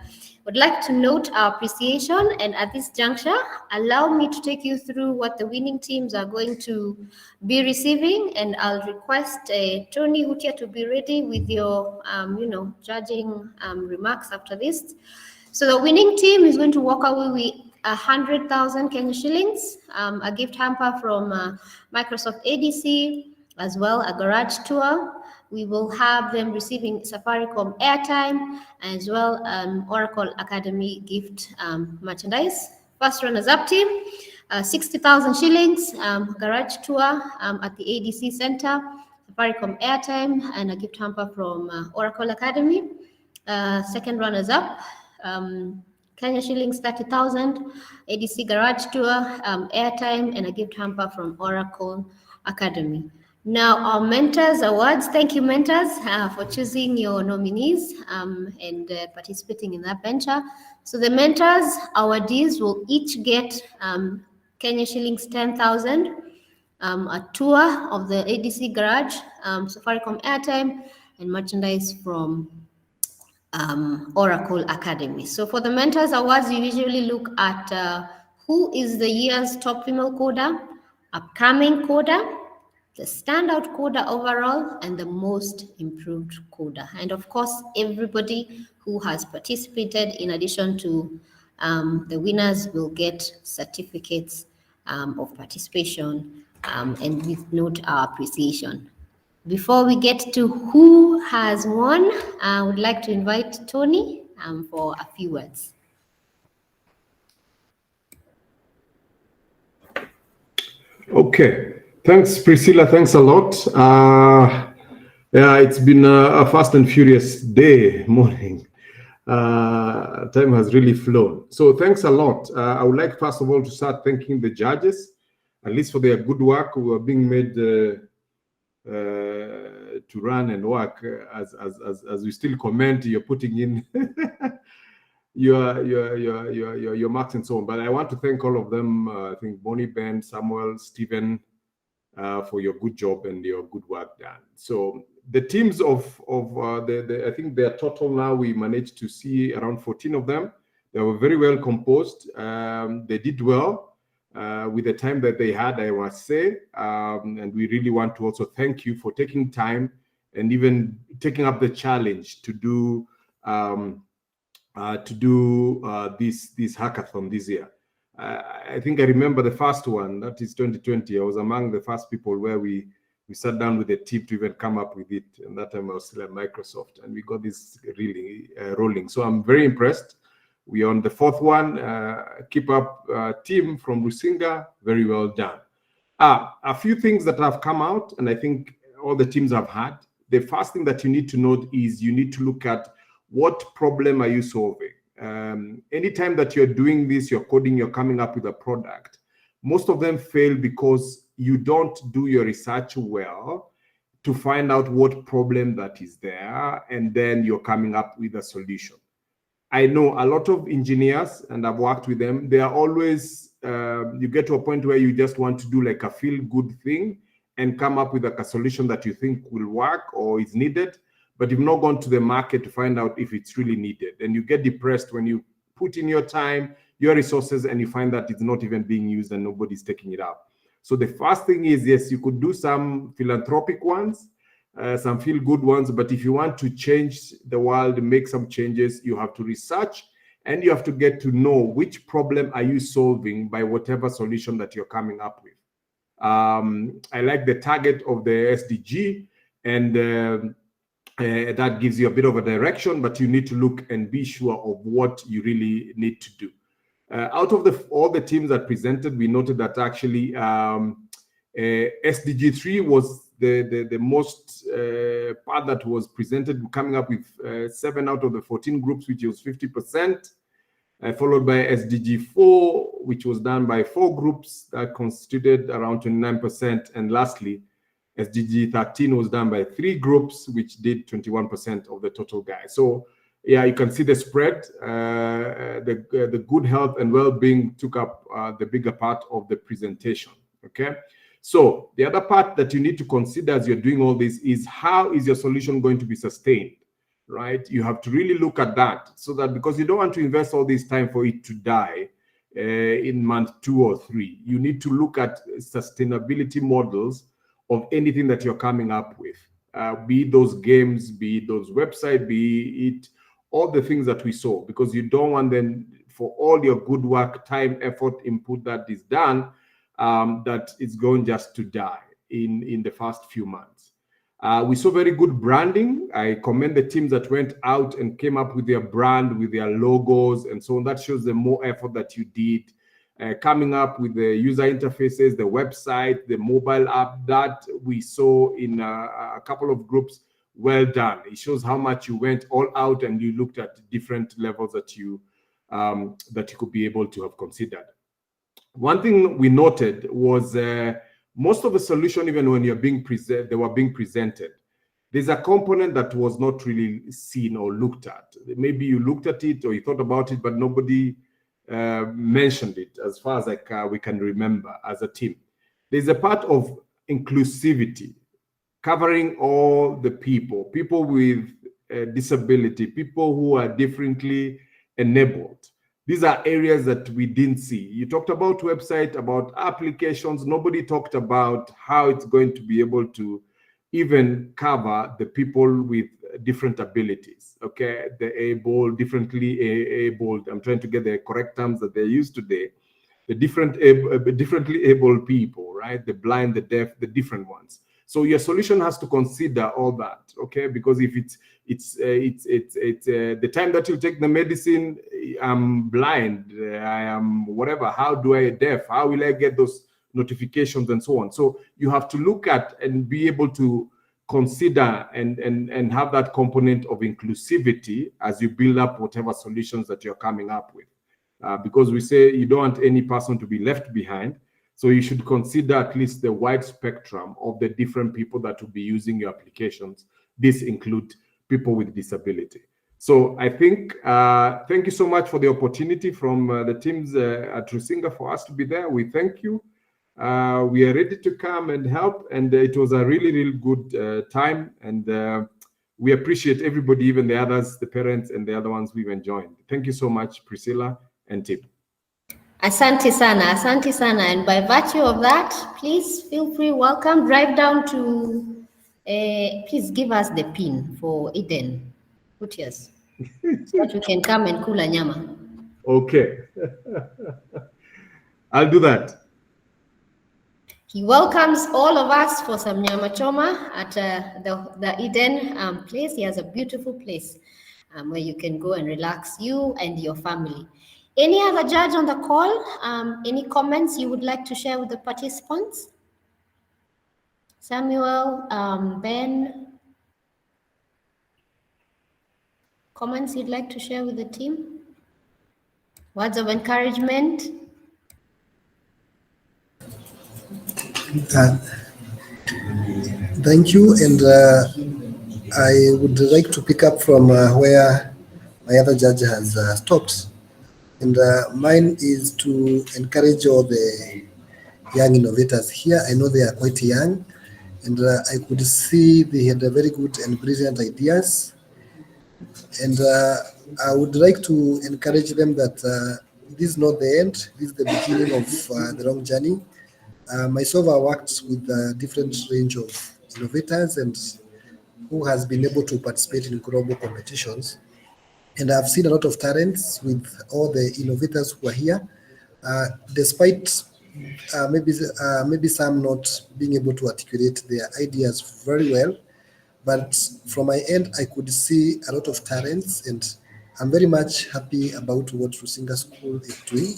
Would like to note our appreciation, and at this juncture, allow me to take you through what the winning teams are going to be receiving, and I'll request Tony Hutia to be ready with your, judging remarks after this. So the winning team is going to walk away with 100,000 Kenya shillings, a gift hamper from Microsoft ADC, as well a garage tour. We will have them receiving Safaricom airtime, as well Oracle Academy gift merchandise. First runners-up team, 60,000 shillings, garage tour at the ADC Center, Safaricom airtime, and a gift hamper from Oracle Academy. Second runners-up, Kenya shillings 30,000, ADC garage tour, airtime, and a gift hamper from Oracle Academy. Now, our mentors awards. Thank you, mentors, for choosing your nominees and participating in that venture. So the mentors, awardees, will each get Kenya shillings 10,000, a tour of the ADC garage, Safaricom airtime, and merchandise from Oracle Academy. So for the mentors awards, you usually look at who is the year's top female coder, upcoming coder, the standout coder overall, and the most improved coder. And of course, everybody who has participated, in addition to the winners, will get certificates of participation and with note our appreciation. Before we get to who has won, I would like to invite Tony for a few words. Okay, thanks, Priscilla. Thanks a lot. Yeah, it's been a fast and furious morning. Time has really flown. So thanks a lot. I would like, first of all, to start thanking the judges, at least for their good work. We are being made to run and work as we still comment. You're putting in your marks and so on. But I want to thank all of them. I think Bonnie, Ben, Samuel, Stephen, for your good job and your good work done. So the teams of I think their total now, we managed to see around 14 of them. They were very well composed. They did well with the time that they had, I must say. And we really want to also thank you for taking time and even taking up the challenge to do this hackathon this year. I think I remember the first one, that is 2020. I was among the first people where we sat down with the team to even come up with it. And that time I was still at Microsoft, and we got this really rolling. So I'm very impressed. We're on the fourth one. Keep up, team from Rusinga. Very well done. A few things that have come out, and I think all the teams have had. The first thing that you need to note is you need to look at what problem are you solving. Anytime that you're doing this, you're coding, you're coming up with a product, most of them fail because you don't do your research well to find out what problem that is there, and then you're coming up with a solution. I know a lot of engineers, and I've worked with them, they are always, you get to a point where you just want to do like a feel-good thing and come up with like a solution that you think will work or is needed, but you've not gone to the market to find out if it's really needed. And you get depressed when you put in your time, your resources, and you find that it's not even being used and nobody's taking it up. So the first thing is, yes, you could do some philanthropic ones, some feel-good ones, but if you want to change the world, make some changes, you have to research and you have to get to know which problem are you solving by whatever solution that you're coming up with. I like the target of the SDG, and that gives you a bit of a direction, but you need to look and be sure of what you really need to do. Out of all the teams that presented, we noted that actually SDG 3 was the most part that was presented, coming up with 7 out of the 14 groups, which was 50%, followed by SDG 4, which was done by 4 groups that constituted around 29%, and lastly, SDG 13 was done by 3 groups, which did 21% of the total guys. So yeah, you can see the spread. The good health and well-being took up the bigger part of the presentation, okay? So the other part that you need to consider as you're doing all this is, how is your solution going to be sustained, right? You have to really look at that, so that, because you don't want to invest all this time for it to die in month 2 or 3. You need to look at sustainability models of anything that you're coming up with, be it those games, be it those websites, be it all the things that we saw, because you don't want then, for all your good work, time, effort, input that is done, that it's going just to die in the first few months. We saw very good branding. I commend the teams that went out and came up with their brand, with their logos and so on. That shows the more effort that you did. Coming up with the user interfaces, the website, the mobile app that we saw in a couple of groups. Well done. It shows how much you went all out and you looked at different levels that you could be able to have considered. One thing we noted was most of the solution, even when they were being presented, there's a component that was not really seen or looked at. Maybe you looked at it or you thought about it, but nobody mentioned it, as far as we can remember as a team. There's a part of inclusivity, covering all the people with disability, people who are differently enabled. These are areas that we didn't see. You talked about website, about applications. Nobody talked about how it's going to be able to even cover the people with different abilities, okay? The able, differently abled. I'm trying to get the correct terms that they use today. The differently able people, right? The blind, the deaf, the different ones. So your solution has to consider all that, okay? Because if it's the time that you take the medicine, I'm blind, I am whatever. How do I deaf? How will I get those notifications and so on? So you have to look at and be able to consider and have that component of inclusivity as you build up whatever solutions that you're coming up with. Because we say you don't want any person to be left behind. So you should consider at least the wide spectrum of the different people that will be using your applications. This include people with disability. So I think, thank you so much for the opportunity from the teams at Rusinga for us to be there. We thank you. We are ready to come and help. And it was a really, really good time. And we appreciate everybody, even the others, the parents and the other ones we've joined. Thank you so much, Priscilla and Tim. Asante sana. And by virtue of that, please feel free, welcome, drive down to, please give us the pin for Eden. Put yours. So that we can come and kula nyama. Okay. I'll do that. He welcomes all of us for some nyama choma at the Eden place. He has a beautiful place where you can go and relax, you and your family. Any other judge on the call? Any comments you would like to share with the participants? Samuel, Ben, comments you'd like to share with the team? Words of encouragement? Thank you. And I would like to pick up from where my other judge has stopped. And mine is to encourage all the young innovators here. I know they are quite young, and I could see they had a very good and brilliant ideas. And I would like to encourage them that this is not the end, this is the beginning of the long journey. Myself, I worked with a different range of innovators and who has been able to participate in global competitions. And I've seen a lot of talents with all the innovators who are here, despite maybe some not being able to articulate their ideas very well. But from my end, I could see a lot of talents, and I'm very much happy about what Rusinga School is doing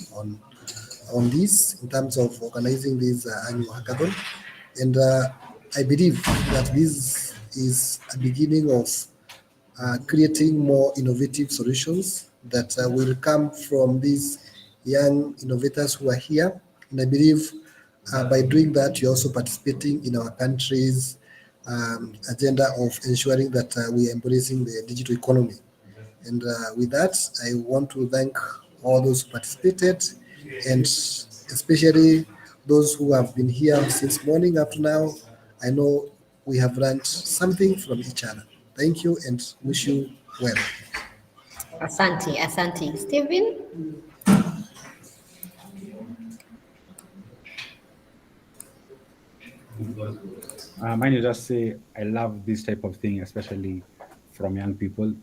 on this in terms of organizing this annual hackathon. And I believe that this is a beginning of creating more innovative solutions that will come from these young innovators who are here. And I believe by doing that, you're also participating in our country's agenda of ensuring that we are embracing the digital economy. And with that, I want to thank all those who participated, and especially those who have been here since morning up to now. I know we have learned something from each other. Thank you and wish you well. Asante. Stephen? Mine is just say I love this type of thing, especially from young people.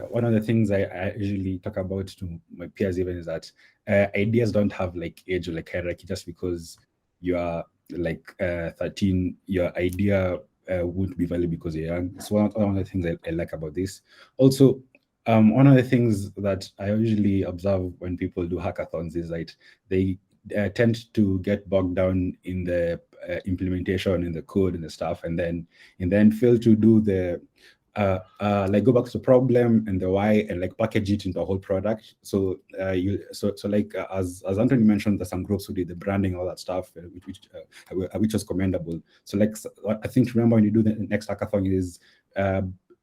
One of the things I usually talk about to my peers even is that ideas don't have like age or like hierarchy. Just because you are like 13, your idea won't be valid because you're young. It's one of the things I like about this. Also, one of the things that I usually observe when people do hackathons is that they tend to get bogged down in the implementation, in the code and the stuff, and then fail to do the like go back to the problem and the why and like package it into a whole product. So like as Anthony mentioned, there's some groups who did the branding, all that stuff, which was commendable. So like I think to remember when you do the next hackathon is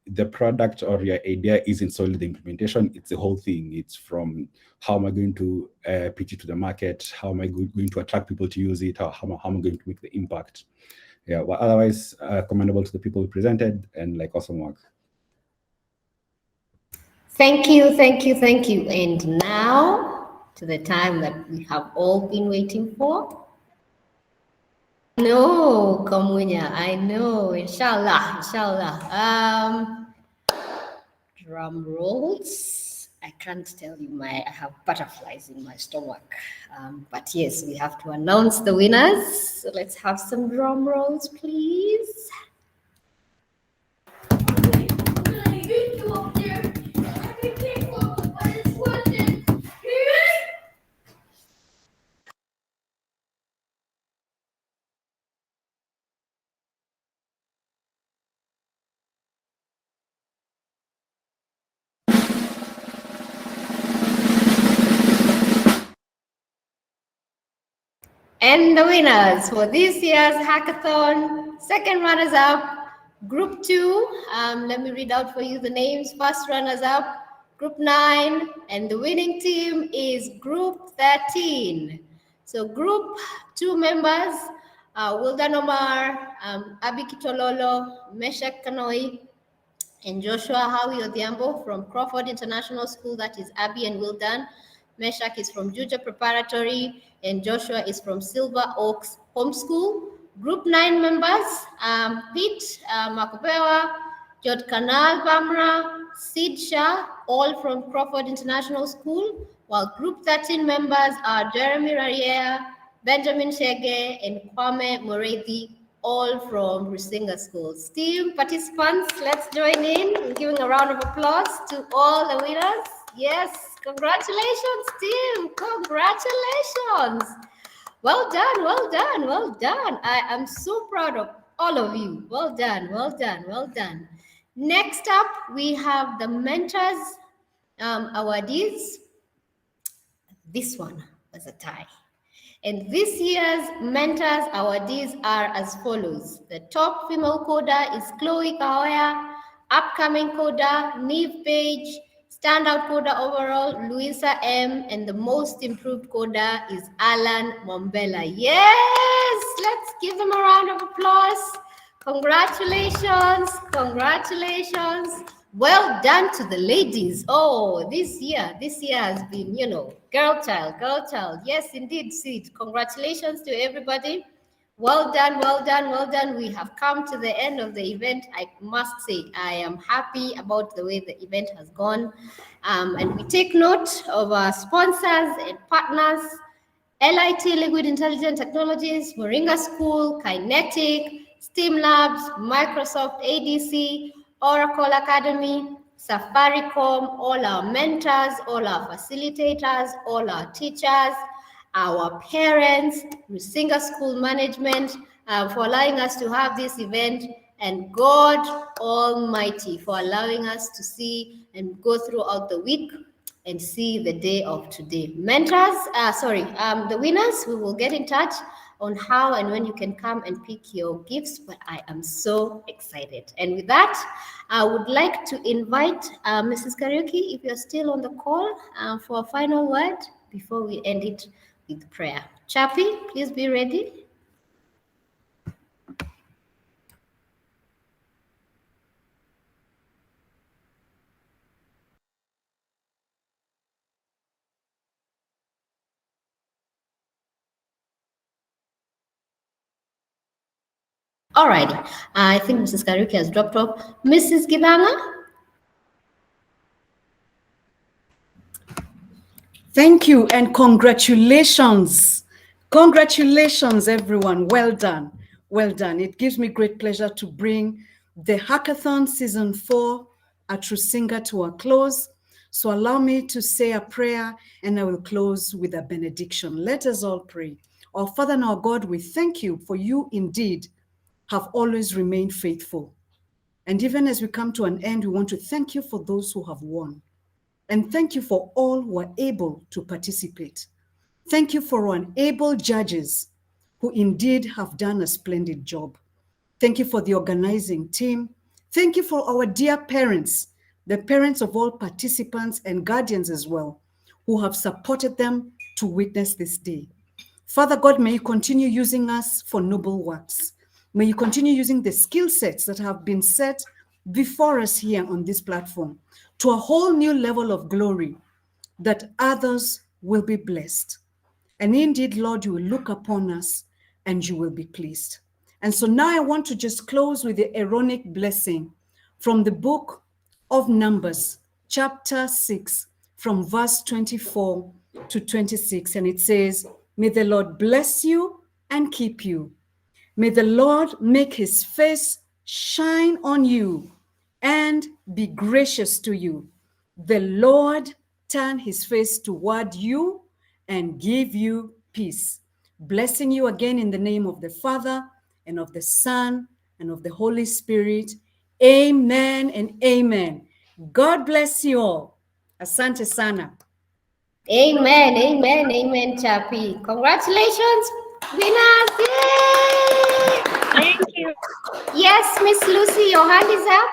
the product or your idea isn't solely the implementation, it's the whole thing. It's from how am I going to pitch it to the market, how am I going to attract people to use it, how am I going to make the impact. Yeah, but otherwise commendable to the people who presented and like awesome work. Thank you. And now to the time that we have all been waiting for. No, Kamunya, I know, inshallah, inshallah. Drum rolls. I can't tell you, I have butterflies in my stomach. But yes, we have to announce the winners. So let's have some drum rolls, please. And the winners for this year's hackathon, second runners up, group 2. Let me read out for you the names. First runners up, group 9, and the winning team is group 13. So group 2 members, Wildan Omar, Abi Kitololo, Meshak Kanoi, and Joshua Howie Odhiambo from Crawford International School, that is Abby and Wildan. Meshak is from Juja Preparatory, and Joshua is from Silver Oaks Homeschool. Group 9 members, Pete Makupewa, Jod Kanal Bamra, Sid Shah, all from Crawford International School, while Group 13 members are Jeremy Rarier, Benjamin Shege, and Kwame Morethi, all from Rusinga schools. Team participants, let's join in giving a round of applause to all the winners. Yes, congratulations, team. Congratulations. Well done, well done, well done. I am so proud of all of you. Well done, well done, well done. Next up, we have the mentors awardees. This one was a tie. And this year's mentors awardees are as follows. The top female coder is Chloe Kahoya, upcoming coder, Neve Page, standout coder overall, Luisa M, and the most improved coder is Alan Mombela. Yes, let's give them a round of applause. Congratulations, congratulations. Well done to the ladies. Oh, this year has been, girl child. Yes, indeed, Sid. Congratulations to everybody. Well done, well done, well done. We have come to the end of the event. I must say, I am happy about the way the event has gone. And we take note of our sponsors and partners, LIT Liquid Intelligent Technologies, Moringa School, Kinetic, STEAM Labs, Microsoft ADC, Oracle Academy, Safaricom, all our mentors, all our facilitators, all our teachers, our parents, Rusinga School Management, for allowing us to have this event, and God Almighty for allowing us to see and go throughout the week and see the day of today. Mentors, the winners, we will get in touch on how and when you can come and pick your gifts, but I am so excited. And with that, I would like to invite Mrs. Karaoke, if you're still on the call, for a final word before we end it with prayer. Chappie, please be ready. All righty. I think Mrs. Karaoke has dropped off. Mrs. Gibanga? Thank you and congratulations. Congratulations, everyone. Well done. Well done. It gives me great pleasure to bring the Hackathon Season 4 at Rusinga to a close. So allow me to say a prayer and I will close with a benediction. Let us all pray. Our Father and our God, we thank you for you indeed have always remained faithful. And even as we come to an end, we want to thank you for those who have won. And thank you for all who are able to participate. Thank you for our able judges who indeed have done a splendid job. Thank you for the organizing team. Thank you for our dear parents, the parents of all participants and guardians as well, who have supported them to witness this day. Father God, may you continue using us for noble works. May you continue using the skill sets that have been set before us here on this platform to a whole new level of glory that others will be blessed. And indeed, Lord, you will look upon us and you will be pleased. And so now I want to just close with the Aaronic blessing from the book of Numbers, chapter 6, from verse 24 to 26. And it says, may the Lord bless you and keep you. May the Lord make his face shine on you and be gracious to you. The Lord turn his face toward you and give you peace. Blessing you again in the name of the Father and of the Son and of the Holy Spirit. Amen and amen. God bless you all. Asante sana. Amen, amen, amen, Chappy. Congratulations, winners. Yay! Thank you. Yes, Miss Lucy, your hand is up.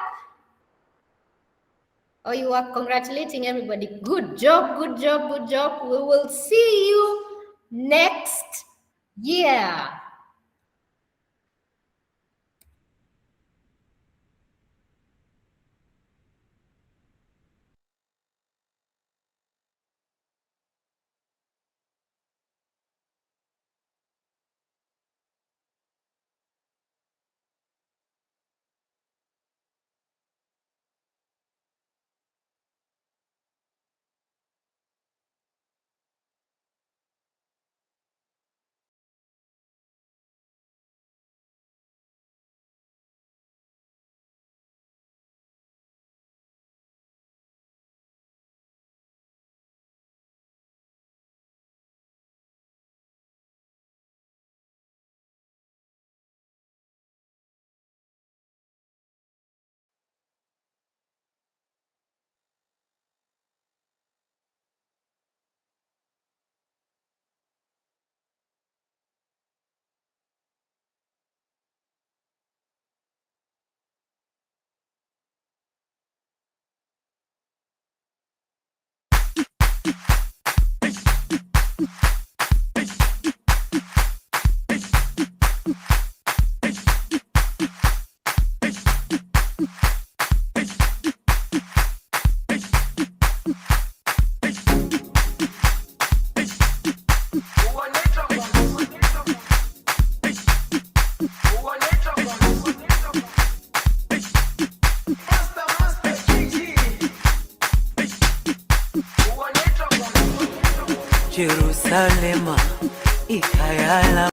Oh, you are congratulating everybody. Good job, good job, good job. We will see you next year. Jerusalema ikayala